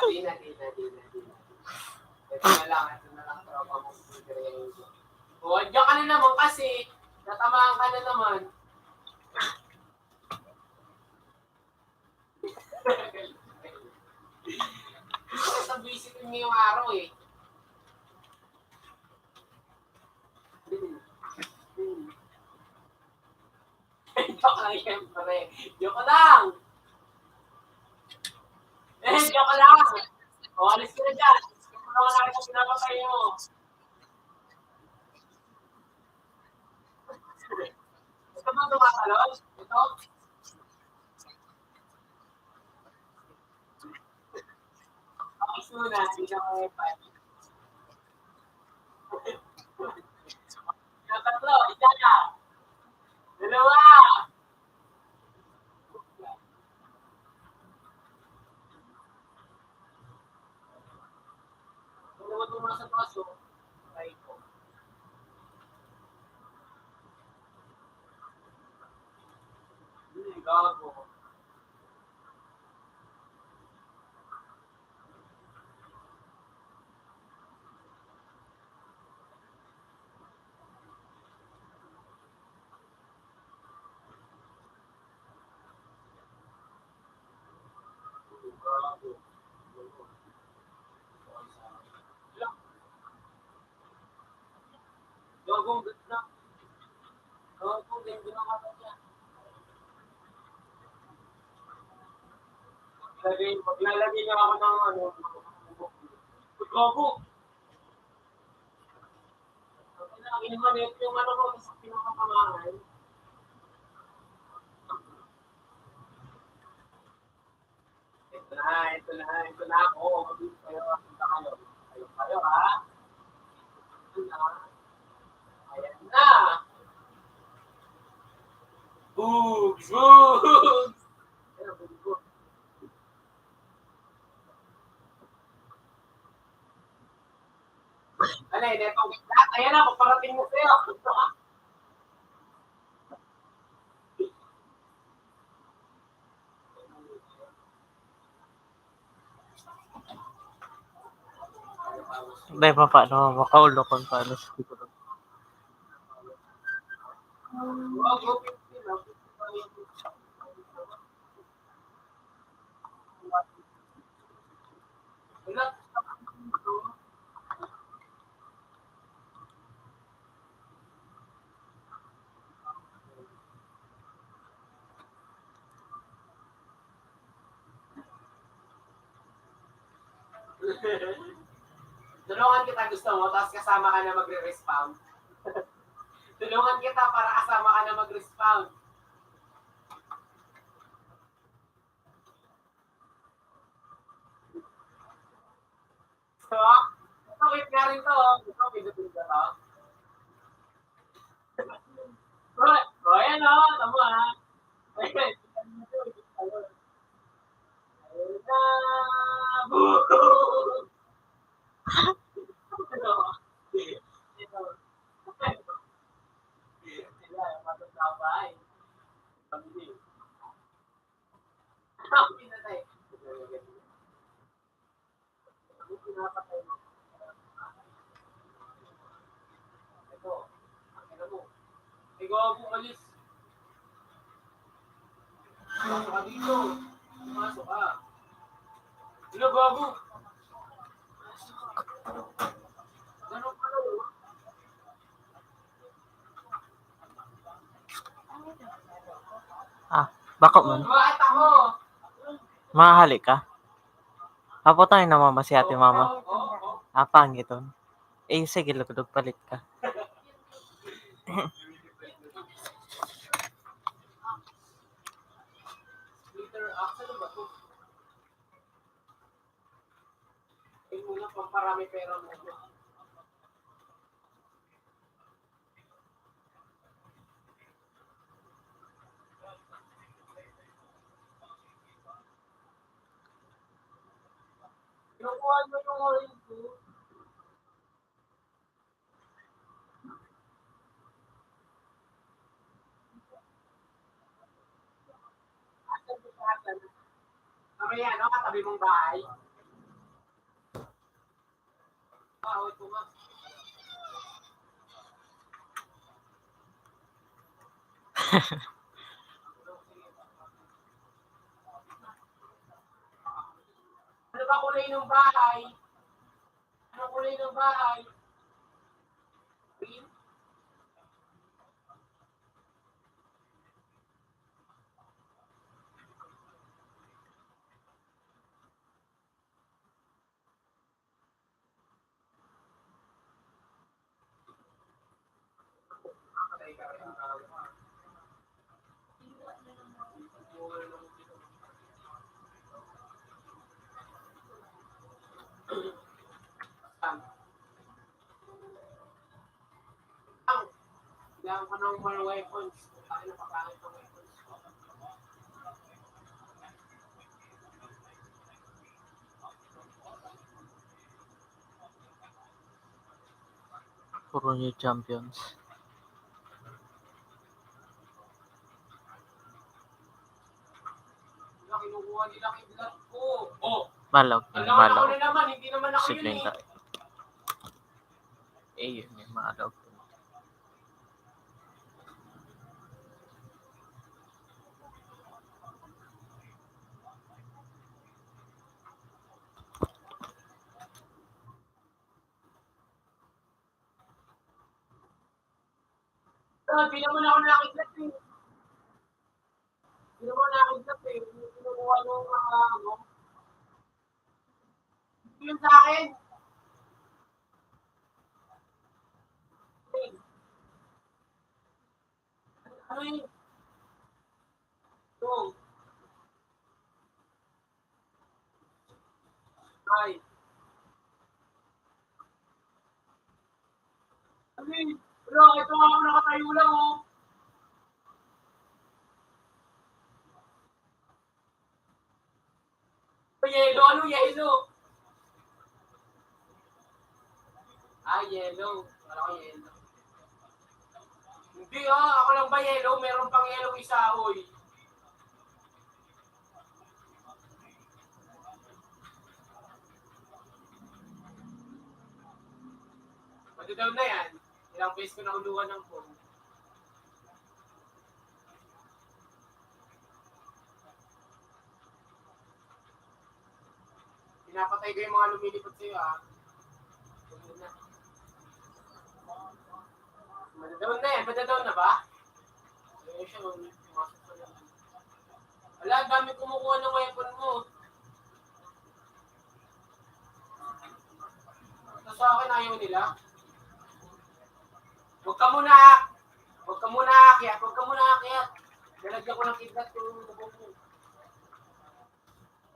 Di na. Ito na lang, tropa mo. O, diyan ka na naman kasi. Natamaan ka na naman. Sa visit mo yung araw eh. Joke lang siyempre. Joke lang! Joke lang! O, alis ka na dyan. Ito na lang kung pinapatay mo. Gusto mo tumatalon? Ito? Okay, suna. Hindi na ko ipad. Yung tatlo, isa na. sa baso, try ko. Gago. Gago. Gagong ganda. Gagong ganda ng mata niya. Maglalagay niya ako ng ano. Gago. Ang inamanit yung ano ko sa pinakapamahay. Ito na ako. Mabilis kayo. Punta kayo. Kayo ha. Ito na. Ayan na. Boogs! Boogs! Ayan, boogs. Ano yun, itong lahat. Ayan na, paparating mo sa'yo. Dahil pa paano, makaulo kung paano sa dito. Wow, go 15 na. Wala. Tulungan kita gusto mo, tapos kasama ka na magre-respawn. Tulungan kita para kasama ka na mag-respawn. So, wait nga rin to. Gusto mo, pinutin ka to. Ayan o, tama ha. Ayan. Ayun na. Boom! Ito. Ito. Sila, matatapay. Pamili. Pinatay. Pinapatay mo. Ito. Ano mo? Ikaw ang umalis. Pasok ka dito. Pasok ka. Sino bago? Ganun ka lang. Bako man. Bakit ako? Mahali ka? Kapotay na mama si ate mama. Pangit on. Sige, lugdog palit ka. Liter axle ba ito? Ay muna, pamparami pera mo. Kinukuha mo yung oil ko. Mamaya, no? Katabi mong bahay. Ito nga. Ano ba kulay ng bahay? Ano kulay ng bahay? Green? Kailangan ko ng more weapons. Tayo na papangit ng weapons. Puro new champions. Wala, kinukuha nila kidlat ko. Oh, Malog ang yun, laki ako malog. na naman, hindi naman ako Sige yun ka. eh. Yun yung malog. Hindi naman ako nakikidlat eh. Hindi naman nakikidlat eh. Kinukuha nung mga ano. Hindi yun sa akin. Ano yun? Ito. Ay. Ano yun? Bro, ito nga ako nakatayo lang oh. Yellow, ano yellow? Ah, yellow. Wala ko yellow. Hindi ako lang ba yellow? Meron pang yellow isa, oy. Madadaw na yan. Ilang beses ko na uluan ng phone. Pinapatay ko yung mga lumilipot sa'yo, ah. Huwag na. Madadaw na yan. Madadaw na ba? Ayun siya, pumasok pa lang. Wala, dami kumukuha ng weapon mo. Tapos sa akin, ayaw nila. Huwag ka muna aakyat. Huwag ka muna aakyat. Dalagyan ko ng kidlat yung lubog mo.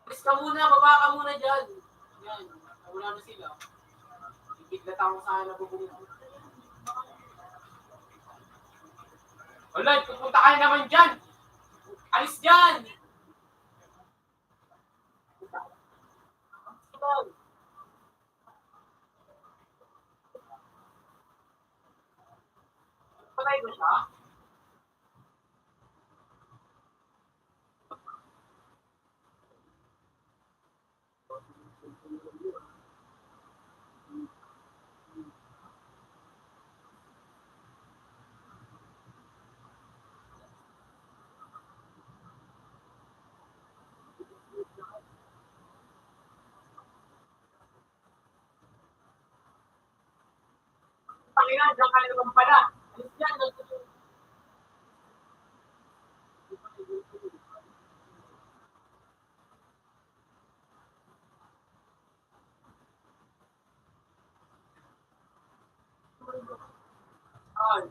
Please ka muna, baba ka muna dyan. Yan, wala na sila. Ikidlat ako sa nabubong mo. Alright, pupunta ka naman dyan. Alis dyan. Patay ba siya? Panginoon, dyan ka na naman pala. Alis dyan. Ay.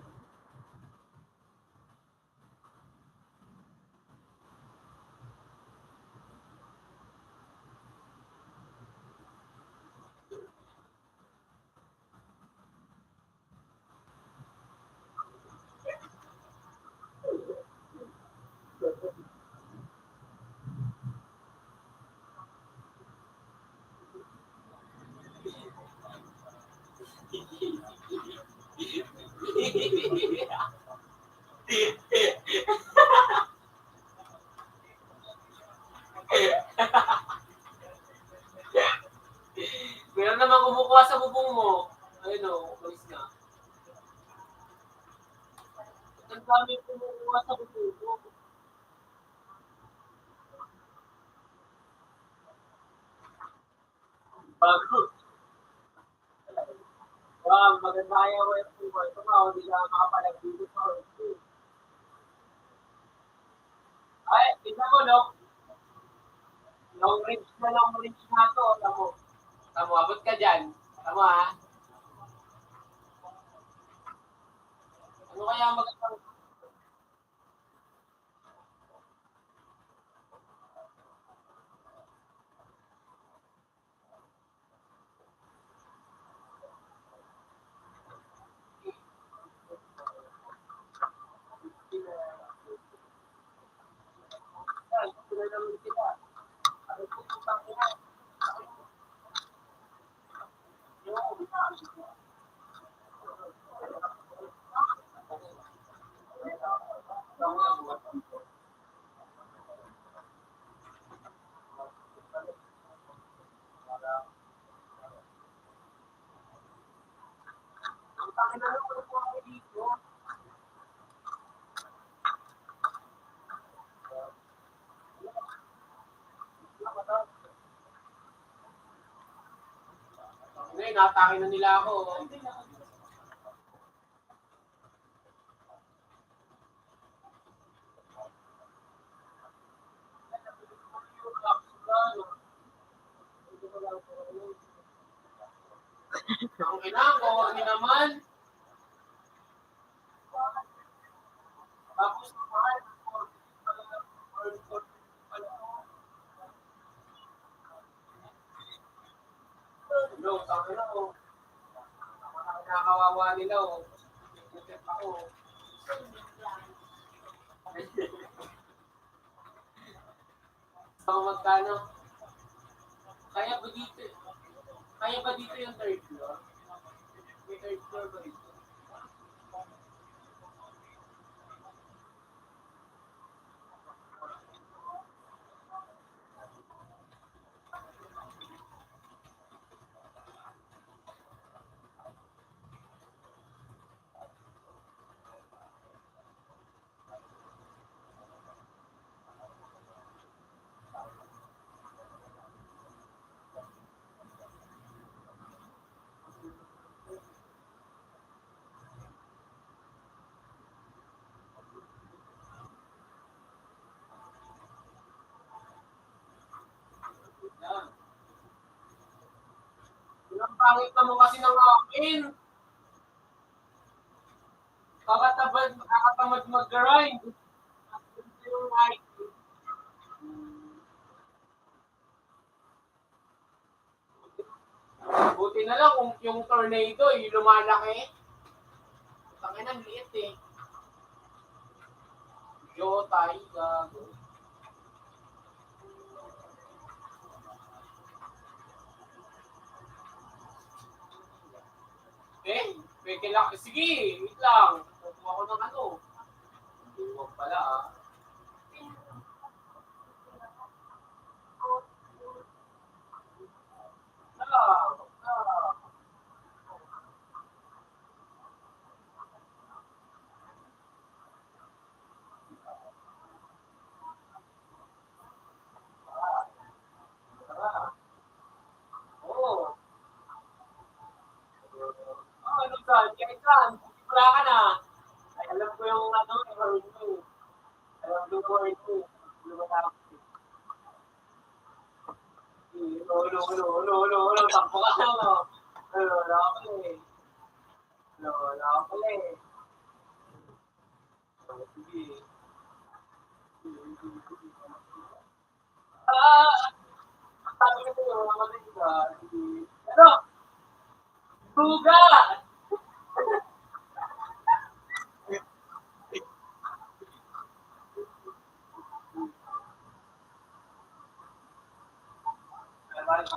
Meron naman kumukuha sa bubong mo. Ayun o, umalis na. Ang dami kumukuha sa bubong mo. Bago. Maganda yung web po. Ito nga, hindi na makapalagbili sa web po. Ay, tignan mo, no? Long range na to. Tamo, abot ka dyan. Tamo, ha? Ano kaya magandang... Bakit ano ko po ako dito? Ngayon, natake na nila ako. Ang ina ko, ni naman. Tapos naman, no, sabi na ko, nakakawawa nila oh. Nagtip ako. So, magkano? Kaya ba dito? Kaya ba dito yung third floor? May third floor ba dito? Yan. Ang pangit naman kasi ng akin. Kakatamad mag-grind. Yung IT. Buti na lang kung yung tornado yung lumalaki. Tangin ang liit eh. Jotay, gago. Pwede lang. Sige, wait lang. Kukuha ko ng ano. Huwag pala ah. Oo. Ano saan? Kaya saan? Wala ka na. Ay, alam ko yung ano, yung word mo. Alam ko yung word mo. Lumatapos. Ulo. Takbo ka na, no? Wala ka eh. Wala ka eh. Sige. Sabi ko sa'yo, mamatay ka. Sige. Ano? Buga!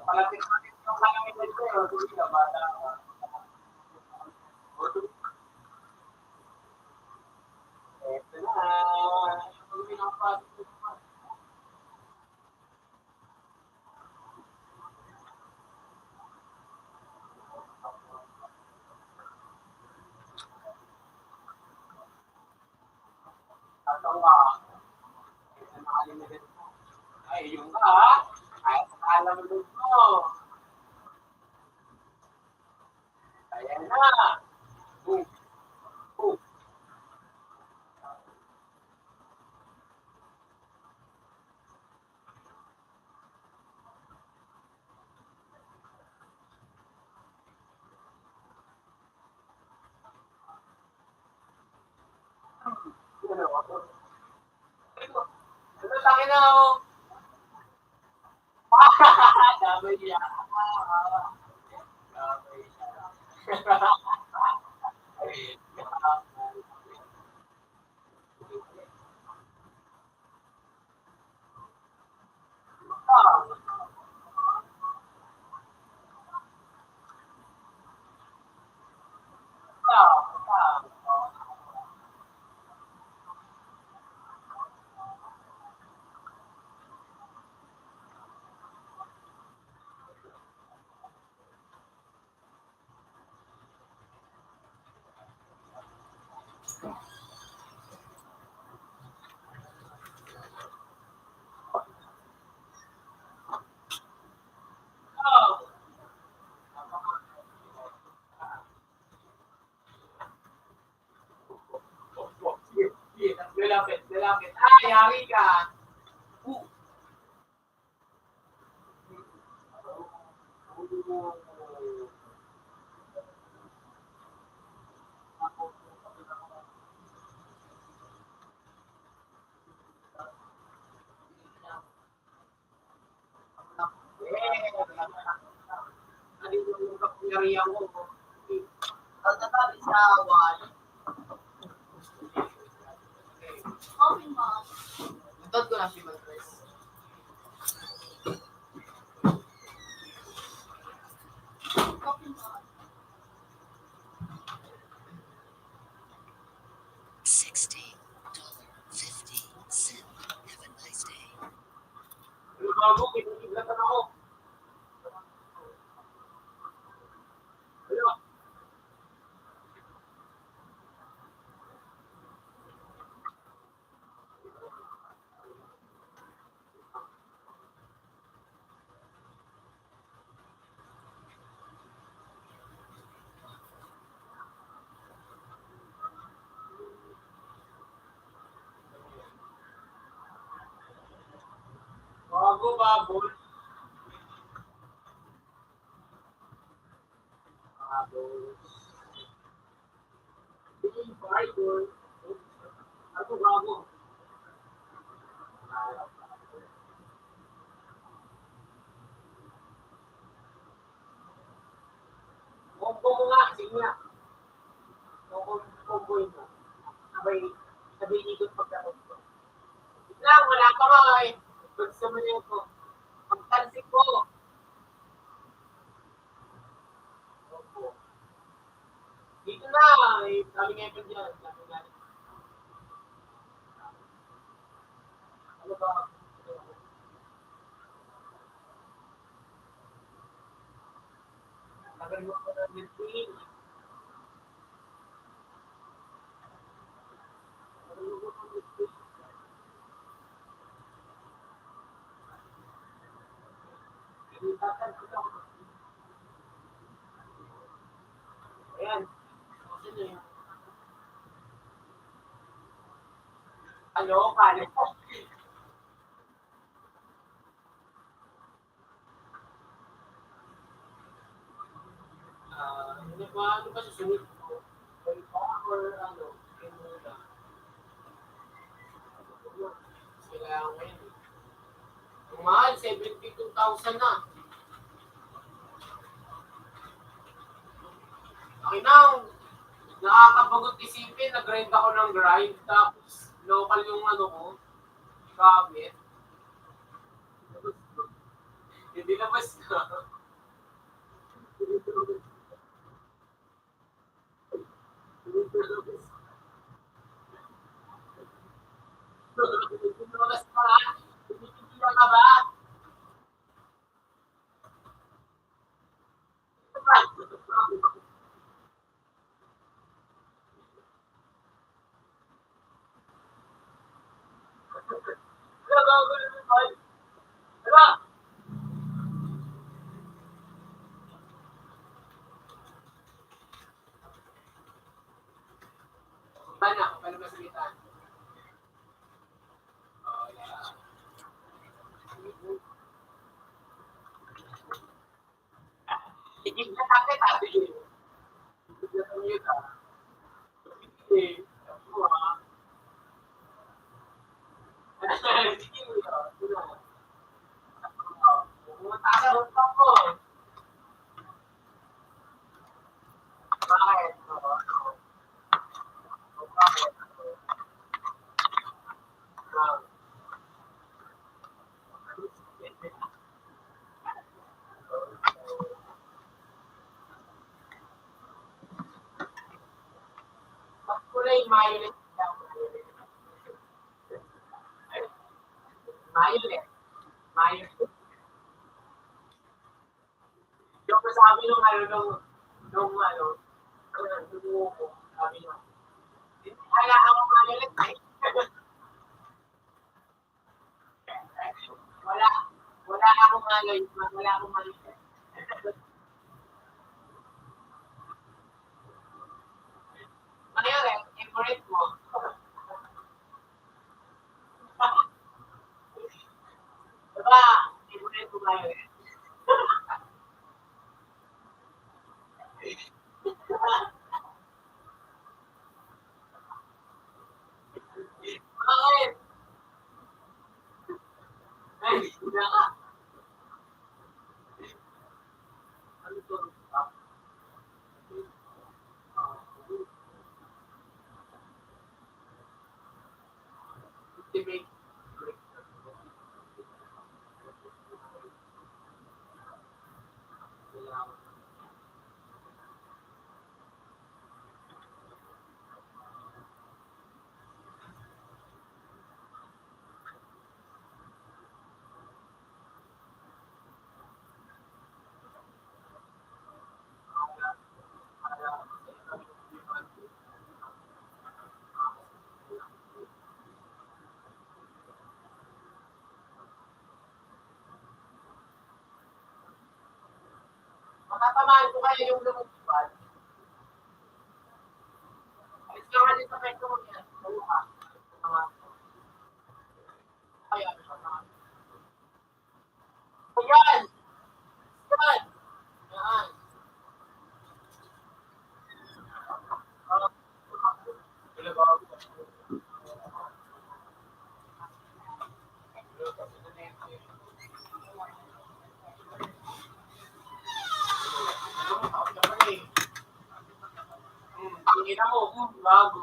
Palapit yung kalamin nito eh. Sige ka, bata ka. Eto na. Yung pinapasok ko. Tatawa. Ay, yung ka ha? Ay, alam mo. Ayan na. Boom. Boom. Ano laki na oh. Damay niya. Damay siya. Lalapit. Ay, yari ka. Ano yung kapangyarihan mo? Pagkatabi sa wall, Open box. buntot ko na si Madres. Open box. $16.50. Have a nice day. Ano ba mo? Pinagigilatan ako. Ano? Bago, babol. Babol. Hindi, babol. Ano bago? Combo mo nga, sige nga. Combo mo. Sabay ikot pagkaroon ko. Lang, wala pa nga eh. Gusto mo yun ko. Pagtansik ko. Opo. Dito na, eh, sabi nga ito dyan. Sabi nga. Ano ba? Tagal mo ko na nilpin. Tagal mo ko na nilpin. Pinitatan ko lang. Ayan. Sino yun? Ano? Kala ko. Ano ba susunod ko? Balik pa or ano? Yun muna. Kailangan ko yun eh. Ang mahal, 72,000 na. Okay na, nakakabagot isipin, nag-grind ako ng grind, tapos local yung ano ko, gamit. Hindi labas na. Lumabas pa, pinipigyan ka ba? Diba? Paano? Paano masalita? Oh, yeah. Higit na kasi tabi eh. Higit na tabi ka. Sige. Ako ah. Sige mo yun. Sige mo. Pumunta ka sa rooftop ko. Bakit? Bakit? Kulay violet lang. Violet. Violet. Yung sabi nung ano, nung ano, ko, sabi nung, Tagalog, wala akong mali. Ano yun eh? Favorite mo? Diba? Favorite mo ba yun? Bakit? Ay, hindi ka. Ano to? Ultimate. Matatamaan ko kaya yung lumutipad. Alis ka nga din sa pwesto mo yan. Ano ka? Kaya, Ayan! Yan! Yan! Ang ina mo, bago.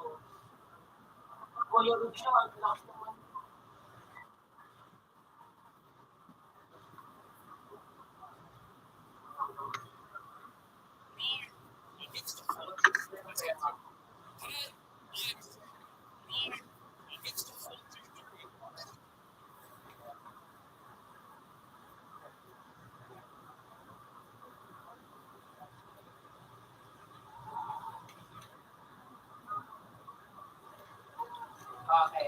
Kuya Rubio, ang lakas naman. Okay.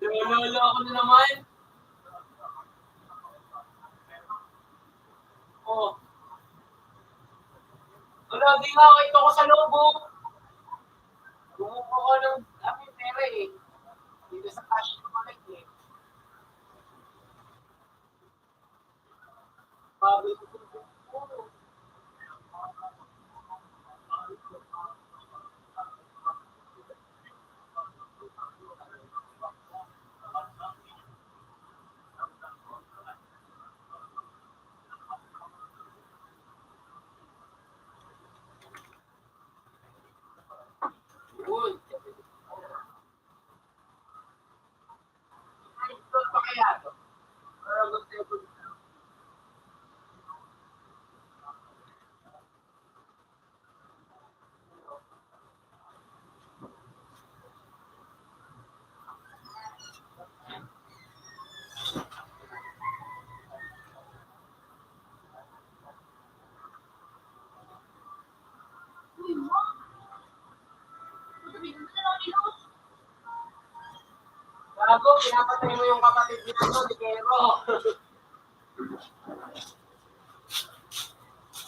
Lolo ako na naman. Oh. Wala, di nga ito ko sa lobo. Bumuko ko ng pera eh. Dito sa cash ko connect eh. Bago ito ko. Uy. Ito pa kaya to? Pero gusto ko. Bago, pinapatay mo yung kapatid nito, ni Kero.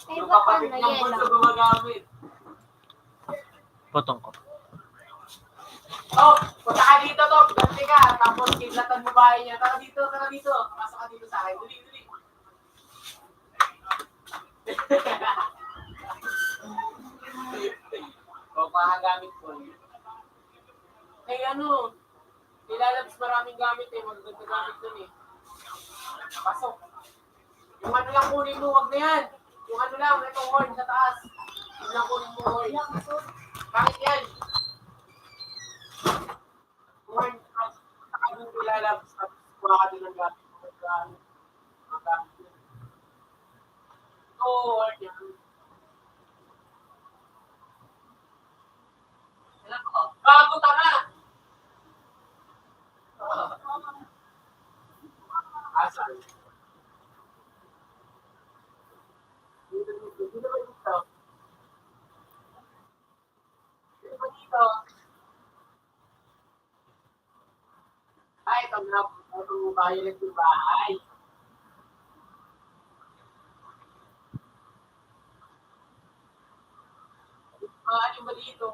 Ay, Yung baka kapatid na niyang yan. bunso gumagamit. Potong ko. Oh, punta ka dito, to. Ganti ka. Tapos, kidlatan mo bahay niya. Tara dito, tara dito. Pasok ka dito sa akin. Dali, dali. O, pakagamit ko. Eh, ano, nilalabas maraming gamit eh. Magaganda gamit dun eh. Pasok. Yung ano lang kunin mo, wag na yan. Yung ano lang, itong horn sa taas. Yung lang kunin mo horn. Bakit yan? Horn, saka yung nilalabas. Tapos, kuha ka din ng gamit. Mga gamit yun. Ito, horn yan. Bago tanga! Asan? Dito. Dito ba dito? Dito ba dito? Ay, ito na. violet yung bahay. Ano ba dito?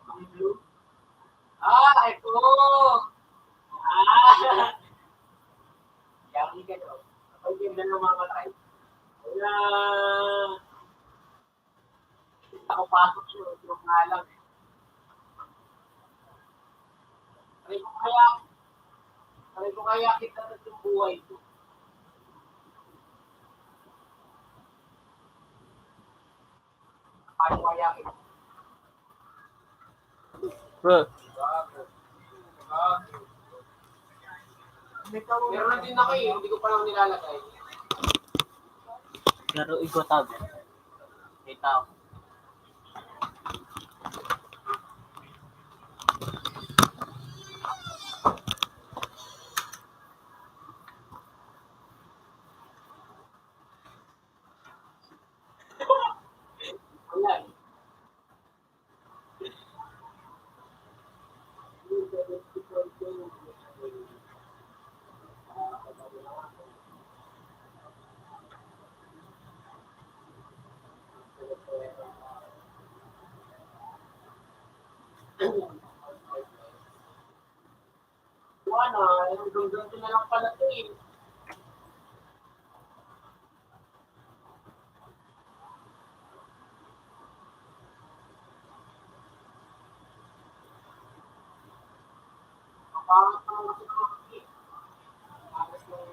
Ang blue? Ito! Ah! Yaki ka daw. Kapag yung na namamatay. Wala! Ako pasok yun. Yung nga lang. Sabi ko kaya kita na yung buhay ko. Paano kaya kita? Bro, Meron na din ako eh. Hindi ko pa lang nilalagay. laro igotab. Kita ko. Wala eh. Ano, yung gagawin ko na lang pala ito eh. Kapangit naman kasi ito eh. Tapos yung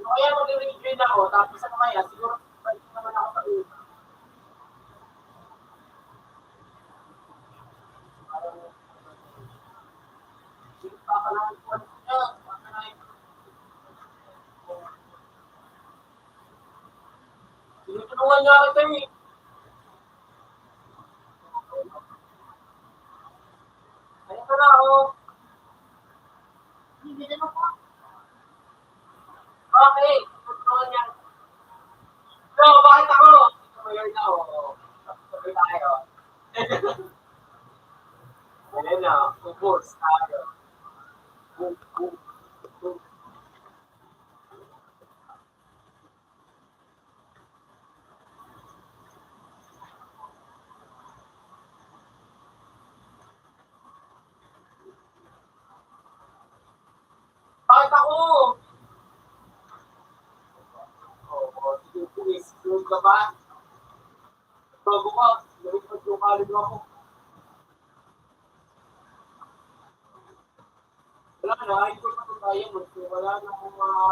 kaya mag-regrade ako, tapos ano kaya, siguro balik naman ako sa una. Parang, hindi pa pala ang kuwan niya. Tinutulungan niya kita eh. Ayun na lang ako. Bibigyan mo po. Okay, tinutulungan niya. So, bakit ako? Tumayon na ako. Sabay tayo. Ayun na, ubos tayo. Boom, boom, boom. Bakit ako? Sige, please. Sunod ka ba? Bago ka. Lumipad yung kalid ako. Wala na, hindi ko pa tayo. Wala na akong mga...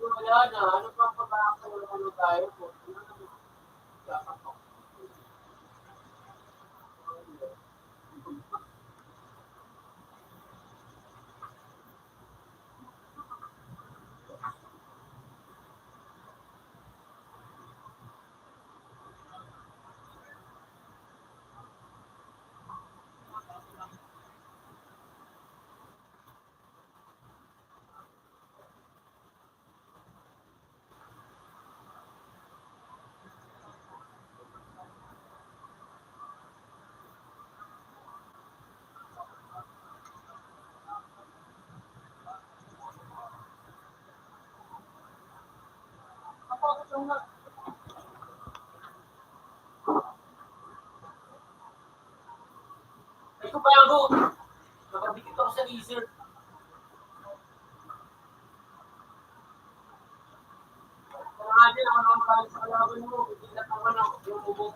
Wala na. Ano pa pag-aakal na ano tayo? Ito pa ako. Nakabikit ako sa laser. Kaya din ako naman tayo sa kalaban mo. Hindi na naman ako yung bubok.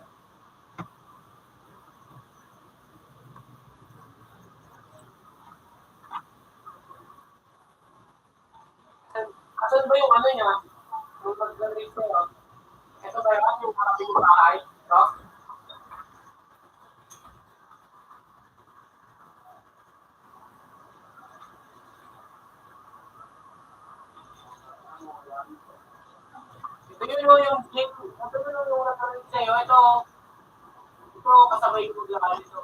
Asan ba yung ano niya? Yung pag-release ko. Ito ba yung harapin ko bahay? Ito? Ito yung link. Ito yung nakarin sa'yo. Ito kasi sabay ko lahat ito.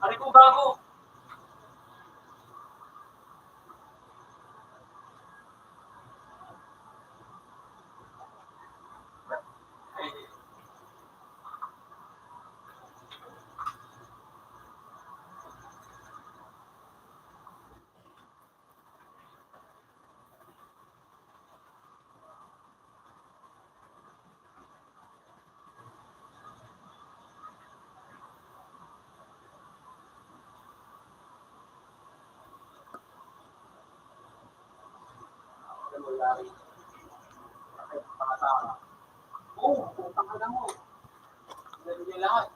Ari ko bago. Oo, putang ka na mo. Ganun niya lahat.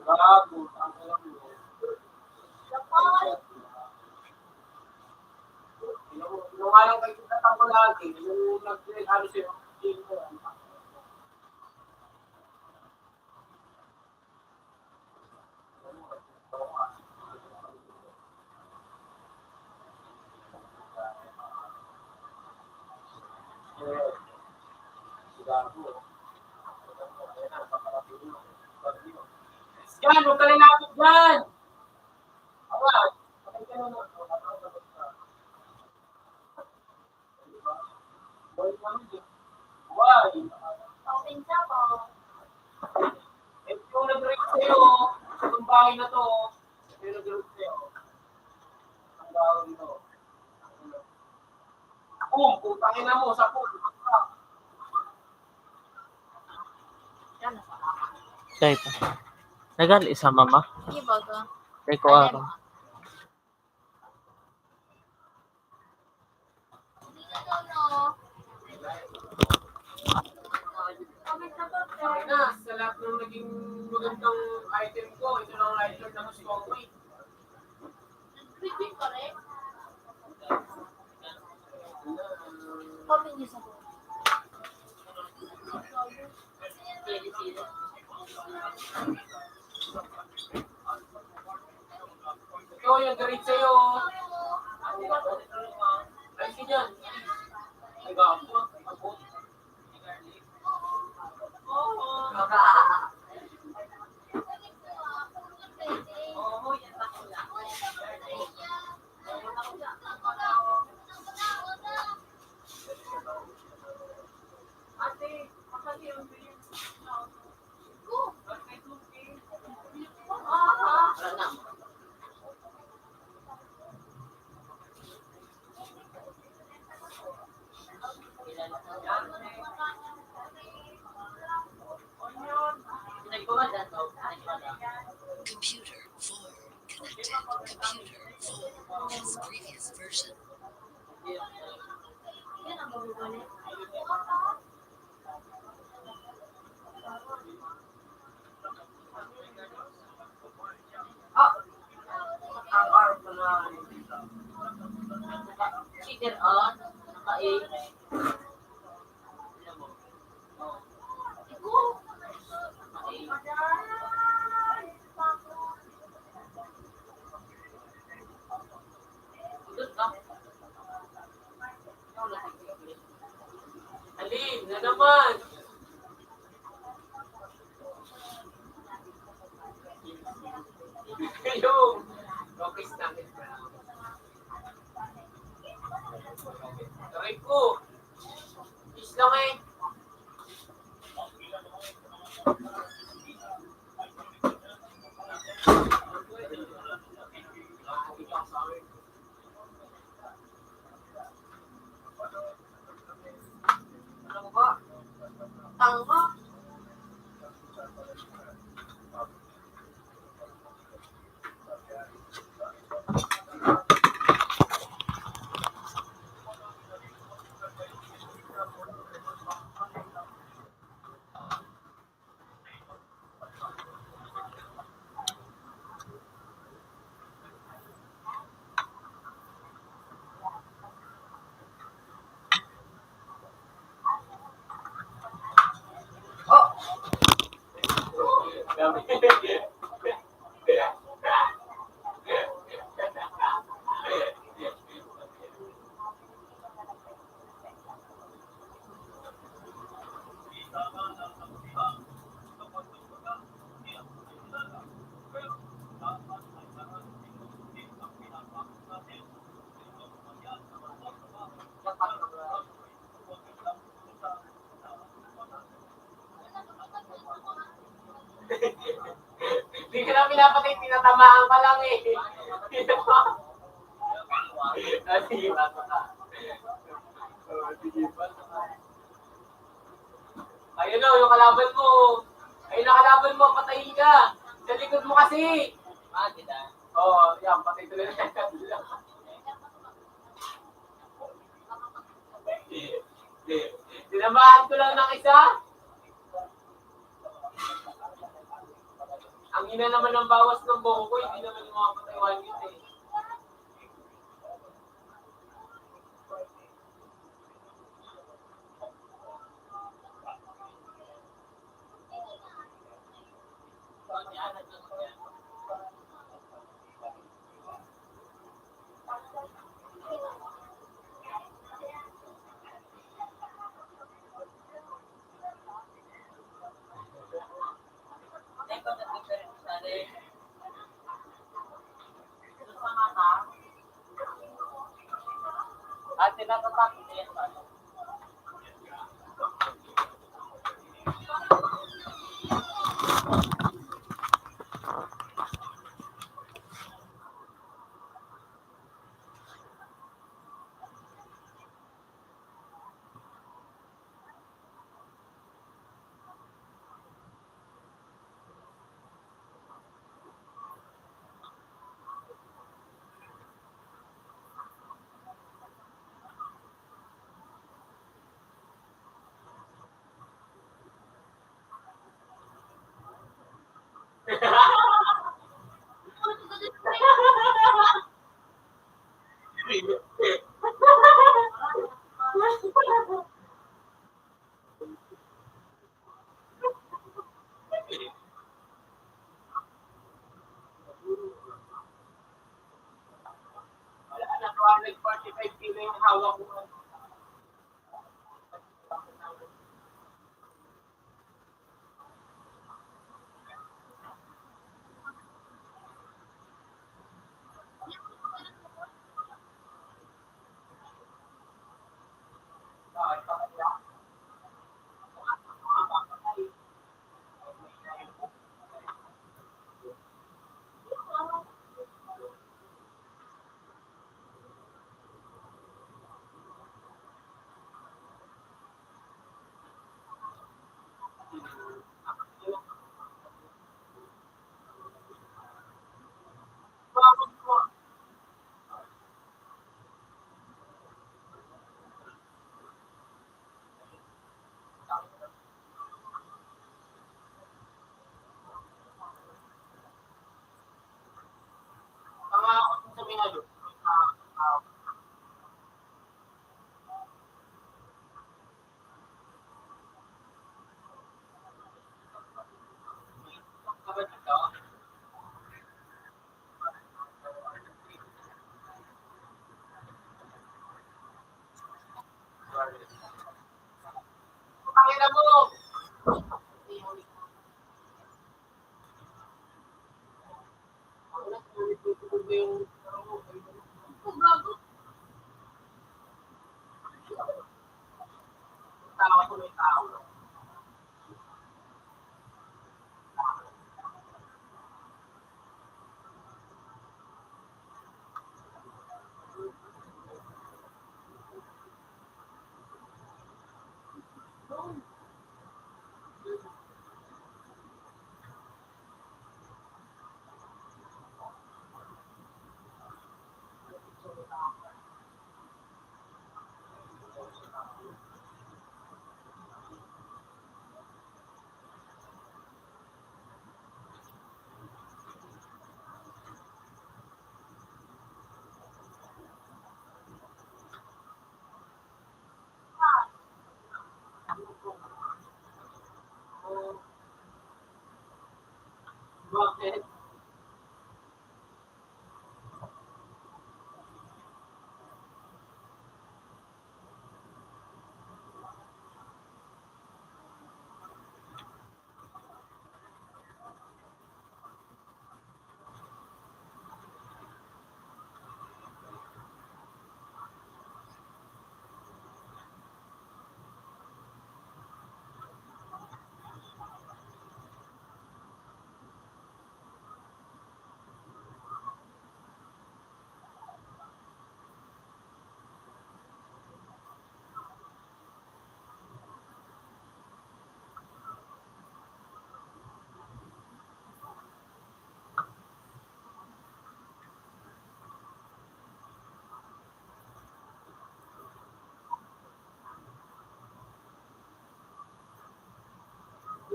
Bago, ang alam mo. Yung nga lang kayo tatang ko lagi, yung nag-ano sa'yo, yung yan, huwag ka lalapit dyan! Awa, patay ka na. Why? Open sa po. Eh, yung nag-rate sa'yo, sa itong bahay na to, yung nag-rate sa'yo, ang bahay nito. Putangin na mo, sa pool. Kaya ito. Nagal isa mama. Di ba ka? Kaya ko araw. Hindi ka daw, no? Open sa po, sir. Na, sa lahat ng naging magandang item ko, ito lang ang lighter na mas strongweight. Bibig ka rin. Open niyo sa po. Ito yung grade sa'yo. Ay, si dyan. Ay, gapo. Ako. Computer 4 connected. Computer 4 has previous version. Yan ang magugulit. Ang arm ko na. Cheater on, naka-8. Alin, na naman. Yung okay namin. Taray ko. Is lang eh. Ano ba? Tanga. pinapatay, tinatamaan ka lang eh. Sige, basta ka. Sige, basta ka. Ayun o, yung kalaban mo. Ayun na kalaban mo, patayin ka. Sa likod mo kasi. Kita. Oo, yan, patay tuloy na yan. Tinamaan ko lang ng isa. Ang ina naman ng bawas ng buko ko, hindi naman yung mga pataywan yun eh. At tinatatakot niya sa ano. Wala na, 245 kilo yung hawak ko. Sa may ano, Pakita mo! Tawa ko may tao.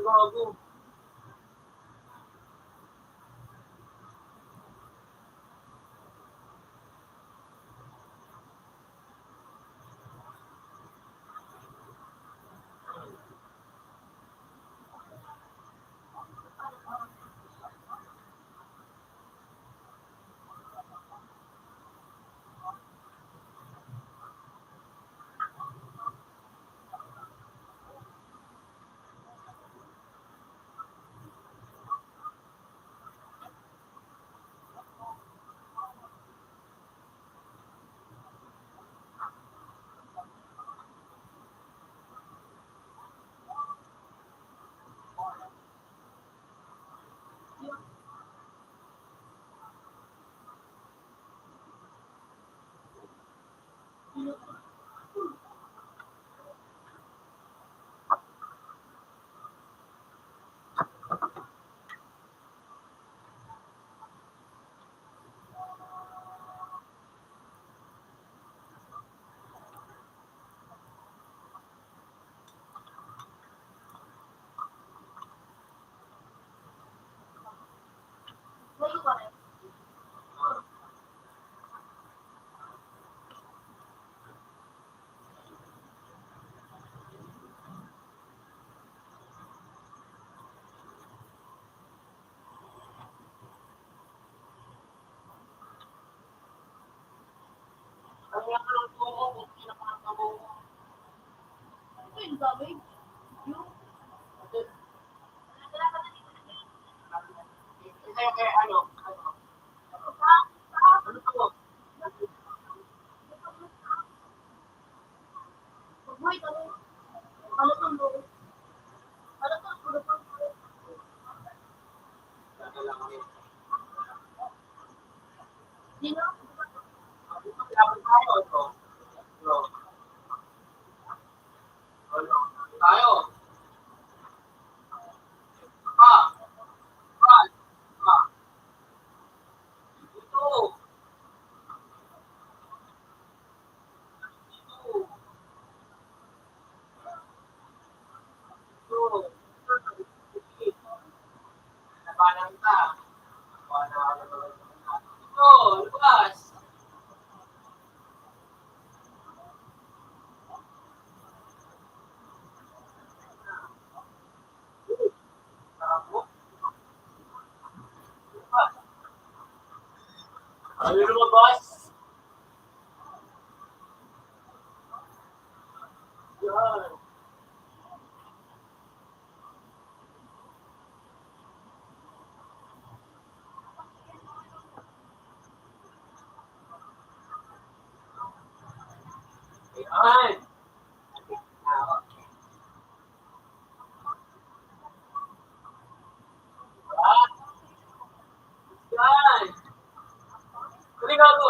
gago. May iba rin. Ang laki ng tumo, kung pinapakatamo mo. Ito yung damage. Yung Ito yung kaya ano? Ano to? wait, ano to lo? Ano to? Ano to? Di na? Dapat tayo ito. No. Ano? Tayo. Ah. Ah. Ah. Ito. Ito. Ito. Labanan ka. Ito. Lupas. Sarap mo. Lupas. Ano lumabas? Yan. Yan. Yan. Ano gago?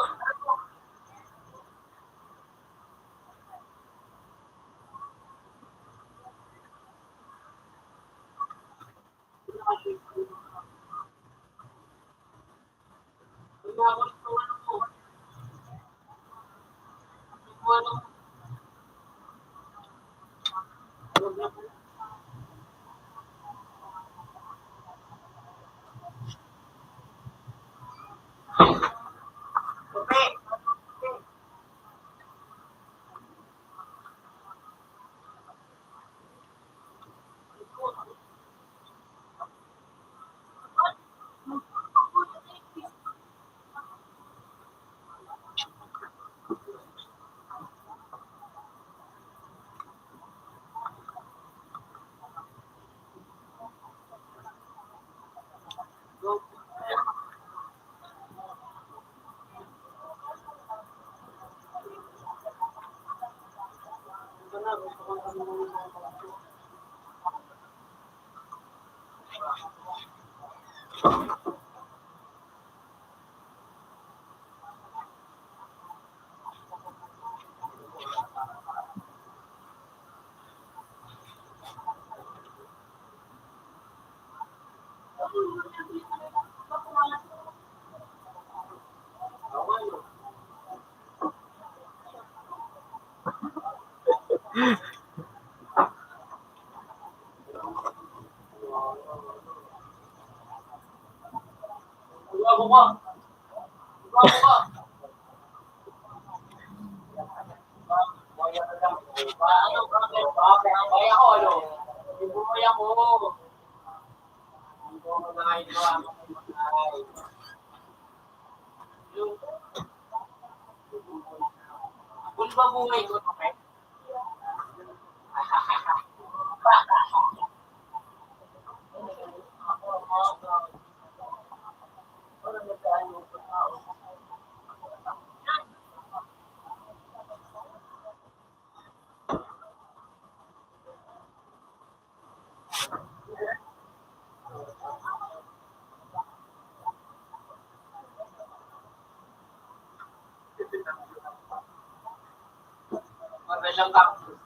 Ano ba? Kaya ako, ano? Yung buhay ako. Hindi ko nangailangan ako ng magkain. Yung, kung ba buhay ko, okay? Magalang cactus.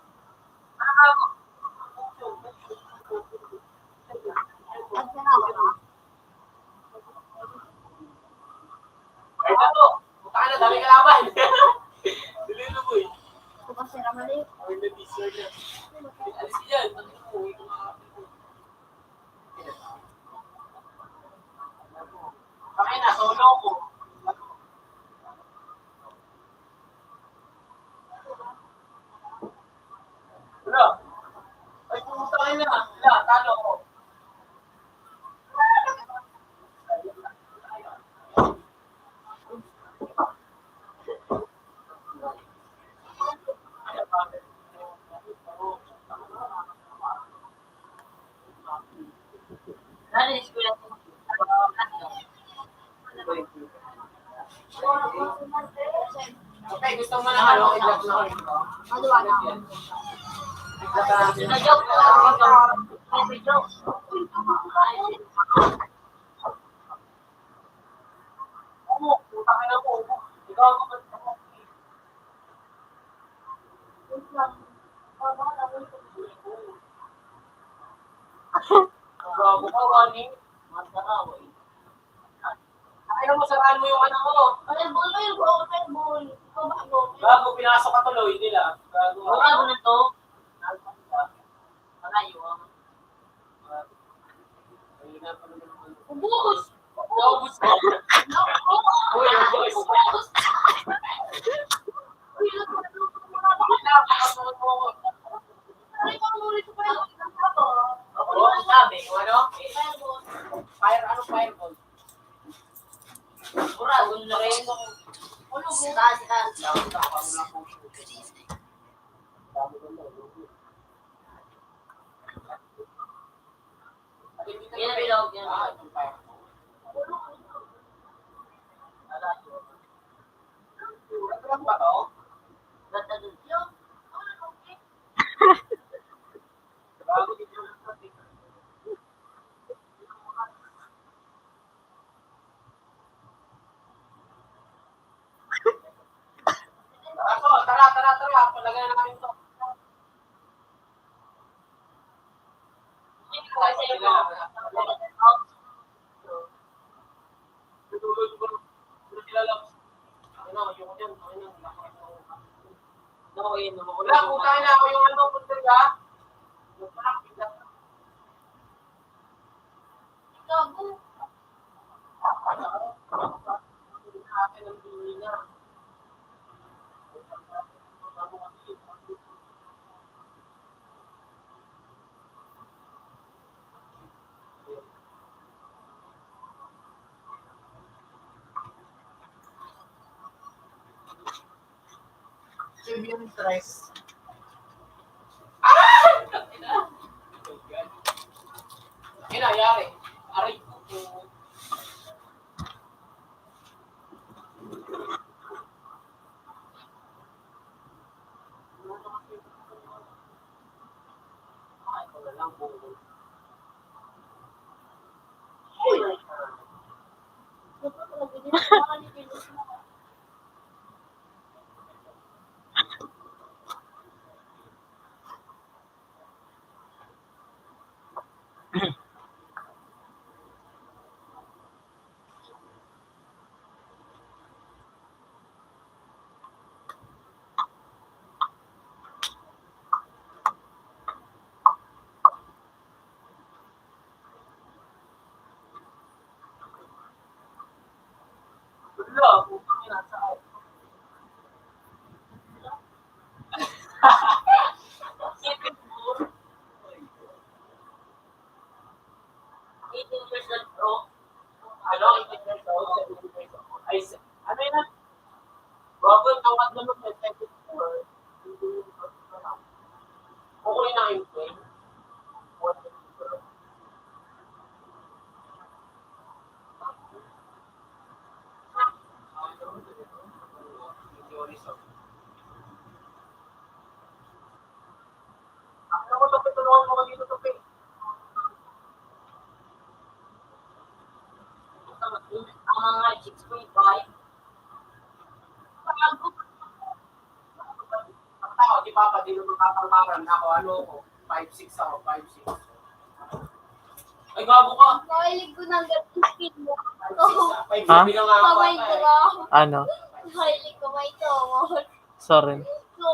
Ay, ano? Punta ka na, dami kalaban. Dili na mo eh. Ito kasi na mali. Ay, na-dessert na. Alis ka dyan. Kami na, solo ko. Wala. Ay, pumunta kayo na. Wala, talo ko. Nani, eskwela ko. Okay, gusto mo na ano, i-vlog na ulit ko. Maluwa na ako. Sinajoke ko. May joke. Oo, puta ka na po. Ikaw ako ba? Bago ka, Wani. Matakaw eh. Ayaw mo, saraan mo yung anak mo. Ay, bol, ay, bol, ay, bol. Ikaw ba, bol? Bago pinasok ka tuloy nila. Bago na to. Malayo ah. Ubus! Ubus ko. Uy, ubus. Uy, ay, mamuli ko pa yung ako. Oo, ang sabi. Ano? Fire, ano fireball? Mura, na rin. Ano po? Sika. Good evening. Yan ang bilog. Yan ang fireball. Ano ba to? Ganda dun. Bago dito yung pati. Tara. Palagay na namin to. Hindi ko kasi yung wala, putang na ako yung ano, punta ka. Gago. Tribune stress. Kinayari. Aray ko. Ay, wala lang po. matangkad naman sa 74. Okay na yung play. Ako mo ito, tulungan mo ko dito ito, Pe. Ang mga 6.5. Ang tao, di ba pa, di naman kapang-kapang ako, ano ko, 5'6 ako, 5'6. Ay, gago ka! Mahilig ko ng ganun skin mo. 5'6 Ha? lang ako. Kamay ko lang. Ano? Mahilig ko may tumor. Sorry. So,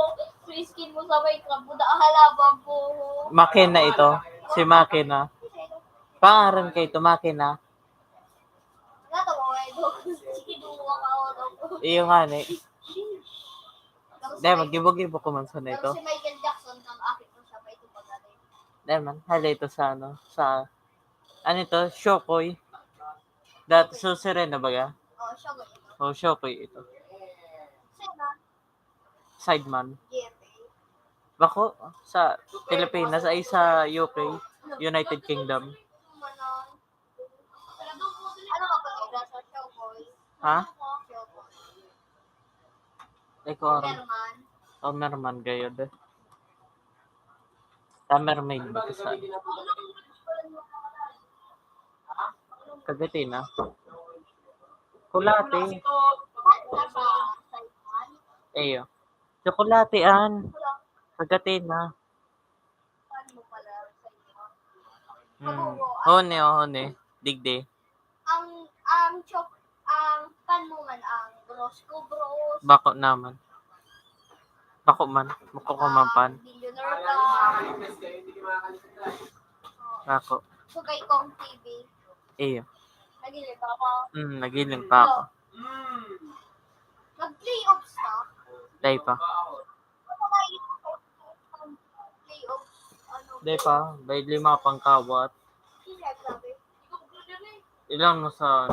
free skin mo sa may club. Buda halaban po. Makina ito. Si Makina. Pangaran kay ito, Makina. Nato mo may dog. Kinuha ka ako. Iyo nga ni. Dahil mag-gibo-gibo ko man sa na ito. Pero si Michael Jackson, ang akit mo siya pa ito pag-alay. Dahil man, hala ito sa ano, sa, ano ito, Shokoy. Dati, so Serena ba ga? Oh, siya ko ito. O, Shokoy ito. Sena, Sideman. GFA. Bako, sa Pilipinas ay sa UK, United Kingdom. Manon. Ano ka pag-ira sa Showboy? Ha? Showboy. Eko, Herman. o merman gayo de. Ta mermaid ba ito sa Cavite na? Kulate. Eyo. Chocolate an. Cavite na. Hone o hone. Digde. Ang pan mo man ang Brosco Bros. Bako naman. Bako man. Muko ko man pan. Billionaire ka. Bako. Sugay kong TV. Eyo. Nagilip ako. Nagiling pa ako. Mag-playoffs na. Day pa. Playoffs. Ano? Day pa. Bay 5 pang kawat. Sila, grabe. Ilang no sa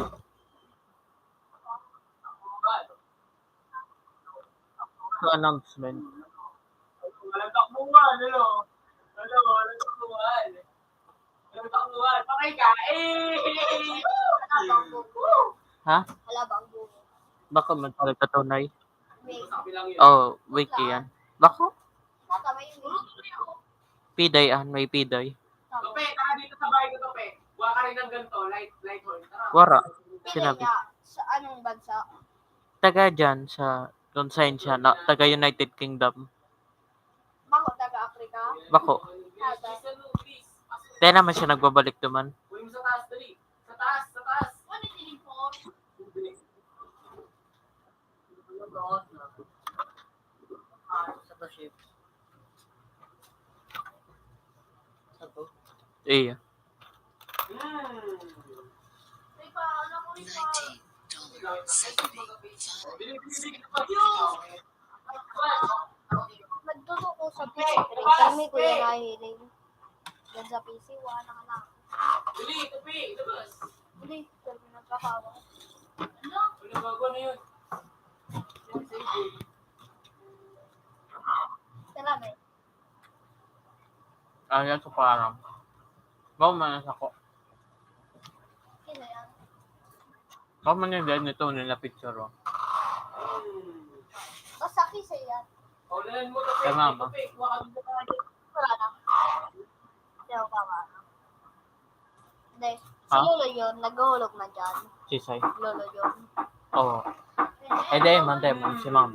announcement. Walang takbuhan, ano? Walang takbuhan. Walang takbuhan. Pakay ka, Wala bang bugo? Ha? Wala bang bugo? Bako man pala katunay. May. Oh, wiki yan. Bako? Nata, may may. Piday an. May piday. Tope, tara dito sa bahay ko, Tope. Huwag ka rin ng ganito, light horn. Tara. Wara. Pili Sinabi. niya sa anong bansa? Taga dyan sa konsensya na taga United Kingdom. Bako, taga-Africa? Bako. Nata. Kaya naman siya nagbabalik duman. Uy mo sa taas, dali. Sa taas, sa taas. Ano teleport? Sa ship. Iya. May pa, ano ko rin pa. $19.75. Nagtuto ko sa PC3. Kami ko yung nahihiling. Yan sa PC, wala na lang. Dali, Tope, labas. Hindi, sabi nagkakawa. Wala bago na yun. Salamat. Ayan ko parang. Bako man nasa ko. Sino yan? Bako man yung dahil nito nila picture oh. O, sa kisa yan. Ulan mo, Tope. Kay mama. Tope, huwag ka dito ka. Wala na. Hindi ako kawa. Hindi. Si Ha? Lolo yun, naghuhulog na dyan. Sisay. Lolo yun. Oo. Eh Demon si mama.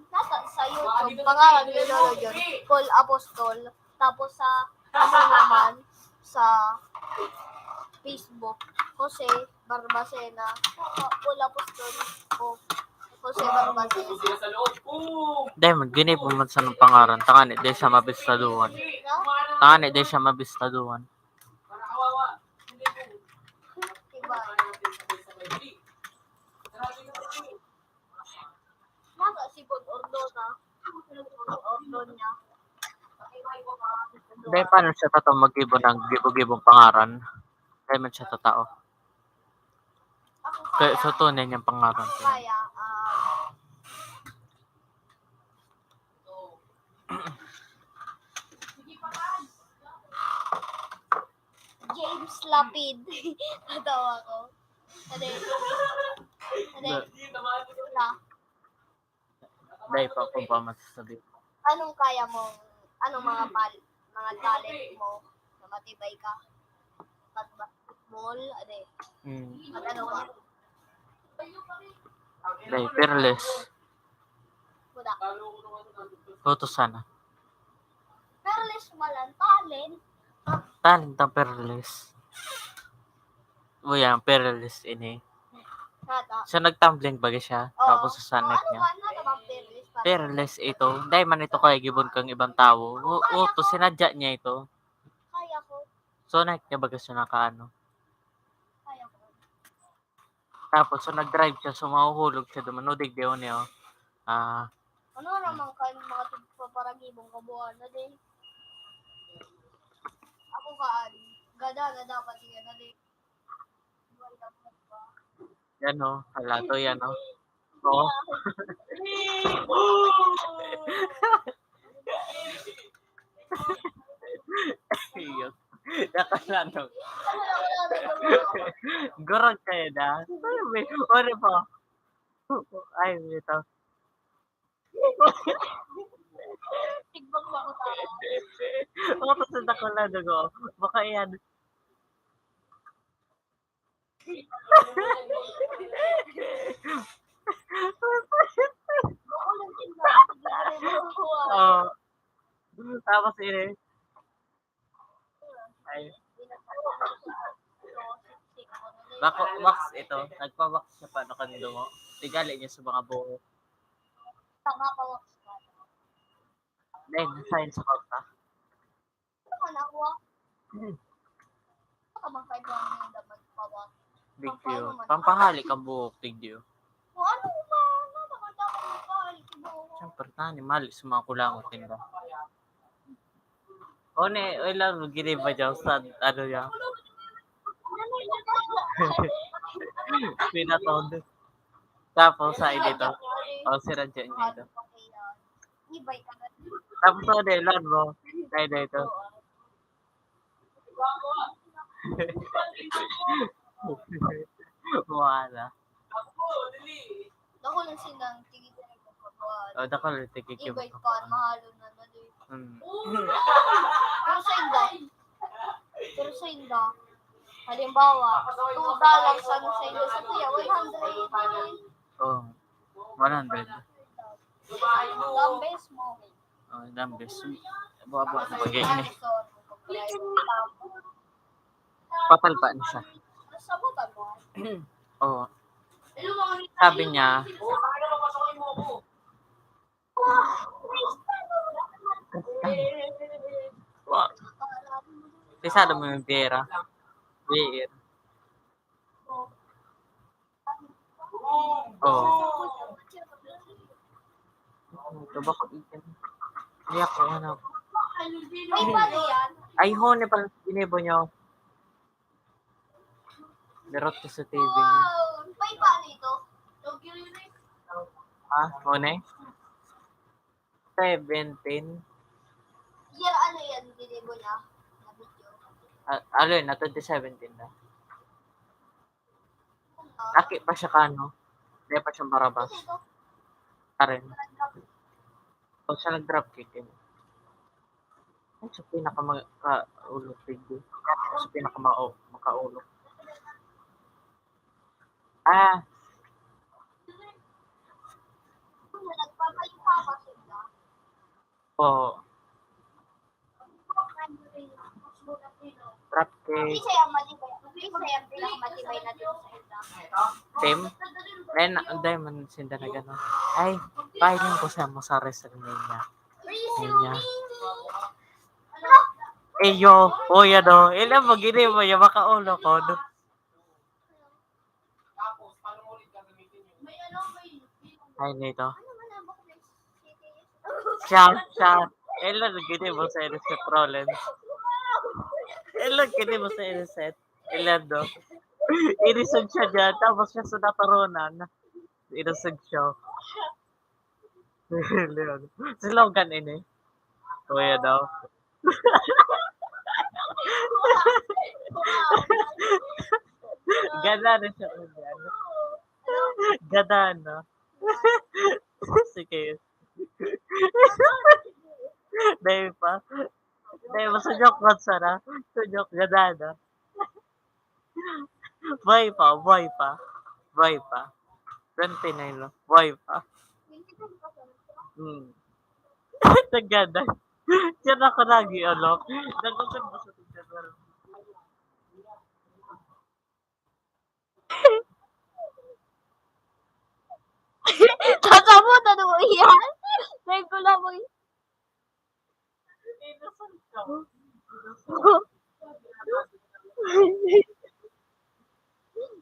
Nasa sa YouTube, pangalan ni Lolo yun, Paul Apostol. Tapos sa, ano naman, sa Facebook, Jose Barbacena. Paul Apostol o Jose Barbacena. Sila sa loob. Demon, gini po man sa ng pangaran. Tangani, di siya mabistaduhan. Tangani, di siya mabistaduhan. Para kawawa. Hindi mo. Diba? Dali. Tara, dito, Tope. Nasa si Paul Ordona. Ordon niya. Dahil paano siya totoo mag-gibo ng gibo-gibong pangaran? Dahil man siya totoo. Ako Kaya kaya, sa tunay niyang pangaran. kaya, James Lapid. Natawa ko. Ano? Na, Dahil pa ko ba masasabi? anong kaya mo? Anong mga talent mo na matibay ka? Basketball, ano? Ano ba? Dahil, fearless. Wala. Photo sana. Pero less walang talent. Talent ang fearless. O yan, fearless ini. Nata. So, nagtumbling baga siya. Tapos sa sanek Ano niya. ba? Nata bang fearless pa? Fearless ito. Dahil man ito kaya gibon kang ibang tao. To sinadya niya ito. Kaya ko. So, naik niya baga siya nakaano. Kaya ko. Tapos, so nag-drive siya. So, mahuhulog siya doon. Manodig diyo niya. Ano naman kayo mga paragibong kabuhan na din? Ako gada pati yan na din. Yan o. Halato yan o. Oo. Iyok. Nakalano. Gorog kayo na. Ano po? Ay, ito. Tigbang ba ako tayo? Ako pa sa dakula ko. Baka yan. Ako lang tindahan. Oo. Tapos ini. Ay. Bako, wax ito. Nagpa-wax siya pa na kanino mo. Tigali niya sa mga buho. Tama pa wax ka. Then, nasayin sa kota. Ano ka na wax? Ano ka bang kayo ang dapat pa wax? Big deal. Pampahalik ang buhok. Big deal. O ano ba? Nakakanta ko ng kahit mo. Siyempre, tani, mali sa mga kulangot nila. O ne, o lang, gini ba dyan sa, ano yan? Pinatod. Tapos, sa dito. O, sinadya niya ito. Ibay ka na. Tapos, o ne, lan mo. Dahil dito. Wala. Ako lang silang tingin ko ng pagkakuan. O, dakal, tikikip. Ibay ka, mahalo na na din. Hmm. Pero sa inda, halimbawa, $2 sa inda sa kuya, 100. Oh, 100. Lambes mo. Oh, numbers. Buwa-buwa ang pag-iingi. Papalpa na siya. Sabutan mo. Oo. Sabi niya, wow. Pisado mo yung pera. Beer. Oo. Ito ba ko ikan? Iyak ko, ano. May pali yan. Ay, hone pala binibo niyo. Merot ko sa TV niyo. Wow! May pali ito. Ha? Hone? 17. Year ano yan, dinibo niya? Na video. Alo yun, na 2017 na. Aki pa siya kano. Hindi pa siya marabas. Ito. Karen. O siya nag-drop kick yun. Ay, sa pinaka-ulog video. Sa pinaka-makaulog. Ah, Nagpapalita pa sila. oo. Drop Hindi kick. siya matibay. Hindi siya pinakamatibay na dito sa ita. Team. Then, anday man sinda na gano'n. Ay, pahingan ko siya mo sa wrestling niya. Niya. Eyo, kuya do. Ilan mo gini mo yung makaulo ko. Do. Tapos, paano mo ulit gagamitin yun? May ano, may... Ay, nito. Ano man ang bakit Siya. Ilan gini mo sa Innocent Rollins. Ilan gini mo sa Innocent. Ilan do. Inisog siya dyan. Tapos siya sa nataronan. Inisog siya. Leon. Si Logan ini. Kuya daw. Ganda na siya. Ano? Ganda, no? Sige. Dahil pa. Dahil mo sa joke man sana. Sa joke, ganda, no? Buhay pa, buhay pa. Buhay pa. 29, no? Buhay pa. Hmm. Naganda. Diyan ako lagi, ano? Nagusap mo sa tingnan. Sasabutan mo yan. Dahil ko lang mo Innocent ka.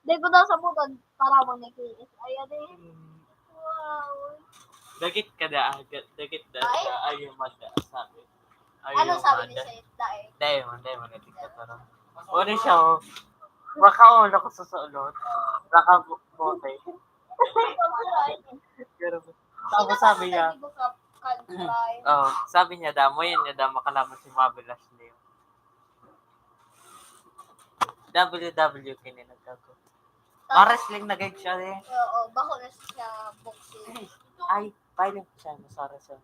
Dahil ko daw sabutan para mo nakikinis. Ayan eh. Wow. Dagit ka na, dagit na Ay? siya. Ayaw manda, sabi. Ano sabi ni Seth? Dahil. Dahil mo, natin ka to. Ano siya, oh. Makaulo ko sa sulot. Nakabote. Tapos sabi niya, sabi niya, damo yun niya, damo kalaman si Mabel Ashley. WW kininagkago. Wrestling na gag siya eh. Oo, bako na siya boxing. Ay, violent siya. Masara siya.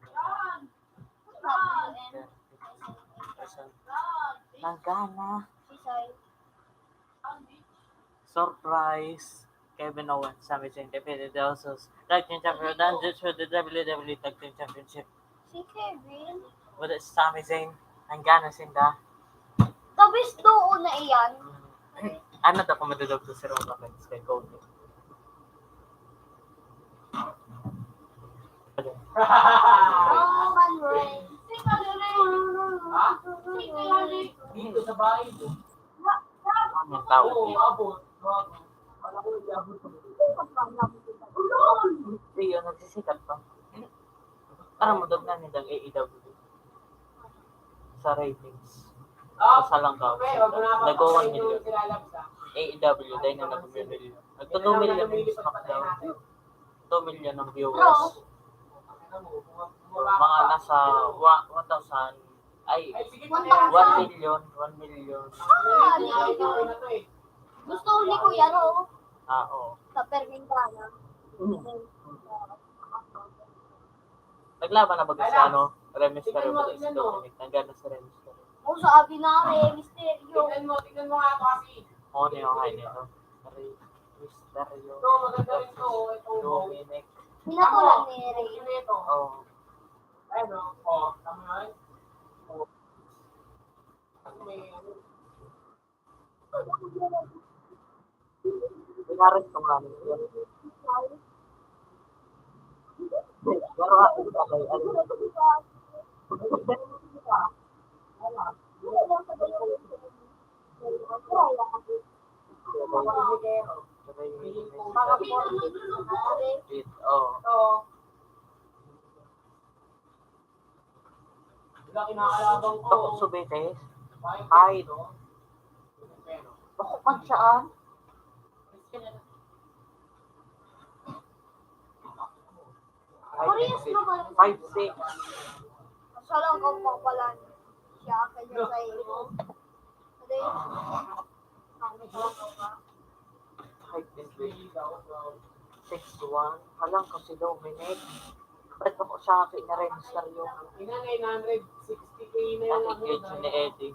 Nagana. Surprise. Kevin Owens, Sami Zayn defeated the Usos. Tag Team Champion, Dungeons for the WWE Tag Team Championship. Si Kevin? With Sami Zayn, Nagana sinda. Kabis doon na iyan. Ano daw kung madudog to si Roman Reigns kay Cody? Roman Reigns. Dito sa bahay mo. Ang tawag Oo, niya. abot. Wala ko yung abot. Hindi yun, nagsisikat pa. Parang madog na nilang AEW sa ratings. Sa lang daw. Nag-1 million. AEW, dahil na nag-1 million. Nagto 2 million yung SmackDown. 2 million ang viewers. Mga nasa 1,000. Ay, 1 million. 1 million. Gusto ni Kuya Ro. Oo. Sa Permintana. Naglaban na ba si ano? Remis Cario ba si Dominic? Nagana si Remis Cario. O sabi na Mysterio. Tignan mo nga ito kasi. Oo niya yung high nito. Mysterio. Ito, maganda rin ito. Itong Dominic. Pinatulan ni Ray. ito. Oo. Ayun, oh. Tama nga yun. Pinaris ko nga yun. Pero ako sabay, ano? Oh. Wala kinakalabang ko. Ako subetes. Hide. Ako kan saan? Parehas naman. 5'6". Siya lang kung pala siya kanya sa iyo. Hindi. Height and weight. 6'1". Halang ko si Dominic. Ba't ako sa akin na rin sa iyo? Ina 960k na yung ano. Nakikita ni Eddie.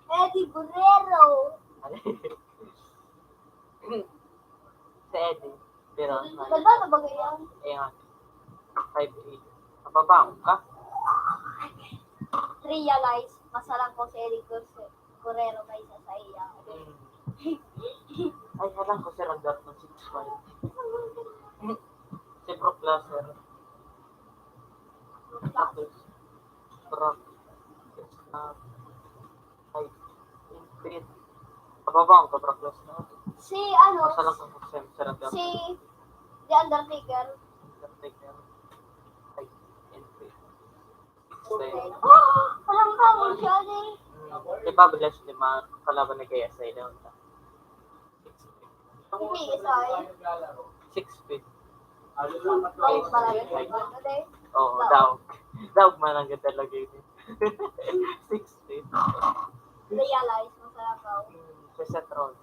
Eddie Guerrero. Si Eddie. Pero, Ganda na ba yan? ayan. 5'8". Nababaong ka? Realize, masalang ko si Eddie Guerrero kaysa sa iya. Ay, halang ko si Randat ng 6'5". Si Brock Lesnar. Tapos, Brock Lesnar. Ay, Infinite. Nababaong ka, Brock Lesnar. Si ano, Masalang ko si Randat. si The Undertaker. Undertaker. Ay, Infinite. Walang kamo siya eh. Si Bobby Lashley, kalaban na kaya sa ilaw. 6 feet. Ay, 6 feet. bait pala yun. Oo, daw. Dog man ang ganda talaga yun. 6 feet. Realize mo sa lakaw. Sa Tron.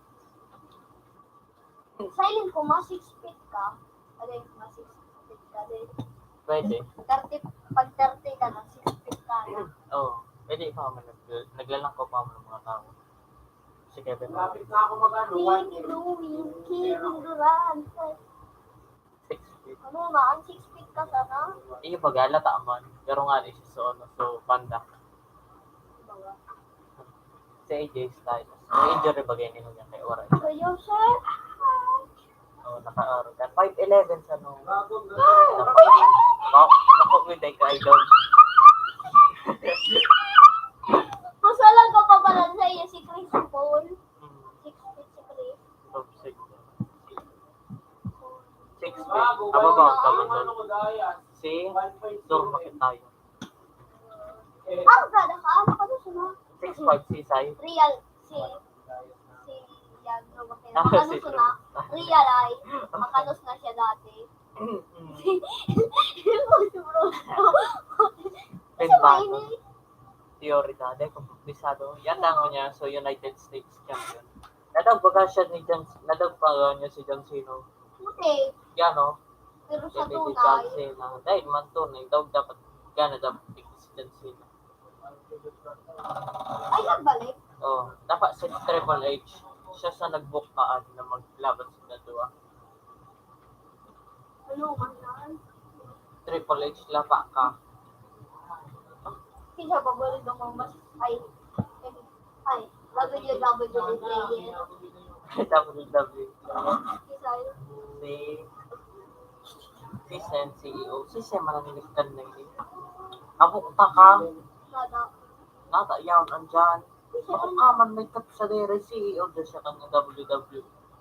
Silent ko, mga 6 feet ka. Alin, mga 6 feet ka. Alin, Pwede. 30, pag 30 ka na, 6 feet ka na. Oo. Pwede pa ako naglalangko pa ako ng mga tao. Si Kevin. Lapit na ako mag-ano. Kevin Durant. 6 feet. Ano na, ang 6 feet ka sana? Iyo pag-alata man. Pero nga rin siya so panda. Si AJ Styles. May injury ba ganyan niya kay Oray? Kuya, sir. Oo, naka-aro ka. 5'11 sa nung. Bagong Naku, with ka idol. Mas walang ka pa pala sa iyo si Chris Paul. 6 feet si Chris. Top 6. 6 feet. Bago. Aba ba ang Ano tawag ko daya? Si Dormakit tayo. Ang gada ka, makano siya na? 6'5 si Sai. Real, si yan, no, bakit? Ah, Makano si siya na? Real ay, makanos na siya dati. Kasi Pinbago. mainit. Theory dati, komplisado. Yata ko niya, so United States champion. Nadagbaga siya ni John, nadagbaga niya si John Cena. Puti, Yan o, pero sa si John tunay, Cena. Dahil man tunay, dapat gana dapat si John Cena. ay nagbalik. Oh, dapat si Triple H, siya sa nagbukaan na maglaban sa dalawa. Ano man yan? Triple H, lapa ka. Kaya babalik ng mga mas, ay, WWE player. WWE. Isa yun. Si Sen, CEO. Si Sen, mananilikan na yun. Ako ka. Nada. Nata, yan, andyan. Ako ka man may cut sa dere, CEO doon siya kang WWE.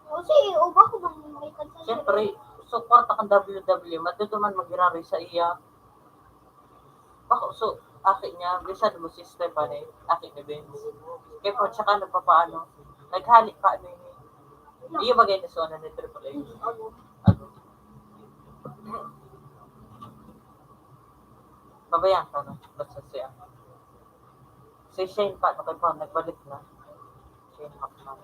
O CEO, bako man may kansa siya? Siyempre, support kang WWE, matutuman maghirari sa iya. Bako, so, akin niya, bisan mo si Stephanie, akin ni Vince. Kaya po, tsaka nagpapaano, naghalik pa ano yun. Iyo bagay na sona ni Triple H. Ano? Ano? Babayan ka no? Basta siya. Si Shane pa, nagbalik na. Shane Hackman.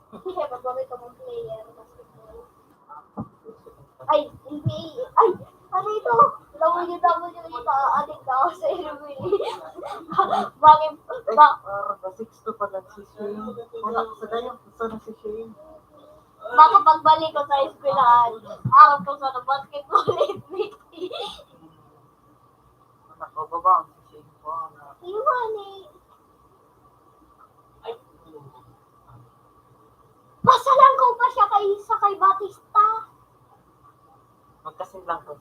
Kaya babalik ka mong player, basketball. Ay, NBA, ay, ano ito? WWE pa, adik ka ako sa NBA. Bakit, Ba 6'2" pa lang si Shane. Wala ko sa dayo, gusto na si Shane. baka pagbalik ko sa eskwelahan, arap ko sa basketball NBA. Anak ko, baba si Shane po. Iwan eh. Pasalan ko pa siya kay Batista. Magkasin lang ko.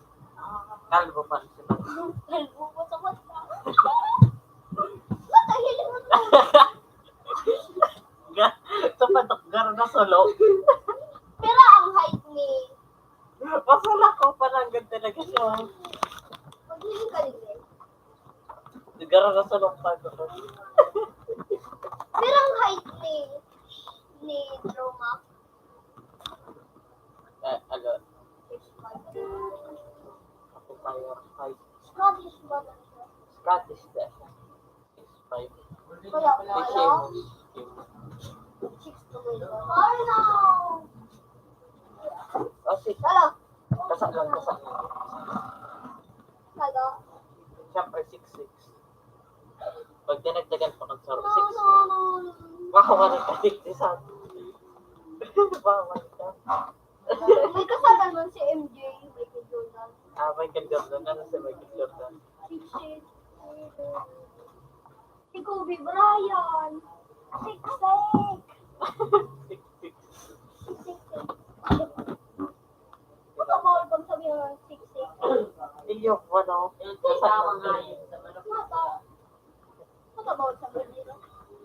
Kalbo pa sila. Kalbo ko sa mata. Matahiling mo to. Sa patok na solo. Pero ang height ni... Masala ko parang ganda talaga siya. Maghiling ka din. Garo na solo pa ko. Pero ang height ni Roma. Ano? Ako tayo. Scottish ba na siya? Scottish na siya. 6'5". Kaya Si pala. Sheamus. 6'2". Ay no! Oh, si Kala. Kasa lang. Kala. Siyempre, 6'6". Pag dinagdagan pa ng saro, No, 6'6". no, no. Bawal ka, 6'6". Bawal ka. May kasama nun si MJ, Michael Jordan. Michael Jordan. Ano si Michael Jordan? Si Kobe Bryant. Siksik. 6'6". Baka bawal pag sabihin ng siksik. Iyo, ano? Kasama nga yun sa manok. Baka bawal sabihin nila.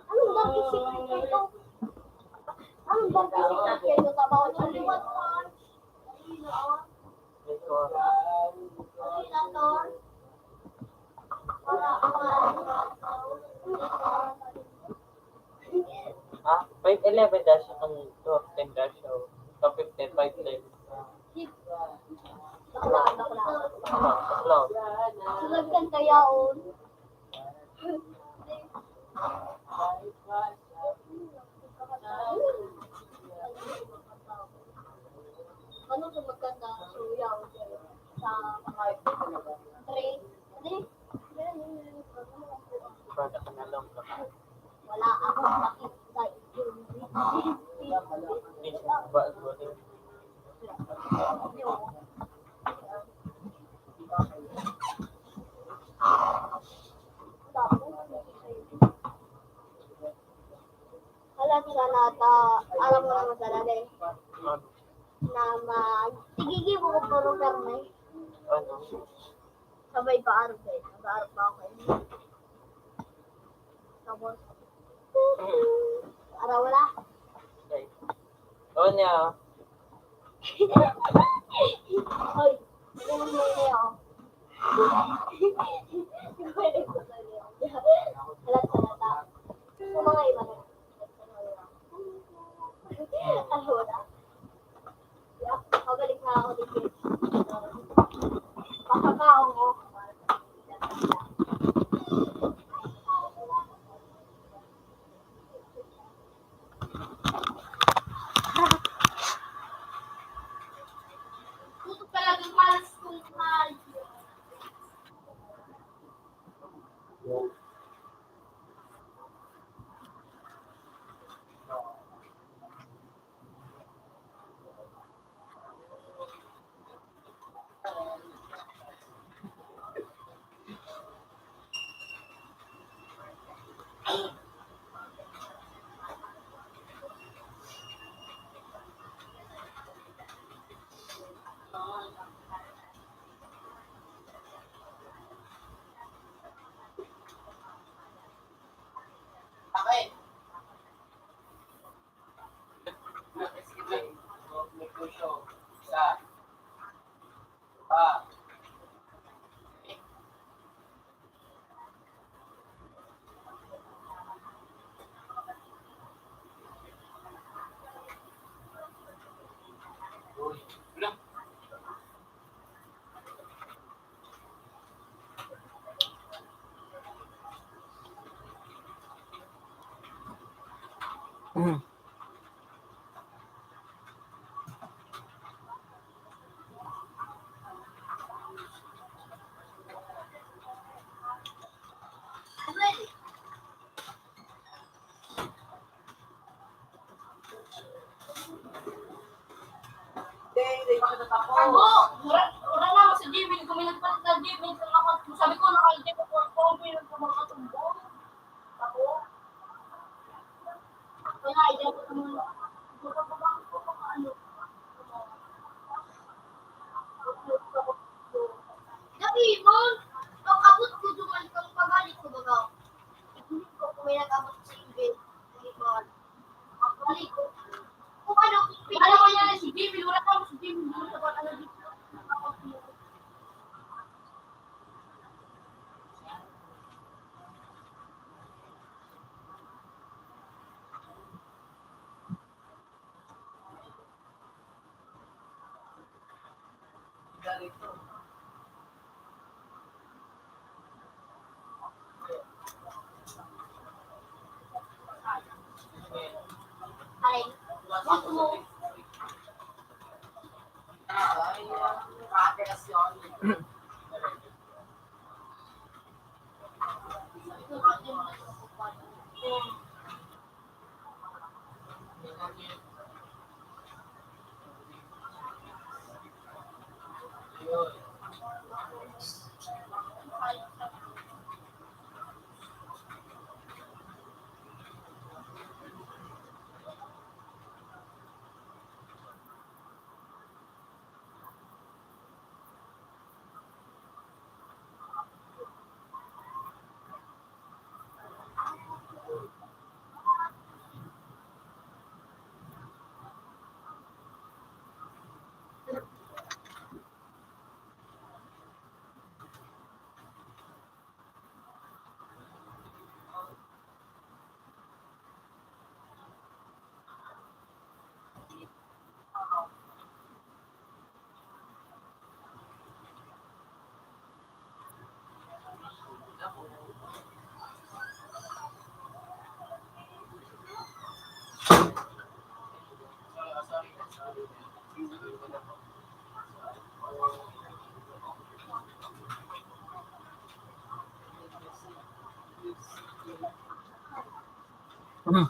Anong dirty secret nito? Anong dirty secret nito? Bawal sabihin. Ah, 5'11" dash ang 10 dash o 15, 5'10". Bakla. Hello. Sunod kan kayaon. Ano sa magkanta? Suyaw. Sa train. Ano? Bada ka na lang. Wala akong makita yun. Ba, Wala sila nata, alam mo naman sa dali, ano? na tigigi mo ko puro perme. Ano? Sabay pa araw kayo. Nag-aarap pa ako kayo. Tapos, araw wala. Okay. O niya. Hoy, ganun mo yun ako. Pwede ko sa niyo. Alat sa nata. Kung mga iba na. Ano wala? Pabalik na ako dito. Pakakaon ko. Tutok talagang malas kung mahal. Okay. Isa. Pa. Hindi pa kita tapos. Ako, mura na ako sa Gmail. Kung may nagpalit na Gmail, sabi ko nakalit ko kung pinag ko makatumbo. Ako. Kaya, hindi ako naman. Ano? Gabi mo, ang abot ko duman kang pagalit ko baga. Hindi ko kung may nag-abot sa email. Hindi ko ang balik ko. Kung ano, Alam mo yan, si Gmail. Wala na ako sa Gmail. Wala na ako ano dito. Ganito. ay, gusto mo, Ay, radiasyon. ito natin mo na susupan. Hmm.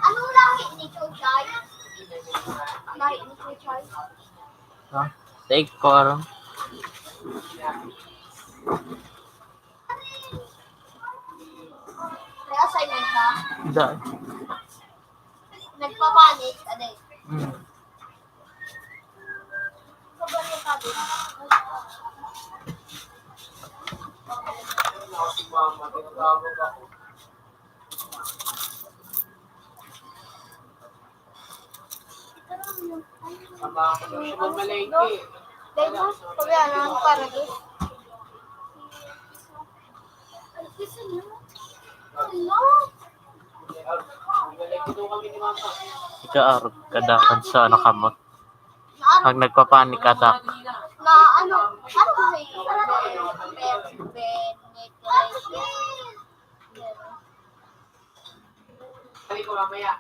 Anong lahi ni Chuchay? Lahi ni Chuchay? Ha? Take ko aron. May assignment ka? Dahil. Nagpapanik? Ano eh? Hmm. Sobrang ka din. Si mama, tinatawag ako. Sama ako daw siya magmalengke. Dahil mo, pabayaan ang para doon. Ano? Magmalengke daw kami ni mama. Ikaarog kadakan sa nakamot. Na Pag nagpapanik attack. na ano ba sa'yo? Kali ko mamaya.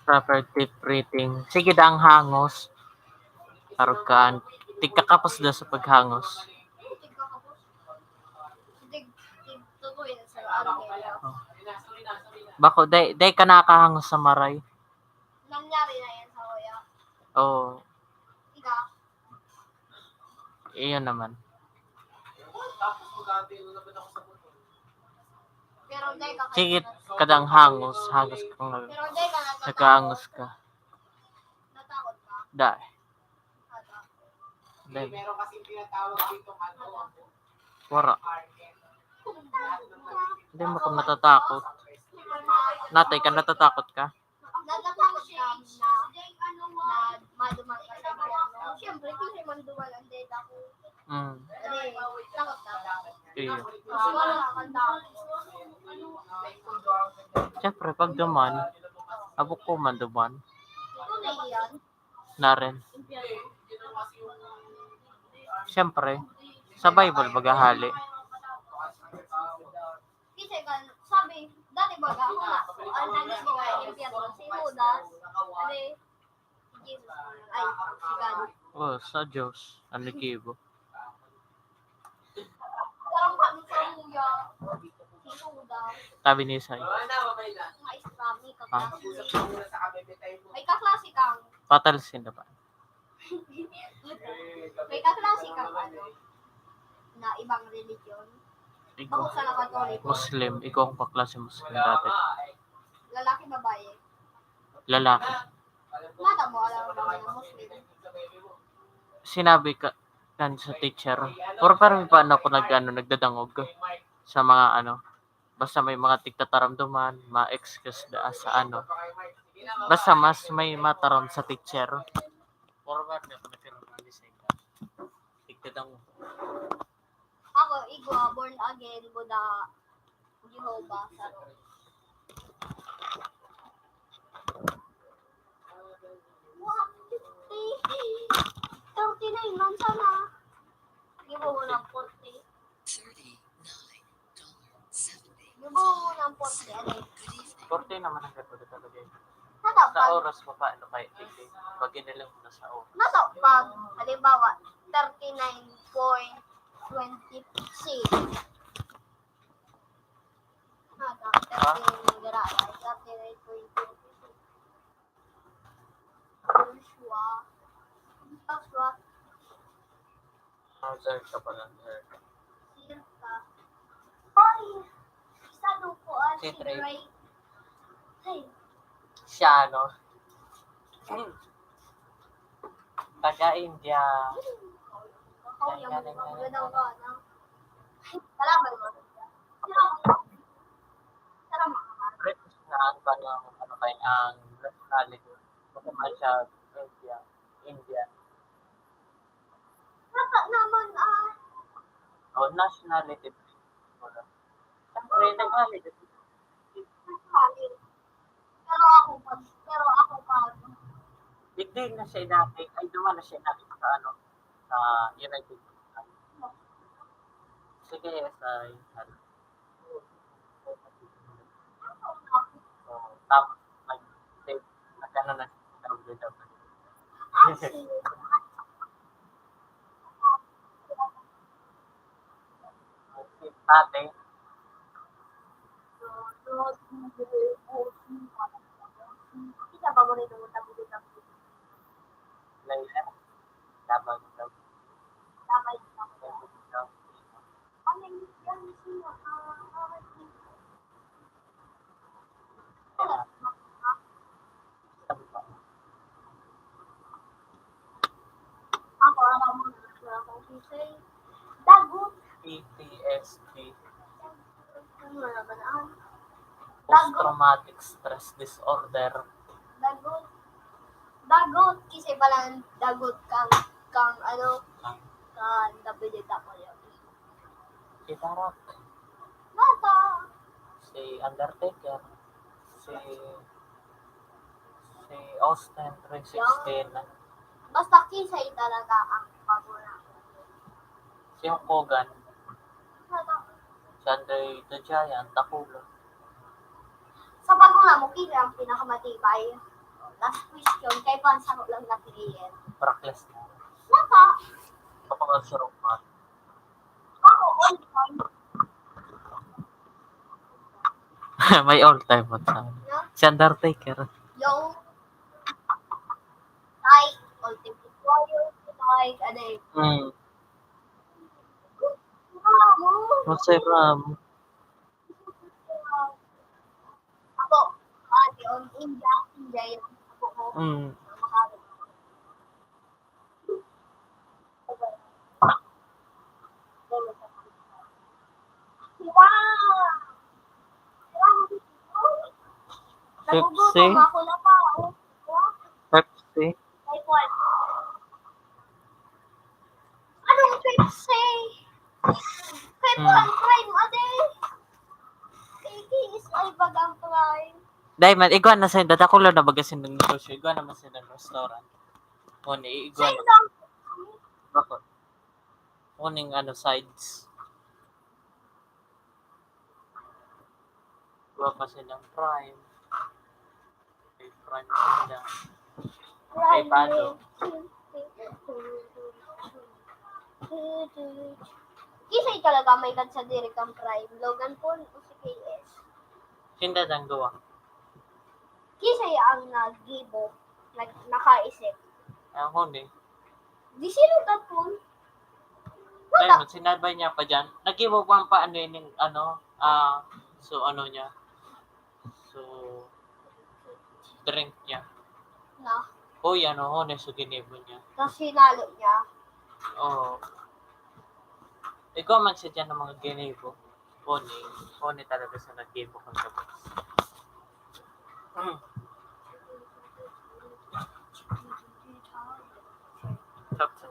Proper tip rating. Sige dang hangos. Karukan. Tigka kapos da sa paghangos. Bako, day ka nakahangos sa maray. Nangyari na yan sa kuya. Oo. Ika, Iyon naman. Tapos magkante yung labad ako sa buto. pero day ka Sige kadang hangos. Hangos ka nga. Pero day ka Nakahangos ka. natakot ka. Day. Ata. Day. Meron kasing tinatawag dito ano, Wara. market. Hindi mo ka natatakot. Natay ka natatakot ka. Natatakot ka na maduman ka sa gobyerno. Siyempre, kasi manduman ang data ko. Mm. Takot ka. Iyo. Kasi wala kang takot. Siyempre, pag duman, abok ko man duman. Ito na yan. Na rin. Siyempre, sa Bible maghahali. Kasi sabi, dati baga ako na, ang naging mga impyerno, si Judas, ade, si Jesus, ay, si God. Oh, sa Diyos. Ano kibo? Parang kami sa Muya, si Judas, Sabi ni Isay. Wala na, babay na. mga Islami, Usap kaklase. na muna sa kabebe tayo po. May kaklase kang, Patalsin na ba? may kaklase kang ano, na ibang religion. Ikaw. Bakit sa Katoliko, Muslim. Ikaw ang kaklase Muslim dati. lalaki babae. Lalaki. Mata mo, alam mo naman na Muslim. Sinabi ka kan sa teacher. Pero parang paano ako nagdadangog sa mga ano. Basta may mga tigtataramduman, ma-excuse da sa ano. Basta mas may mataram sa teacher. Pero parang ako nagkaroon sa inyo. Tigtadangog. Ako, Igwa, born again, Buddha, Jehovah, Saro. Wow, 39 man sana. Gibo mo ng 40. $39.70. Gibo mo ng 40. Ano eh? Good evening. 40 naman ang ganda talaga yun. Sa Natapag. oras pa paano kaya tigay. Pag inilang mo na sa oras. Natapag. Halimbawa, 39.26. Nata, 39 garaya. 39.26. Joshua. Joshua. Hazard ka pa lang. Sirka. Hoy! Sa lupuan si Si Trey. Drake. Hey, Siya ano. Taga-India. ako yung magandang ka, no? Salamat mo. Salamat. British na ang kanyang ano kay ang nationality. Bagaman siya India. Naka naman, O nationality. Wala. Siyempre, nag-holiday. nagkalit. Pero ako pa. Hindi na siya inakit. Ay, duman na siya inakit sa ano. Sa United Kingdom. Sige, sa Tapos, nag-ano na WWE. Ate, Kita pa mo rin yung WWE. player, WWE. Tama yun. Ano yung yan siya? Ako, ang mga akong kisay. Dagot. PTSD, Ano naman ang Post-Traumatic Stress Disorder. dagot. Dagot. Kisay palang dagot kang ano, kang WWE. Si Tarak, Nata. si Undertaker, si Austin 316, Basta kisay talaga ang paborito. si Hulk Hogan, Nata. si Andre the Giant, Takulo. Sa pagmula mo, kisay ang pinakamatibay. Last question, kay Pansaro lang napiliin. Brock Lesnar, Nata. kapag si Roman, Ako, all time. may all-time mo sa akin. No? Si Undertaker, Yung like Ultimate Warrior, like ano eh. Masayram, Ako, yung India yung ako ko. Wow! Nagugutom ako na pa. Pepsi, Like what? Anong Pepsi? Kay Paul Prime, ate. Kay is ay bagang Prime. Diamond, iguan na sa data ko lang na bagasin ng negosyo. Iguan naman sa ng restaurant. Kuni, iguan Sa'yo na. lang. Bakit? Kuning ano, sides. Iguan pa silang prime. May prime sila. May pado. Kisay talaga may kad sa diri kang Prime. Logan Paul o si KS. Sinda ng gawa. Kisay ang nag-gibo, nakaisip. Ako ni. Di sino tatun? Diamond, sinabay niya pa dyan. Nag-iwa pa ano yun yung ano. So ano niya. So, drink niya. Na, Uy, ano, honest so ginibo niya. tapos sinalo niya. Oo. Ikaw man siya dyan ng mga ginibo. Pony talaga sa nag-gibo kang tapos. Chop sa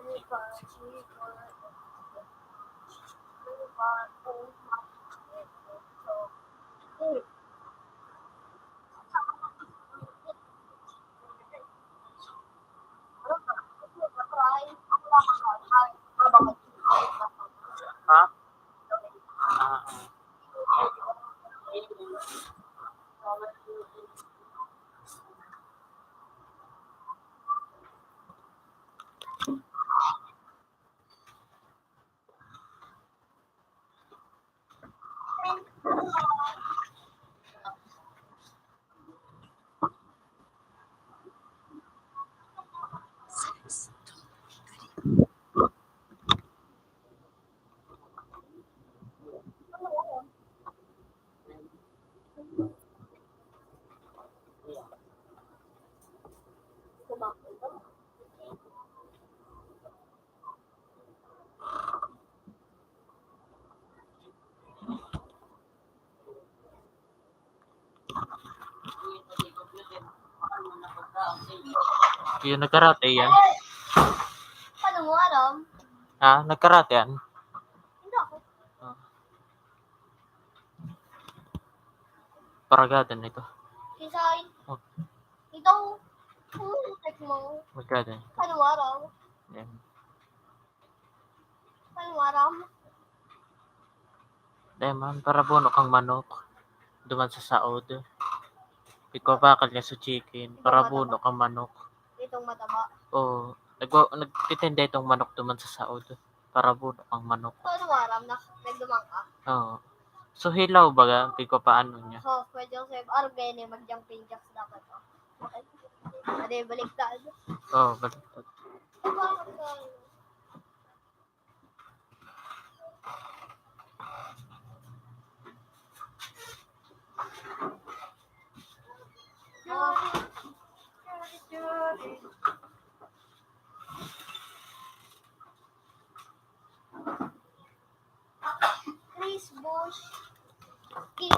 Ha? Six. Yung nagkarate yan. Paano mo alam? Ha? Nagkarate yan? Hindi ako. Paragadan ito. Kisay. Oh. Ito. Check mo. Magkadan. Paano mo alam? Yan. Paano mo alam? Diamond, para bono kang manok. Duman sa saod. Pagkabakal niya sa chicken para buno ka manok. Itong mataba. Oo. Nagtitinda itong manok duman sa saod para buno kang manok. So, ano waram na nagdumang ka? Oo. So, hilaw baga, paano niya. So, pwede yung save Argene, mag-jumping jacks dapat. Okay. Ade, baliktad. Oo, baliktad. Chris Bush.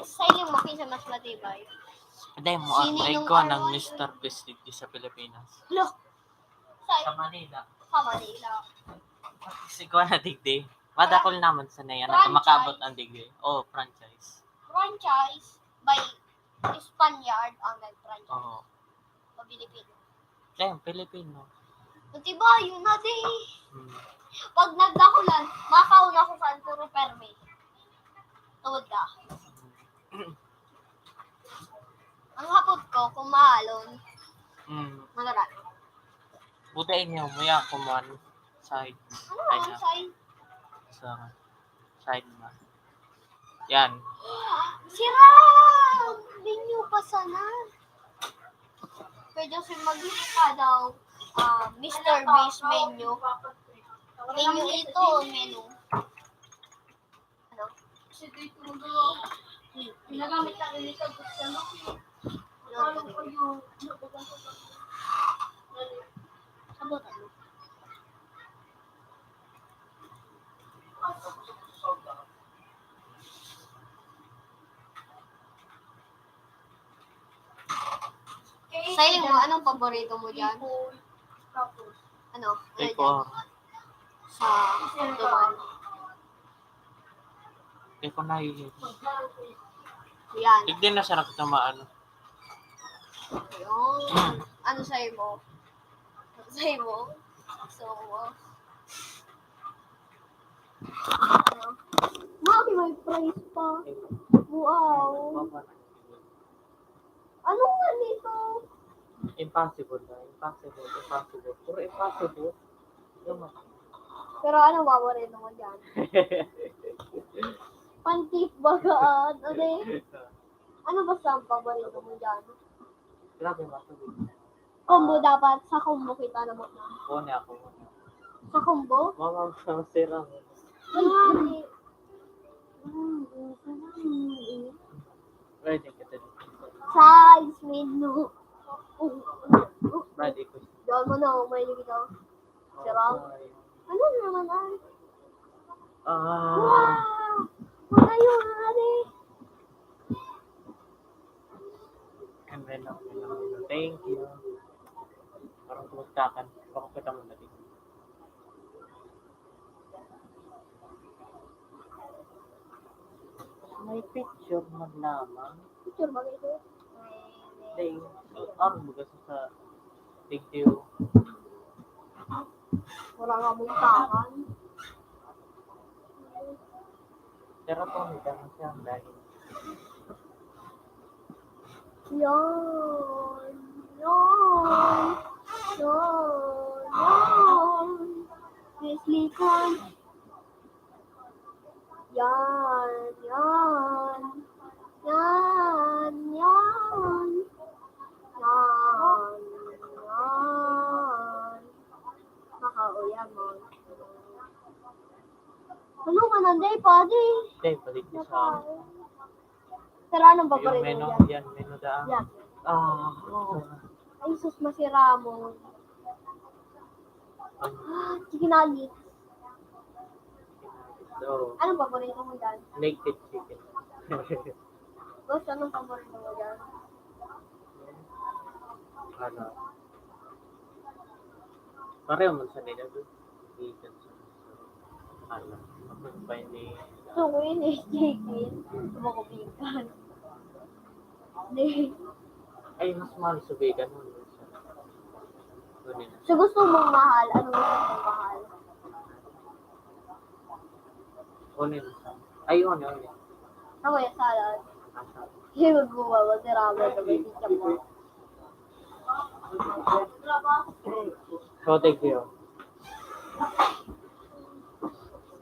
Sailing mo kinsa mas matibay. Aday mo, Sino ay yung ko ng R1? Mr. Beast dito sa Pilipinas. Look. Sa Manila. Sa Manila. Kasi ko na digdi. Madakol naman sa na yan. Franchise. Makabot ang digdi. Oh, franchise. Franchise by Spaniard ang nag-franchise. Oo. Sa Pilipino. Kaya, Pilipino. Matibay, yun na di. Hmm. Pag nagdakulan, makauna ko saan puro perme. Tuwad ka. Ang hapot ko, kung mahalon, magarat. Budain niyo, muya kuman. Side. Ano ang side? Side man. Yan. Sira! Menu pa sana. Pwede kasi mag-ka daw Mr. Beast menu. Menu ito, menu. Ano? Kasi dito mo dito. Ginagamit lang nila sa gusto mo. Ano ko yung Sabotan mo. Sa'yo mo, anong paborito mo dyan? Ano? Ano Ay dyan? ko. Sa duman. Ay ko na yun. Yan. Digdi na siya nakatamaan. Yun. Ano sa'yo mo? Sa'yo mo? So, ano? Mami, may price pa. Wow. Anong nga nito? Impossible na. Impossible. Puro impossible. Yung Pero ano paborito mo dyan? Pantif bagaan. Ano basta ang paborito mo dyan? grabe matubig. Combo dapat. Sa combo kita na mo na. Kone ako. Sa combo? Mama, sira mo. Marami. Ready kita dito. Size menu. Ready ko. Diyan mo na, may kita. Sarap. Ano naman ay? Wow! Magayo hari. And then, thank you. Parang kumagtakan. Baka kita mo na dito. May picture man lamang. Picture ba ito? Dahil, ang baga sa video. Wala nga mong takan. Pero ito, may dami siyang dahil. Yan. Yan. Yan. Yan. Wesley Khan. Yan. Yan. Yan. Yan. Yan. Yan. Nakauya mo. Ano ka nanday, padi? Dahil, balik niyo sa Pero anong yung paborito menu, mo dyan? yan, menu daan. Yan. Ah, Ay, sus, masira mo. Chicken nuggets. so, Anong paborito mo dyan? naked chicken. Boss, anong paborito mo dyan? Ano? Pareho man sa nila doon. Vegan sa ano? Kapag pa hindi So, yun is chicken. Tumakubigan. Hindi. ay mas mahal sa vegan mo. Kunin. So, gusto mong mahal? Anong gusto mong mahal? Kunin. Ayun, yun. Ako yung salad. Asa. Hindi magbuwa, magdiraman na may teacher mo. So, thank you.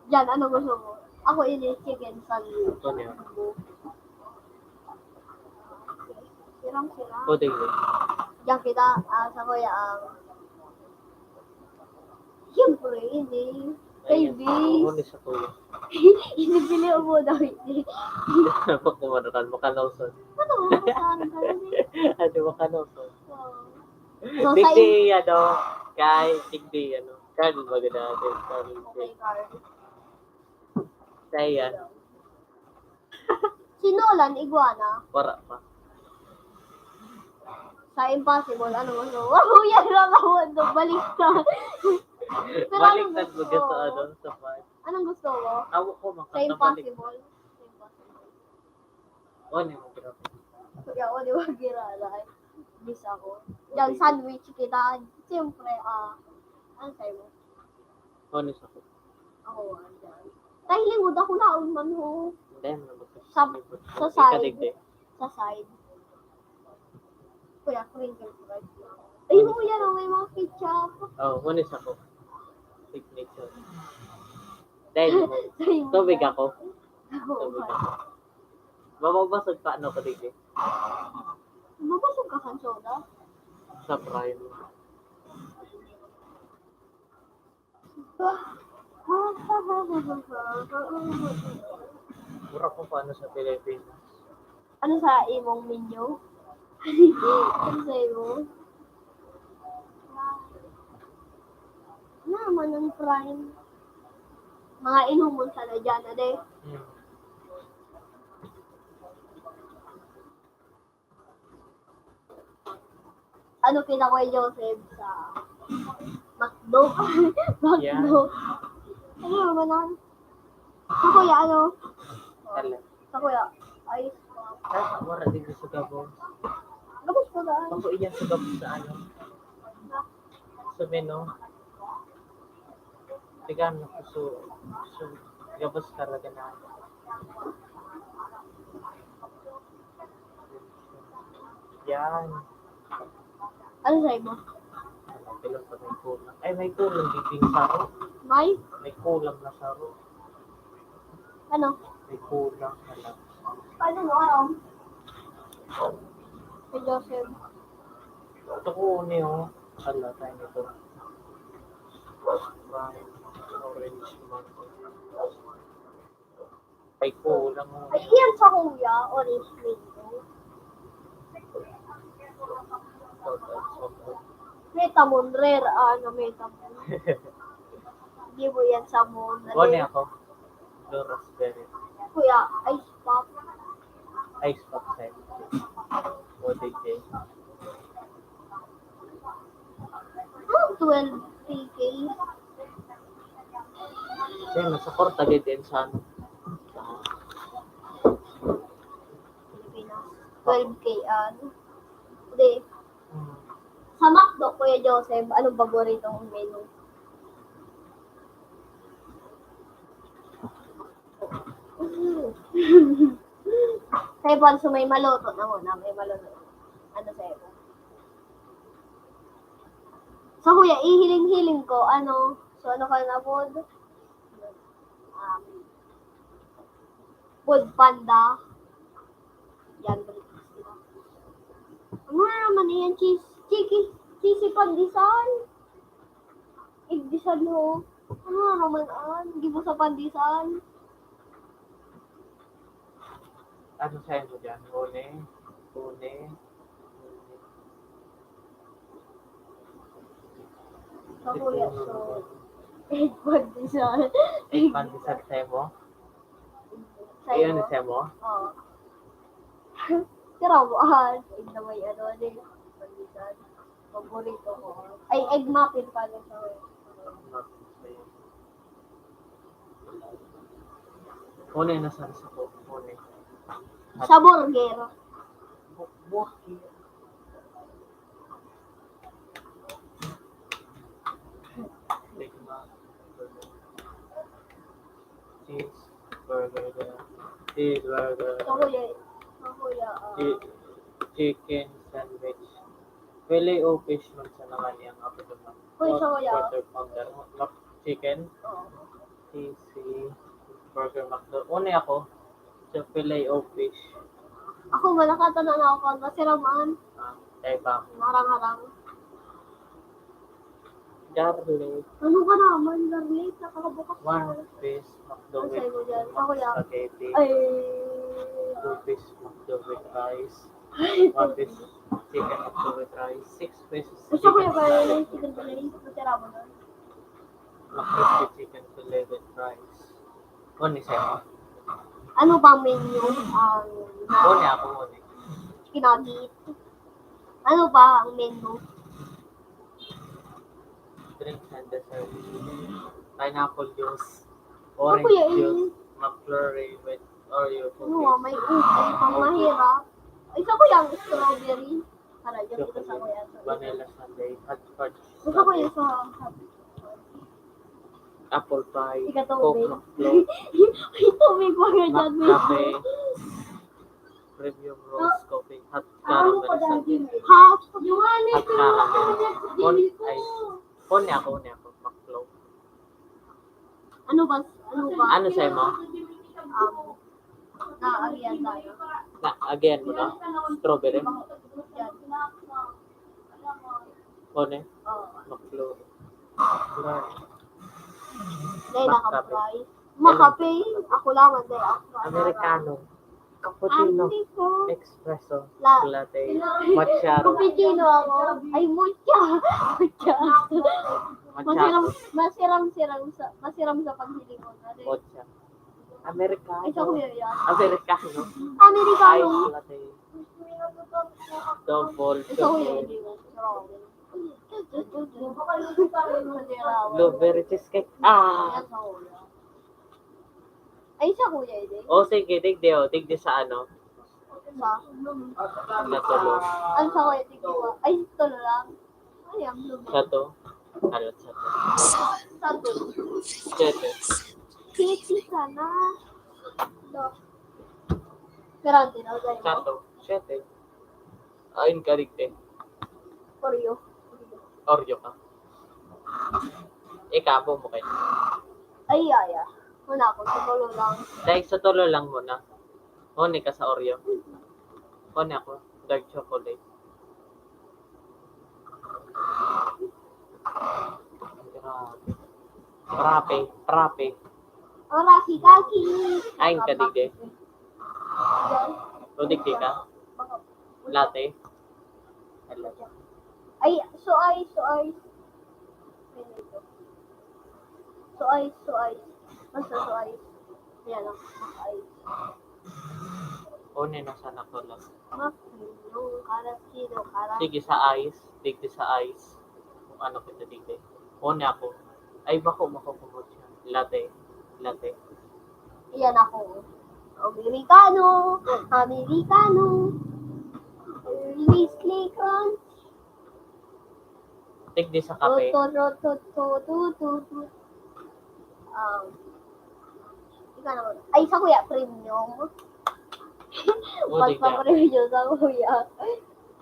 Yan, ano gusto mo? Ako ini chicken sandwich. Ano yun? Sirang-sira. So, thank you. Diyan kita, sa kuya ang... Siyempre, hindi. Kay Ano Bis. sa tuyo? Inibili mo daw hindi. Dapat naman na makanauson. Ano mo, kasaan ka rin eh. Ano makanauson? So, sa Tigdi, tigdi, Carl, maganda natin. Carl, Okay, Carl. Saya, Si Nolan, iguana. wala pa. Sa Impossible, ano mo so? Wow, yan lang ako. Balik na. Pero Baliktad mo gusto dyan mo? sa fight. Anong gusto mo? Awo ko, Sa makakabalik. Impossible. Sa Impossible. Ano yung grabe? Kaya ako di ba girala? Bis ako. Yan, sandwich kita. Siyempre, ano sa'yo mo? Ano sa ko? Ako, dyan. Dahil lingod ako naon man ho. Hindi mo naman. Sa side. Ikadigdi. Sa side. Kuya, crinkle fries. Ay, mo yan, may mga ketchup. Oh, ano sa ko? Signature. Dahil mo. Sa'yo mo Tubig yan. ako. Oo, Tubig ako. Mababasag pa ano ka digdi? mabasog ka kan soda? Sa prime. Mura ko paano sa Pilipinas. Ano sa imong menu? Ano sa imo? Naman ang prime. Mga inumon sa na dyan, ade. Ano kinakuha Joseph sa McDo? Yeah. McDo. Ano naman ang? Sa kuya, ano? Kala. Sa kuya, ice pop. Kaya wala din sa Gabon. Gabos ko daan. Ako iyan sa Gabon sa ano? Sa menu. Tigaan na ko so Gabos talaga na. Yan. Ano sa imo? Pilang pa may kulang. Ay, may kulang bibing saro. May? May kulang na saro. Ano? May kulang na lang. Ano mo, ano? Kay Joseph. Ito ko niyo. Hala, tayo nito. Prime, orange mango. May kulang mo. Ay, iyan sa kuya, orange mango. Metamon, rare, metamon. Hindi mo yan sa moon. Ano ako? Blue raspberry. Kuya, ice pop. Ice pop set. ODJ. 12 PK. Kasi nasa Corta din sa ano. Pilipinas. 12K, Hindi. Sa McDo, Kuya Joseph, anong paborito mong menu? Sa ibon, so may maloto na muna. May maloto. Ano sa ibon? So, kuya, ihiling-hiling ko, so ano ka na food? Food panda. Yan, balikas sila. Ano na naman yan? Cheesy pandesal. Igdesal ho. Ano na naman Hindi mo sa pandesal. Ano sa'yo mo dyan? Huli. Sa kuya, so, egg pandesal. Egg pandesal sa'yo mo? Sa Iyon iyo? na sa'yo mo? Oo. Tirawan. Egg na may pandesal. Paborito ko. Ay, egg muffin pala sa kuya. Huli na sa ko. Huli. Sa burger. Buwak. Cheese burger. Sa kuya, Sa kuya, Chicken sandwich. Filet o fish man sa naman yung ako naman. Uy, sa kuya. Quarter pounder. Chicken. oo. Cheesy. Burger McDo. Una ako. Sa filet o fish. Ako, malakatan na ako kung masiraman. Kaya ba? Harang-harang. Garlic. Ano ka naman, garlic? Nakakabukas One piece McDo Ang with sayo mo dyan. Sa kuya. spaghetti. Ay. 2 piece McDo with rice. 1 piece chicken McDo with rice. 6 pieces Ay, sa kuya, chicken kaya fillet. yung chicken fillet. Masira mo nun. McCrispy chicken fillet with rice. Kuni sa'yo. Ano bang menu? Kuni ako muna. Chicken nugget. Ano ba ang menu? Drinks and dessert. Pineapple juice. Kuya, Orange juice. McFlurry with Oreo Ano nga, may ubi, pang mahirap. Ay, sa kuya, ang strawberry. Tara, dyan kita sa kuya. Vanilla sundae. Hot fudge Sa kuya, sundae. sa Apple pie. Ika Coke tubig. McFloat. Ay, tubig mo nga dyan. McCafe. Premium roast coffee. Hot caramel sundae. Half. Hot caramel. Kuni ako. McFloat. Ano ba? Ano sa'yo mo? Naariyan tayo. Again mo na? Strawberry? Yan. Kuni? Oo. McFloat. Dahil naka-fry. Makape. Ako lang, hindi ako. Americano. Cappuccino. Americano. Espresso. La- Latte. Matcha. Cappuccino ako. Ay, mucha. Mucha. Masiram sa paghiling ko. Matcha. Americano. Ay, sa kuya yan. Americano. Americano. Ice latte. Double. Ay, sa kuya Double. hindi ko. Blueberry cheesecake. Ah! Ay, sa kuya hindi. O sige, tigdi o. Tigdi sa ano? Sa? Natulo. Ano sa kuya tigil ko? Ay, ito na lang. Ay, ang blue. Sa to. Alot sa to. Sa to. Sete. Kiki ka na. Do. Garante na. Dahil Sa to. Sete. Ayun ka digdi. Oreo. Oreo ka. Ikapo mo kayo. Ay, aya. Wala ako. Siguro lang. Dahil sa tulo lang muna. Honi ka sa Oreo. Honi ako. Dark chocolate. Grabe. Frappe. Ora, kikaki. Ayun ka digdi. Yan. O digdi ka. Latte. Ay, so ice. Basta so ice. Yan lang. Ice. Honi na sana ko lang. Yung karasino. Sige sa ice. Digdi sa ice. Kung ano kita digdi. Honi ako. Ay bako kumot siya. Latte. Yan ako. Americano. Whiskey crunch. Digdi sa kape. Ika naman. Ay, sa kuya, premium. O Mas digdi ako. pa-premium sa kuya.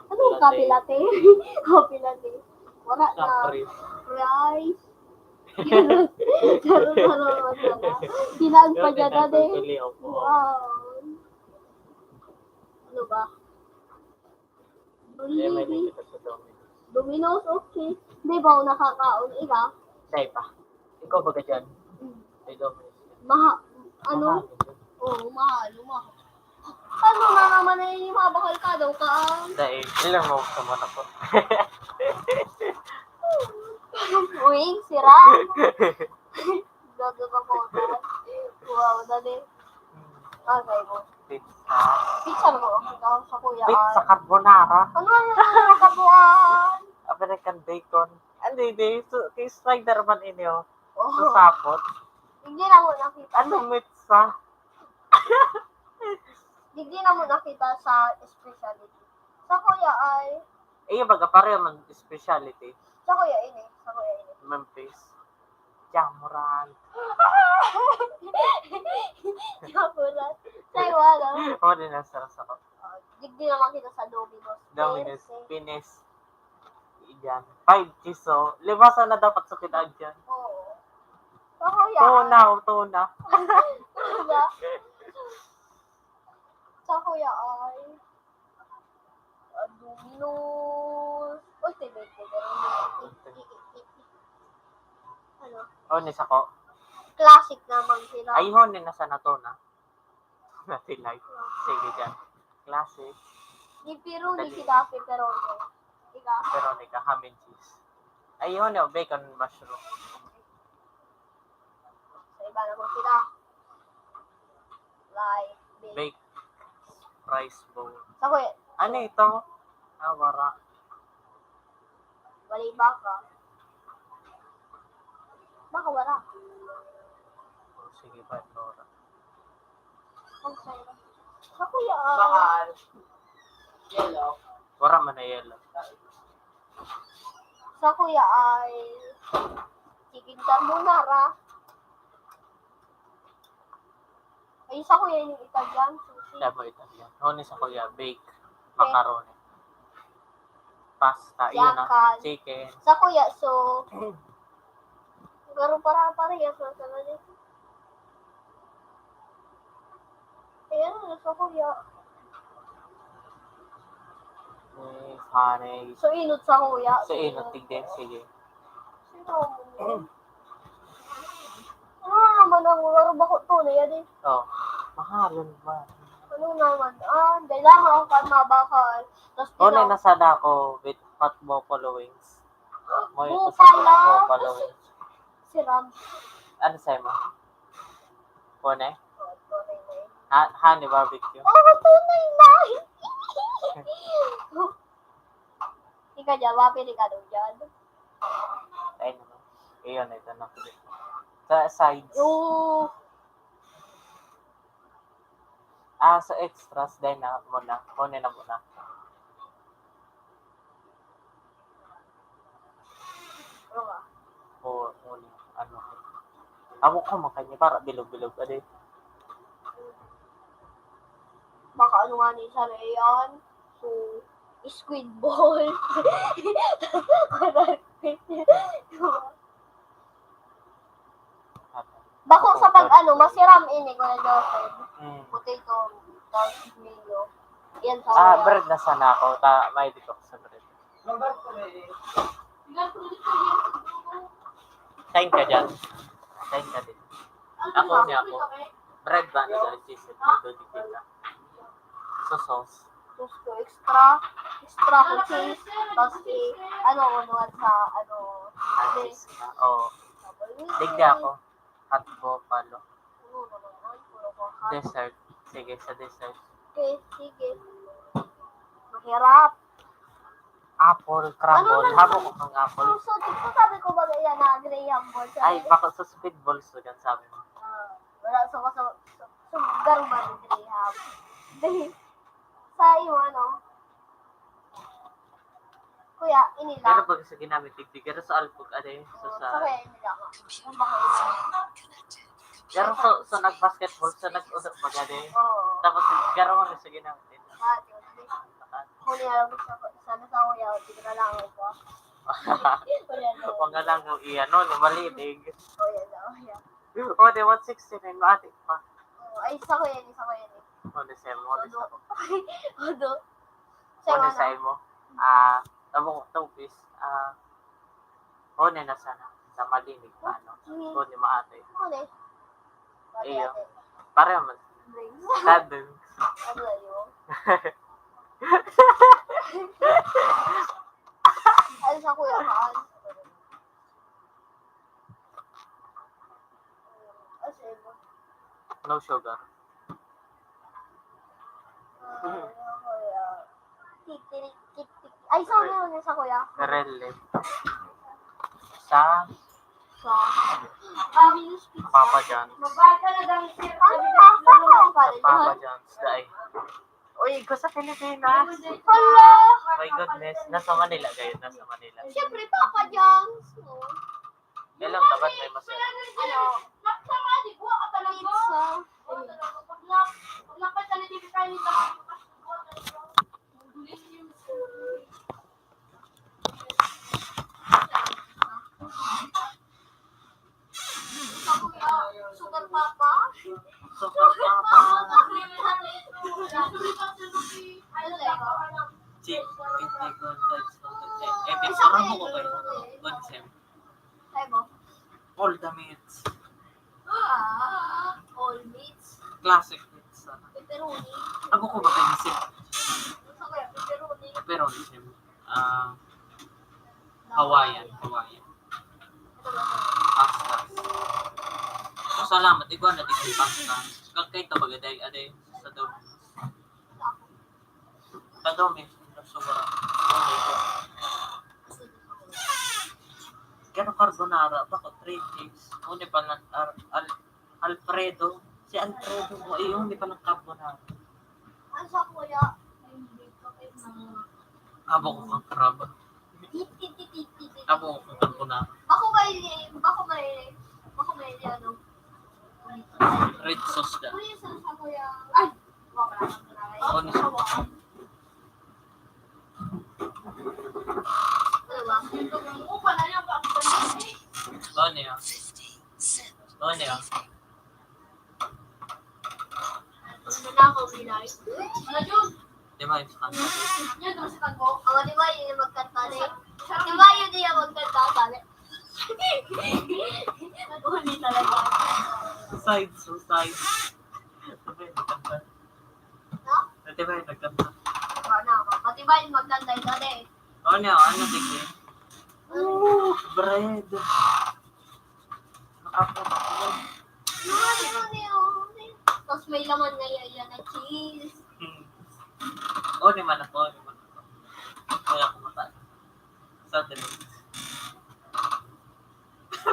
Anong Latte. kape latte? Kape latte. Wala Sa na. fridge. Rice. Charo-charo masala. Dinaan pa dyan na Pili ako. Wow. Ano ba? Eh, may limit sa Domino's. Domino's, okay. Di ba ako nakakaon? Ika? Say pa. Ikaw ba ka dyan? May Domino's. Ano? Mahal yun. Oo, mahal. Ano na naman yung mga bakal ka daw ka? Dahil, ilang mo sa mata ko. Uy, sira. Gago ka po. Wow, dali. Okay mo. Pizza. Pizza na mo. Ikaw sa kuya. Pizza carbonara. Ano yung kabuan? American bacon. Hindi. Kay Spider-Man inyo. Oh, Susapot. hindi na mo nakita. Ano pizza? Hindi na mo nakita sa specialty. Sa kuya ay... Eh, baga pareho man specialty. Sa kuya ini. Memphis. Jamuran. Kapulat. Sa'yo, ano? Ako din ang sarap ako. Hindi naman kita sa Domino's. Domino's, KFC. Pines. Yan. 5 piso. Libasan na dapat sa kinaan dyan. Oo. Sa kuya. Tuna. Diba? Sa kuya ay Domino's. Uy, tibig. Ano? Onis ako. Classic naman sila. Ay, honin na sana to na. Natin like. Sige dyan. Classic. Ni Piru, ni Kinapi, pero ikaw. Veronica, ham and cheese. Ay, honin, bacon mushroom. Sa iba naman sila. Like, Bake. Rice bowl. Sa kuya, Ano ito? Wara. wali baka. Baka wala. Oh, sige pa, Nora. Ang sayo. Sa kuya Baka, ay yellow. Wara man na yellow. Sa kuya ay chicken carbonara. Ay, sa kuya yung Italian sushi. Siya mo Italian. Honis ako ya. Bake. Macaroni. Pasta. Yun na. Yakan. Chicken. Sa kuya, so pero parehas na sa natin. Ayan na sa kuya. Honey. So, inot sa kuya. So, inotig din. Sige. Sino mo? Ano naman ang laro ba ko to na yan eh? Oh. Mahalon ba? Ano naman? Dahil lang ako kan mabakal. Tapos Honin na sana ako with hot buffalo wings. Mo ito sa Bupala. buffalo wings. Si Ram. Ano sa'yo mo? Honey? Oh, tunay na yun. Honey barbecue. Oh, tunay na! Ika dyan, wapili ka doon dyan. Ay naman. Iyon, ito na. Sa sides. Yung Sa extras, dahil na muna. Kunin na muna. ano nga? O, muna. Ano. Amo ko makanya para bilog-bilog. Ade. Baka ano nga ni sa Rayon. So, squid ball. Bako sa pag ano, masiram ini ko na Joseph. Potato, tapos mayo. Yan sa kuya. Bread na sana ako. May dito ako sa bread. Number ko na eh. Kain ka dyan. Kain ka din. Ako niya ako. Bread ba? Nagalit cheese. Ito di kita. So sauce. Tapos ko extra ko cheese. Tapos ano ko naman sa ano. Cheese na. Oo. Digdi ako. Hot buffalo. Ano naman ay, puro ko ha. Dessert. Sige, sa dessert. Okay, sige. Mahirap. Apple crumble. Ano na- Habo ko kang apple. So, sabi ko ba yan na Graham Ball? Ay, baka sa speed balls to dyan sabi mo. Wala, so sugar ba ni Graham? Sa iyo, ano? Kuya, Pero inila. pag sa ginamit, tigtig. Pero sa alpog, ade. So Sa sa... kuya, inila ko. Computer Ang baka is inila. not connected. Pero so nag-basketball, so nag-udot pag ade. Oo. Tapos, garo mo sa ginamit. Mati, huli alam ko sana sa kuya, hindi na lang ako. Kuya, no. Huwag nga lang yung iyan, no? Malinig. Kuya, no. Kuya. O, di 169, maatik pa. Ay, sa kuya, ni. O, di sa'yo mo, di Odo. sa'yo. Odo. O, di sa'yo mo. Tabo ko, 2 piece. O, di na sana. Sa malinig pa, ano? O, di maate. Ano eh? Iyo. Pareho man. Drinks. Sadeng. Ano yun? Ano sa kuya kaan? Ano mo? No sugar. Kuya. Tik. Ay, sa ano sa kuya? Relle. Sa Fabulous pizza. Papa John's. Magbayad ka na dami sir. Ano na? Saan ka Sa Papa John's. Dahil. Uy, ko sa Pilipinas. Hala! My goodness. Nasa Manila kayo. Nasa Manila. Siyempre, Papa John's. Ilang taban may masaya. Ano? Nagsama, di buwa ka talaga. Pizza. Pag nakita na TV kayo nito. pepperoni. Abo ko ba kayo isip? Gusto ko yung pepperoni. Pero isip. Hawaiian. Ito ba? Pasta. So, salamat. Ikaw na di pasta. Kagkay ito bagaday. Aday sa Domino's. Sa Domino's. Sobra. Kano carbonara. Bako 3 things. Una pa lang Alfredo. Si Alfredo mo. Hindi pa lang carbonara. Ang sa kuya, hindi ko kayo ng... Abo ko kang crab. Abo ko kang carbonara. Bako may ano. Red sauce da. Kuya, sa kuya. Ay! Wala Ako ni siya. Ano niya? 50 cents. Ano niya? Ano na ako, Bilay? Ano yun? Di ba yung sa kanila? Yun, nasikan mo. Ang di ba yun yung magkanta na yun? Di ba yun yung magkanta sali? Huli talaga. Side. Sabi, nagkanta. No? Di ba yung nagkanta? Ano? Pati ba yung magkanta yun sali? Ano niya? Ano tigli? Bread. Nakapunta ko. Tapos may laman ngayon yan na cheese. O, ni man ako. Kaya kumataan. Sa Domino's.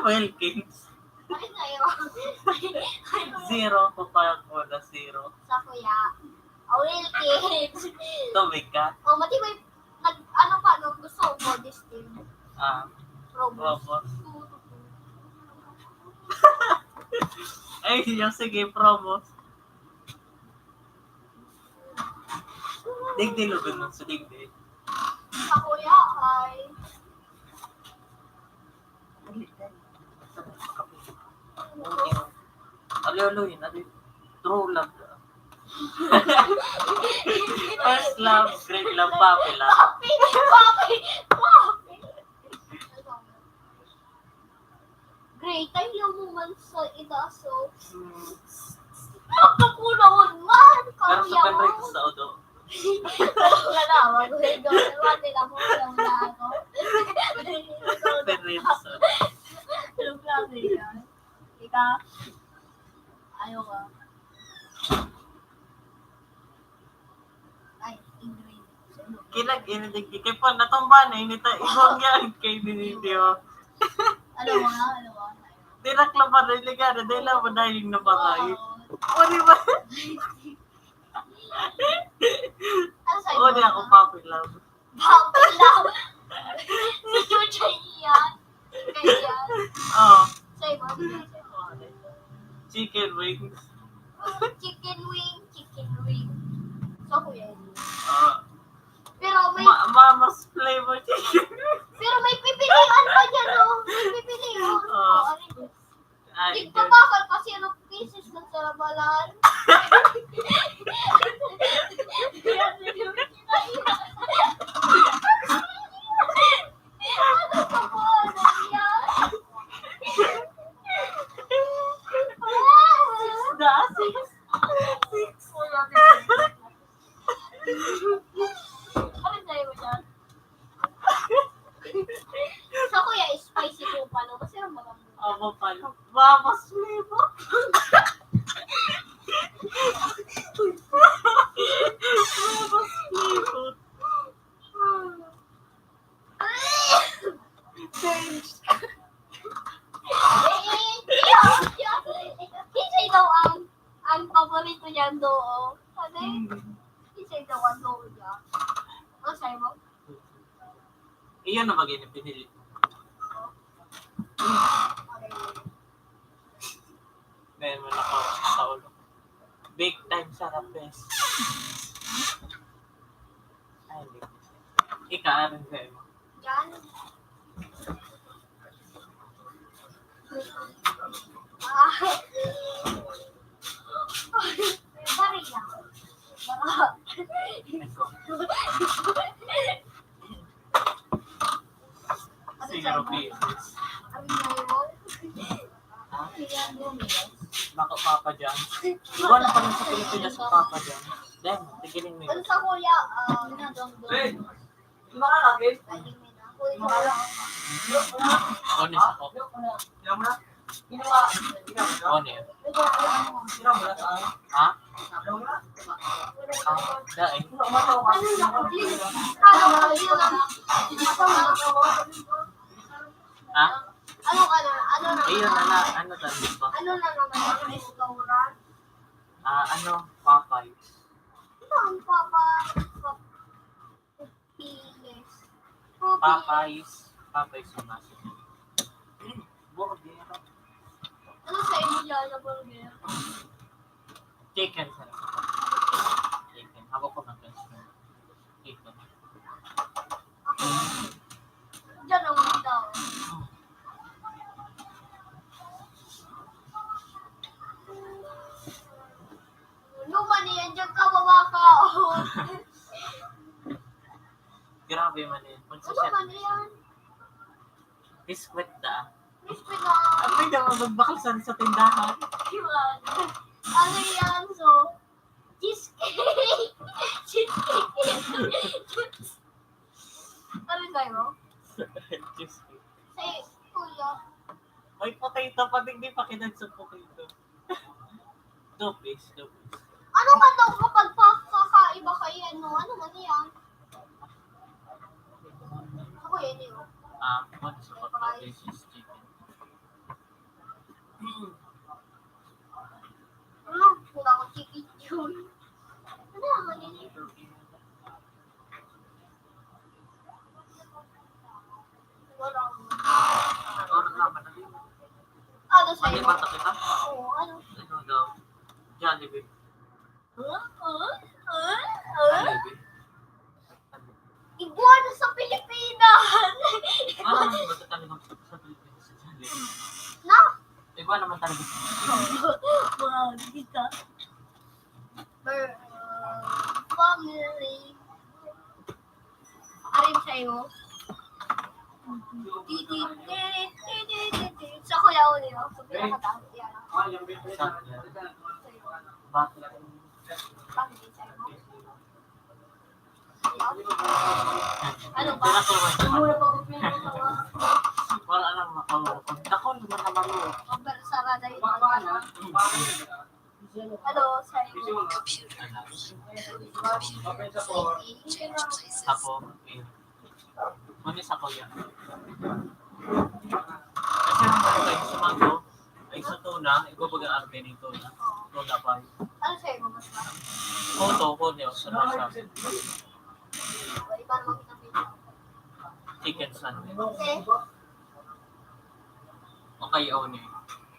Wilkins. Bakit na yun? Zero. Papayag mo na zero. Sa kuya. Awil kids. Tubig ka? O, mati ba ano pa, no? Gusto ko body steam. Robos. Robos. Ay, yung sige, promo. Digdi lugan nun sa digdi. Sa kuya, ay. Alo, yun. True love. First love, great love, puppy love. Papi! Great, ay lamuman sa itaso. Nakapunaon man! Pero sa Kaya penrate mo. sa odo. Wala na, mag-huwag ako. Nila mo lang na ako. Penrate sa odo. Anong klase yan? Ika? Ayaw ka. Ay, ingredients. Kinag inidigdi. Kaya po, natumba na. Inita, ibang yan kay Ninitio. Ano ba? Tinaklaman na iligana. Dahil lang mo dahil na patay. O, di ba? Ano sa'yo? O, di ako puppy love. Papi lang. Si Chucha yan. Kaya. Oh, Sa'yo ba? chicken wings. Chicken wing. So, kuya. Pero may Mama's flavor chicken wings. pero may pipilian pa dyan, oh. May pipilian. Oh. Hindi pa bakal kasi ano pieces ng sarabalan. Ano pa po? Ano yan? Ano sa'yo mo dyan? So, kuya, spicy po pa, no? Kasi ang mga Ako pala. Mama's flavor. Mama's flavor. Change. Kisay daw ang paborito niyan doon. Ano kisay daw ang doon niya. Ano sa'yo mo? Iyon na mag-inip pinili. Dahil mo nako sa ulo. Big time sarap bes. Ay, hindi. Ika, rin sa'yo mo. Diyan. Bari lang. Ikaw. Ano Zero pieces. Ano sa'yo mo? Ha? Kaya mo, yes. Baka Papa dyan. Iwan na pala sa Pilipinas sa Papa dyan. Then, tigilin mo Ano yun. sa kuya? Wait! Hindi makalagay. Honest ako. Sino mo na? Honest. Sino mo na? Ha? Sino mo na? Dahil. Ha? Ano ka na? Ano na? Ayun na. Ano tanda ba? Ano na naman ang restaurant? Popeyes. Ano ang Piles? Popeyes. Popeyes yung nasa. Burger. Ano sa inyo dyan na burger? Chicken sa chicken. Ako ko ng chicken. Ako. Diyan ang daw. Luma niyan, dyan ka babaka. Grabe man yun. Ano man yan? Biskwit da. Crispy na. Ano yung magbakal sa tindahan? Yun. Ano yan? So, cheesecake. Cheesecake. Ano sa'yo? Biskwit. Sa'yo, kuya. Ay, potato. Pati hindi pa kinag sa potato. Two piece. Ano ka daw kapag kakaiba kayo? Ano man yan? Ako yan yun. One sa Popeyes is chicken. Wala akong chicken yun. Ano naman yun? Wala akong. Or naman na rin. Ano Ano sa'yo? yung mata kita? Oo, ano? Ano daw? Jollibee. Jollibee. Iguana sa Pilipinas! Ano naman ba talagang sa Pilipinas sa Jollibee? Na? Iba naman talaga sa Pilipinas. Wow, dito. Family. Arin sa'yo. Sa kuya ko niyo. Sa pinakataas yan. Sa bakit? Bakit din sa'yo? Ano ba? Wala lang makalukod. Ako naman naman mo. Sarada yun. Ano sa'yo? Computer 1. Computer 4. Change places. Ako, yun. Manis ako yan. Kasi naman kayo sa mango, ay sa tuna, ipapag ang arte ng tuna. Tuna pa. Ano sa'yo? Mas ba? Photo ko niyo sa nasa Iba naman kita. chicken sandwich. Okay. Okay, Oni.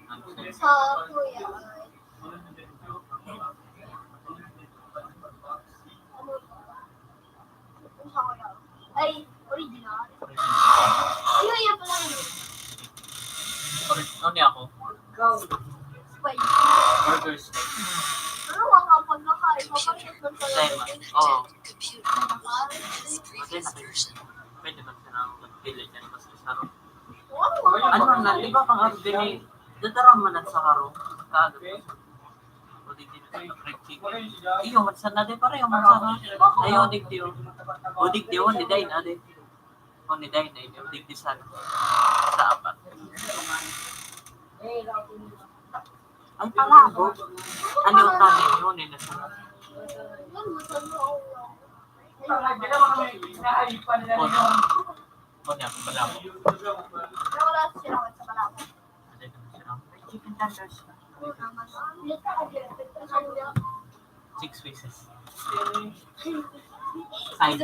Ano sa'yo? Sa kuya. Ano sa kuya? Ay, original. Ayun, yan pala yun. Oni ako. Spicy. Burger steak. Ano ang kapag nakain mo? Parang doon pala. Same. Oo. Computer 1 has previous version. Pwede ba siya na mag-pili dyan? Mas masarap. Ano Ano man na, di ba pang arte ni dadarang man sa karo? Kaagad. O di din sa fried chicken. Iyo, matsan na din pareho mansara. Ayaw, odig diyo. Odig diyo, ni Dain, ade. O ni Dain, ay odig di sa apat. Ang palabo. Ano yung kanin yun, eh, nasa o niya, palabo. Wala sila sa palabo. Ade naman siya ng chicken tenders. Ano naman? 6 pieces. Side.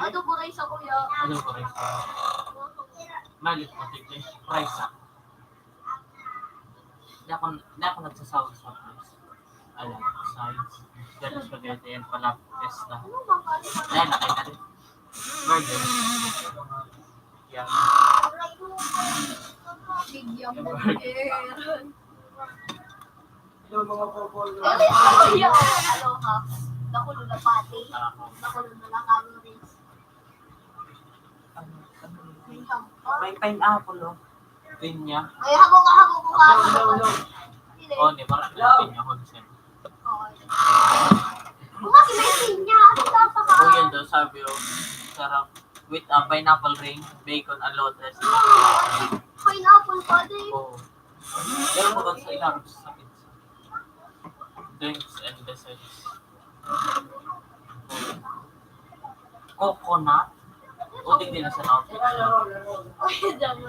Adobo rice sa kuya. Ano ko rice? Malit mo, tigli. Rice ah. Hindi ako nagsasawa sa rice. Alam, sides. Ganun spaghetti and pala pesta. Ano bang kalimutan? Ayan, nakita rin. Burger. Yan. Bigyang burger. Yung mga popol. Kuya, ano ka? Nakulo na pati. Ako. Nakulo na lang calories. Ano May pineapple, oh. Pinya. Ay, habo ka. Oh, ni parang pinya, Honsen. Kumaki may pinya. Ano ka pa ka? Oh, yun daw, sabi, oh. Sarap. With pineapple ring, bacon, and lotus. Pineapple pa din. Oh. Meron mo doon sa ilarap sa pizza. Drinks and desserts. Coconut. O, tingin na sa outfit. Ay, dami.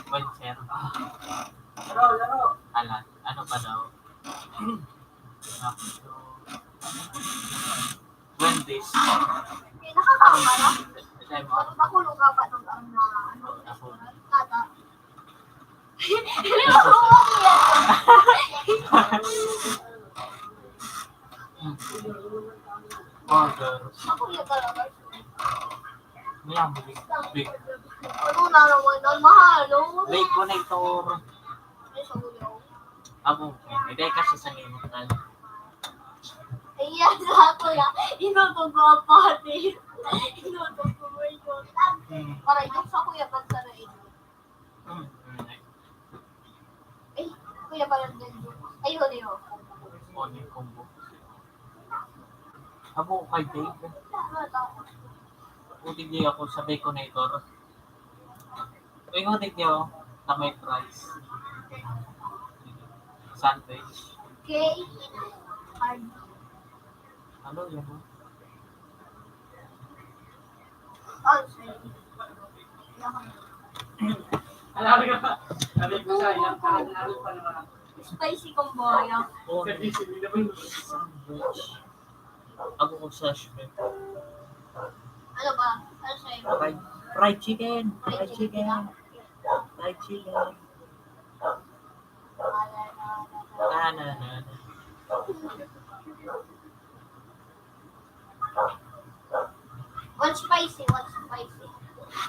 Wencher. Alan, ano pa daw? Wendy's. Nakakama na. Sabi mo, Nakulong ka pa nung ang na ano. ako. Tata. Hindi mo Burgers. Ako yung talaga. Yan, big. Ano na naman, ang mahal, no? Baconator. Ay, sa ulo. Ako, hindi kasi sa limutan. Ayan, sa ako na. Inutog ko ang pati. Inutog ko mo yun. Para yung sa kuya, ba't sa na ito? Ay, kuya pala din. Ay, huli ho. Oni combo. Abo kay Dave. Utig niyo ako sa Baconator. Uy, utig niyo na may price. Sandwich. Okay. Hard. Ano yun? Oh, sorry. Alam ka pa. Sabi ko sa iyo, parang naroon pa naman. Spicy komboya. Oh, Sa DC, hindi naman. sandwich. Ako ko sa shrimp. Ano ba? Ano sa'yo? Fried chicken. Fried chicken. Fried chicken. Na. One spicy.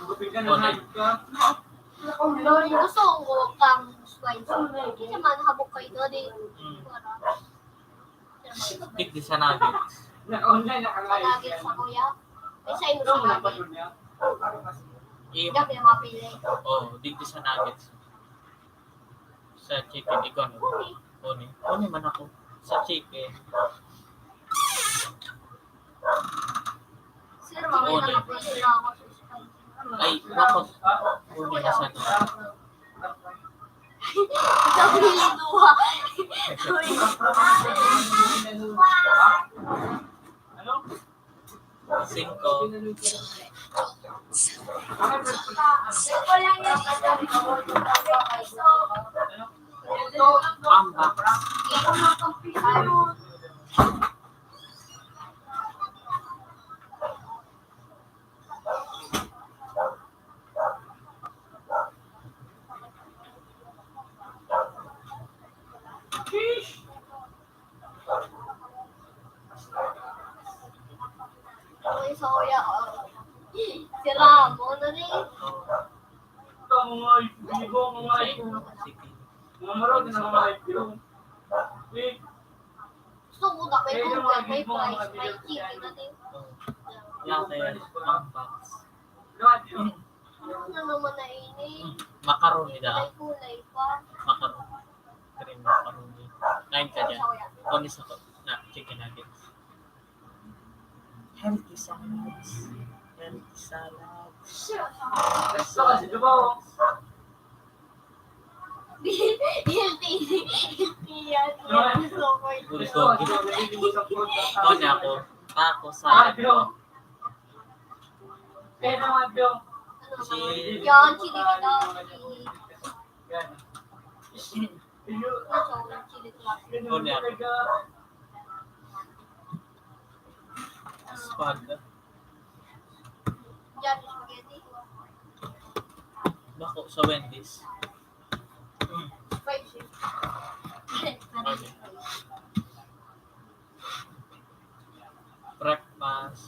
Gupit ka na hayop ka. Gusto ko kang spicy. Kasi man, habok kayo doon eh. Stick di sa nuggets. Naka-online, naka-live Lagi yan. sa kuya. Ay, sa'yo Ito sa mo lang pa lagi. doon niya. Hindi ako yung mapili. Oh, dig di sa nuggets. Sa chicken, ikaw no? Oni man ako. Sa chicken. Sir, mamaya Uli. nakapili na ako sa spicy. Ay, bakit? Oni na sa Sa pili duha. Ano? 5. Ito lang yung sabi ko. Ambak. Ay, sa kuya. Si Ramo na rin. Ito, mga bigo, mga mga marot na mga bigo. Eh, Gusto ko na may burger, may fries, may chicken na din. Yan tayo. Ambak. Ano naman na ini? Macaroni May da. kulay pa. Macaroni. Cream macaroni. Kain ka dyan. Sa kuya. Oni sa na chicken nuggets. Healthy salads. Healthy salads. let's go, si Dubaw. Guilty yan. Gusto ko ito. Puro Let's go, doggy. si Dubaw. Sa food. Oni ako. Taco Ah, salad. Bill. Kaya naman, Bill. Ano Si... naman? Yan, chili kita. Yan. Chili kita. Oni ako. Spag. Yan, spaghetti. Bako sa Wendy's. Spicy. Breakfast.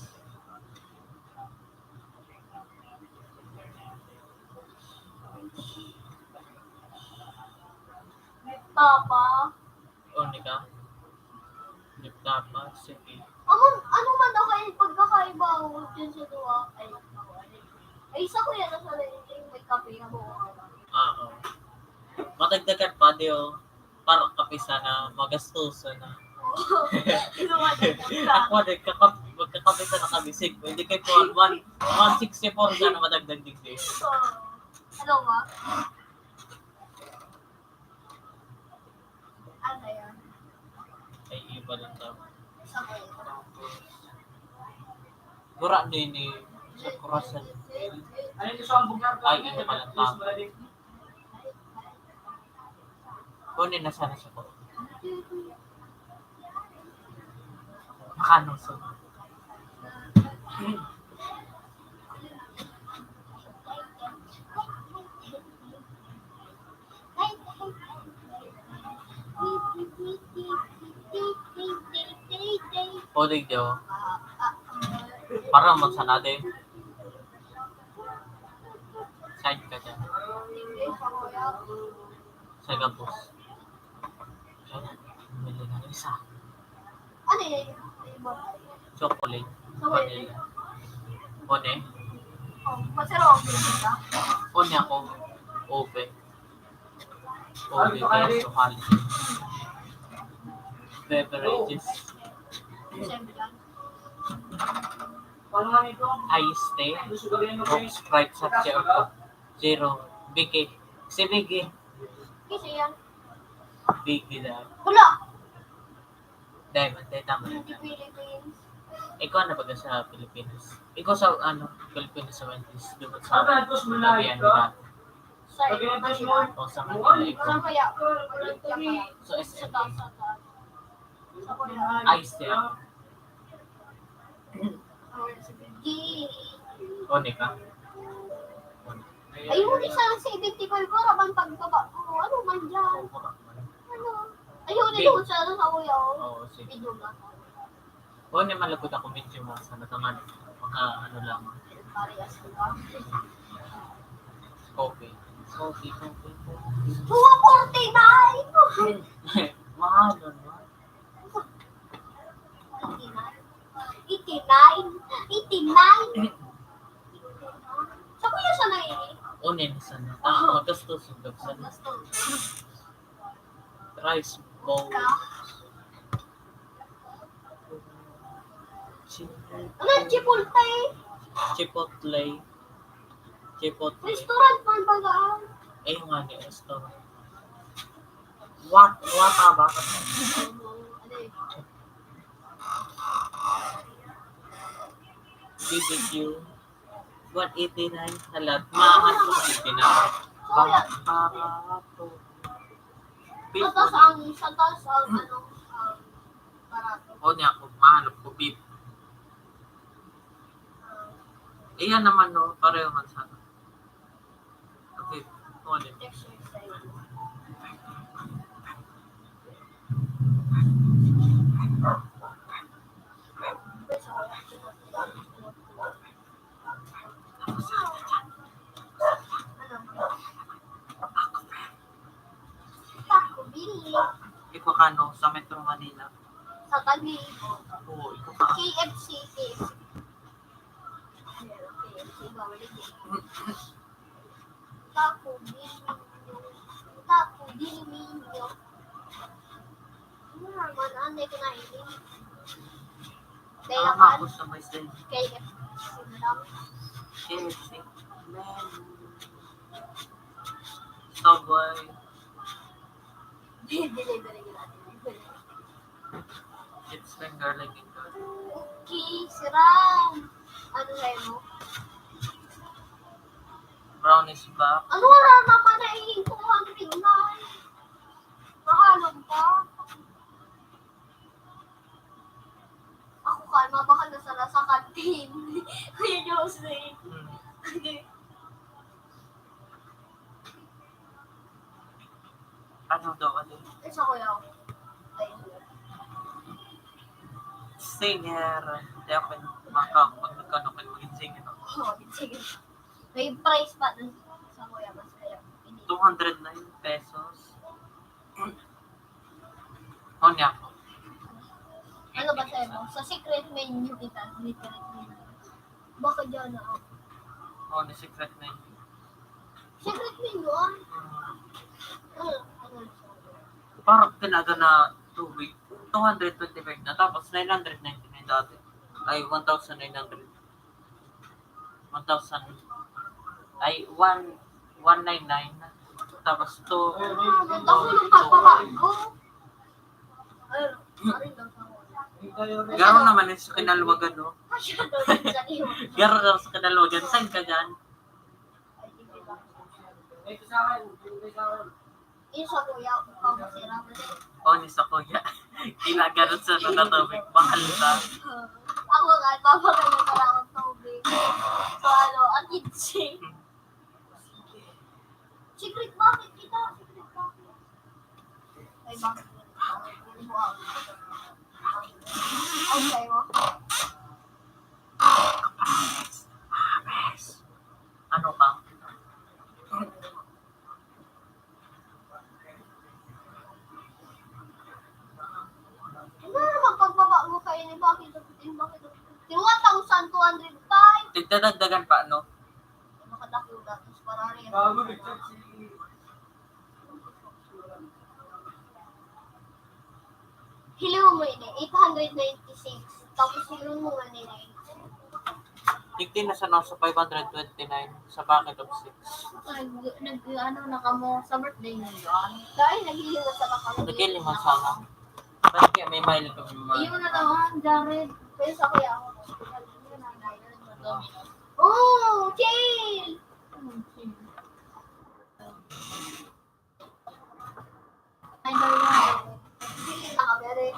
Tapa. Oni ka. Niptapa. Sige. Ano man daw kayo pagkakaiba dyan sa duwa? Ay, Ay, isa ko yan. Nasa yung may kape na buo. Oo. Matagdagan pa diyo para kapisa na magastuso na. Ako din, magkakapisa na kami sig. Hindi kay 164 na madagdag din din. Ano ba? Ano yan? Ay, iba lang daw. Isa ko yan. Gura din ni sa kurasan. Ano yung sa bugar? Ay, ito pala tao. Kunin na sana siya ko. Makano so. Podig daw. Para magsana din. Side ka dyan. Sa gabos. Bili na isa. Ano yan? Chocolate. Vanilla. One. Masarap ang pizza. One ako. Ope. Ope peso hali. Beverages. Paano nga nito? Ice tea. Gusto ko rin Coke Sprite sa Zero. Biggie. Si Biggie. Kasi yan. Biggie na. Wala! Diamond. Tama na. Hindi Philippines. Ikaw na baga sa Pilipinas? Ikaw sa Pilipinas sa Wendy's. Doon sa Ano ba ito? Labian nila. Sa Pag ginagawa mo, O sa Manila ikaw. Saan kaya? Saan kaya? So, Sa taas, sa taas. Sa kaya? Ice tea. One ka. Ayun, isa lang sa 75 ko. Rabang pagbaba ko. Ano man dyan? Ano? Ayun, ito siya sa kuya. Oo, sige. Video na. One malagod ako medyo mo sa natangan. Maka ano lang. Parehas ko ba? Coffee. 249! Mahal nun. 89! Sa kuya siya na ini? One sana. Magastos yung gabsan. Rice bowl. Ano, Chipotle? Chipotle. Restaurant man ba gaan? Eh, yung nga ni restaurant. What ba? BBQ. 189 sa lahat. Mahal ko 89. Barato. Sa taas ang anong barato. O niya ako, mahal ko beef. Iyan naman no, pareho man sana. Okay, o niya. Exercise. Taco Bili. Ikaw kano sa Metro Manila. Sa Taguig. Oo, ikaw ka. KFC. Taco Bili. Ano naman, anday ko na ini. Kaya Tama naman, ako sa may side. KFC lang. KFC. Subway. Delivery natin. It's been garlic and garlic. Okay, siram. Ano sa'yo mo? Brownies ba? Ano wala naman na 209? Mahalong pa. Ako kalma, baka nasala sa kantin. Kuya Jose. Ano daw? Ano? Isa ko yaw. Ayun. Singer. Hindi ako pag nagkano kayo maging singer ako. Oh, sige. May price pa dun sa kuya, mas kaya. 209 pesos. O niya ako. Ano ba sa'yo mo? Sa secret menu kita. Secret menu. Baka dyan na ako. Oh, na secret na yun. Secret menu, ah. Ano? Parang tinaga na 2 week. 225 na. Tapos 999 dati. Ay, 1,900. 1,000. Ay, 199. Tapos 2. Ganda ko yung pagpapago. Ayun, sorry lang ako. Garo naman yun sa kinalwagan, no? Masyado rin sa iyo. Garo sa kinalwagan. Saan ka dyan? Yung sa kuya, masira mo din. Oh, ni sa kuya. Ginaganon sa tubig. Mahal sa. Ako nga, papakanya ka lang ang tubig. So ano, ang kitchen. Secret bakit kita? Secret bakit? Ay, bakit? Okay mo? Ano ka? Ano naman pagbabago kayo ni bakit? 1,205. Tigdadagdagan pa, no? Nakadakula. Tapos parang rin. Hilo mo ini, 896. Tapos hilo mo nga nila. Tigtin na sa nasa 529 sa bucket of 6. Ano na ka mo sa birthday mo yun? Dahil naghihilo na sa bakang. Nagkilima sana. Ba't kaya may mile kami mga? Ayun na naman, Jared. Pero sa kuya ako. Oh, chill! Ay, dalawa. Chill na ka, bere.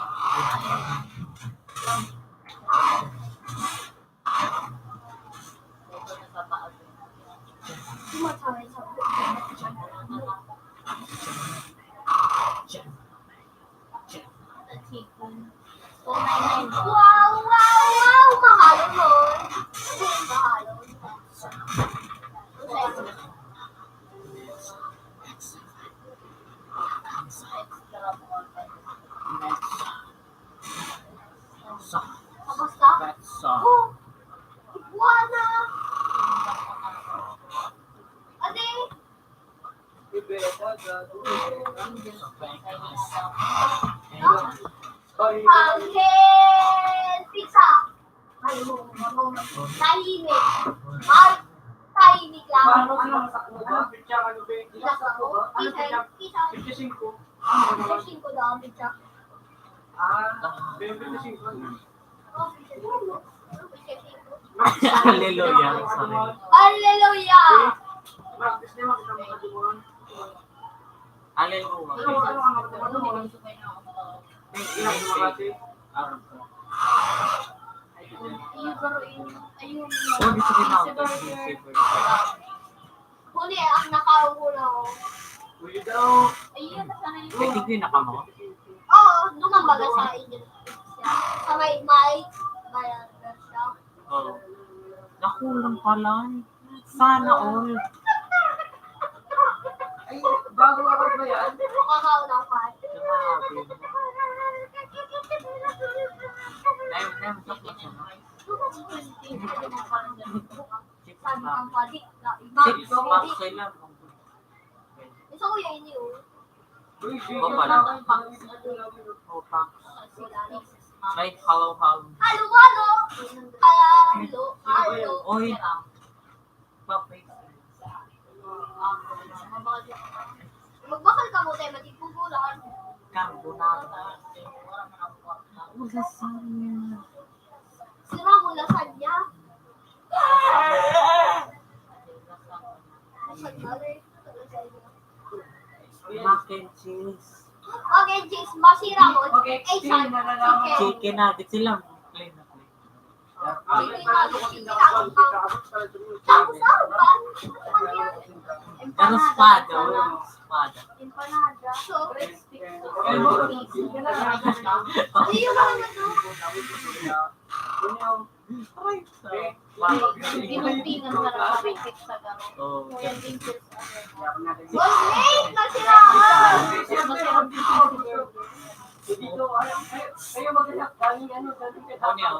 Tumatawin sa Wow, wow, wow! Mahalo nun. Mahalo. Kamusta? That's Oh! Wala! Ate! Angel Pizza! Ay, tahimik. Ay, tahimik lang. Pizza ko? Pizza. 55 daw ang pizza. Oh, 55. Hallelujah. Sorry. Hallelujah! Hallelujah. Oh, di sabihin na ako. Huli, ang nakahula ko. Ayun, sana yun. May tigrin na ka mo? Oo, lumambaga sa Angel Pizza. Sa may bayan na siya. Oo. Nakulang pala. Sana all. Ay, bago ako ba yan? Makakauna ka. Grabe. Dahil sakit siya, no? Sabi kang padik na iba. 6 bucks sila. Isa ko yun yun. Iba pala. 4 packs. May halo-halo. Halo, halo! Halo, halo. Oy. Papay. Magbakal ka mo tayo, matigugulan. Carbonara. Lasagna. Sira mo lasagna. Lasagna rin. Mac and cheese. Okay, cheese, masira mo. Okay, Chicken. Chicken nuggets sila. Plain na plain. Tapos aruban. Pero spada. Spada. Empanada. So, hindi yung mga Inumpingan ka na kapikit sa gano'n. Oh, Kuya Vincent, Boss Nate, masira ano niya?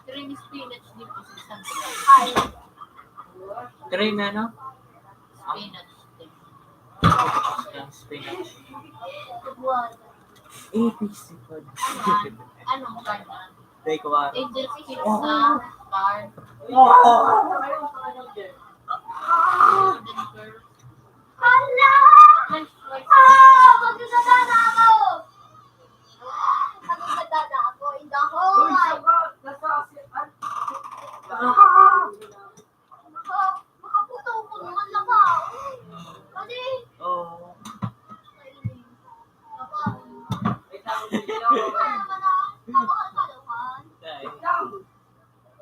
Creamy spinach din po sa isang Ay, Try na, no? spinach din. Yung spinach. buwan. ABC food. Anong kanya? Take one. Angel's Pizza, Star, Golden Curve, Hala! French fries. Magdadana ako! Magdadana ako in the hole! Makaputo ko naman lang ha! Kasi, Oh.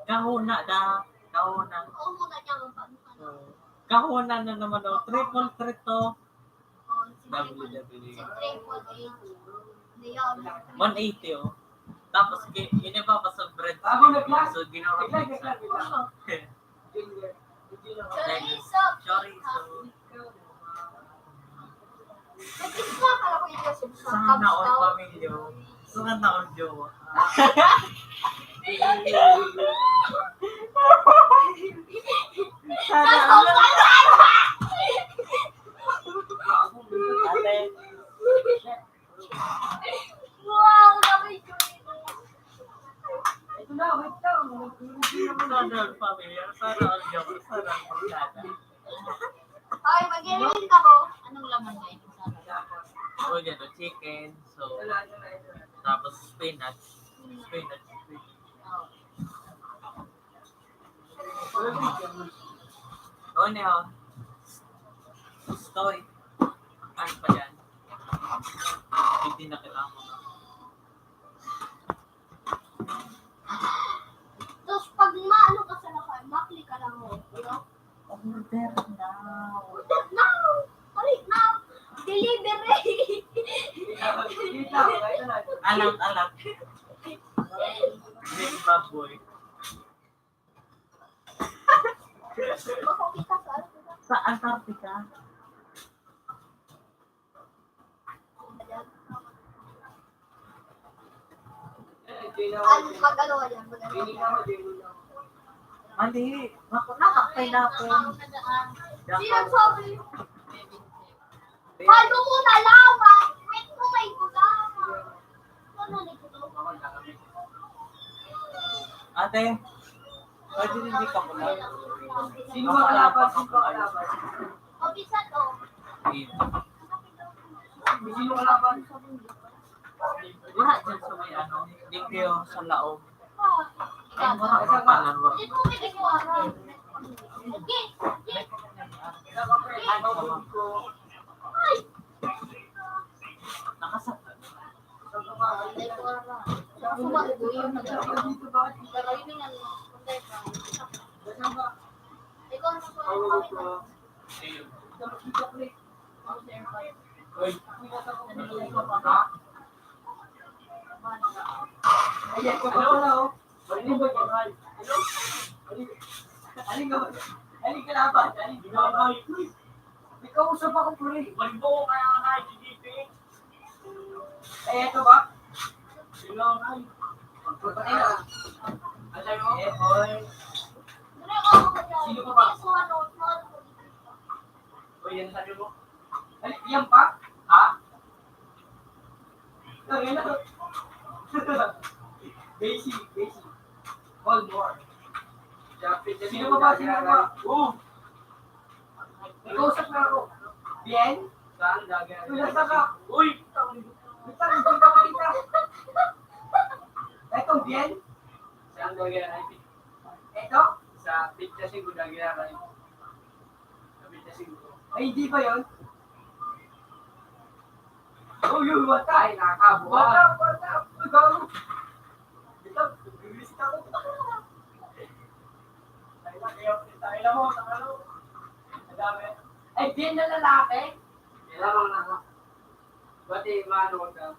Kahuna da. Kahuna. Kahuna na naman daw. Triple threat to. WW. 180 oh. Tapos yun pa pa sa bread. So ginawa ko sa. Chorizo. Sana all pamilyo. Sana all jowa. Sana all. Ate. Wow, dami Sana all pamilyo. Sana all jowa. Sana all barkada. Ay, mag-i-release ako. Anong laman nga ito sa O dyan, chicken. So, tapos spinach. Spinach. O niyo. Story. Ano pa yan? Hindi na kailangan mo. Tapos pag maano ka sa lakay, makli ka lang mo. You know? Order now. Now! Hurry, now! Delivery! Alam. Big bad boy. Makakita sa ano ba? Sa Antarctica. Ano, mag-ano ka dyan? Mag-ano. Mali. Nakakay na ako. Sino sabi? Paano mo nalaman? Wait mo may gudama. Ano nagkutulong ka? Ate, pwede hindi ka muna. Sino ba kalaban? Sino ba kalaban? O, bisa to. Sino kalaban? Wala dyan sa may ano. Limpyo sa laog. Ay, Ah, wala ka pala. hindi mo may ginawa. Okay. Ay! Nakasakta. Ikaw usap ako pre. Balibo ko kaya nga na GDP. Ito ba? Sino nga? Pagpapatay na. Atay mo? Boy. Sino pa ba? O yan sabi mo? Yan pa? Ha? Yan na. Basic. All more. Sino pa ba? Oo. Nag-usap na ako. Bien? Saan? Tulasa ka. Uy! Bitang, hindi ka makita. Ito, Bien? Saan Dagera? Ito? Sa Pizza Sigo, Dagera. Sa Pizza Sigo. Ay, hindi ba yun? Oh, yun, bata. Ay, nakabuha. Bata. Uy, gano. Ito, bibisit ako. Tayo lang mo, takalo. Ay, din na lalaki? Kailangan na. Bati, maano ka?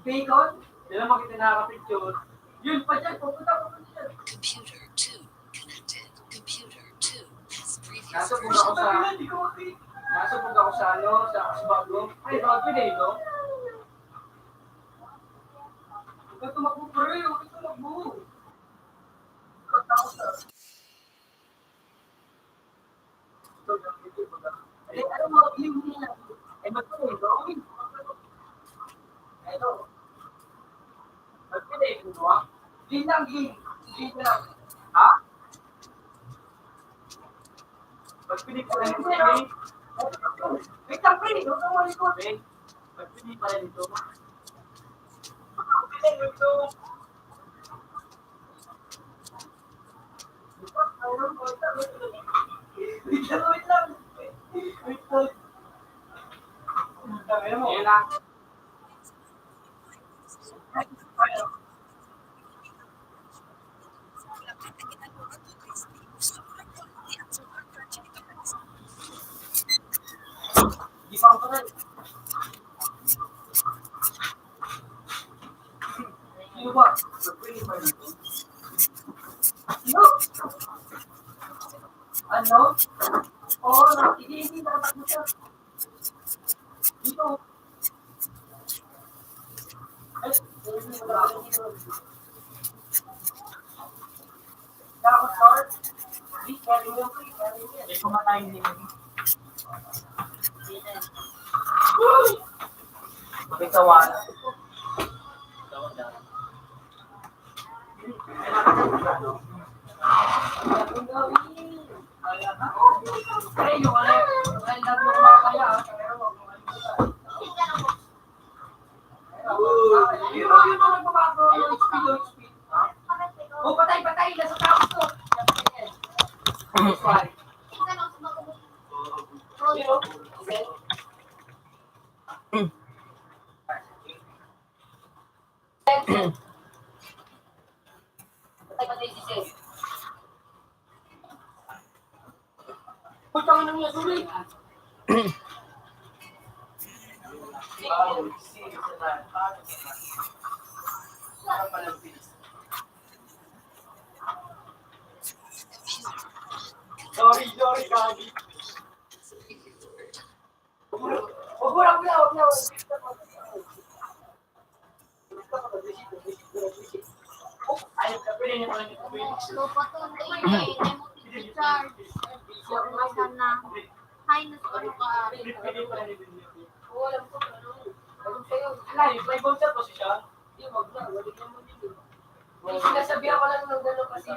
Bacon? Kailangan makita nakaka-picture. Yun pa dyan, pupunta ko dyan. Computer 2 connected. Computer 2 has previous Nasubog version. ako sa sa Asbago. Ay, bakit pinay ito? Huwag tumakbo, pre. Huwag tumakbo. Ano mo, yung nila. Eh, ba't ko ito? Ito. Ba't ko ito? Green lang, green. Green lang. Ha? Ba't ko ito? Wait lang, pre. Huwag kang malikot. Ba't ko ito pala dito? Wait lang. Ayun lang. Di pa ako rin. Sino ba? Sino? Ano? Oo, hindi dapat mo siya. Dito. Ay, hindi mo dapat dito. Tapos, Lord, please, carry me, please, carry me. Ay, kumatayin din. Magkawan. Hey, yung ano, ay lahat mo kaya. Yun ang nagbabago. Speed. Oh, patay. Nasa tapos to. Sorry. Patay si Sis. Putang nang yasulit. Sorry, Gagi. Wag na. Ayaw ka pwede niya pala nito. May voucher po siya? Hindi, wag na. Walik naman dito. Sinasabihan ko lang ng gano'n kasi.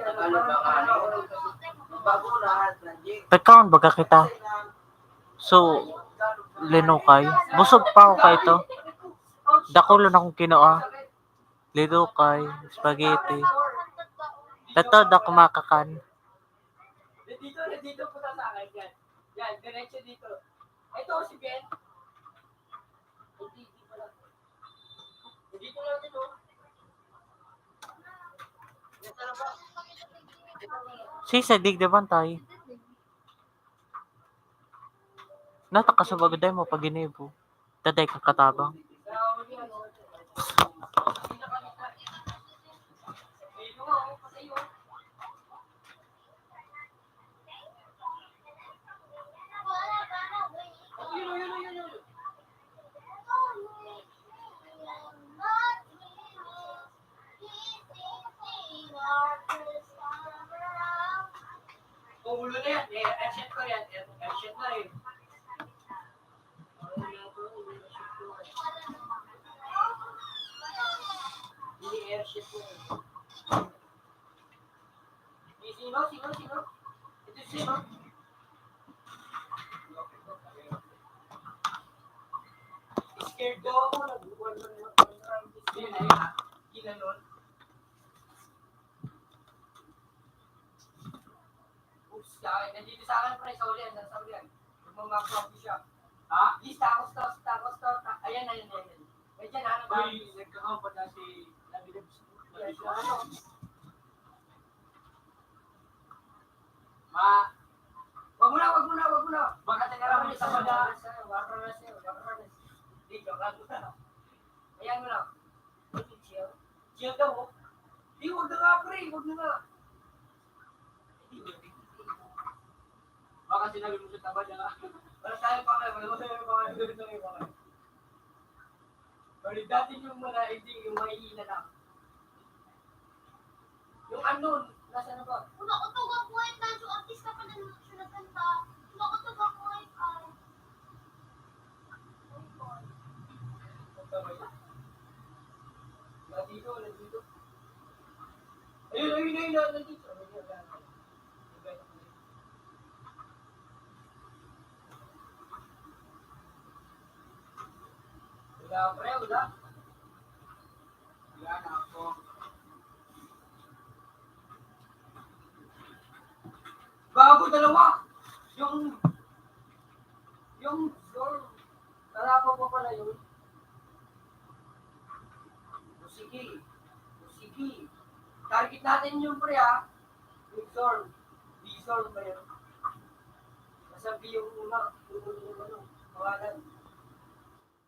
Bago lahat. Pagkaon baga kita. So, linukay. Busog pa ako kay ito. Dakulo na akong kinoa. Linukay, spaghetti. Tato da kumakakan. Dito po sa akin. Yan, diretso dito. Ito si Ben. Dito lang dito. Sisa, digdaban tayo. Natakasabagaday mo pag inibo. Taday kang katabang. Ulo na yan. Airshot ko yan. Airshot na rin. Hindi airshot ko yan. Sino? Ito sino? Scared daw ako. Nagbuwan mo na. Ginanon. Nandito sa akin, pre, sa ulian. Magmamagpapag siya. Ha? Stop. Ayan. May dyan, ano ba? Uy, nagkakampad na si Labilabs. Wag mo na. Baka tagaraman niya sa pala. Warranas. Dito, lang na. Ayan mo na. Chill daw. Di, wag na nga, pre. Wag na nga. Baka sinabi mo sa taba niya. Wala tayo pa kayo. Dati yung mga hindi, yung mahihina lang. Yung unknown, nasa na ba? Kung nakutog ang buhay na yung artista pa na siya nagkanta, kung nakutog ang buhay ay... Nandito, nandito. Ayun, nandito. Wala, pre, wala. Wala na ako. Bago dalawa. Yung door. Tarapaw pa pala yun. Sige. Target natin yung pre ha. Yung storm. B-storm ba yun? Nasabi yung una. Yung ano. Pangalan.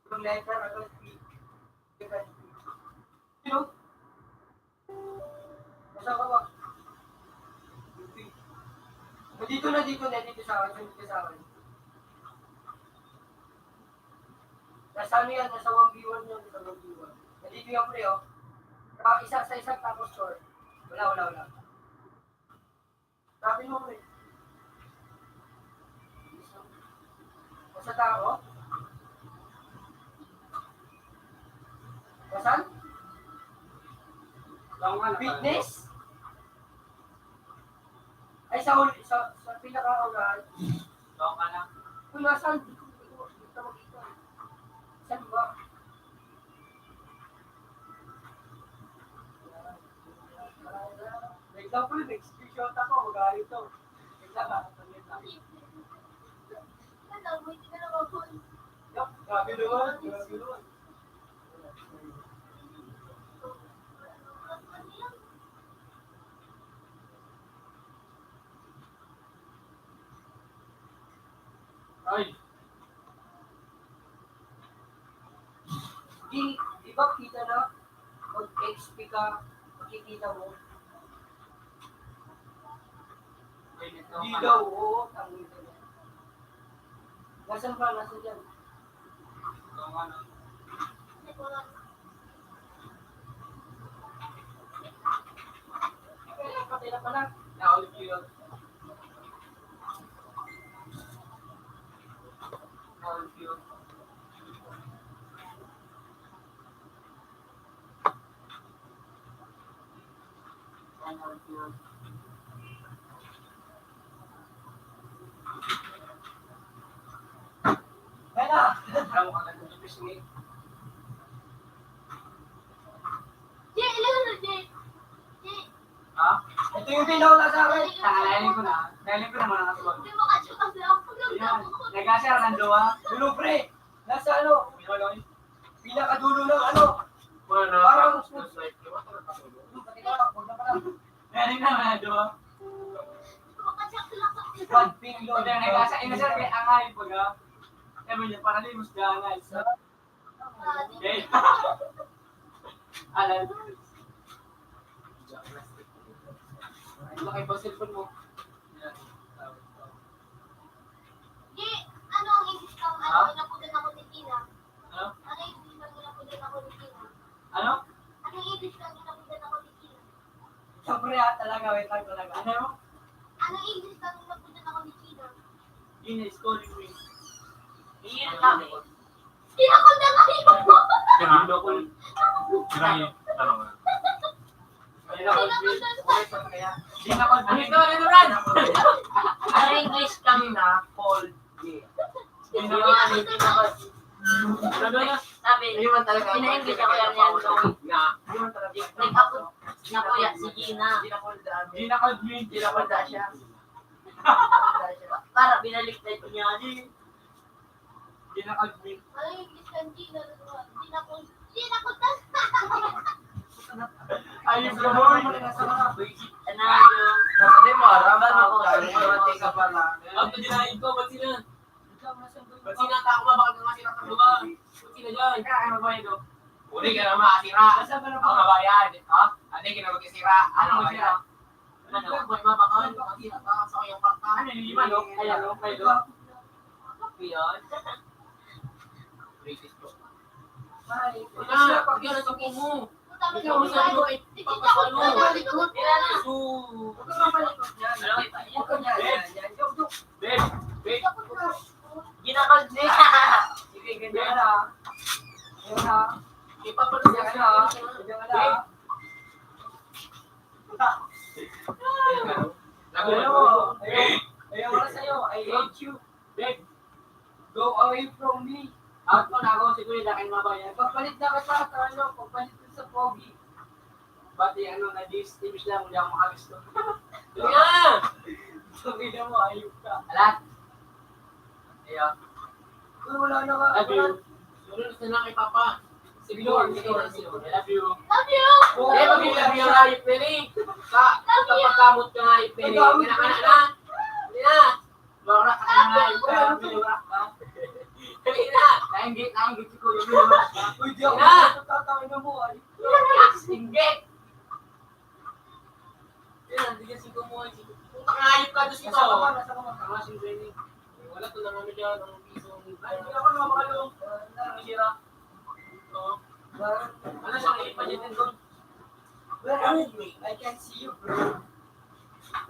Yung letter agad B. Sino? Masa ka ba? Dito sa akin. Nasa ano yan? Nasa 1v1 yan. Nasa 1v1. Nandito yung pre oh. Isa sa isang tapos short. Wala. Sabi mo pre. Nasa tao? Nasaan? Fitness? Ay, sa pinaka-unahan. Doon ka na. Kung nasaan? Dito makita. Saan ba? Wait lang po, nag-screenshot ako. Magalit to. Wait lang. Ano, may tinalawa po. Grabe naman. Ay, Di ba kita na? Mag-XP ka, makikita mo. Di daw, oo. Tangin ka na. Nasaan ba? Nasaan dyan? doon ka na. Patay na pala. Naulit ko yun. Kaya na! Alam mo ka na yung fish meat. Jay, ilan na, Jay? Jay, Ha? Ito yung pinawala sa akin. Nakalainin ko na. Nakalainin ko naman ang kasabag. hindi makatsukas na ako. Ayan. Nagkasya ka ng jowa. Dulo pre! Nasa ano? Pinakadulo ng ano? Wala na. Parang Pati ka, huwag na pala. Nakalainin naman ang jowa. Makatsukas lang ako. One ping load. Kaya nagkasya. Inasal kay angay po ka. Sabi niya, para limos ka angay. Okay. Alam. Laki ba cellphone mo? Jay, ano ang English kang Ha? inapunan ako ni Tina? Ano? Ano yung English kang inapunan ako ni Tina? Ano? Ano yung English kang inapunan ako ni Tina? Siyempre talaga, wait lang talaga. Ano? Ano yung English kang inapunan ako ni Tina? Gina is calling me. Iyan kami. Kinakunda ka niyo po! Kailan ko? Gina called me. Ano Brad? Ang English kami na, cold. Gina Kinakunda ka Ano? Sabi, Iwan talaga. pina-English ako yan yan. Na. Iwan talaga. Nag-ako na kuya si Gina. Gina called me. Gina called Dasha. Para binaliktad niya. Gina called me. Ano yung English kang Gina? Kinakunda Ayos ka boy. Ano yung... Kasi marami ako. ka pala. Ang pagdinahin ko, ba't sila? Ba't sila tako ba? Bakit nga sila tatlo ba? Ba't sila dyan? Kaya ano ba ito? Uli ka na makasira. Ang mabayad. Ha? Ano yung kinamagkasira? Ano mo sira? Ano? May mabakal. Makasira ka sa kayong pakta. Ano yung lima no? Ayan no? May do. Yan. Racist po. Wala. Bigyan na sa mo. tapos Ikaw, sabi ko, Nagsitakot na papasalo. likod. Tira na. Huwag ka mapalikot yan. Huwag ka yan. Joke. Babe, babe. Takot na. Ginakal niya. Sige, ganyan na. Ganyan na. Ipapalo Ganyan siya na. sa Ganyan na. Ayaw na sa'yo. I hate you. Babe, Go away from me. out ko na ako, siguro laking mabayan. Pagpalit na kita sa ano, pagpalit ko sa pogi. Pati ano, na-distinguish lang, hindi ako makagusto. Yeah! Sabi na mo, ayok ka. Alat? Ayaw. Uy, wala na ka. Love you. Sunod na lang kay Papa. Siguro, siguro. I love you. Love you. Hindi, mag-love you nga yung penny. Kapag kamot ka nga yung penny. Kinakanak na. Hindi na. Lorak ka na nga yung penny. Lorak ka. Hindi na. Nainggit si Kuya. Lorak ka. Uy, di ako Na! tatawin na mo. Ayok. Inggit. Yan, hindi kasi kumuha. Kung nakayip ka doon ito. Nasa ka ba? Nasa ka ba? Tama si Benny. Wala to lang ano dyan. Ang piso. Ay, hindi ako naman makalong. Nasira. Oo. Ano siya naipan niya din doon? Where are you? I can't see you, bro.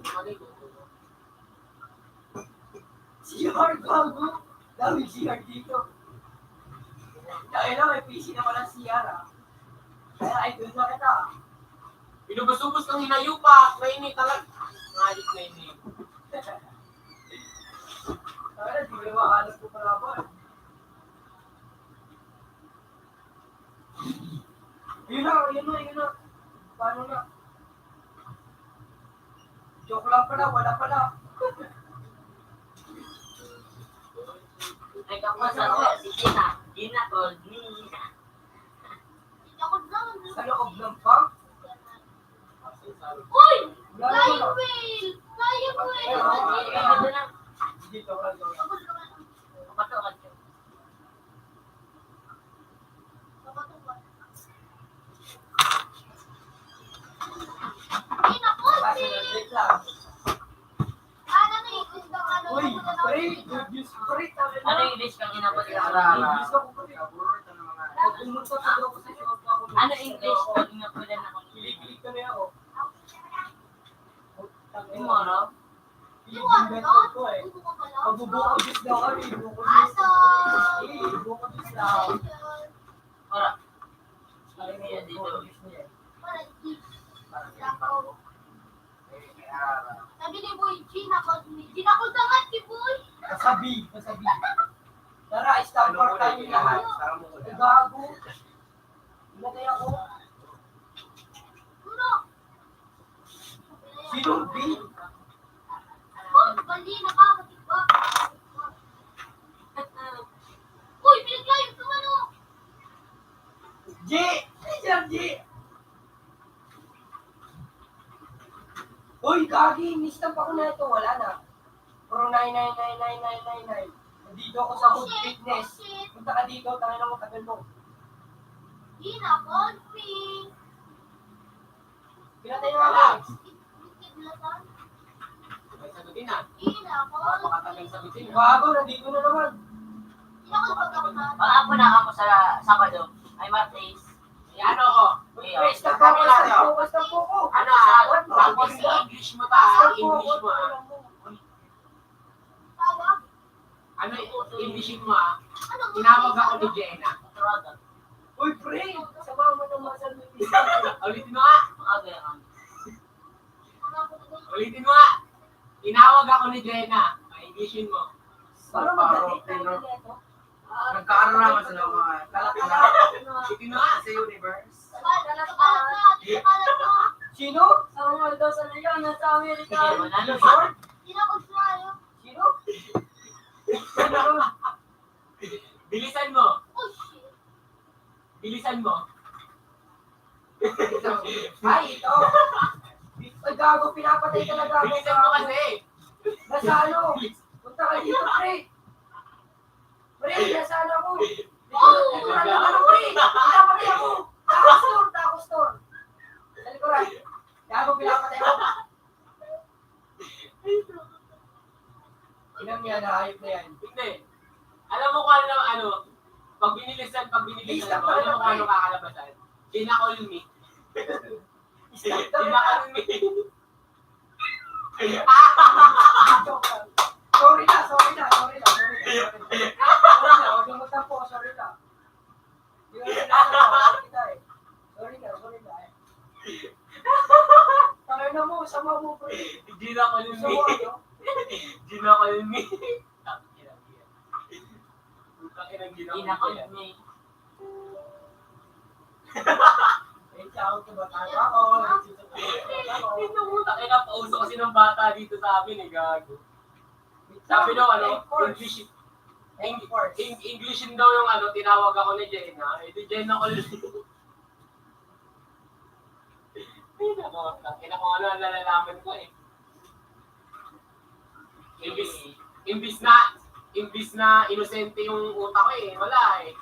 Mali ko. CR, gago. Daming CR dito. Dahil na, may PC na walang CR, ah. Kaya, ay, doon na kita. Binubus-ubos kang hinayupa. Mainit talaga. Ngayip na ini. Kaya, di ba mahanap ko pala ba? Yun na. Paano na? Joke lang pala, wala pala. Ay, kapag sa si Gina. Gina called me. Takot na. Sa loob ng bank? Uy! Wala na Flying pala. whale! Flying whale! Ito na. Dito, wala na. Takot na. Kapatukan ko. Takot na. Ay, naku! Kasi na-break lang. Ano na yung gusto ng ano? Uy, pre, good news, pre. Ano yung English kang ginabot ka? English ako, pre. Pag pumunta sa grupo sa short ako. Ano English kang ginabot ako? Kilig-kilig kami ako. Yung ano? Yung ano? ko eh. Gusto ko pala. Pagbubuko juice daw kami. Buko Aso! juice. Eh, buko juice daw. Para. Ay, Yan dito. Para di. Sabi ni Boy, ginakot na nga si Boy. Masabi. Tara, stand for tayo lahat. Gago. Ilagay ako. Ano? Sinong B? Uy, bali, nakakatik ba? Uy, pinaglayog ka ano? G! Sir G! Uy, Gagi! Nistamp ako na ito. Wala na. Pro 99999999. Nandito ako sa Hood Fitness. Punta ka dito. Tangin mo, tagal mo. Ginakot me. Pinatay na ako. Ikiglatan. May sagutin na. Ginakot Napakatagal me. sagutin. Gago, nandito na naman. Ginakot ba ka na? Pag-apo na ako sa Sabado. Ay Martes. Ano ko? Press na po ko. Basta po ko. Ano tapos English mo ta. English mo ah. Tawag? Ano English mo ah. Ano? Tinawag ako ni Jenna. Uy, pre! Sama mo naman sa lumis. Ulitin mo nga. Ulitin mo nga. Tinawag ako ni Jenna. Englishin mo. Paano mag-date tayo nito? Nagkakaroon naman sa mga Ulitin mo nga. Sa universe. Kalat na. Sino? Sama daw sa Leon at sa Amerika. Sige, manalo siya. Ginakot tayo. Sino? Bilisan mo. Oh, shit. Bilisan mo. Ay, ito. Ay, gago, pinapatay talaga ako. Bilisan mo kasi. Nasa ano? Punta ka dito, pre. Pre, nasa ano ako? Ito na lang ano, pre. Pinapatay ako. Taco store. Sa likuran. Gago, pinapatay ako. Inang yan, ayop na yan. Hindi. Alam mo kung ano, pag binilisan, alam mo kung ano kakalabasan. Kinakall me. Inakalmi. Sorry na. Huwag mo magtampo, sorry na. Hindi ko sinasabi kita eh. Sorry na. Tangay na mo, sama mo po eh. Ginakalmi. Inakalmi. Eh, tsaka ko ba tayo ako? Ito mo, takina pauso kasi ng bata dito sa amin eh, gago. Sabi daw, English daw yung tinawag ako ni Jenna. Eh, di Jenna ko Takina ko ang nalalaman ko eh. Imbis na inosente yung utak ko eh, wala eh.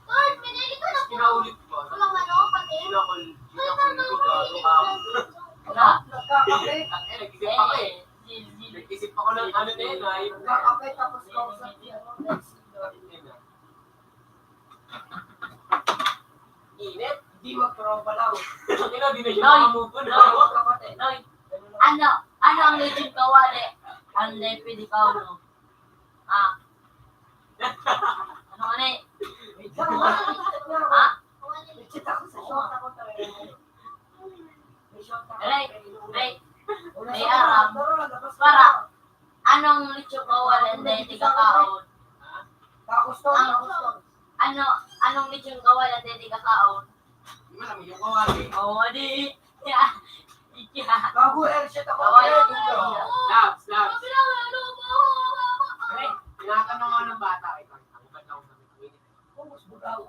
Lord, pinili ko na po. Kinaulit ko. Walang pati. Wala. Nagkakape. Nag-isip ako eh. Nag-isip ako ng na yun ay. Nagkakape tapos kausap niya. Init. Hindi magprobalaw. Ina, di na siya makamove on. Noy, ano ang legend kawali? Ang lepid ikaw, no? Ano ka na eh? Wait lang, ha? Ha? Legit ako sa shot ako talaga. May shot ako. Ray, Wala May sa aram. labas ka Para. na. Anong lechon kawali? Hindi, tiga kaon. Tapos to, tapos to. Anong lechon kawali? Hindi, tiga kaon. Di ba naman yung kawali? Oo, di. Bago headset ako. Kawali. Labs. Pre, tinatanong ako ng bata. Ikaw, ang ba't ako namin? Pumus, bugaw.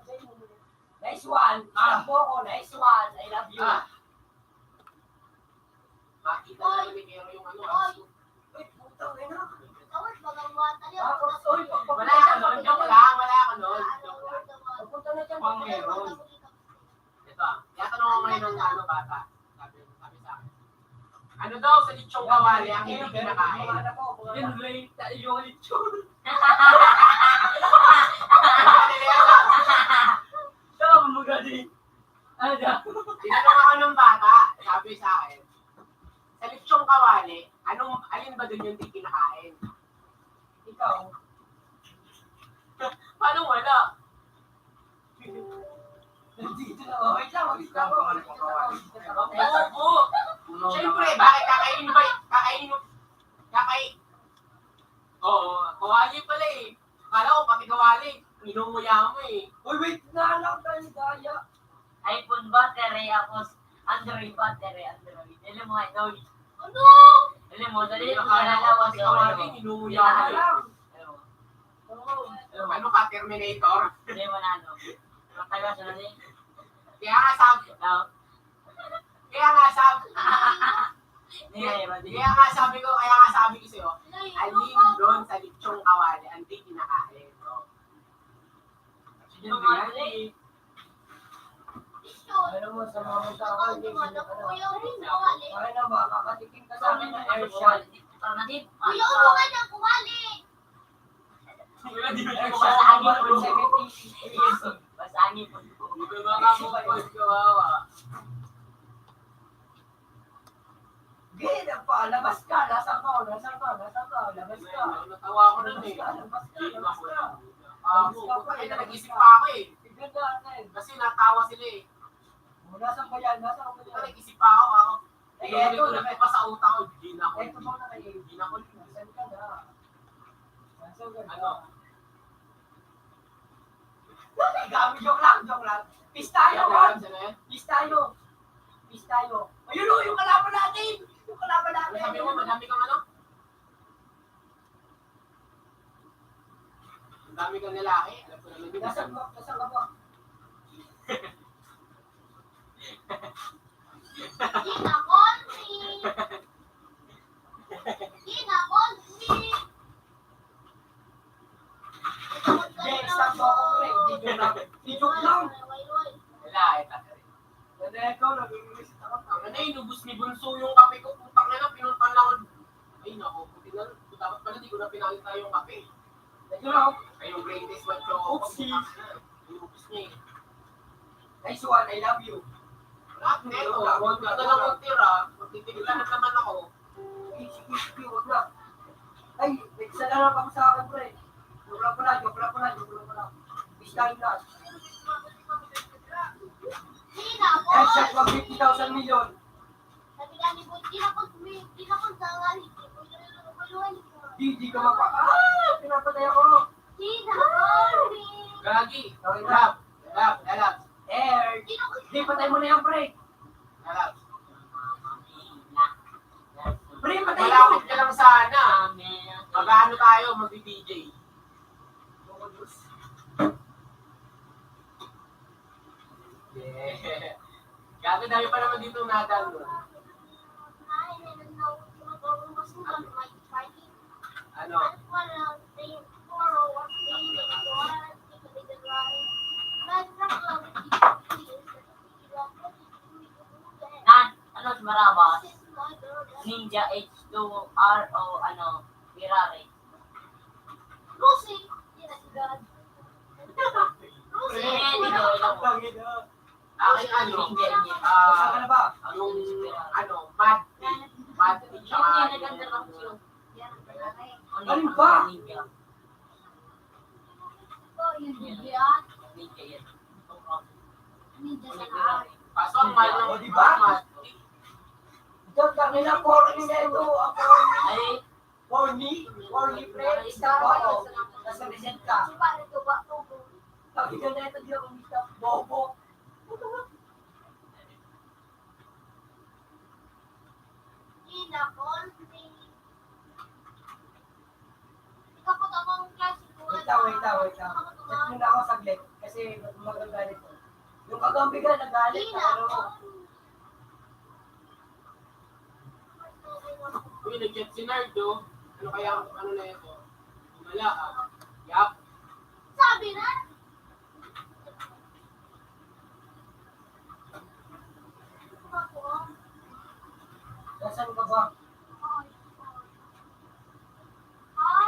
Nice one. Takbo ko, nice one. I love you. Makita na ni Kero yung Uy, putang ina. Lord, magawatan niya. Uy, Wala ka nun, joke lang, wala ka nun. Pupunta na dyan. Pang meron. Ito, tinatanong ako ngayon ng bata. Sabi sa akin. Ano daw sa lechong kawali ang hindi kinakain? Yun, Ray, yung lechon. Tama mo gani. Tinanong ako ng bata, sabi sa akin, sa lechong kawali, alin ba dun yung di kinakain? Ikaw. Paano wala? Nandito na. Oh, wait lang. Wait lang. Oo. Siyempre, bakit kakainin ba? Oo, kawali pala eh. Akala ko pati kawali, inumuya mo eh. Uy, wait na lang tayo gaya. iPhone battery ako. Android battery. Alam mo nga, no. Ano? Alam mo, dali ko Akala ko kalalawas pati kawali, inumuya mo eh. Ano ka, Terminator? Hindi mo na ano. Matagal siya na din. Kaya nga sabi kaya nga sabi ko sa'yo, alin doon sa lechong kawali, ang di kinakain. Yun ba yan eh? Alam mo, sa mga sa ako, hindi ko na Kuya, kumali. Kaya na ba, kakatikim ka sa amin ng airshot. Kuya, umukan ng kumali. Wala, di ba siya Airshot, kumasabi number po? 70 years. Basangin po. Di ba makamukos kawawa? Gaya pa, labas ka, nasa ka, labas ka. Natawa ko nun eh. Labas ka. Nag-isip pa ako eh. Tignan natin. Kasi natawa sila eh. Nasaan ba yan? Nasaan ba yan? Nag-isip pa ako. Eh, Ito, eto, nagpa sa utak ko. Gina ko. Ito mo na kayo. Gina ko. Nasaan ka na? Nasaan ka na? Ano? Gamit, joke lang. Pistayo, Ron! Pistayo. Ayun o, yung kalaban natin! Sabi mo, madami kang ano? Ang dami kang lalaki. Alam ko naman yun. Nasaan ka ba? Di joke lang. Lalaki. Ikaw na Ano inubos ni Bunso yung kape ko, putang na pinuntan lang. Ay nako, buti na, dapat pala di ko na pinakita yung kape. Ay yung greatest what choco. Oopsie. Inubos niya eh. Nice one, I love you. Lahat neto, huwag ka na lang magtira, magtitigilan na naman ako. Sige, wag na. Ay, isa na lang ako sa akin, pre. Joke lang pala. Isang lahat. Sina ko. Headshot, 150,000 million. Sabi nga ni Boy, di na ko sangan. Di ka mapa. Pinapatay ako. Sina ko. Gagi, lab, Di patay mo na yan, pre. lab. Pre, patay mo. Malapit ka lang sana. Mag-ano tayo, mag-DJ. Yeah. Gabi dami pa naman dito nadal. Ano? Ano si Marabas? Ninja H2R o ano, Ferrari. Lucy! Yan na si God. Sige, dito, ilang mo. Aking ano? Saan ka na ba? Anong, mad tea, tsaka Hindi, naganda lang siya. Ano ba? Ninja. Oh, yun yan. Ninja yan. Ninja sa Ferrari. Kaso ang mahal ng O, diba? mad tea. Diyan kami na corny na ito. Ay, Corny, pre. Isa ba ako? Nasa resent ka. Paano ito ba? Sabi ka na ito, di ako mista. Bobo. Ina ko. Ikaw po tamang klase ko. Wait lang. Check muna ako saglit. Kasi magagalit ko. Yung kagambi ka, nagalit. Ina ko. Uy, nag-chat si Nardo. Ano kaya, ano na ito? Wala ah. Yap. Sabi na. Nasaan ka ba?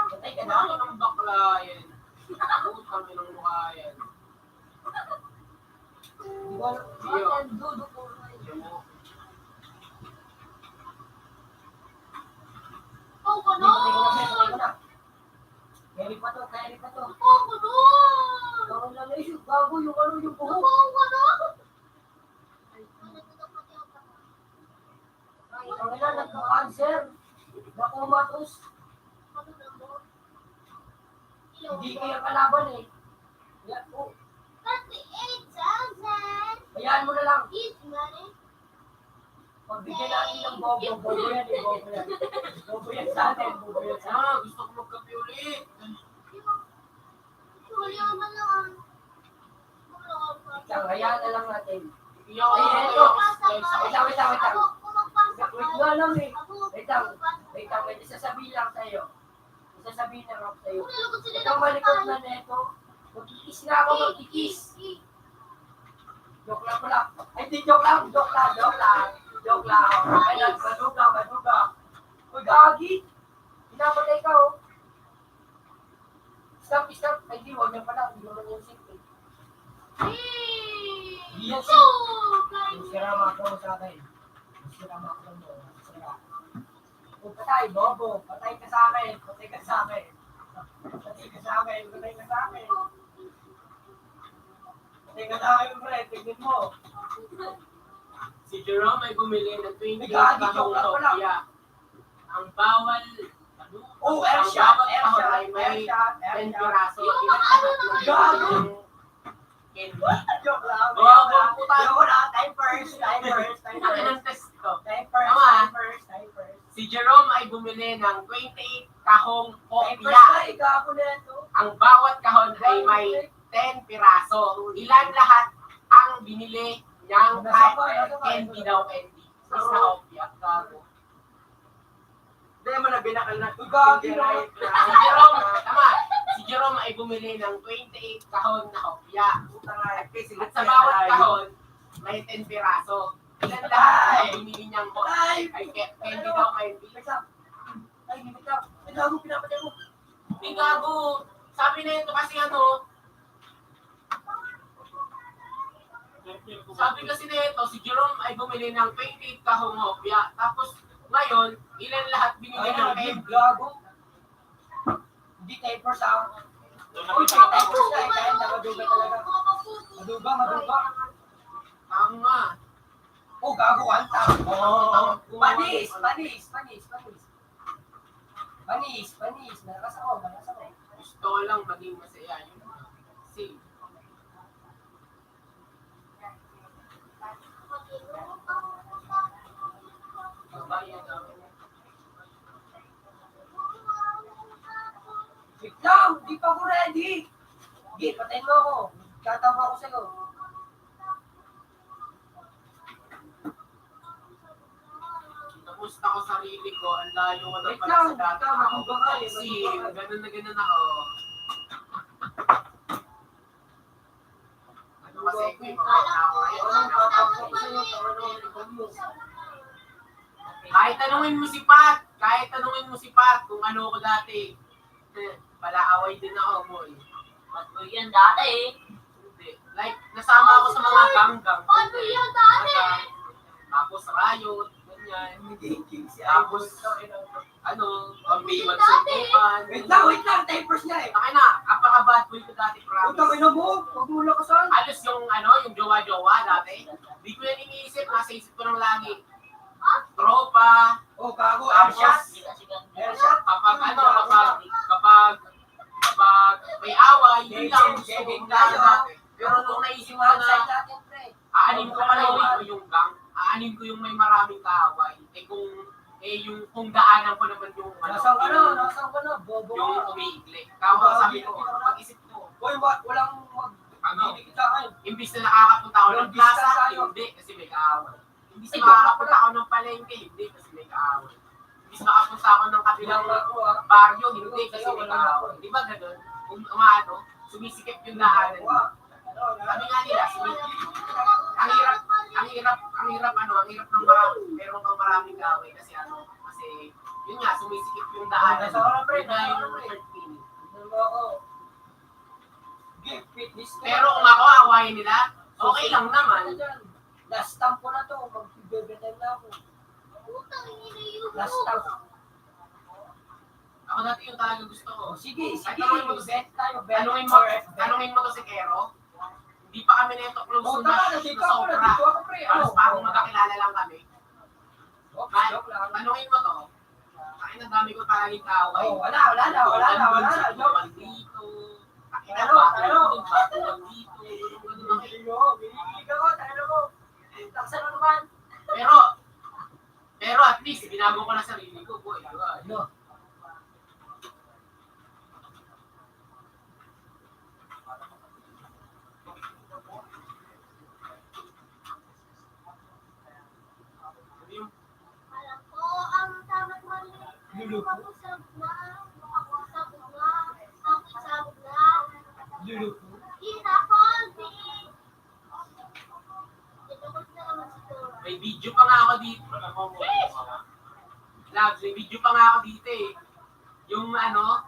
Patay ka na? Ano ng bakla yan? Utang ng mukha yan. Di ba? Iyo. Dudo ko. Yung mo. Oh, Patay gano'n! ka na. Carry pa to. Oh, gano'n! Gawin lang na issue. Bago yung ano yung buhok. Oh, gano'n! Ang ina, nagka-cancer. Nakumatos. Hindi kaya kalaban eh. Yan po. 38,000! Bayaan mo na lang. Easy money. Pagbigyan natin ng bobo. Bobo yan. Bobo yan sa atin. Ah, gusto ko magkape ulit. Wala man lang. Ikaw, hayaan na lang natin. Iyaw Ay, ako eto. kayo. Wait lang. Wait nga lang eh. Wait lang. Wait May isasabihin lang sa'yo. Isasabihin lang ako sa'yo. Nalugod sila Ikaw malikot na neto. Magkikis na ako, magkikis. Joke lang pala. Ay, di joke lang. Ay, manuga. Uy, gagi. Pinapatay ka, oh. Stop. Ay, di, huwag niya pala. Hindi naman yung simple. Yes. Yung sira makro mo sa akin. Yung sira makro mo. Sira. Kung patay, bobo. Patay ka sa akin. Pre. Tignan mo. Si Jerome ay bumili ng 28 Gagi, kahong joke lang pala. Nokia. Ang bawal, ano? Oh, Ang airshot. bawat kahon ay may 10 piraso. Yung mga ano naman. Gago. Candy. Joke lang. Bobo, puta. Time first. Ang ng test ko. Time Tama. first. Si Jerome ay bumili ng 28 kahong Time kopya. first. Gago na ito. Ang bawat kahon ay may 10 piraso. Ilan lahat ang binili niyang candy daw candy. Mas na kopya. Gago. Hindi mo na binakal na. Si Jerome, tama. Si Jerome ay bumili ng 28 kahon na kopya. At sa bawat kahon, may 10 piraso. Ilan lahat ang binili niyang candy daw, candy. Ay, hindi ka. Ay, gago, pinapatay mo. May gago. Sabi na ito kasi ano, sabi kasi na ito, si Jerome ay bumili ng 28 kahong hopya. Tapos, ngayon, ilan lahat binili ng candy? Gago. Hindi taper sa Uy, taper siya eh. Kaya nakaduga talaga. Maduga. Tama. Oh, gago, anta. Panis. Malakas ako. Gusto ko lang maging masaya. Yun. Kasi, Wait lang, di pa ako ready. Sige, patayin mo ako. Tatama ako sa'yo. namusta ko sarili ko, ang layo ko na Wait pala lang, sa dati. tama, maduga ka eh. Kasi, ganun na ganun ako. Ano kasi ko yung mga ako ngayon. Kahit tanungin mo si Pat kung ano ko dati. Palaaway din ako, boy. Mas ko yan dati eh. Hindi. Like, nasama ako sa mga gang-gang. Paano yan dati? Tapos riot, ganyan. Nagiging si Tapos, pambiwan sa bukan. Wait lang, tapers niya eh. Taka na, apaka-bad boy ko dati, Utang promise. ina mo, huwag mo lakasan. Alos yung jowa-jowa dati. Di ko yan iniisip, nasa isip ko ng lagi. Tropa, Oh, gago, tapos, Airshot. kapag may away, yun lang, gusto ko lang dati. Pero nung naisip ko na, aanin ko pala yung gang, aanin ko yung may maraming kaaway. Kung daanan ko naman yung Nasaan ka na, bobo. yung umiigli. Kaya sabi ko, pag-isip ko, Hoy, walang magdidikit sa akin. imbis na nakakapunta ako ng plaza, hindi kasi may kaaway. Imbis na makakapunta ako ng palengke, hindi kasi may kaaway. Imbis makapunta ako ng kabilang baryo, hindi kasi may kaaway. Di ba ganun? Kung sumisikip yung daanan. Sabi nga nila, ang hirap ng meron kang maraming kaaway kasi yun nga, sumisikip yung daanan. Yun nga yung third meaning. Pero kung ako awayin nila, okay lang naman. Last stamp ko na to, mag-bebetay na ako. Last stamp. Ako dati yung talaga gusto ko. Sige, Tanungin mo to si- bet tayo, bet. Tanungin mo to si Kero. Hindi pa kami nito close Oh, na tama, nandito ako, sobra. nandito ako, pre. Halos parang magkakilala lang kami. Joke lang. Tanungin mo to. Kain ang dami ko talagang kaaway. Oh, wala na. Joke. Dito. Talo. Dito. Talo mo. Taksan mo naman. Pero at least, binago ko na sarili ko, boy. Ano? Alam ko ang tama't mali. Kapusap na, makakasabog na, sakit-sabog na. Kinakolbi. Tinukot na naman siguro. May video pa nga ako dito. Labs, may video pa nga ako dito eh. Yung Labs.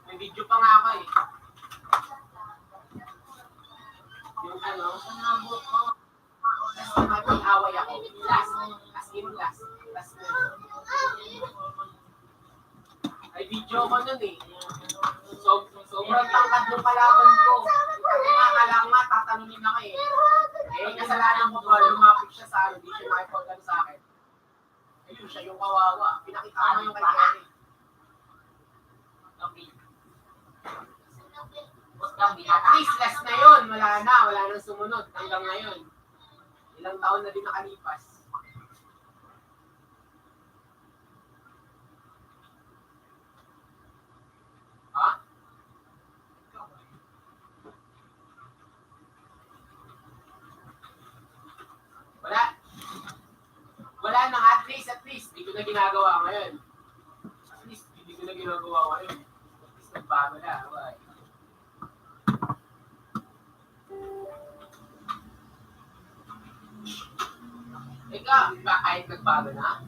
May video pa nga ako eh. Yung last na mag-away ako. Last. Ay video ko nun eh. Sobrang tangkad ng kalaban ko. Kaya nga, tatanunin ako eh. Kasalanan ko ba, lumapit siya sa hindi siya nakipagano sa akin. Ayun, siya yung kawawa. Pinakita ko yung kay Kenny. At least, last na yun. Wala nang sumunod. Hanggang ngayon. Ilang taon na din nakalipas. Ha? Wala nang at least, hindi ko na ginagawa ngayon. At least, hindi ko na ginagawa ngayon. At least, nagbago na. Why? Ika, kahit nagbago na?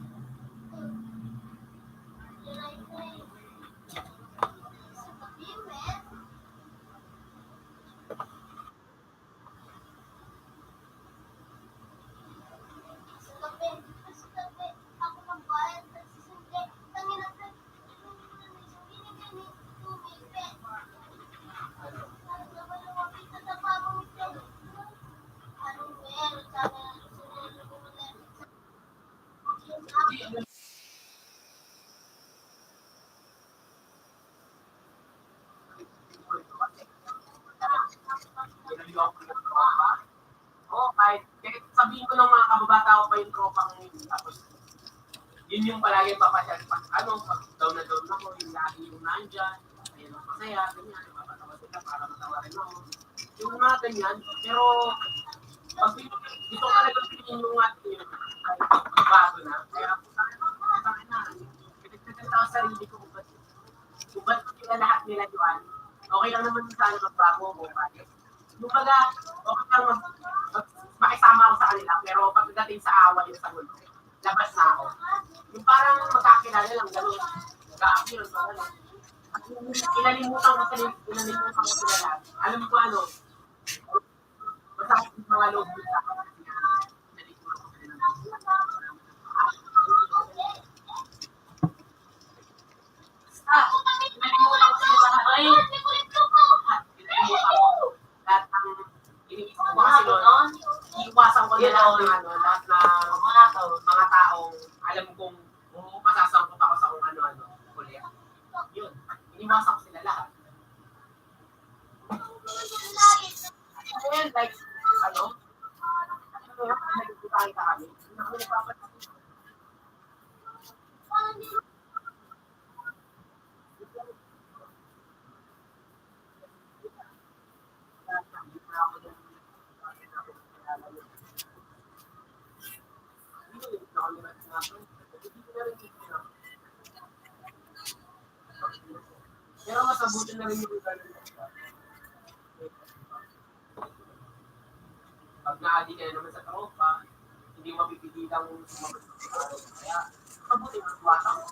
Oo, kahit sabihin ko ng mga kababata ko pa yung tropang yun. Tapos, yun yung palagi papasyal. Pag pag down na down ako, yung lagi yung nandyan. Ayun ang masaya, ganyan. Papatawa sila para matawa rin ako. Yung mga ganyan. Pero, pag gusto ko talaga piliin yung ating yun, bago na. Kaya, sa akin na, pinagsasalita ko sa sarili ko kung ba't ko sila lahat nila yun. Okay lang naman sana magbago mo, bakit? Yung baga, okay lang makisama ako sa kanila, pero pagdating sa away sa gulo, labas na ako. Yung parang magkakilala lang, gano'n. Nag-a-appeal, gano'n. At inalimutan ko sila lahat. Alam ko ano, masakit yung mga loob sa akin. Inalimutan ko sila lahat. Inalimutan ko lahat ng iniisip ko kasi noon. Iiwasan ko na lahat ng mga taong alam kong masasangkot ako sa kung ano-ano. Kulit. Yun. Iniwasan ko sila lahat. And like, nagkikita kami. Pero mas mabuti na rin yung ganun. Pag naadi ka naman sa tropa, hindi mapipigilang sumagot. Kaya, mabuti na tuwasa mo.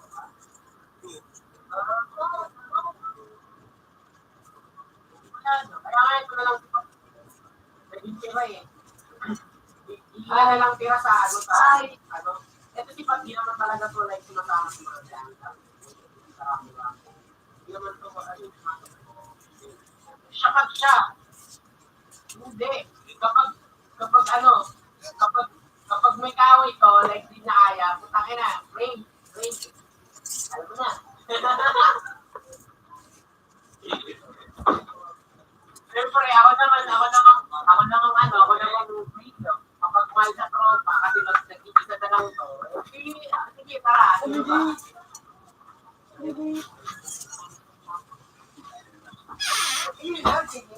Kaya nga ito na lang naging tira eh. Ilan na lang tira sa ito si Pat, di naman talaga to like sumasama sa mga danta. Di naman to siya siya. Hindi. Kapag may kaway to, like di na aya, putangin na, rain. Alam mo na. Siyempre, ako naman video. Kapag mahal sa tropa, kasi nag-iisa na lang to. Sige, tara. Sige ba? Sige.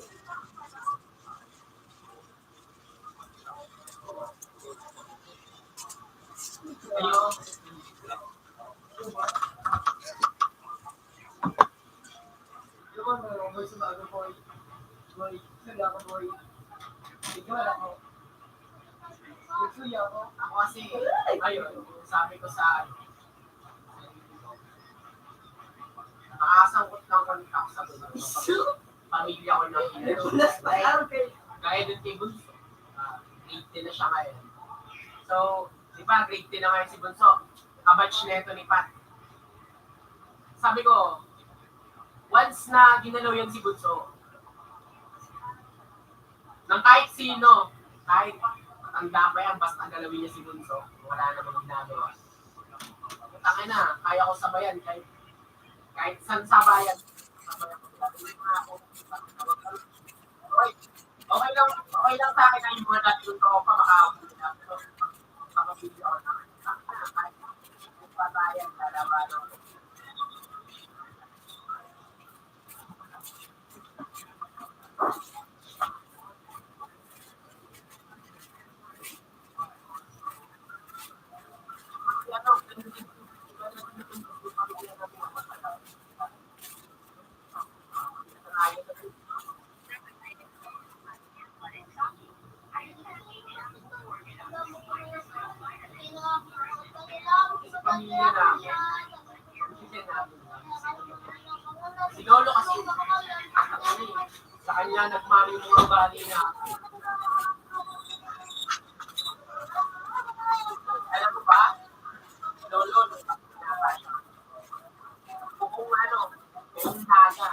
Ayun. Ako kasi, ayun, sabi ko sa nakasangkot ng kontak sa pamilya ko na gaya din kay Bunso. Grade 10 na siya ngayon. So, di ba, grade 10 na ngayon si Bunso. Kabatch na ito ni Pat. Sabi ko, once na ginalaw yan si Bunso, ng kahit sino, kahit matanda pa yan, basta galawin niya si Bunso, wala namang ginagawa. Tangin na, kaya ko sabayan, kahit saan sabayan. Okay lang sa akin na yung mga dati yung tropa, makakapuli na. Pero, makakapuli ako na. Kahit patayan, lalaban ako. sinabi niya. Si Lolo kasi, sa kanya nagmari yung mga ugali na. Alam mo ba? Lolo, kung ano, yung naga.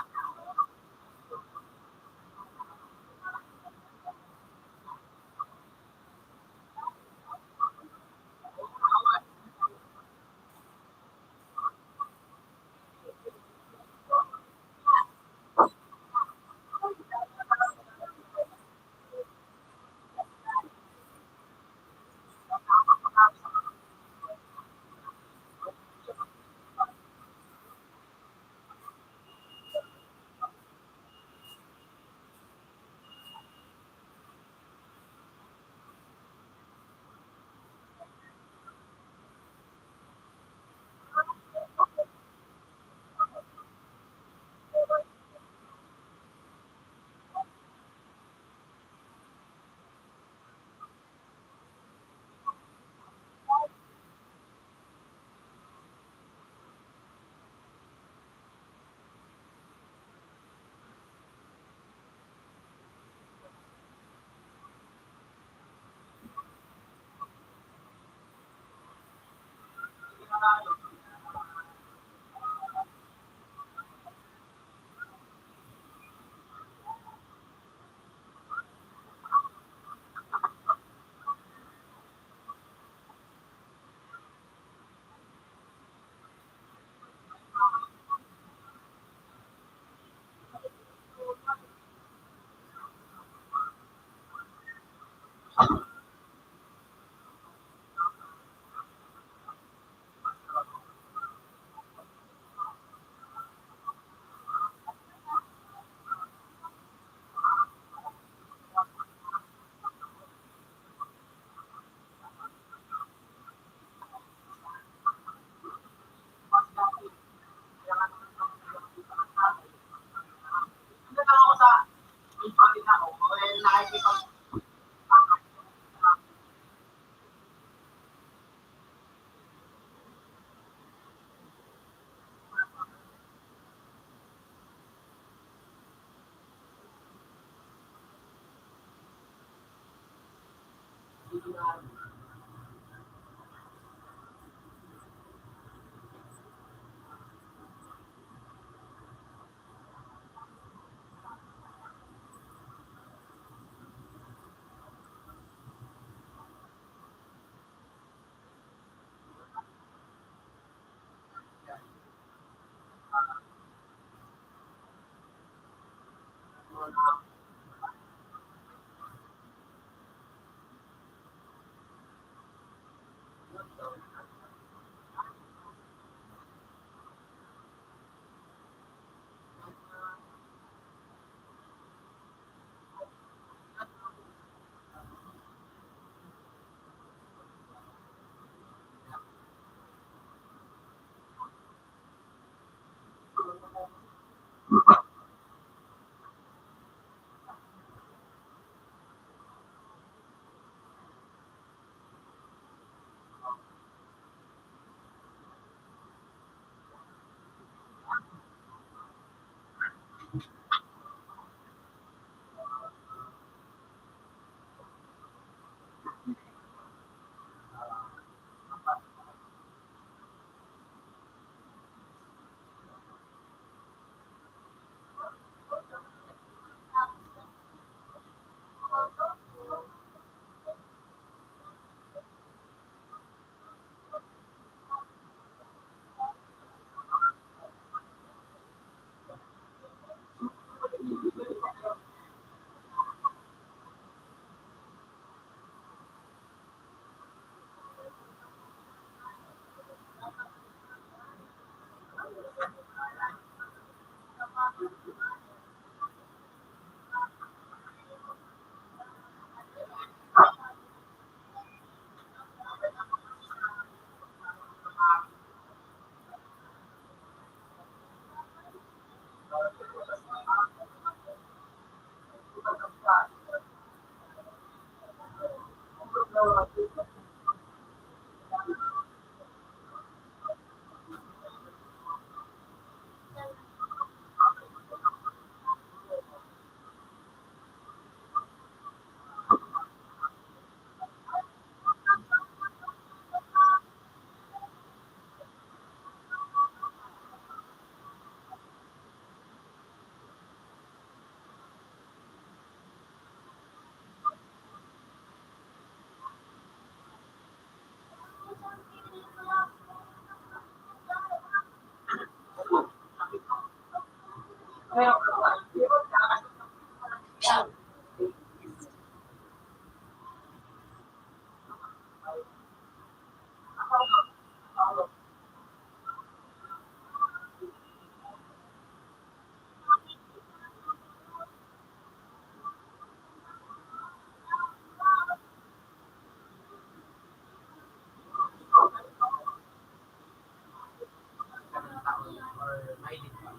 Mainit pa.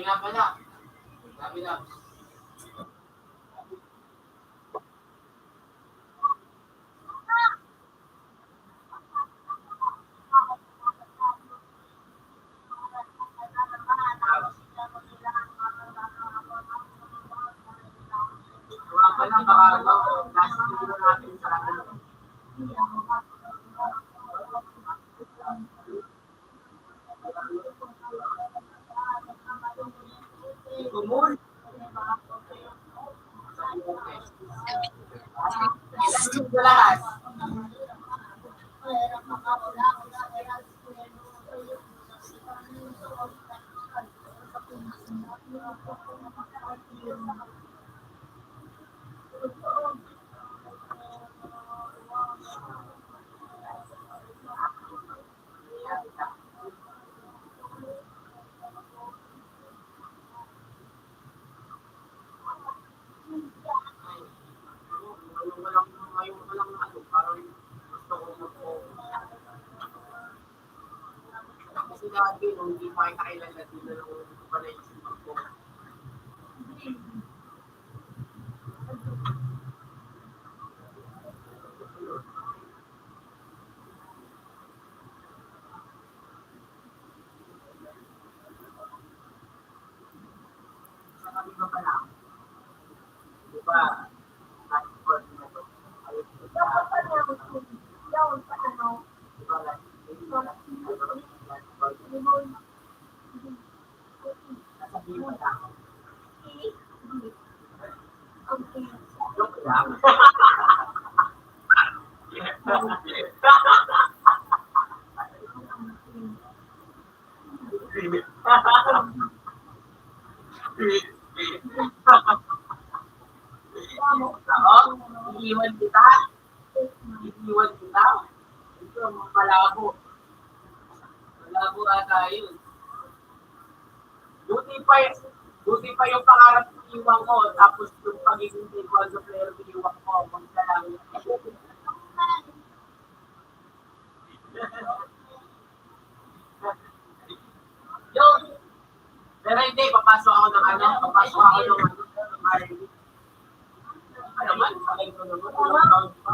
nga pala. Sabi lang. Wala pa lang, baka last video natin sa ano. Tumul. Sa lahat. Kasi dati, nung hindi pa kayo nakilala, di na lang ko pala isip ko. Sa kami ba pala? Di ba? Iiwan kita. Iiwan kita. Ito, malabo. Malabo ata yun. Buti pa yung pangarap ng iwan ko. Tapos yung pagiging equal sa player ng iwan ko. Magsalang. Yun. Pero hindi, papasok ako ng ano. Papasok ako ng ano. Ano naman? Sakay ko naman. Ilang taon pa.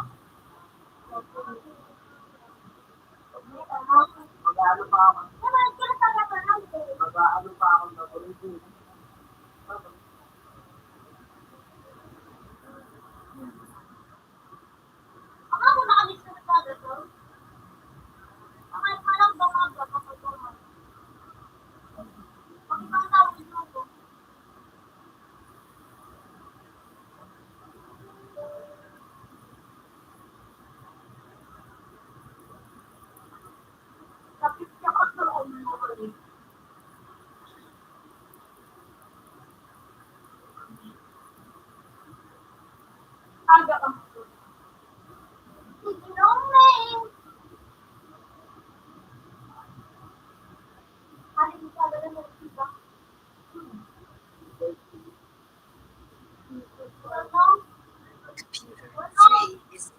Mag-ano pa ako. Mag-ano pa ako na tuloy. Ako nakalis na nagkada to. Ang parang bamaga kapag bamaga. Pag ibang tawag ito ko. Kapit siya ko sa ulo ko rin. Aga ang Computer 3 is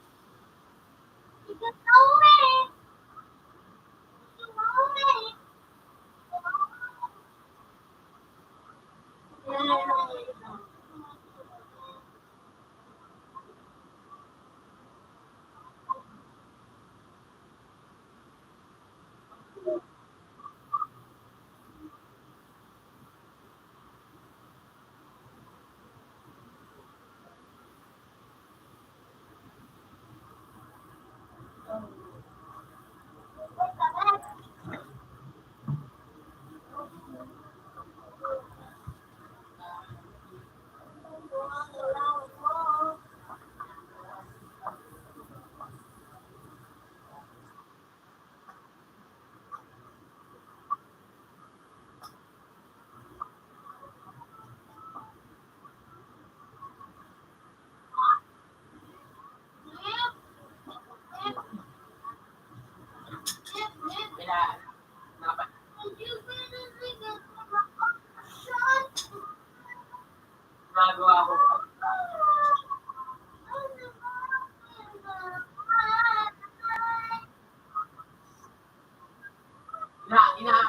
Nagawa ko.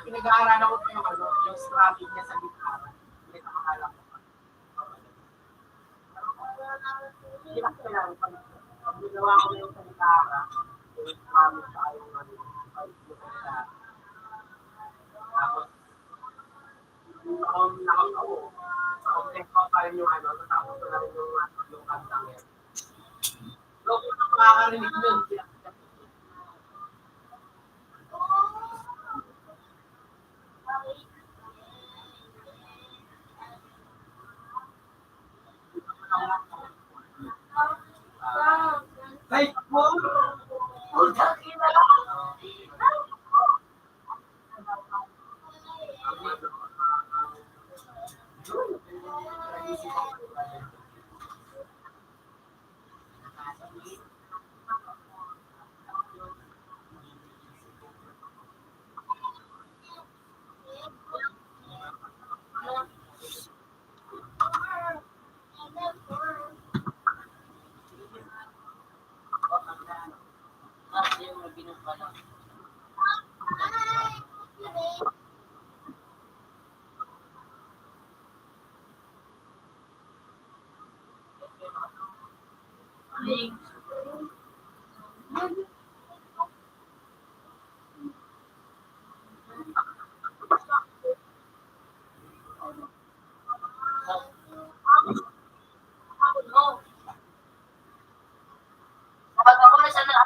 Pinag-aaralan ko yung strategy niya sa gitara. Pag ginawa ko na yung salita ka, promise tayo tapos, nakakomplect ko pa rin yung tapos ko na rin yung kantang yan. So, kung nakakarinig nun, Fake mo? Utang ina! Kasi yung mabinog pa lang. Kapag ako na sana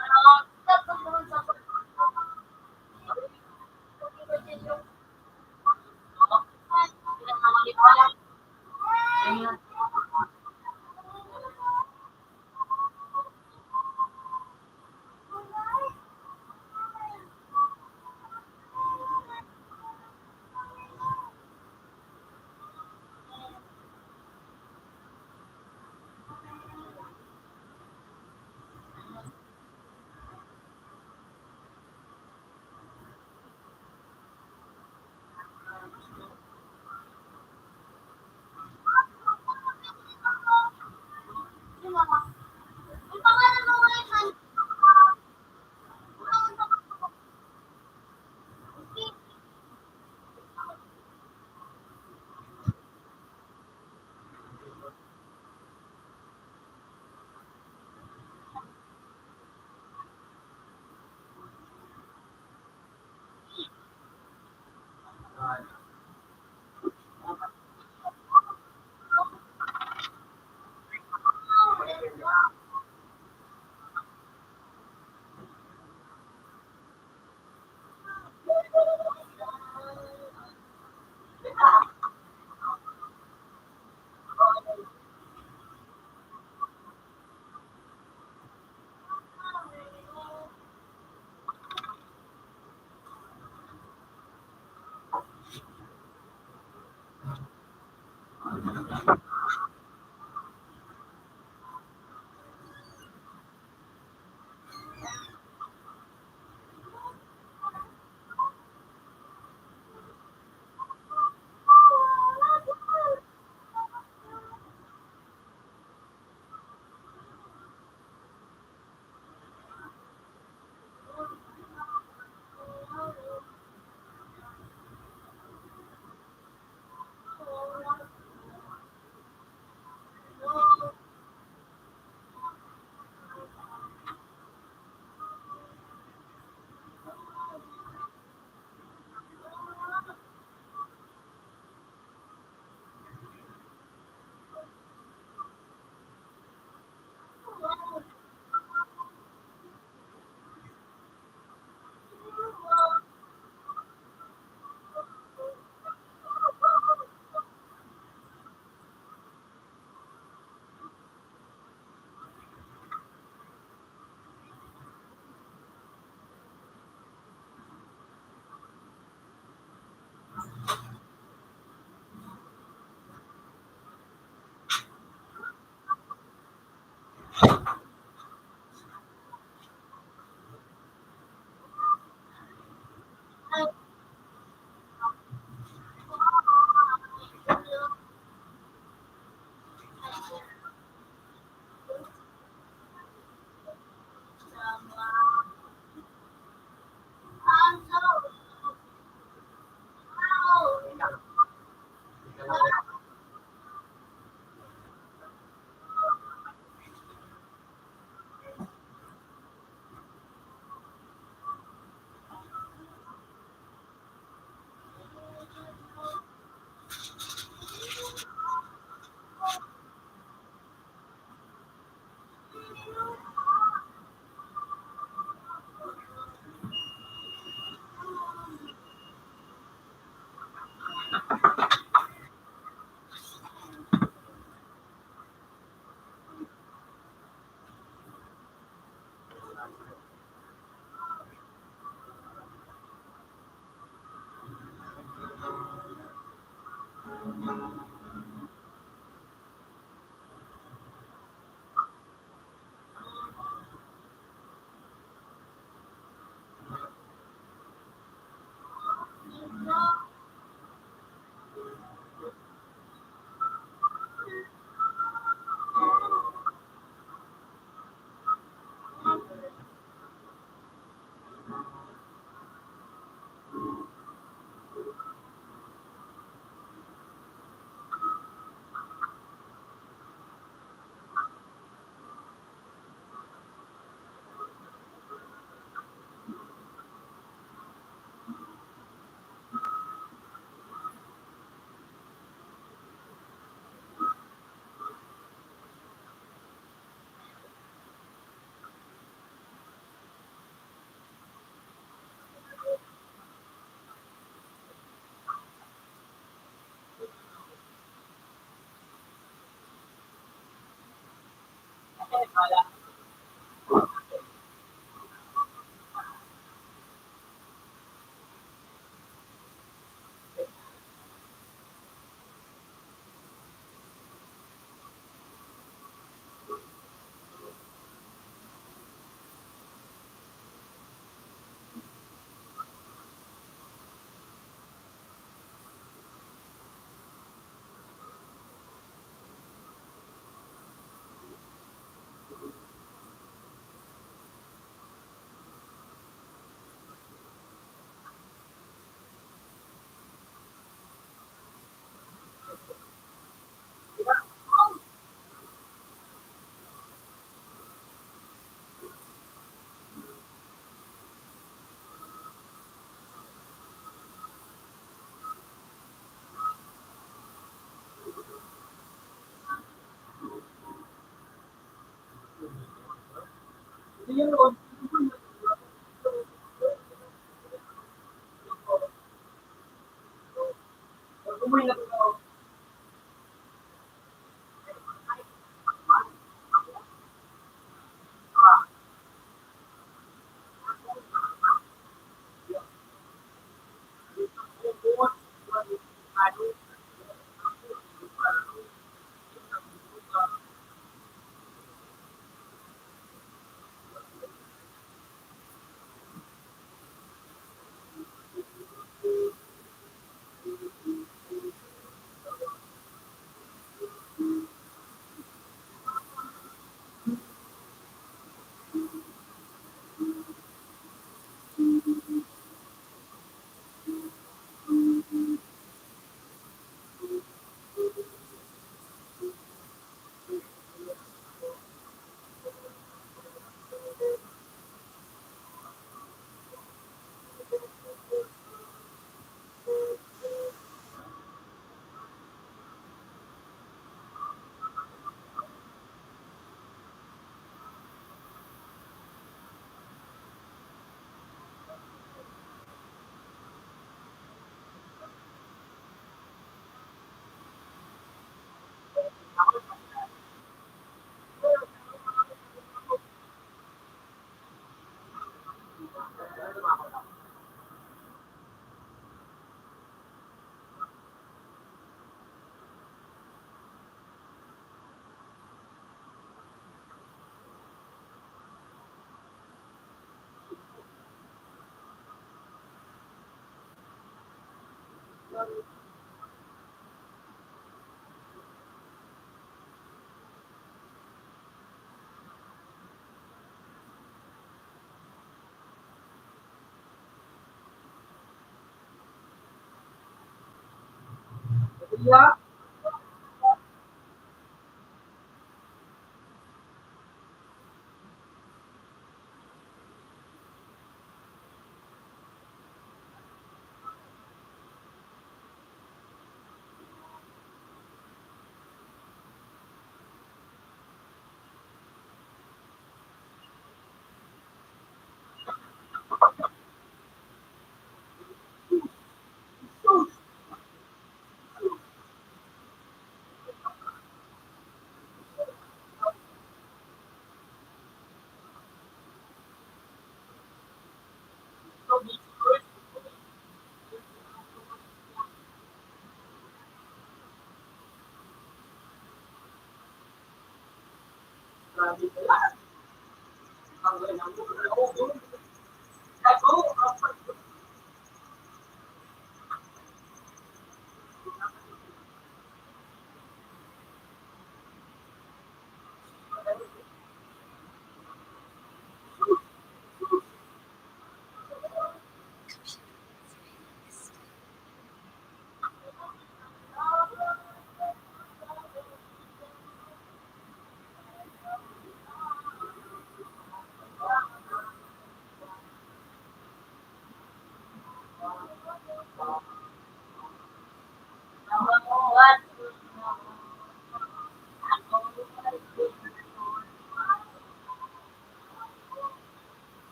Computer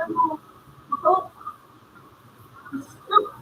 3 is still.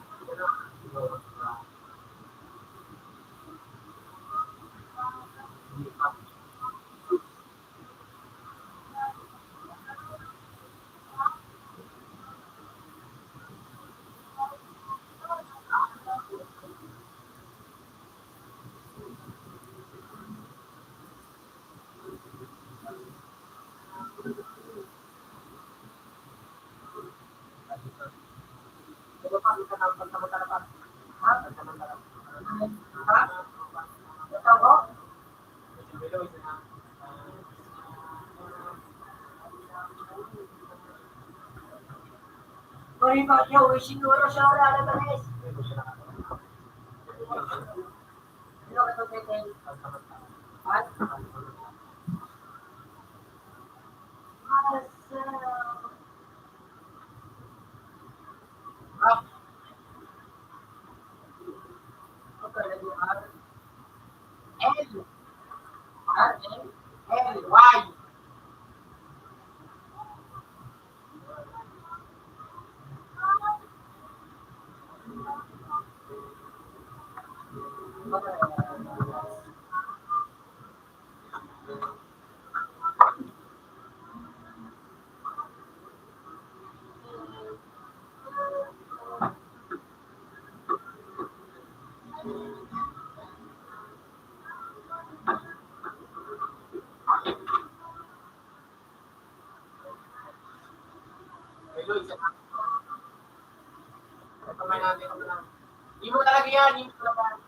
Hindi mo talaga yan, hindi mo talaga.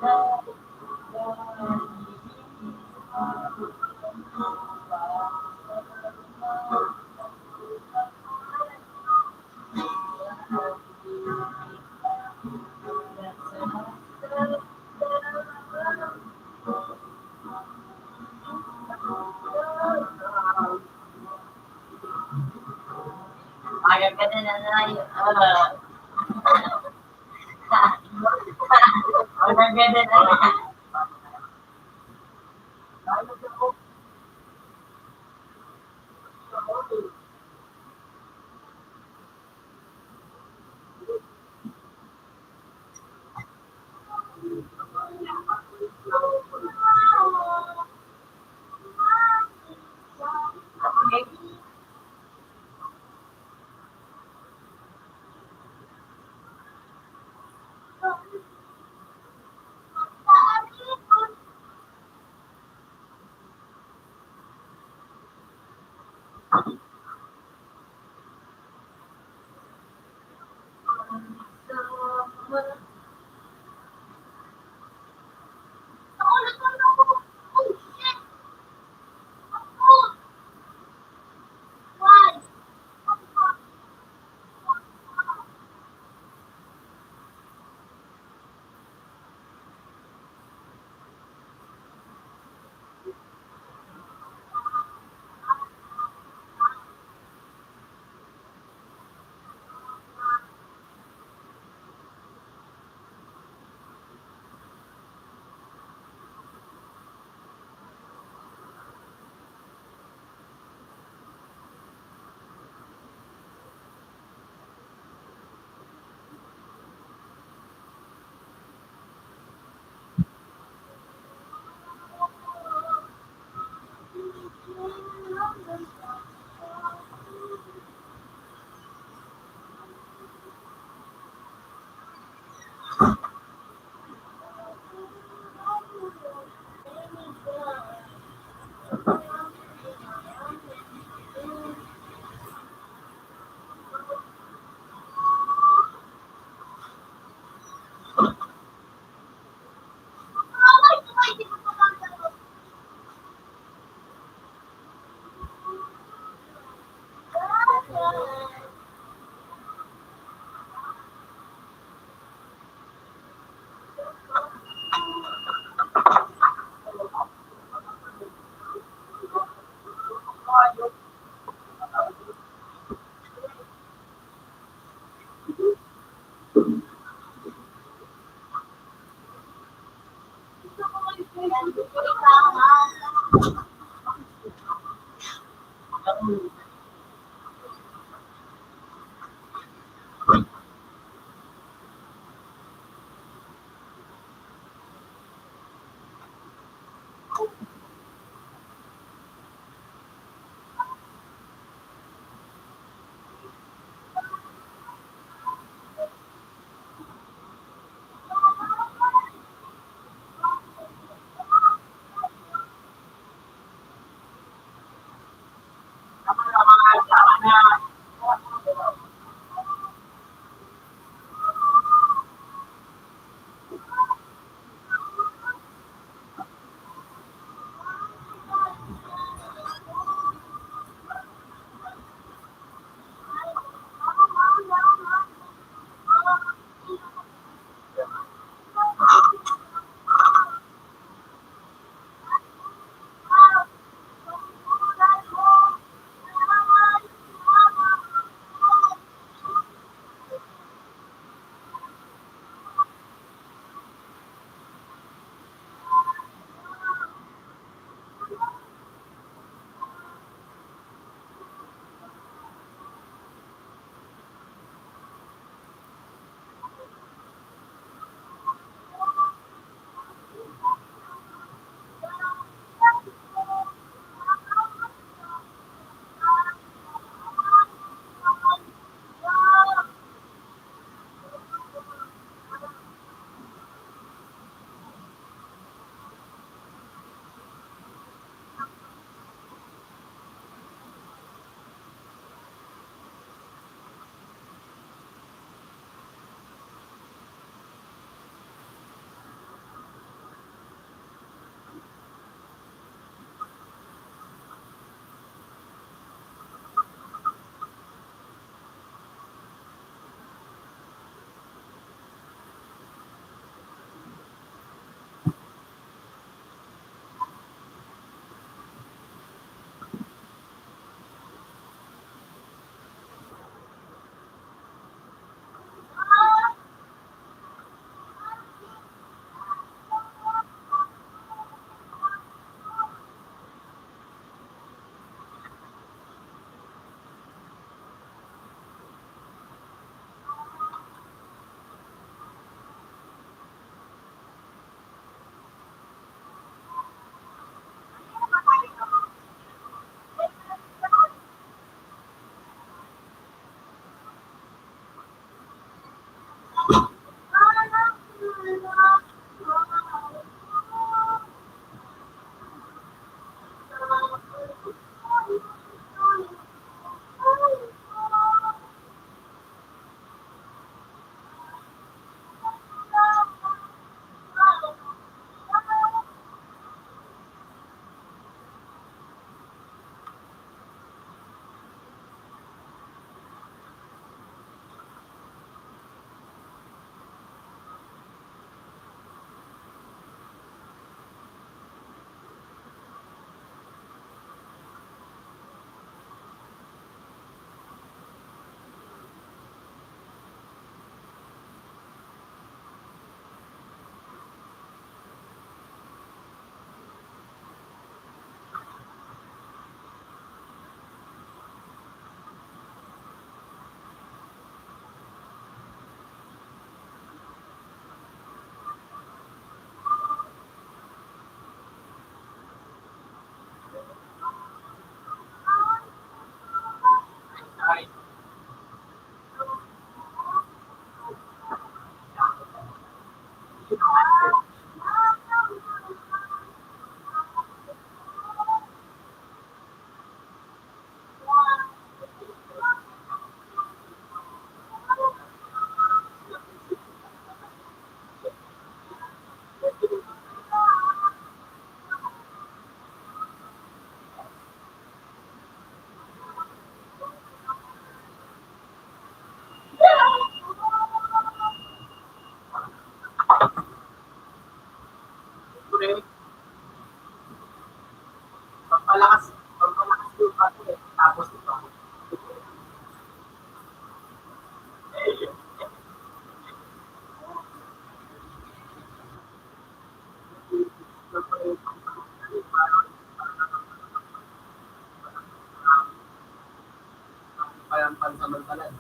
Agad ka na nanay. Agad ka na nanay.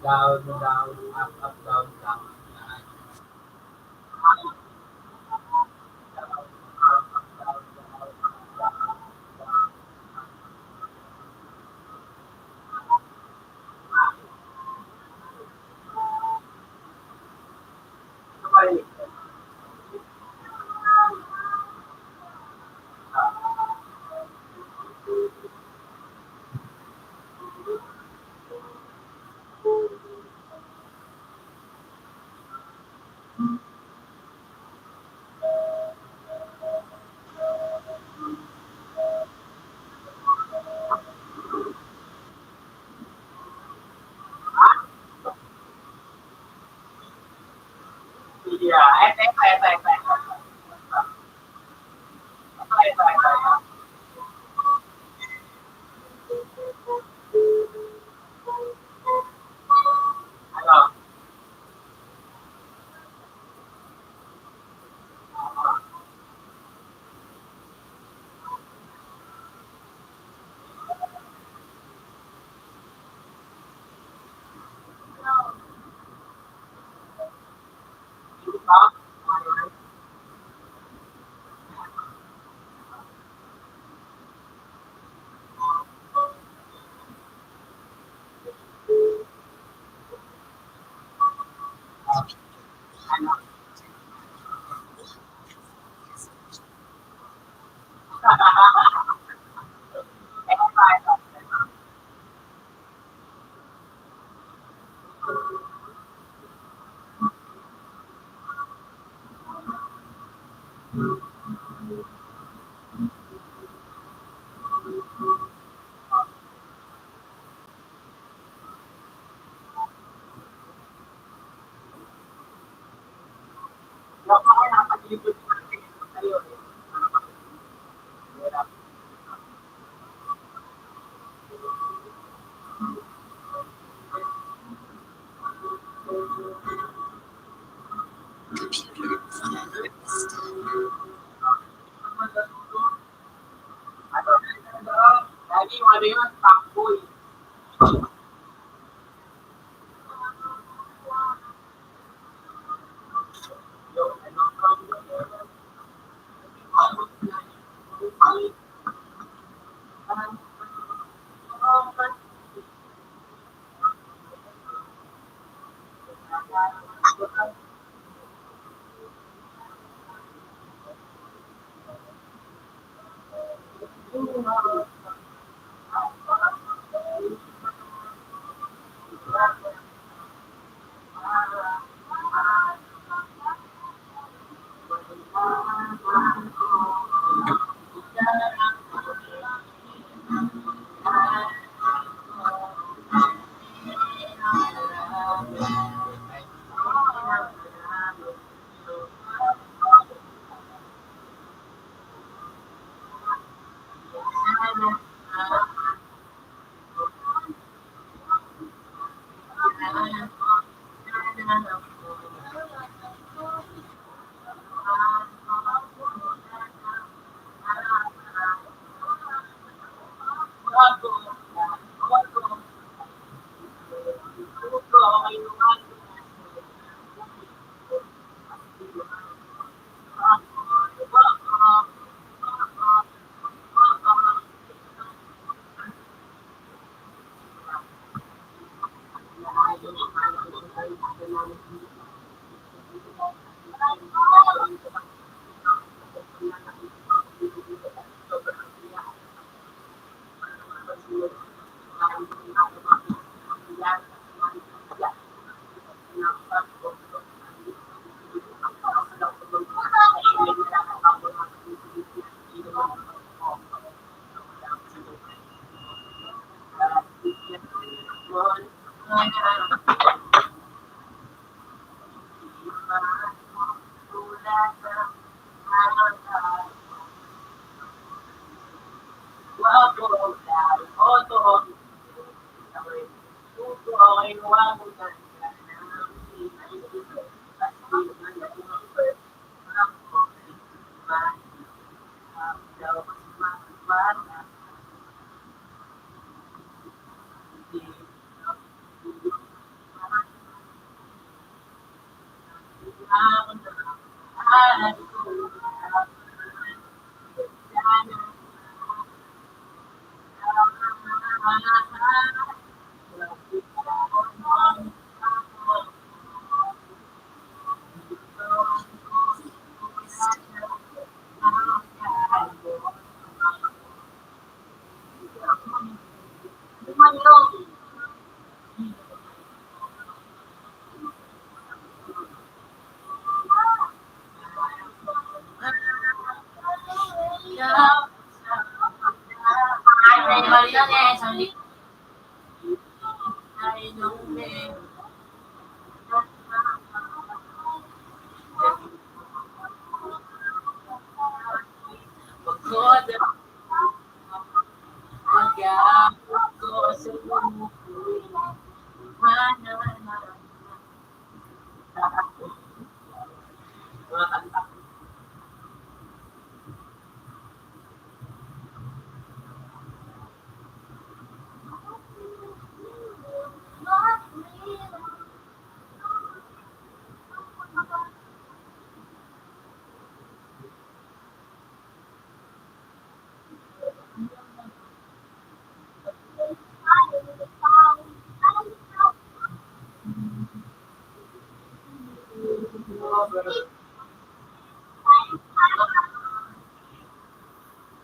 Down, down, up, up, down, down. Yeah, ano, Computer file system. lagi yung ano yun, fuckboy.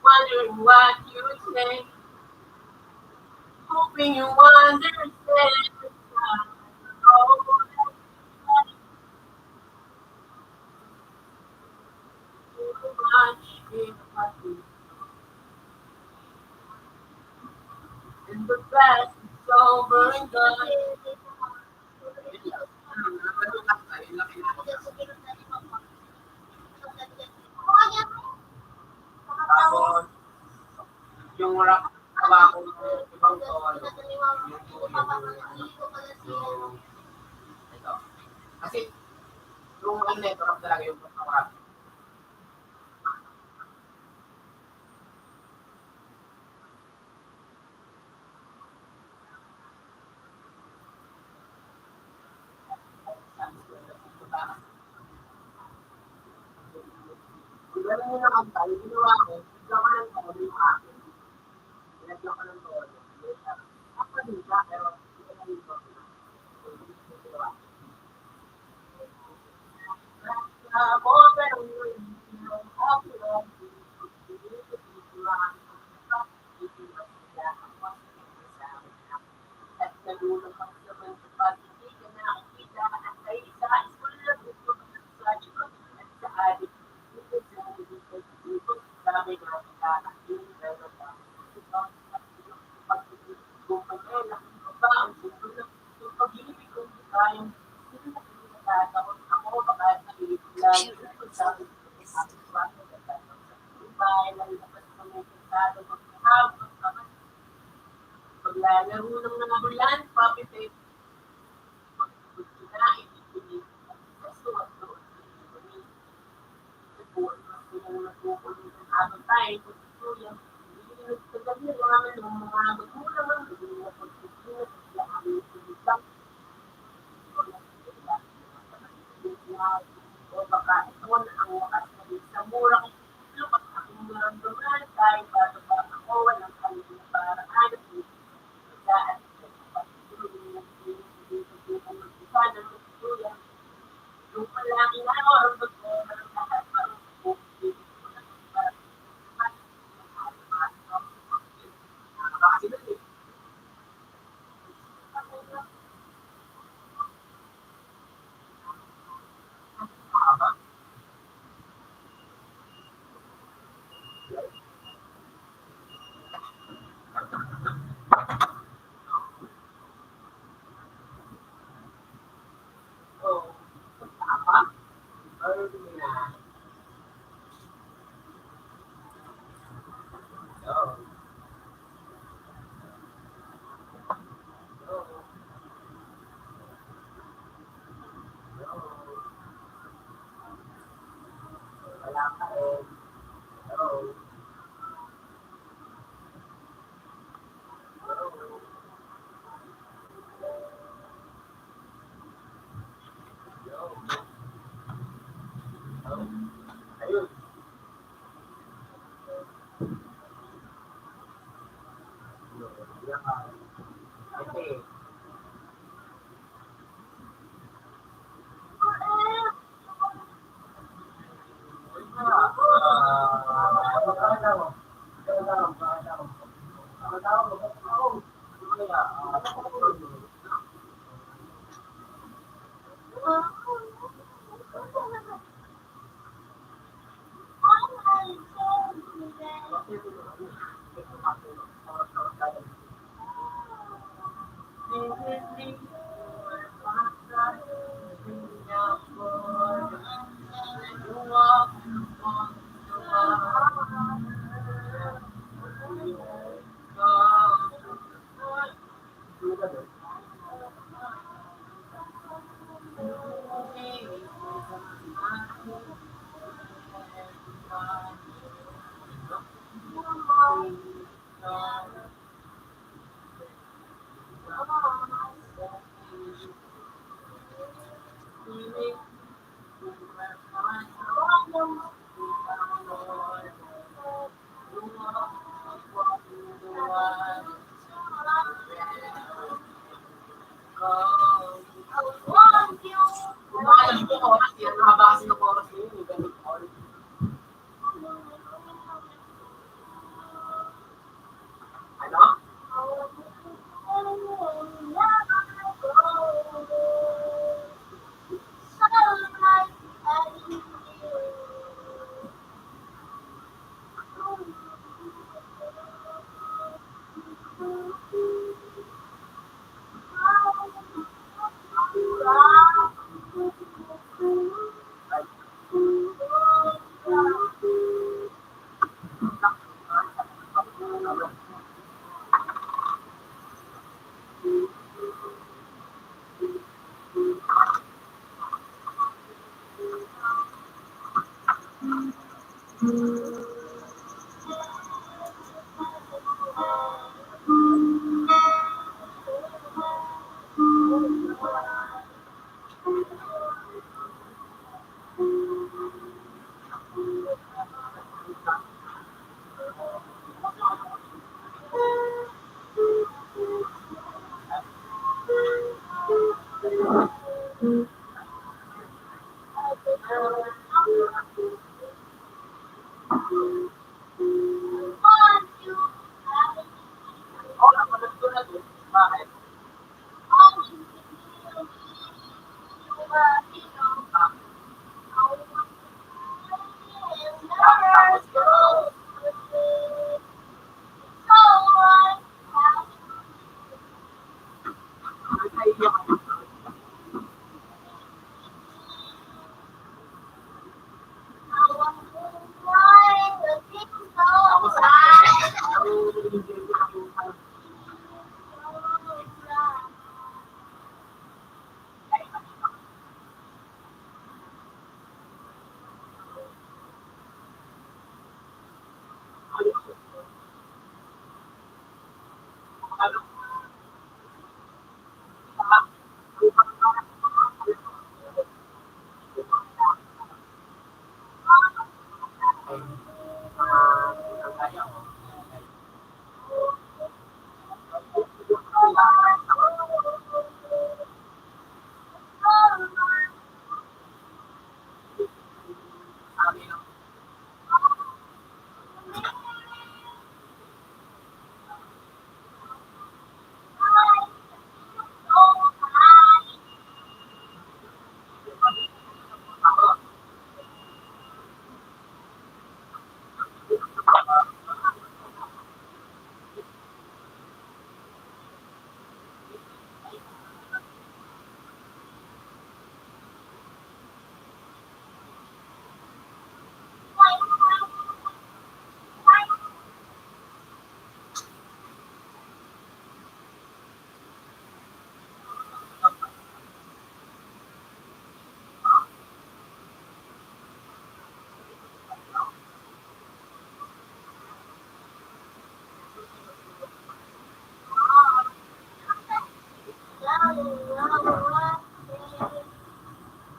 Wondering what you say, hoping you understand. Oh, too much in my and the past is over and done. Tapos, yung rock gawa ko ng ibang tono, yung tuyo, yung ito. Kasi, yung ano nito, rock talaga yung rock. Kung gano'n yung nakanta, yung ginawa ko, bigla ko ng tono yung akin. Pinagla ko ng tono. Ako din siya, pero hindi ko na dito. At nagulong ka naman sa pag-ibig na nakikita at ay isa iskul na gusto sa ito at sa adik. Dito sa dito sabi nga kita at yung meron pa. Ito ang pag-ibig ko pa niya nakita ba ang gusto na yung pag-ibig ko kayang hindi na pinagkakataon ako baka nagigit lang sabi ko sa aking bahay lang dapat sa may kasado magkahapon paglalaro ng mga bulan, papi tape, magkikinain, ikinig, gusto at doon, ikinig, ipuan, gusto nang natukunin ng habang tayo, pagkikuya, hindi nagtagabi naman ng mga magulang ang hindi na pagkikuya, sila kami ikinig lang, o baka ito na ang wakas na rin sa murang lupat aking maramdaman, kahit bago pa ako, walang kalimutan para hanap yung palagi na ako, wala ka eh. Hello. Hello. Maalam ko oras, yan mahaba kasi ng oras mo yun. Ganun ako. Ano? Bakit? Ako sa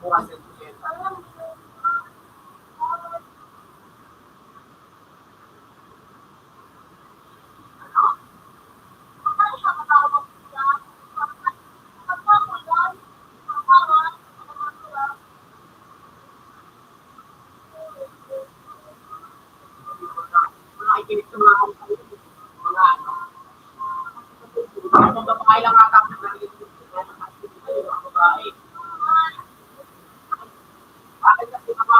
bukas yung kusenta. Nakikinig sa mga mga ano. Mga babae lang ata ako nakikinig sa mga babae. Bakit kasi mga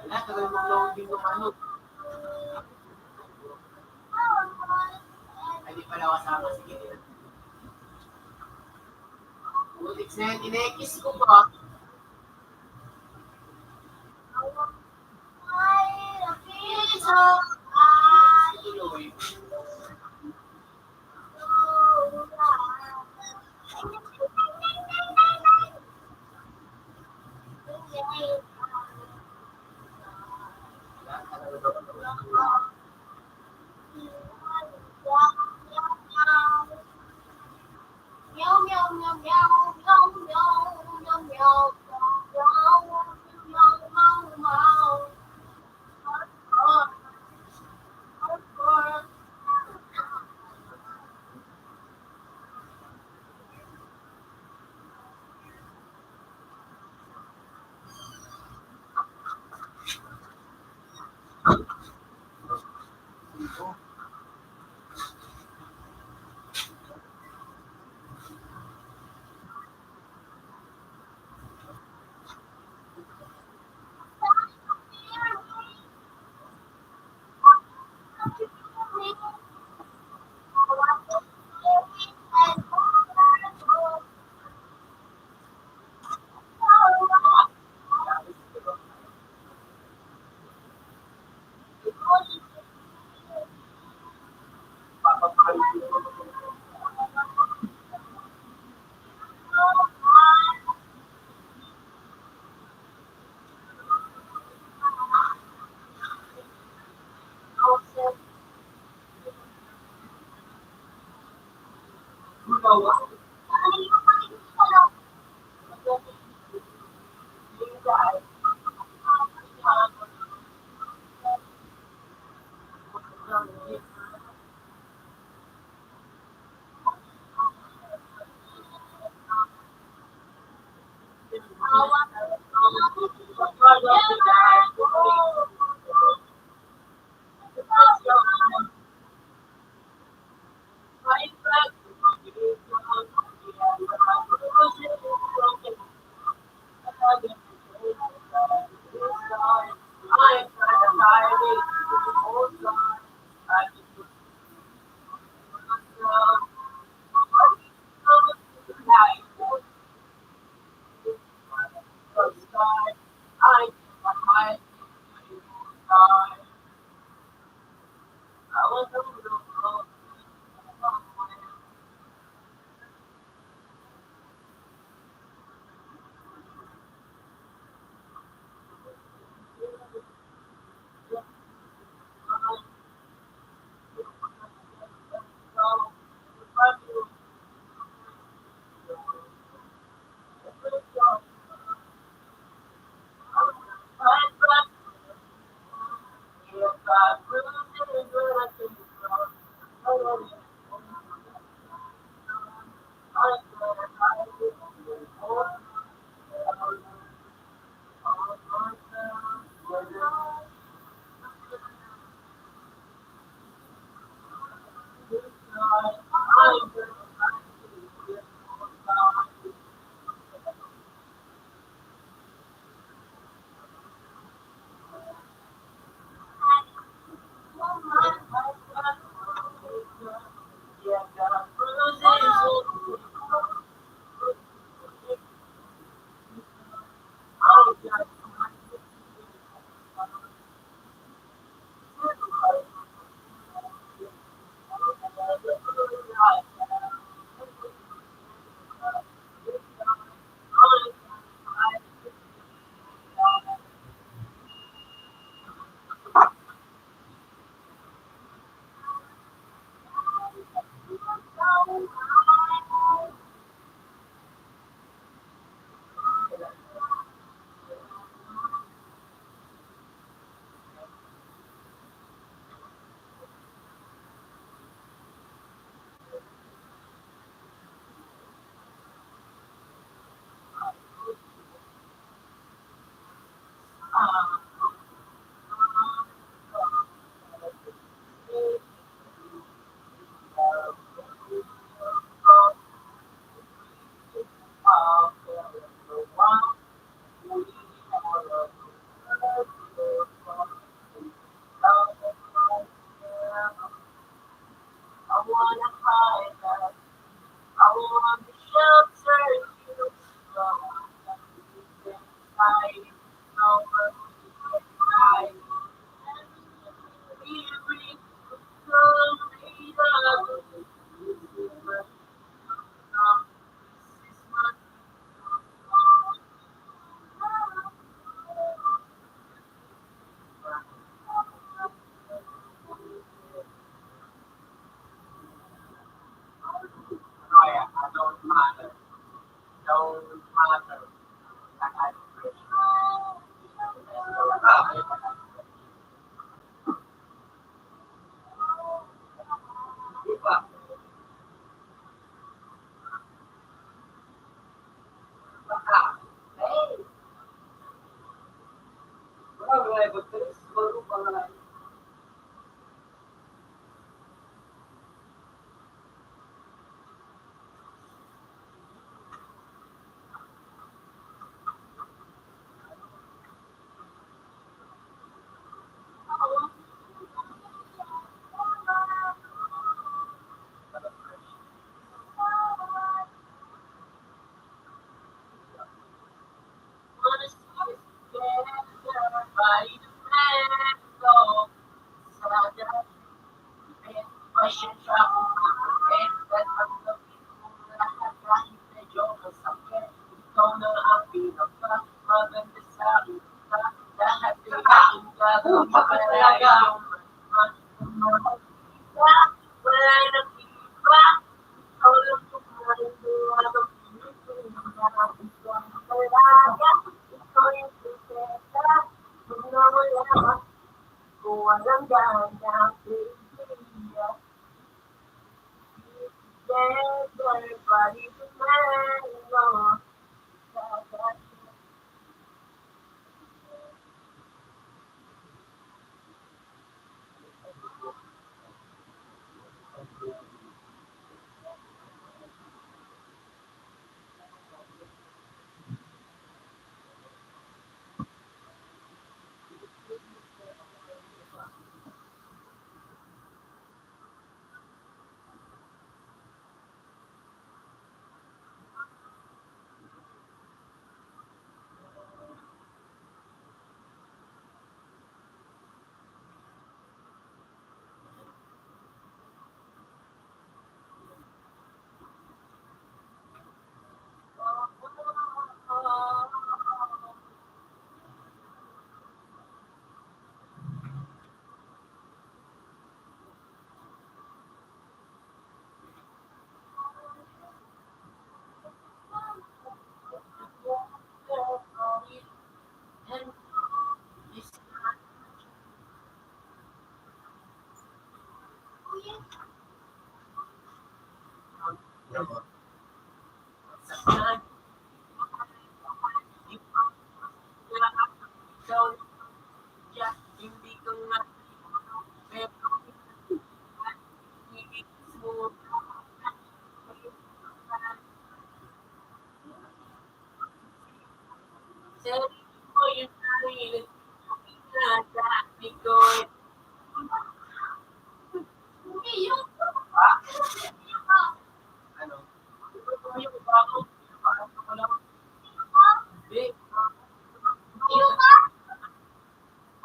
Wala, tagal mong loading yung ano. Ay, di pala kasama. Sige, din. Ulix na yun, inekis ko ba? Tuloy. Meow meow meow meow meow meow meow meow.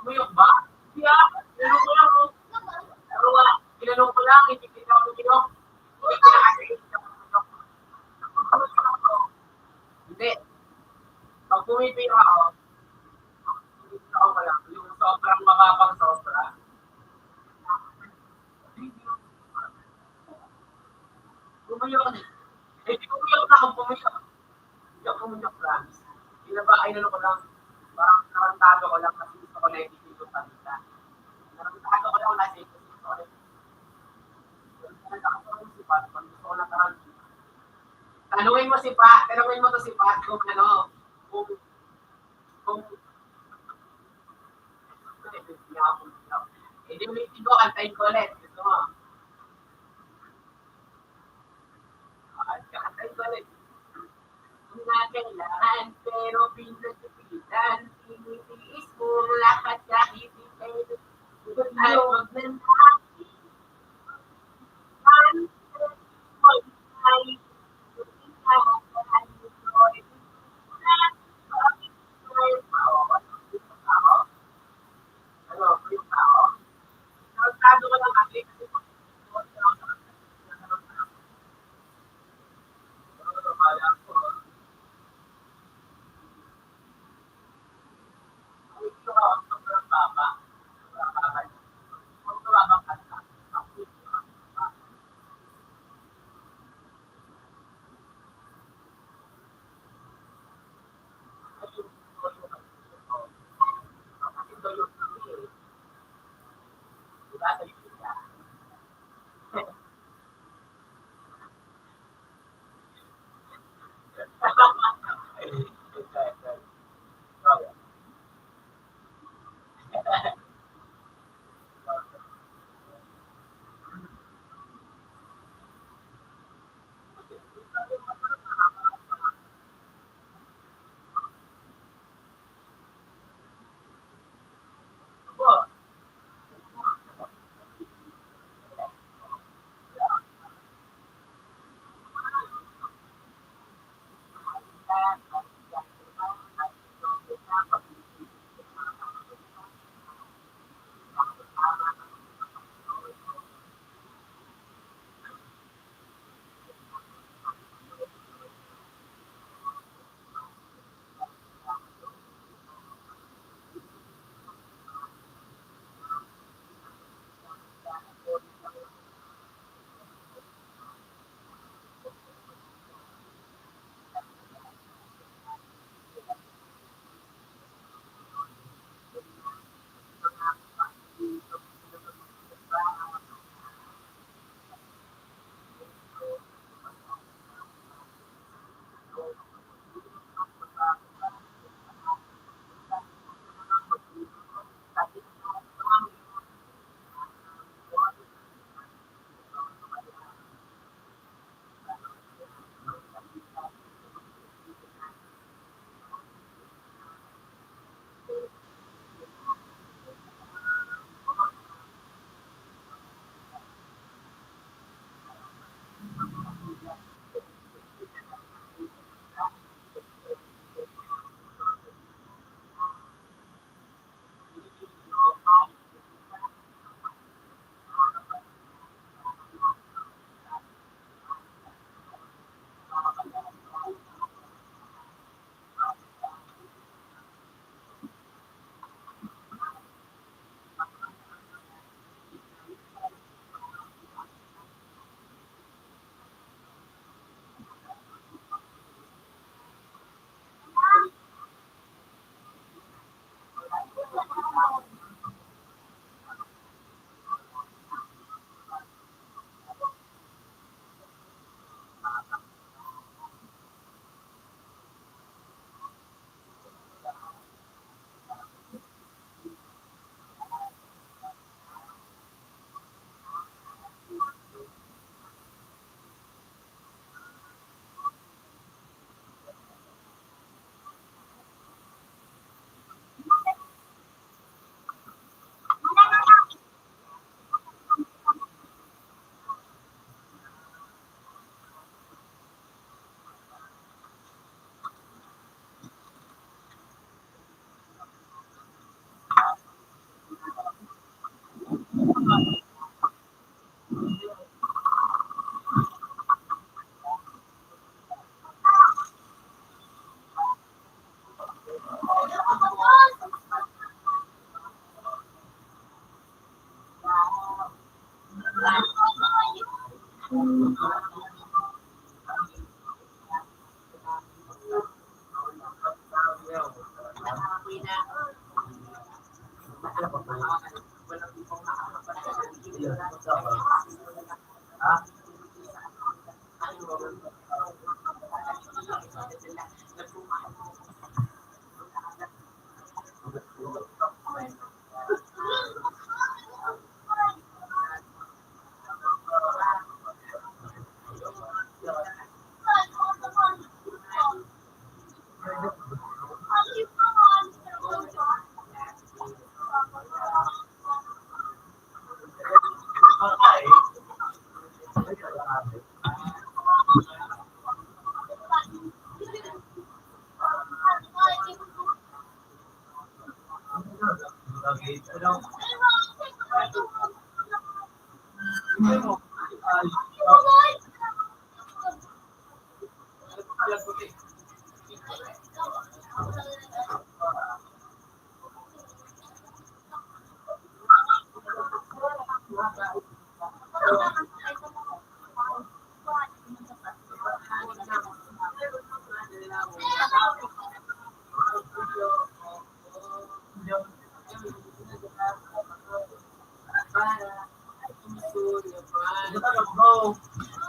Umuyok ba? Hindi ah. Tinanong ko lang. Pero wala. Tinanong ko lang. Hindi kita ako tinanong. Hindi ko na kasi. Hindi. Pag pumipira ako, ako pa lang. Yung sobrang mababang sobra. Umuyok na. Eh, di umuyok na ako pumiyok. Hindi ako umuyok, promise. Ay, ano ko lang. Parang narantado ko lang kasi gusto ko na yung salita. Narantado ko lang kasi gusto ko na si Pat, kung gusto ko na parang tanungin mo si Pat, tanungin mo to si Pat kung ano, kung hindi mo ko, antayin ko ulit. Gusto mo? Antayin ko ulit. Kung na kailangan, pero pinagpipitan, tinitiis mo lahat kahit hindi. Ay, wag na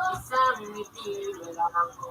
Isang ngiti lang ako.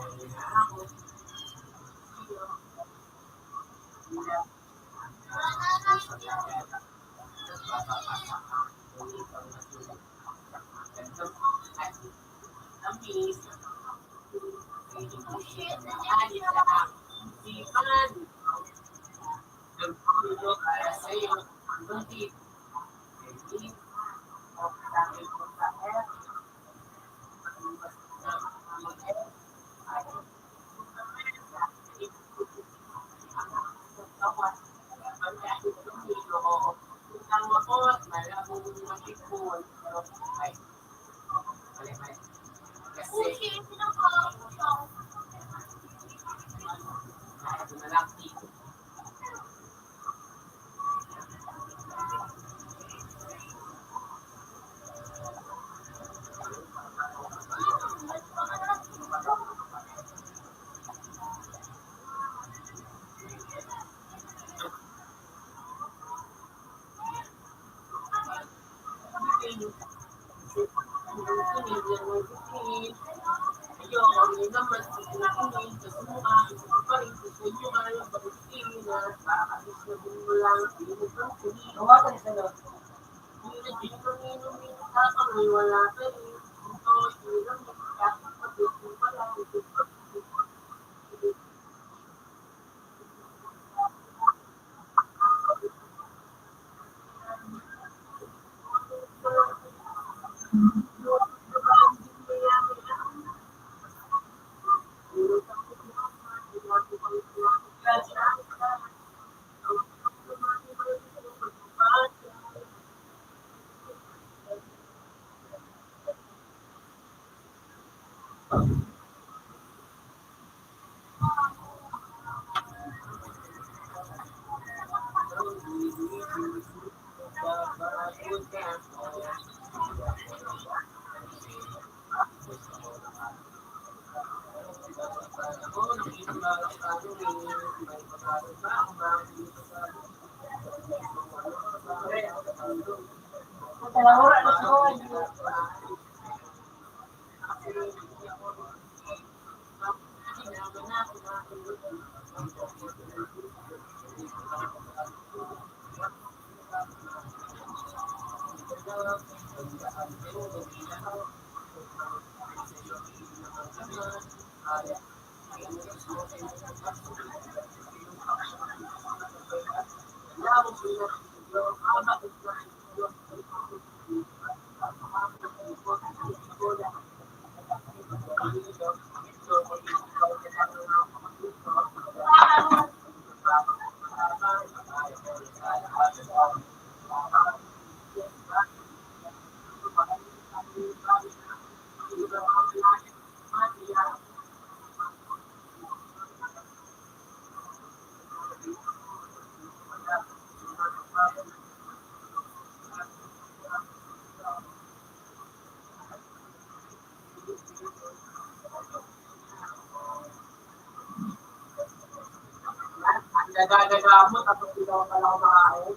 Nagagagamot tapos hindi ako pala kumakain.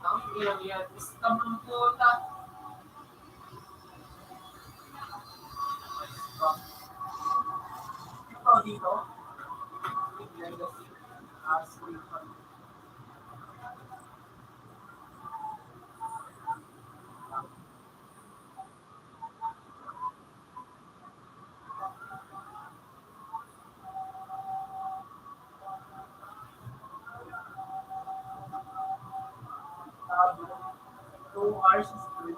Ang ilang yan. Scam ng puta. Ito dito. Legacy. Sleep. 2 hours is good.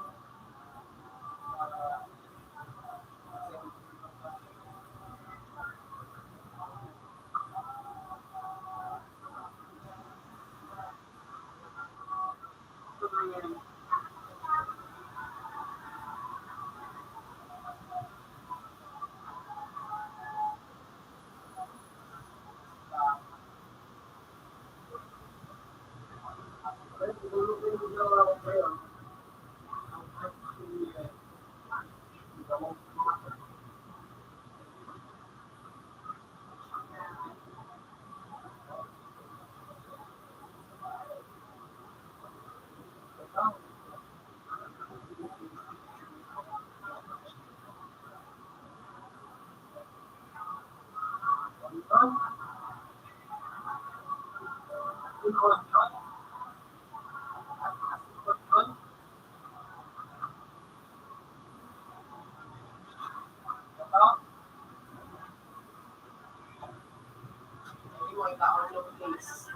Hindi mo ikaw yung place.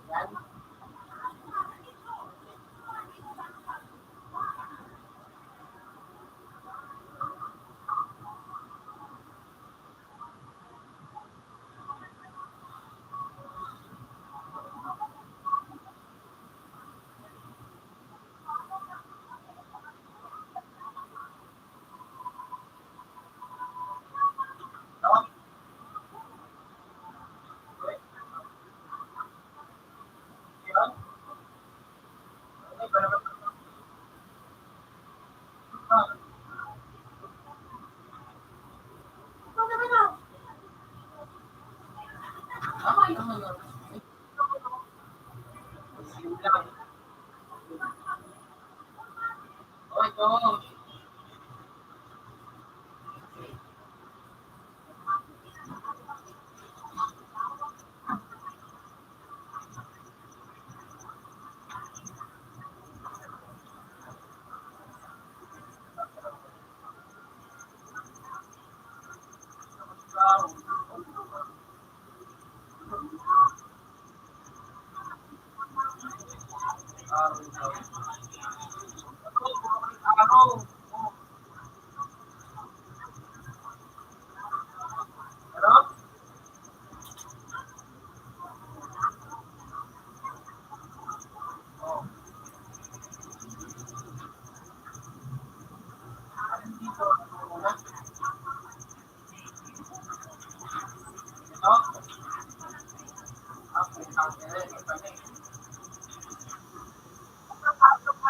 Yan. Oh, ito.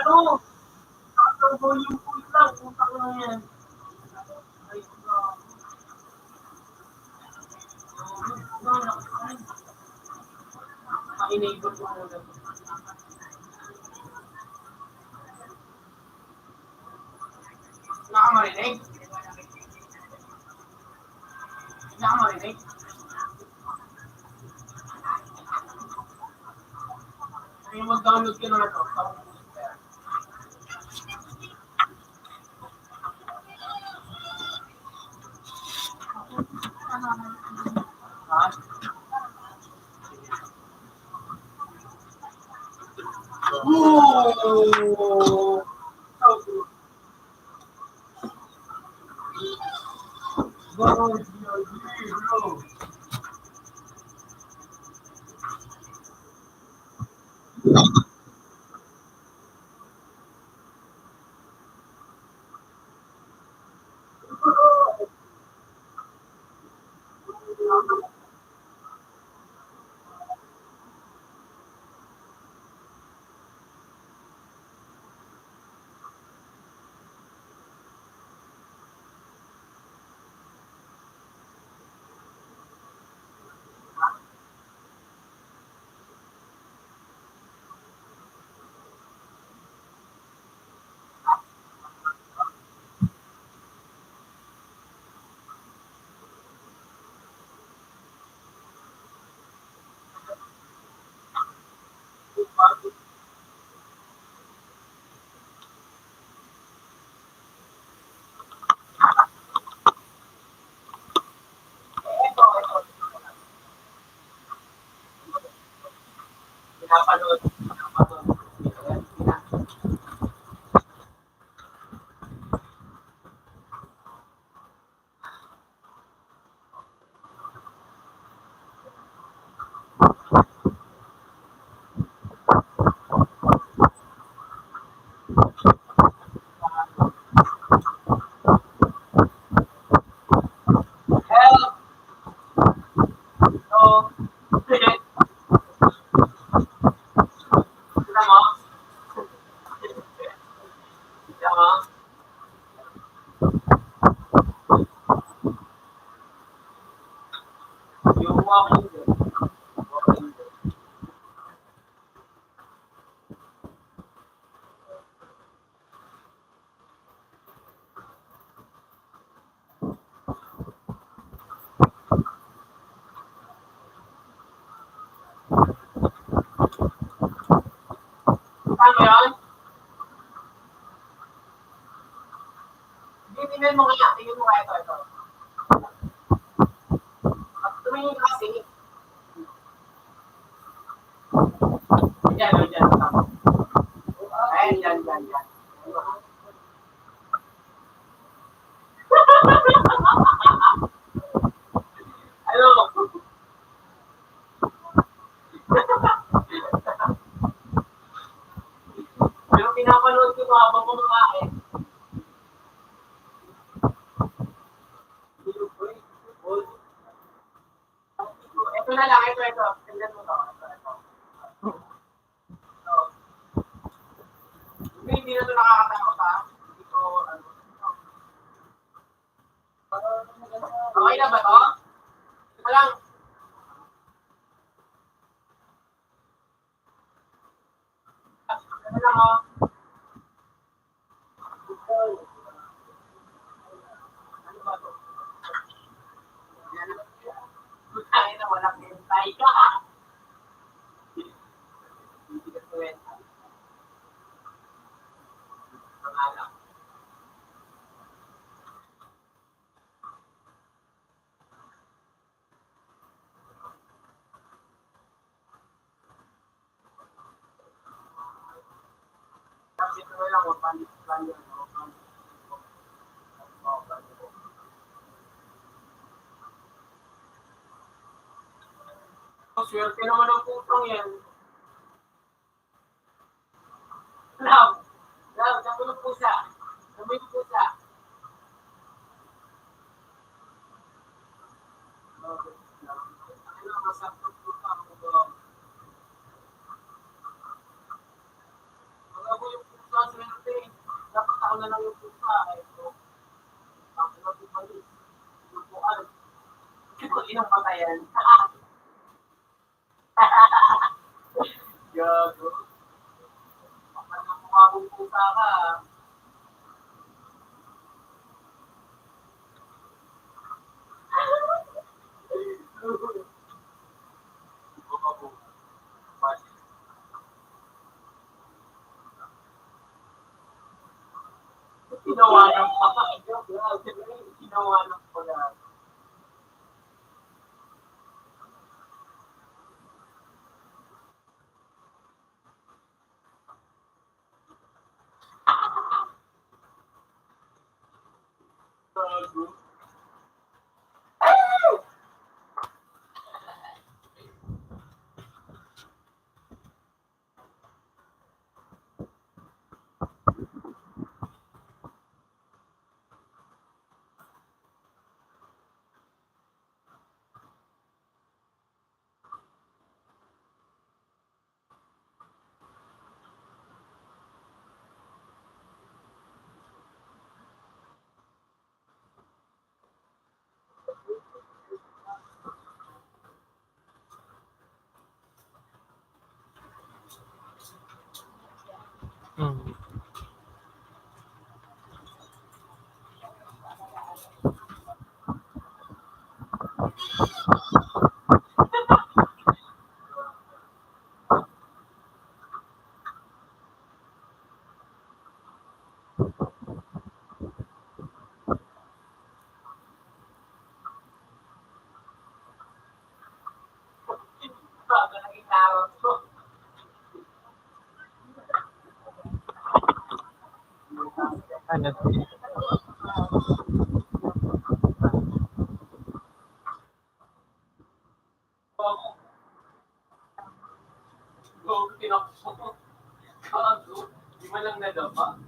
Ano? Tatawag yung food lang. Utang lang yan. Ay, enable ko muna. Nakamarinig? Nakamarinig? Ay, mag-download ka na ito. Ha? Ooh! So good. Bro, bro. Pinapanood. Help! No. Kita mo? Kita mo? Yung walking dead. Walking dead. Ano yun? Hindi, tingnan mo nga. Tingnan mo nga ito. At tumingin ka kasi. Diyan. Ayan, dyan. Ano? Pero pinapanood ko habang kumakain. Ito na lang, ito. Tingnan mo to. Ito. Hindi na ito nakakatakot ha. Hindi ko, okay na ba to? Ito lang. Ito lang oh. Ano ba to? Ay na, walang hintay ka. Hindi ka kwenta. Pangalan. Kasi ito na lang, pan yun. Swerte naman ang putong yan. Love, sabi ng pusa. Sabi ng pusa. Ano, masakot ko pa ako doon. Pag ako yung pusa, swerte. Dapat ako na lang yung pusa. Ito. Ako na bumalik. Lupuan. Ito, inang patayan. Gago. Kapag mukha kong pusa ka, ginawa ng pala. Gago. Ano to? Go, tinakbo. Kago. Di man lang nadapa.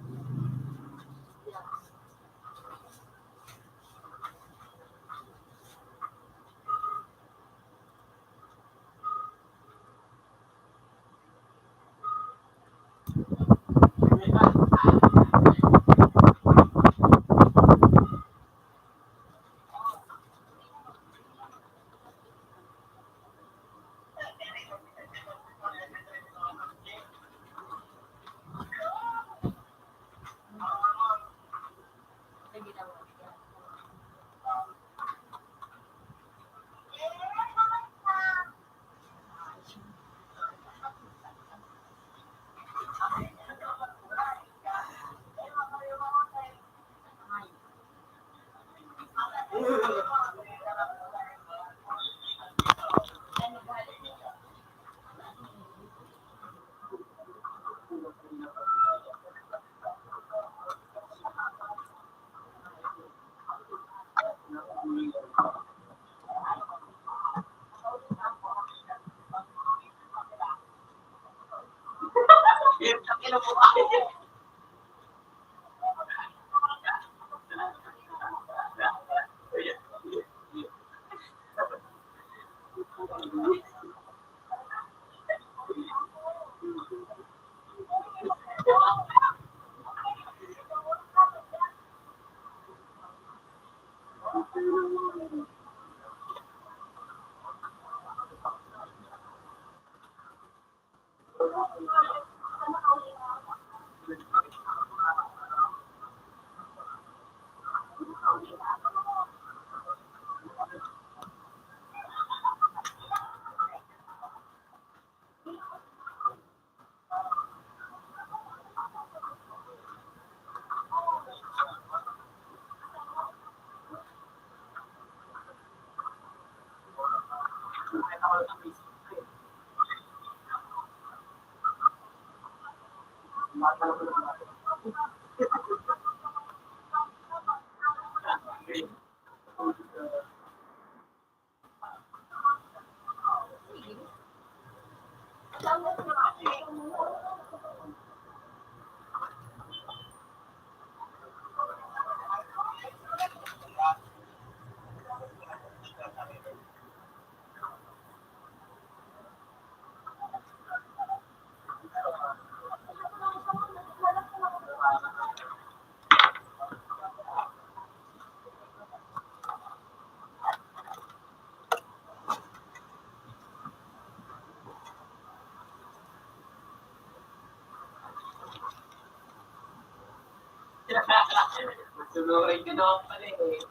Sunurin ka naman pala eh.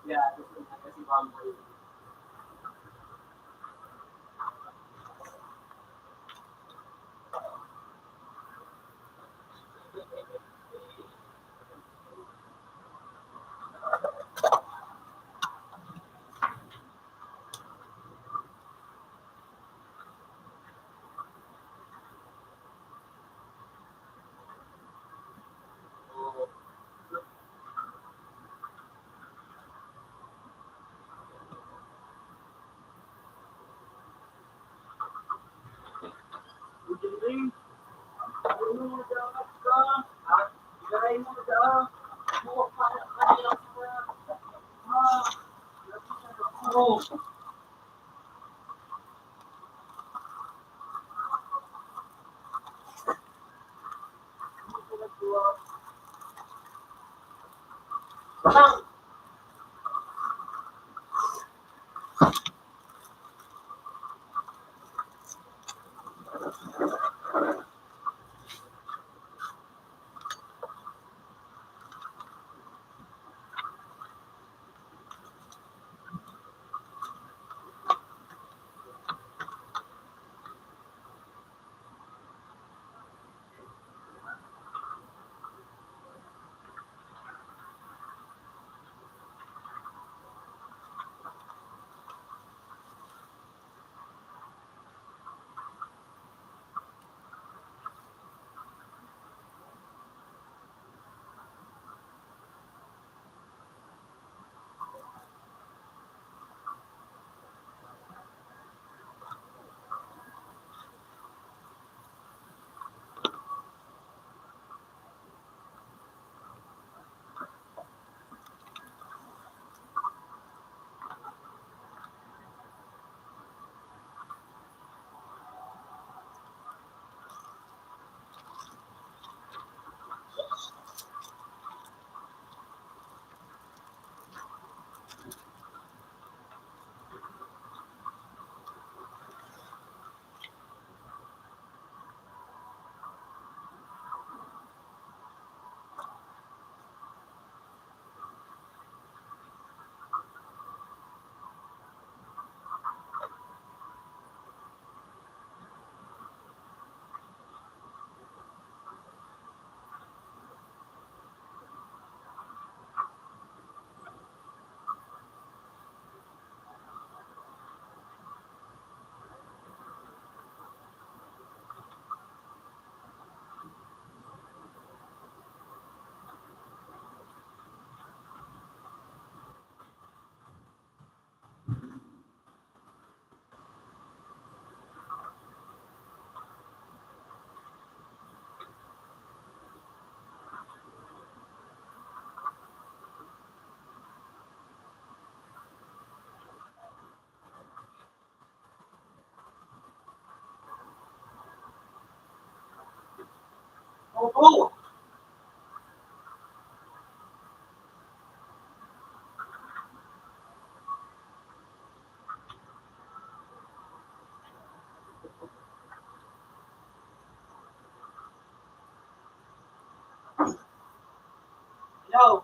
Yeah, kasi Bumble. Hello,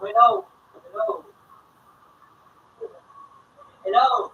hello, hello. Hello.